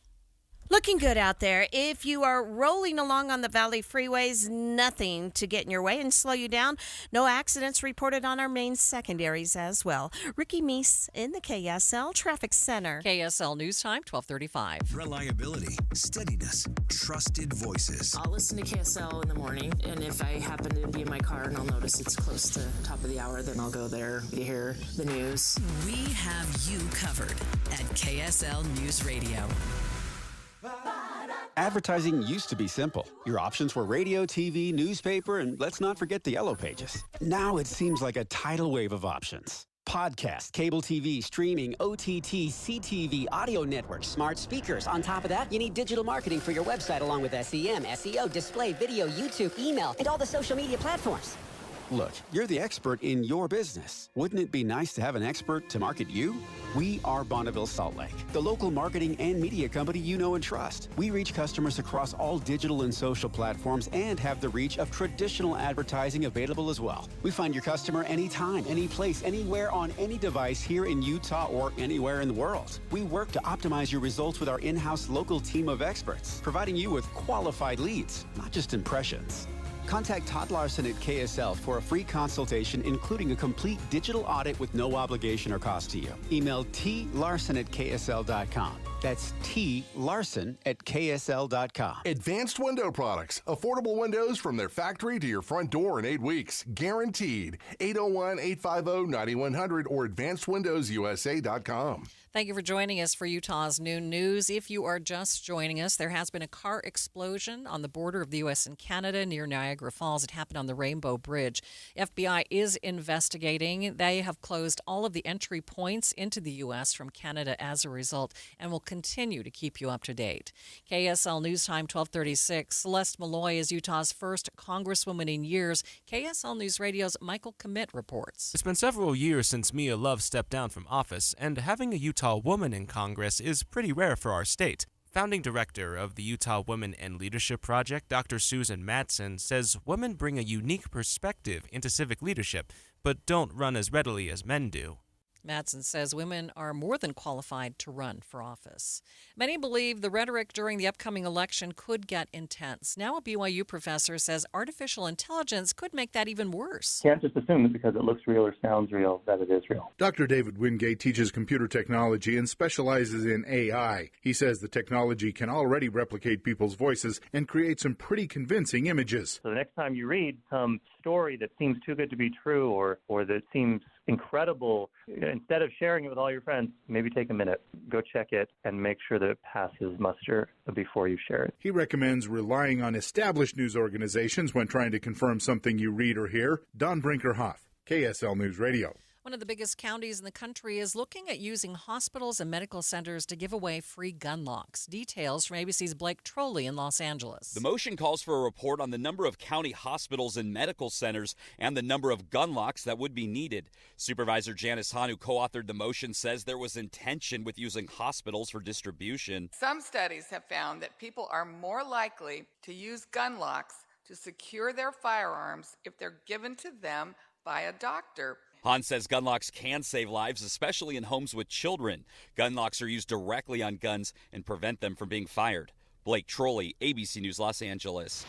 [SPEAKER 5] Looking good out there. If you are rolling along on the Valley freeways, nothing to get in your way and slow you down. No accidents reported on our main secondaries as well. Ricky Meese in the KSL Traffic Center.
[SPEAKER 1] KSL News Time, 12:35.
[SPEAKER 25] Reliability, steadiness, trusted voices.
[SPEAKER 17] I'll listen to KSL in the morning, and if I happen to be in my car and I'll notice it's close to top of the hour, then I'll go there to hear the news.
[SPEAKER 2] We have you covered at KSL News Radio.
[SPEAKER 18] Advertising used to be simple. Your options were radio, TV, newspaper, and let's not forget the yellow pages. Now it seems like a tidal wave of options. Podcast, cable TV, streaming, OTT, CTV, audio networks, smart speakers.
[SPEAKER 20] On top of that, you need digital marketing for your website along with SEM, SEO, display, video, YouTube, email, and all the social media platforms.
[SPEAKER 18] Look, you're the expert in your business. Wouldn't it be nice to have an expert to market you? We are Bonneville Salt Lake, the local marketing and media company you know and trust. We reach customers across all digital and social platforms and have the reach of traditional advertising available as well. We find your customer anytime, any place, anywhere on any device here in Utah or anywhere in the world. We work to optimize your results with our in-house local team of experts, providing you with qualified leads, not just impressions. Contact Todd Larson at KSL for a free consultation, including a complete digital audit with no obligation or cost to you. Email tlarson@ksl.com. That's tlarson@ksl.com.
[SPEAKER 23] Advanced Window Products. Affordable windows from their factory to your front door in 8 weeks. Guaranteed. 801-850-9100 or advancedwindowsusa.com.
[SPEAKER 1] Thank you for joining us for Utah's Noon News. If you are just joining us, there has been a car explosion on the border of the U.S. and Canada near Niagara Falls. It happened on the Rainbow Bridge. FBI is investigating. They have closed all of the entry points into the U.S. from Canada as a result and will continue to keep you up to date. KSL News Time, 1236. Celeste Malloy is Utah's first congresswoman in years. KSL News Radio's Michael Commit reports.
[SPEAKER 26] It's been several years since Mia Love stepped down from office, and having a Utah woman in Congress is pretty rare for our state. Founding director of the Utah Women and Leadership Project, Dr. Susan Matson, says women bring a unique perspective into civic leadership, but don't run as readily as men do.
[SPEAKER 1] Matson says women are more than qualified to run for office. Many believe the rhetoric during the upcoming election could get intense. Now a BYU professor says artificial intelligence could make that even worse.
[SPEAKER 29] Can't just assume that because it looks real or sounds real that it is real.
[SPEAKER 30] Dr. David Wingate teaches computer technology and specializes in AI. He says the technology can already replicate people's voices and create some pretty convincing images.
[SPEAKER 29] So the next time you read some story that seems too good to be true or that seems incredible, instead of sharing it with all your friends, maybe take a minute, go check it, and make sure that it passes muster before you share it.
[SPEAKER 30] He recommends relying on established news organizations when trying to confirm something you read or hear. Don Brinkerhoff, KSL News Radio.
[SPEAKER 1] One of the biggest counties in the country is looking at using hospitals and medical centers to give away free gun locks. Details from ABC's Blake Trolley in Los Angeles.
[SPEAKER 3] The motion calls for a report on the number of county hospitals and medical centers and the number of gun locks that would be needed. Supervisor Janice Hahn, who co-authored the motion, says there was intention with using hospitals for distribution.
[SPEAKER 4] Some studies have found that people are more likely to use gun locks to secure their firearms if they're given to them by a doctor.
[SPEAKER 3] Hahn says gun locks can save lives, especially in homes with children. Gun locks are used directly on guns and prevent them from being fired. Blake Trolley, ABC News, Los Angeles.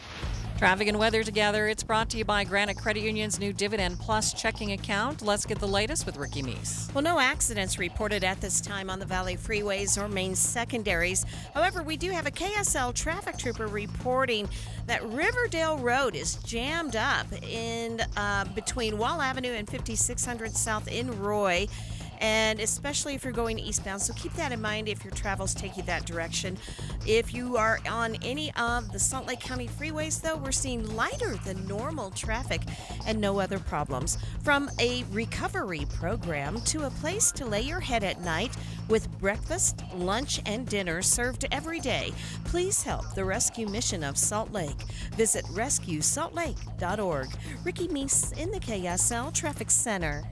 [SPEAKER 1] Traffic and weather together. It's brought to you by Granite Credit Union's new Dividend Plus checking account. Let's get the latest with Ricky Meese.
[SPEAKER 5] Well, no accidents reported at this time on the Valley freeways or main secondaries. However, we do have a KSL traffic trooper reporting that Riverdale Road is jammed up in between Wall Avenue and 5600 South in Roy, and especially if you're going eastbound. So keep that in mind if your travels take you that direction. If you are on any of the Salt Lake County freeways, though, we're seeing lighter than normal traffic and no other problems. From a recovery program to a place to lay your head at night with breakfast, lunch, and dinner served every day, please help the rescue mission of Salt Lake. Visit rescuesaltlake.org. Ricky Meese in the KSL Traffic Center.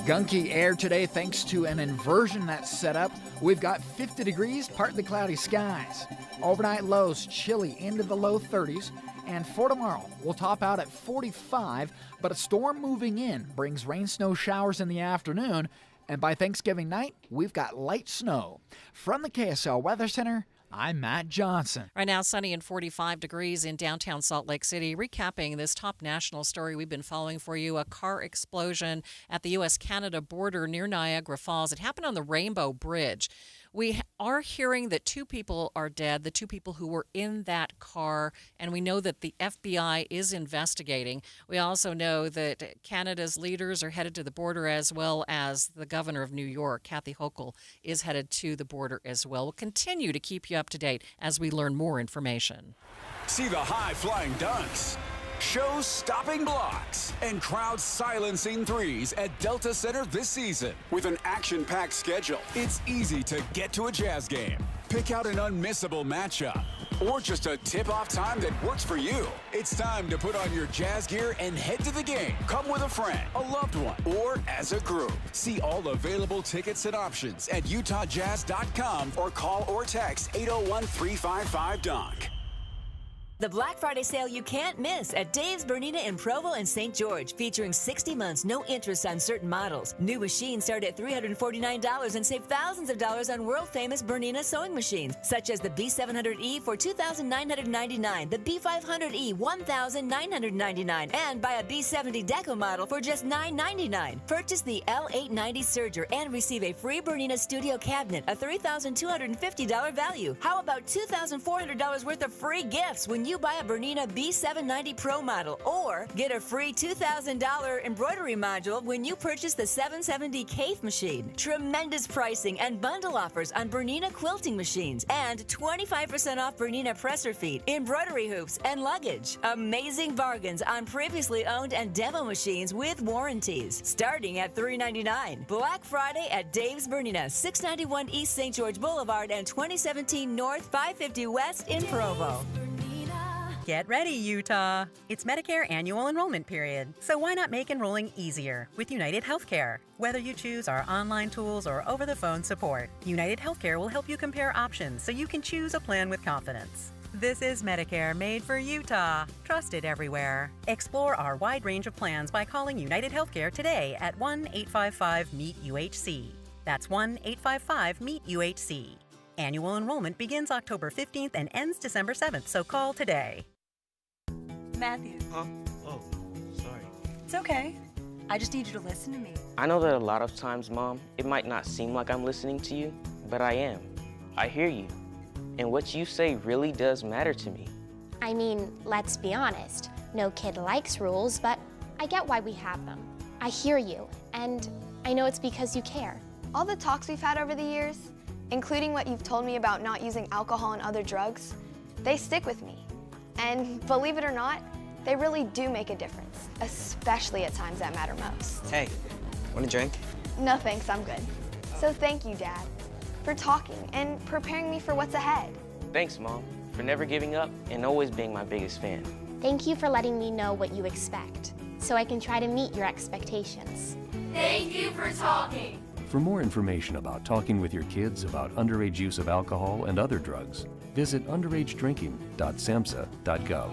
[SPEAKER 7] Gunky air today thanks to an inversion that's set up. We've got 50 degrees, partly cloudy skies. Overnight lows chilly into the low 30s. And for tomorrow, we'll top out at 45, but a storm moving in brings rain, snow showers in the afternoon. And by Thanksgiving night, we've got light snow. From the KSL Weather Center, I'm Matt Johnson.
[SPEAKER 1] Right now, sunny and 45 degrees in downtown Salt Lake City. Recapping this top national story we've been following for you, a car explosion at the U.S.-Canada border near Niagara Falls. It happened on the Rainbow Bridge. We are hearing that 2 people are dead, the 2 people who were in that car, and we know that the FBI is investigating. We also know that Canada's leaders are headed to the border, as well as the governor of New York, Kathy Hochul, is headed to the border as well. We'll continue to keep you up to date as we learn more information.
[SPEAKER 15] See the high-flying dunks, show-stopping blocks, and crowd-silencing threes at Delta Center this season. With an action-packed schedule, it's easy to get to a Jazz game. Pick out an unmissable matchup, or just a tip-off time that works for you. It's time to put on your Jazz gear and head to the game. Come with a friend, a loved one, or as a group. See all available tickets and options at UtahJazz.com or call or text 801-355-DUNK.
[SPEAKER 16] The Black Friday sale you can't miss at Dave's Bernina in Provo and St. George, featuring 60 months, no interest on certain models. New machines start at $349 and save thousands of dollars on world-famous Bernina sewing machines, such as the B700E for $2,999, the B500E $1,999, and buy a B70 Deco model for just $999. Purchase the L890 Serger and receive a free Bernina Studio cabinet, a $3,250 value. How about $2,400 worth of free gifts when you buy a Bernina B790 Pro model, or get a free $2,000 embroidery module when you purchase the 770 Cave machine. Tremendous pricing and bundle offers on Bernina quilting machines, and 25% off Bernina presser feet, embroidery hoops, and luggage. Amazing bargains on previously owned and demo machines with warranties, starting at $399. Black Friday at Dave's Bernina, 691 East St. George Boulevard and 2017 North 550 West in Provo.
[SPEAKER 19] Get ready, Utah! It's Medicare annual enrollment period, so why not make enrolling easier with United Healthcare? Whether you choose our online tools or over-the-phone support, United Healthcare will help you compare options so you can choose a plan with confidence. This is Medicare made for Utah, trusted everywhere. Explore our wide range of plans by calling United Healthcare today at 1-855-MEET-UHC. That's 1-855-MEET-UHC. Annual enrollment begins October 15th and ends December 7th, so call today.
[SPEAKER 21] Matthew.
[SPEAKER 22] Huh? Oh, sorry.
[SPEAKER 21] It's okay. I just need you to listen to me.
[SPEAKER 22] I know that a lot of times, Mom, it might not seem like I'm listening to you, but I am. I hear you. And what you say really does matter to me.
[SPEAKER 24] I mean, let's be honest. No kid likes rules, but I get why we have them. I hear you, and I know it's because you care.
[SPEAKER 27] All the talks we've had over the years, including what you've told me about not using alcohol and other drugs, they stick with me. And believe it or not, They really do make a difference, especially at times that matter most.
[SPEAKER 22] Hey, want a drink?
[SPEAKER 27] No thanks, I'm good. So thank you, Dad, for talking and preparing me for what's ahead.
[SPEAKER 22] Thanks, Mom, for never giving up and always being my biggest fan.
[SPEAKER 24] Thank you for letting me know what you expect, so I can try to meet your expectations.
[SPEAKER 6] Thank you for talking.
[SPEAKER 8] For more information about talking with your kids about underage use of alcohol and other drugs, visit underagedrinking.samhsa.gov.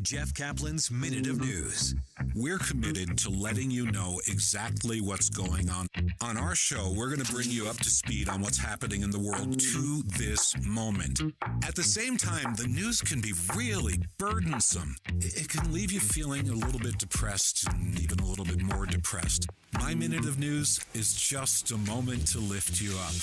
[SPEAKER 9] Jeff Kaplan's Minute of News. We're committed to letting you know exactly what's going on. On our show, we're going to bring you up to speed on what's happening in the world to this moment. At the same time, the news can be really burdensome. It can leave you feeling a little bit depressed and even a little bit more depressed. My Minute of News is just a moment to lift you up.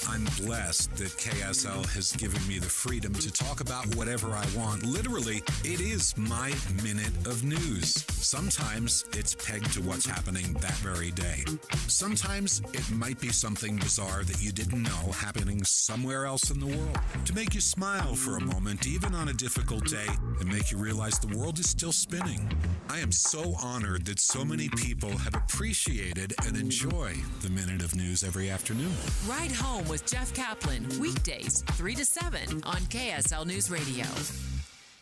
[SPEAKER 9] I'm blessed that KSL has given me the freedom to talk about whatever I want. Literally, it is my minute of news. Sometimes it's pegged to what's happening that very day. Sometimes it might be something bizarre that you didn't know happening somewhere else in the world. To make you smile for a moment, even on a difficult day, and make you realize the world is still spinning. I am so honored that so many people have appreciated and enjoy the Minute of News every afternoon.
[SPEAKER 2] Ride Home with Jeff Kaplan, weekdays 3 to 7 on KSL News Radio.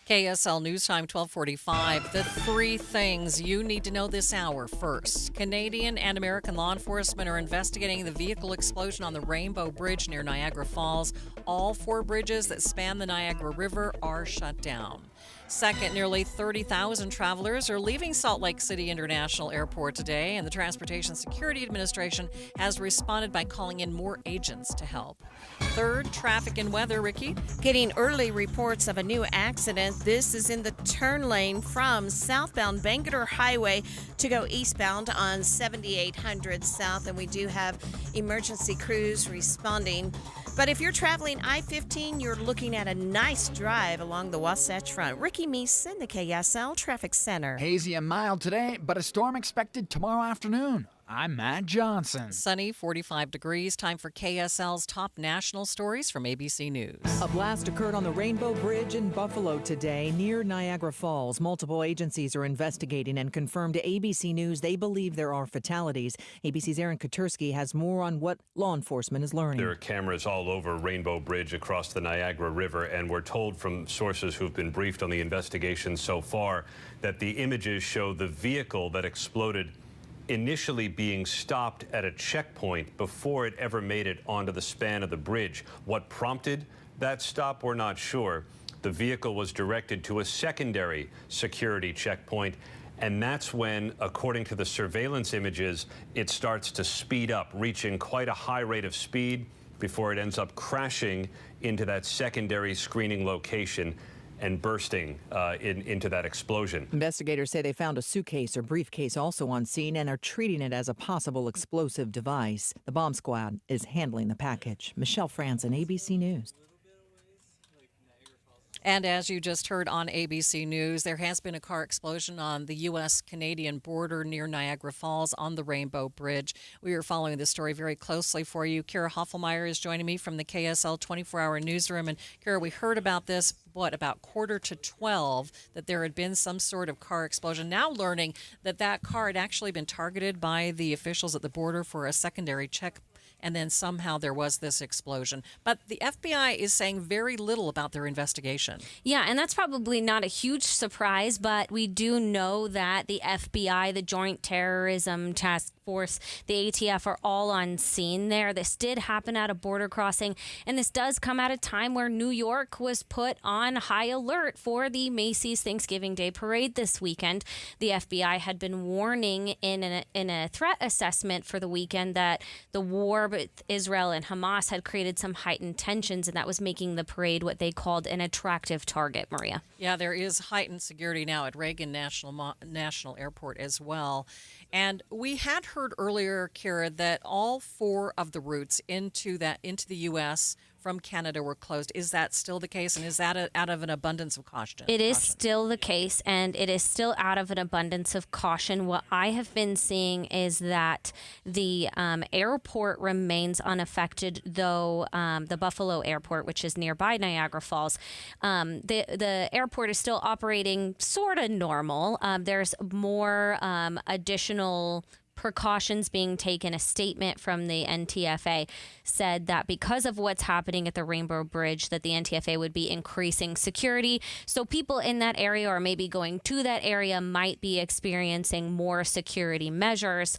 [SPEAKER 1] KSL News Time 1245. The three things you need to know this hour. First, Canadian and American law enforcement are investigating the vehicle explosion on the Rainbow Bridge near Niagara Falls. All four bridges that span the Niagara River are shut down. Second, nearly 30,000 travelers are leaving Salt Lake City International Airport today, and the Transportation Security Administration has responded by calling in more agents to help. Third, traffic and weather, Ricky.
[SPEAKER 5] Getting early reports of a new accident. This is in the turn lane from southbound Bangerter Highway to go eastbound on 7800 South, and we do have emergency crews responding. But if you're traveling I-15, you're looking at a nice drive along the Wasatch Front. Ricky Meese in the KSL Traffic Center.
[SPEAKER 7] Hazy and mild today, but a storm expected tomorrow afternoon. I'm Matt Johnson.
[SPEAKER 1] Sunny, 45 degrees. Time for KSL's top national stories from ABC News.
[SPEAKER 10] A blast occurred on the Rainbow Bridge in Buffalo today near Niagara Falls. Multiple agencies are investigating and confirmed to ABC News they believe there are fatalities. ABC's Aaron Katursky has more on what law enforcement is learning.
[SPEAKER 11] There are cameras all over Rainbow Bridge across the Niagara River, and we're told from sources who've been briefed on the investigation so far that the images show the vehicle that exploded initially being stopped at a checkpoint before it ever made it onto the span of the bridge. What prompted that stop, we're not sure. The vehicle was directed to a secondary security checkpoint, and that's when, according to the surveillance images, it starts to speed up, reaching quite a high rate of speed before it ends up crashing into that secondary screening location and bursting into that explosion.
[SPEAKER 10] Investigators say they found a suitcase or briefcase also on scene and are treating it as a possible explosive device. The bomb squad is handling the package. Michelle Franzen, ABC News.
[SPEAKER 1] And as you just heard on ABC News, there has been a car explosion on the U.S.-Canadian border near Niagara Falls on the Rainbow Bridge. We are following this story very closely for you. Kira Hoffelmeyer is joining me from the KSL 24-hour newsroom. And Kira, we heard about this, about 11:45, that there had been some sort of car explosion. Now learning that that car had actually been targeted by the officials at the border for a secondary check, and then somehow there was this explosion. But the FBI is saying very little about their investigation.
[SPEAKER 12] Yeah, and that's probably not a huge surprise, but we do know that the FBI, the Joint Terrorism Task Force, the ATF are all on scene there. This did happen at a border crossing, and this does come at a time where New York was put on high alert for the Macy's Thanksgiving Day Parade this weekend. The FBI had been warning in a threat assessment for the weekend that the war with Israel and Hamas had created some heightened tensions, and that was making the parade what they called an attractive target, Maria.
[SPEAKER 1] Yeah, there is heightened security now at Reagan National Airport as well. And we had heard earlier, Kira, that all four of the routes into the U.S. from Canada were closed. Is that still the case, and is that out of an abundance of caution?
[SPEAKER 12] It is still the case, and it is still out of an abundance of caution. What I have been seeing is that the airport remains unaffected, though the Buffalo Airport, which is nearby Niagara Falls, the airport is still operating sort of normal. There's more additional precautions being taken. A statement from the NTFA said that because of what's happening at the Rainbow Bridge, that the NTFA would be increasing security. So people in that area or maybe going to that area might be experiencing more security measures.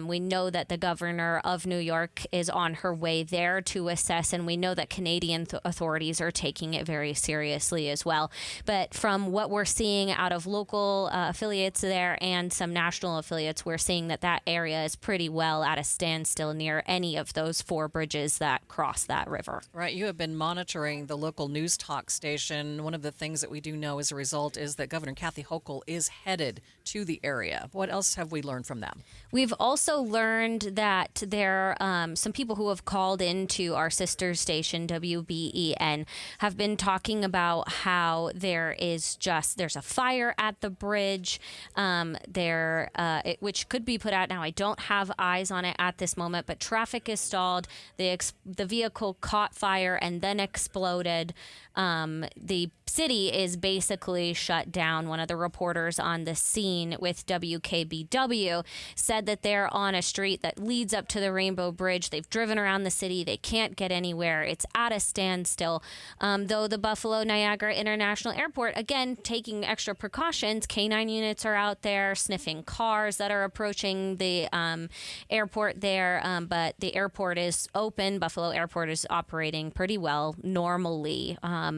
[SPEAKER 12] We know that the governor of New York is on her way there to assess, and we know that Canadian authorities are taking it very seriously as well. But from what we're seeing out of local affiliates there and some national affiliates, we're seeing that area is pretty well at a standstill near any of those 4 bridges that cross that river.
[SPEAKER 1] Right. You have been monitoring the local news talk station. One of the things that we do know as a result is that Governor Kathy Hochul is headed to the area. What else have we learned from them?
[SPEAKER 12] We've also learned that there are some people who have called into our sister station, WBEN, have been talking about how there's a fire at the bridge which could be put out now. I don't have eyes on it at this moment, but traffic is stalled. The vehicle caught fire and then exploded. The city is basically shut down. One of the reporters on the scene with WKBW said that they're on a street that leads up to the Rainbow Bridge. They've driven around the city. They can't get anywhere. It's at a standstill. Though the Buffalo Niagara International Airport, again, taking extra precautions, K9 units are out there sniffing cars that are approaching the airport there. But the airport is open. Buffalo Airport is operating pretty well normally.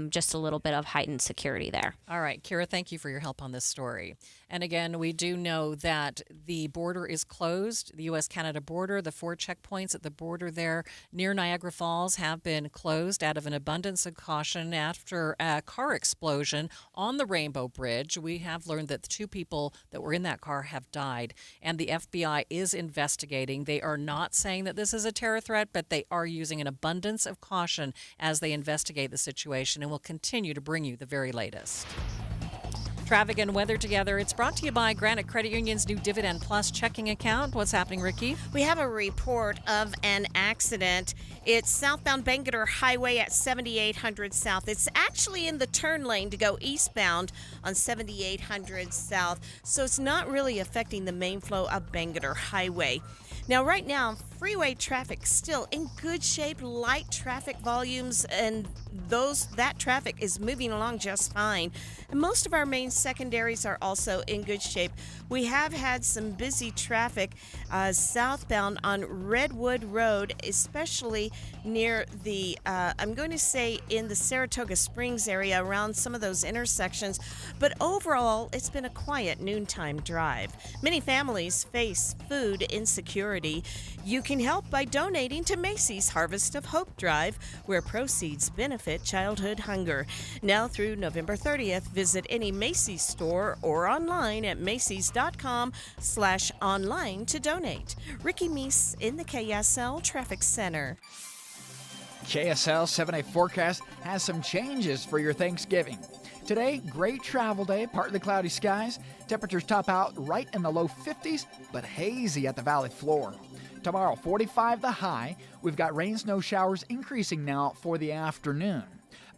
[SPEAKER 12] Just a little bit of heightened security there.
[SPEAKER 1] All right, Kira, thank you for your help on this story. And again, we do know that the border is closed, the U.S.-Canada border. The 4 checkpoints at the border there near Niagara Falls have been closed out of an abundance of caution after a car explosion on the Rainbow Bridge. We have learned that the 2 people that were in that car have died, and the FBI is investigating. They are not saying that this is a terror threat, but they are using an abundance of caution as they investigate the situation, and will continue to bring you the very latest. Traffic and weather together. It's brought to you by Granite Credit Union's new Dividend Plus checking account. What's happening, Ricky?
[SPEAKER 5] We have a report of an accident. It's southbound Bangerter Highway at 7800 South. It's actually in the turn lane to go eastbound on 7800 South, so it's not really affecting the main flow of Bangerter Highway. Now, right now, freeway traffic still in good shape, light traffic volumes, and that traffic is moving along just fine. And most of our main secondaries are also in good shape. We have had some busy traffic southbound on Redwood Road, especially near the, I'm going to say in the Saratoga Springs area around some of those intersections. But overall, it's been a quiet noontime drive. Many families face food insecurity. You can help by donating to Macy's Harvest of Hope Drive, where proceeds benefit childhood hunger. Now through November 30th, visit any Macy's store or online at macys.com/online to donate. Ricky Meese in the KSL Traffic Center.
[SPEAKER 7] KSL 7-day forecast has some changes for your Thanksgiving. Today, great travel day, partly cloudy skies. Temperatures top out right in the low 50s, but hazy at the valley floor. Tomorrow, 45 the high. We've got rain, snow showers increasing now for the afternoon.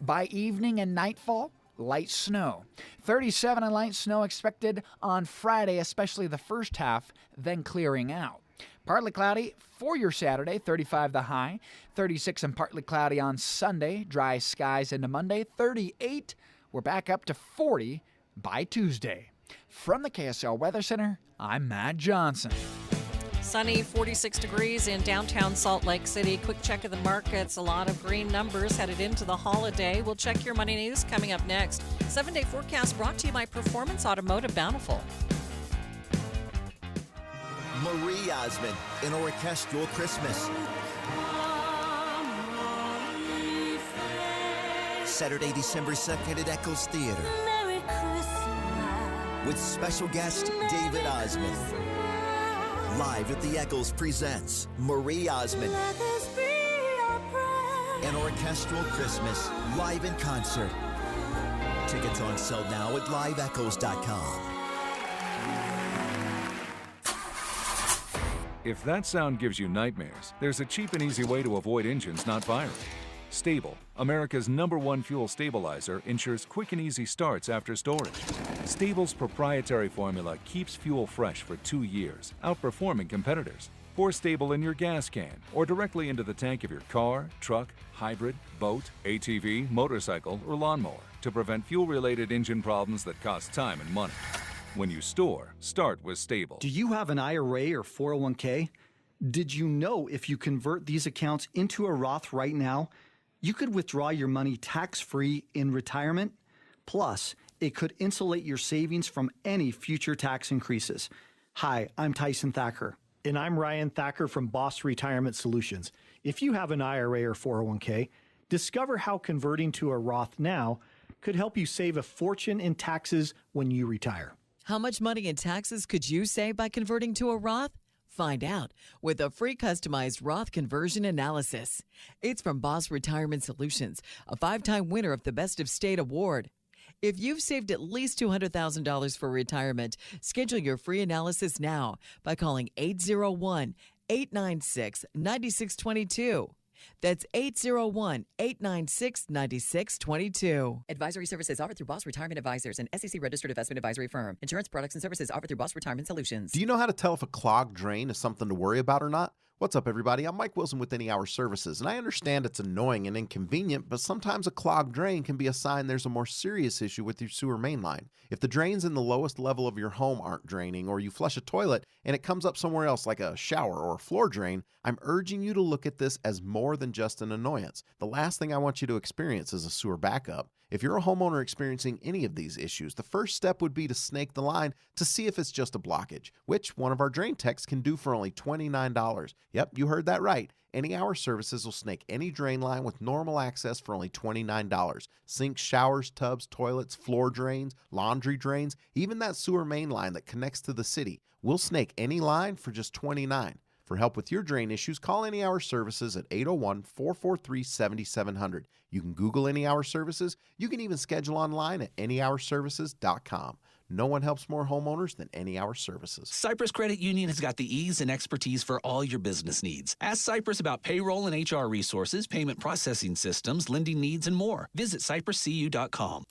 [SPEAKER 7] By evening and nightfall, light snow. 37 and light snow expected on Friday, especially the first half, then clearing out. Partly cloudy for your Saturday, 35 the high. 36 and partly cloudy on Sunday. Dry skies into Monday, 38. We're back up to 40 by Tuesday. From the KSL Weather Center, I'm Matt Johnson.
[SPEAKER 1] Sunny, 46 degrees in downtown Salt Lake City. Quick check of the markets. A lot of green numbers headed into the holiday. We'll check your money news coming up next. 7-day forecast brought to you by Performance Automotive Bountiful.
[SPEAKER 13] Marie Osmond, an orchestral Christmas. Saturday, December 2nd at Eccles Theater. With special guest David Osmond. Live at the Eccles presents Marie Osmond. An orchestral Christmas, live in concert. Tickets on sale now at liveechoes.com.
[SPEAKER 14] If that sound gives you nightmares, there's a cheap and easy way to avoid engines not firing. Stable, America's #1 fuel stabilizer, ensures quick and easy starts after storage. Stable's proprietary formula keeps fuel fresh for 2 years, outperforming competitors. Pour Stable in your gas can or directly into the tank of your car, truck, hybrid, boat, ATV, motorcycle, or lawnmower to prevent fuel-related engine problems that cost time and money. When you store, start with Stable.
[SPEAKER 17] Do you have an IRA or 401k? Did you know if you convert these accounts into a Roth right now, you could withdraw your money tax-free in retirement? Plus, it could insulate your savings from any future tax increases. Hi, I'm Tyson Thacker.
[SPEAKER 18] And I'm Ryan Thacker from Boss Retirement Solutions. If you have an IRA or 401k, discover how converting to a Roth now could help you save a fortune in taxes when you retire.
[SPEAKER 20] How much money in taxes could you save by converting to a Roth? Find out with a free customized Roth conversion analysis. It's from Boss Retirement Solutions, a 5-time winner of the Best of State Award. If you've saved at least $200,000 for retirement, schedule your free analysis now by calling 801-896-9622. That's 801-896-9622. Advisory services offered through Boss Retirement Advisors, an SEC-registered investment advisory firm. Insurance products and services offered through Boss Retirement Solutions.
[SPEAKER 23] Do you know how to tell if a clogged drain is something to worry about or not? What's up, everybody? I'm Mike Wilson with Any Hour Services, and I understand it's annoying and inconvenient, but sometimes a clogged drain can be a sign there's a more serious issue with your sewer main line. If the drains in the lowest level of your home aren't draining, or you flush a toilet and it comes up somewhere else like a shower or a floor drain, I'm urging you to look at this as more than just an annoyance. The last thing I want you to experience is a sewer backup. If you're a homeowner experiencing any of these issues, the first step would be to snake the line to see if it's just a blockage, which one of our drain techs can do for only $29. Yep, you heard that right. Any Hour Services will snake any drain line with normal access for only $29. Sinks, showers, tubs, toilets, floor drains, laundry drains, even that sewer main line that connects to the city. We'll snake any line for just $29. For help with your drain issues, call Any Hour Services at 801-443-7700. You can Google Any Hour Services. You can even schedule online at anyhourservices.com. No one helps more homeowners than Any Hour Services.
[SPEAKER 25] Cypress Credit Union has got the ease and expertise for all your business needs. Ask Cypress about payroll and HR resources, payment processing systems, lending needs, and more. Visit cypresscu.com.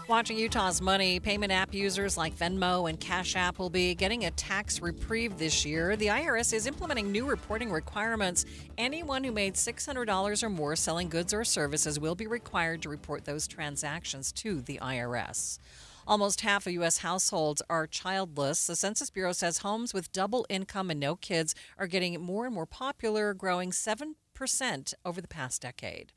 [SPEAKER 1] Watching Utah's money, payment app users like Venmo and Cash App will be getting a tax reprieve this year. The IRS is implementing new reporting requirements. Anyone who made $600 or more selling goods or services will be required to report those transactions to the IRS. Almost half of U.S. households are childless. The Census Bureau says homes with double income and no kids are getting more and more popular, growing 7% over the past decade.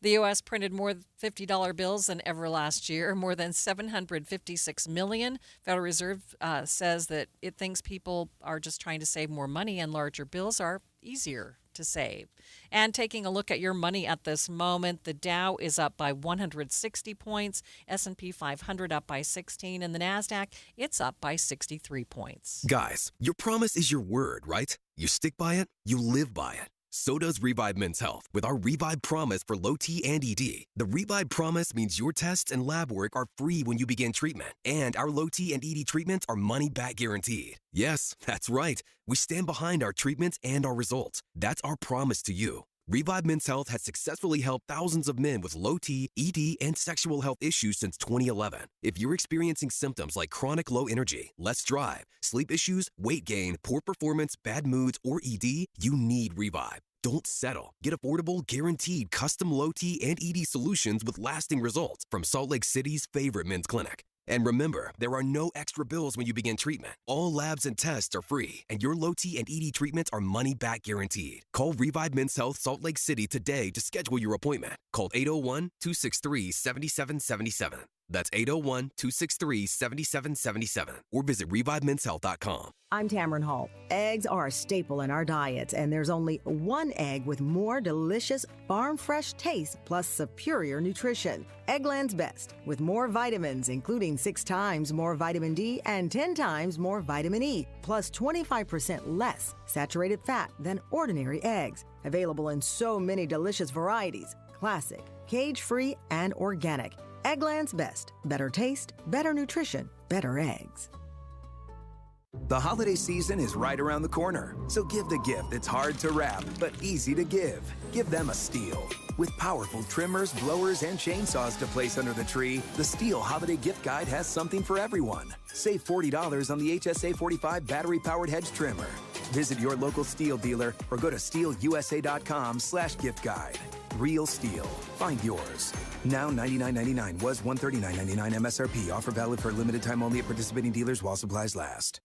[SPEAKER 1] The U.S. printed more $50 bills than ever last year, more than $756 million. Federal Reserve says that it thinks people are just trying to save more money, and larger bills are easier to save. And taking a look at your money at this moment, the Dow is up by 160 points, S&P 500 up by 16, and the NASDAQ, it's up by 63 points.
[SPEAKER 26] Guys, your promise is your word, right? You stick by it, you live by it. So does Revive Men's Health with our Revive Promise for low T and ED. The Revive Promise means your tests and lab work are free when you begin treatment, and our low T and ED treatments are money back guaranteed. Yes, that's right. We stand behind our treatments and our results. That's our promise to you. Revive Men's Health has successfully helped thousands of men with low T, ED, and sexual health issues since 2011. If you're experiencing symptoms like chronic low energy, less drive, sleep issues, weight gain, poor performance, bad moods, or ED, you need Revive. Don't settle. Get affordable, guaranteed custom low T and ED solutions with lasting results from Salt Lake City's favorite men's clinic. And remember, there are no extra bills when you begin treatment. All labs and tests are free, and your low T and ED treatments are money back guaranteed. Call Revive Men's Health Salt Lake City today to schedule your appointment. Call 801-263-7777. That's 801-263-7777 or visit ReviveMen'sHealth.com.
[SPEAKER 3] I'm Tamron Hall. Eggs are a staple in our diets, and there's only one egg with more delicious farm-fresh taste plus superior nutrition. Eggland's Best, with more vitamins, including 6 times more vitamin D and 10 times more vitamin E, plus 25% less saturated fat than ordinary eggs. Available in so many delicious varieties: classic, cage-free, and organic. Eggland's Best. Better taste, better nutrition, better eggs.
[SPEAKER 4] The holiday season is right around the corner, so give the gift that's hard to wrap but easy to give. Give them a Stihl. With powerful trimmers, blowers, and chainsaws to place under the tree, the Stihl Holiday Gift Guide has something for everyone. Save $40 on the HSA 45 battery-powered hedge trimmer. Visit your local Stihl dealer or go to stihlusa.com/gift guide. Real Stihl. Find yours. Now $99.99 was $139.99 MSRP. Offer valid for a limited time only at participating dealers while supplies last.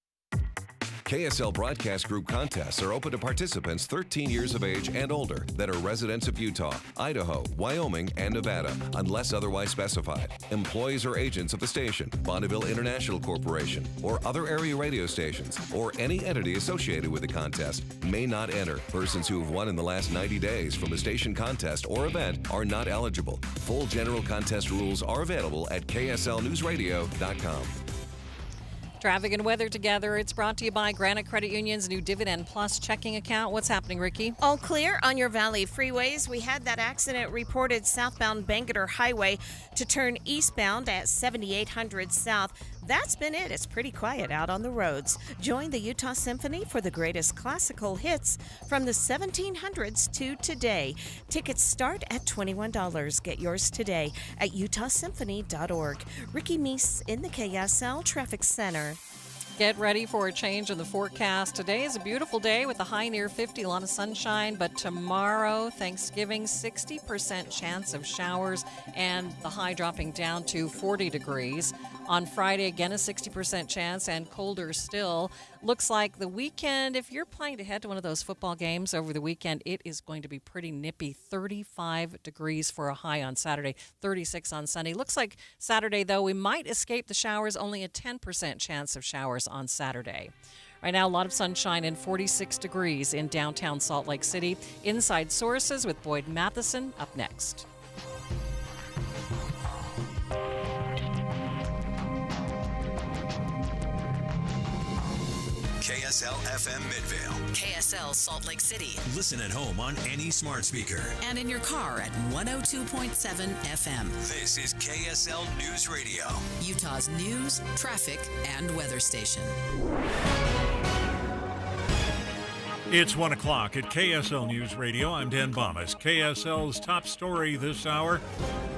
[SPEAKER 15] KSL Broadcast Group contests are open to participants 13 years of age and older that are residents of Utah, Idaho, Wyoming, and Nevada, unless otherwise specified. Employees or agents of the station, Bonneville International Corporation, or other area radio stations, or any entity associated with the contest may not enter. Persons who have won in the last 90 days from a station contest or event are not eligible. Full general contest rules are available at kslnewsradio.com.
[SPEAKER 1] Traffic and weather together. It's brought to you by Granite Credit Union's new Dividend Plus checking account. What's happening, Ricky?
[SPEAKER 5] All clear on your Valley freeways. We had that accident reported southbound Bangerter Highway to turn eastbound at 7800 South. That's been it. It's pretty quiet out on the roads. Join the Utah Symphony for the greatest classical hits from the 1700s to today. Tickets start at $21. Get yours today at utahsymphony.org. Ricky Meese in the KSL Traffic Center.
[SPEAKER 1] Get ready for a change in the forecast. Today is a beautiful day with a high near 50, a lot of sunshine, but tomorrow, Thanksgiving, 60% chance of showers and the high dropping down to 40 degrees. On Friday, again, a 60% chance and colder still. Looks like the weekend, if you're planning to head to one of those football games over the weekend, it is going to be pretty nippy. 35 degrees for a high on Saturday, 36 on Sunday. Looks like Saturday, though, we might escape the showers, only a 10% chance of showers on Saturday. Right now, a lot of sunshine and 46 degrees in downtown Salt Lake City. Inside Sources with Boyd Matheson up next.
[SPEAKER 16] KSL FM Midvale.
[SPEAKER 2] KSL Salt Lake City.
[SPEAKER 16] Listen at home on any smart speaker.
[SPEAKER 2] And in your car at 102.7 FM.
[SPEAKER 16] This is KSL News Radio.
[SPEAKER 2] Utah's news, traffic, and weather station.
[SPEAKER 19] It's 1 o'clock at KSL News Radio. I'm Dan Bomas. KSL's top story this hour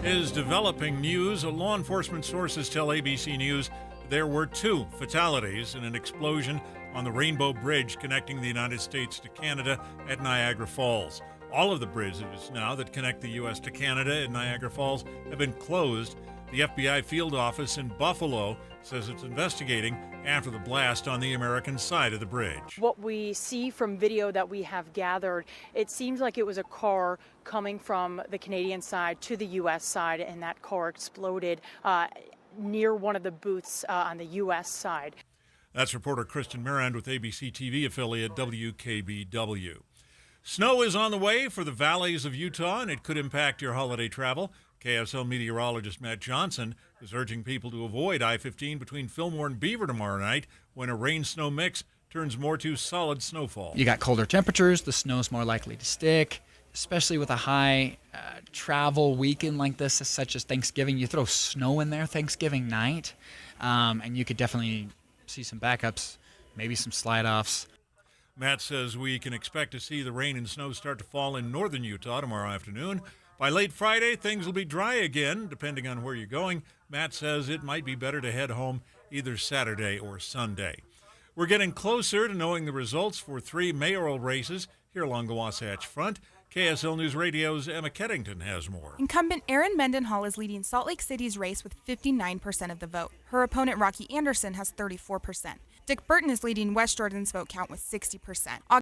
[SPEAKER 19] is developing news. Law enforcement sources tell ABC News there were 2 fatalities in an explosion on the Rainbow Bridge connecting the United States to Canada at Niagara Falls. All of the bridges now that connect the U.S. to Canada at Niagara Falls have been closed. The FBI field office in Buffalo says it's investigating after the blast on the American side of the bridge.
[SPEAKER 21] What we see from video that we have gathered, it seems like it was a car coming from the Canadian side to the U.S. side, and that car exploded near one of the booths on the U.S. side.
[SPEAKER 19] That's reporter Kristen Mirand with ABC TV affiliate WKBW. Snow is on the way for the valleys of Utah, and it could impact your holiday travel. KSL meteorologist Matt Johnson is urging people to avoid I-15 between Fillmore and Beaver tomorrow night when a rain-snow mix turns more to solid snowfall.
[SPEAKER 7] You got colder temperatures, the snow's more likely to stick, especially with a high travel weekend like this, such as Thanksgiving. You throw snow in there Thanksgiving night, and you could definitely see some backups, maybe some slide-offs.
[SPEAKER 19] Matt says we can expect to see the rain and snow start to fall in northern Utah tomorrow afternoon. By late Friday, things will be dry again, depending on where you're going. Matt says it might be better to head home either Saturday or Sunday. We're getting closer to knowing the results for 3 mayoral races here along the Wasatch Front. KSL News Radio's Emma Keddington has more.
[SPEAKER 27] Incumbent Erin Mendenhall is leading Salt Lake City's race with 59% of the vote. Her opponent, Rocky Anderson, has 34%. Dick Burton is leading West Jordan's vote count with 60%.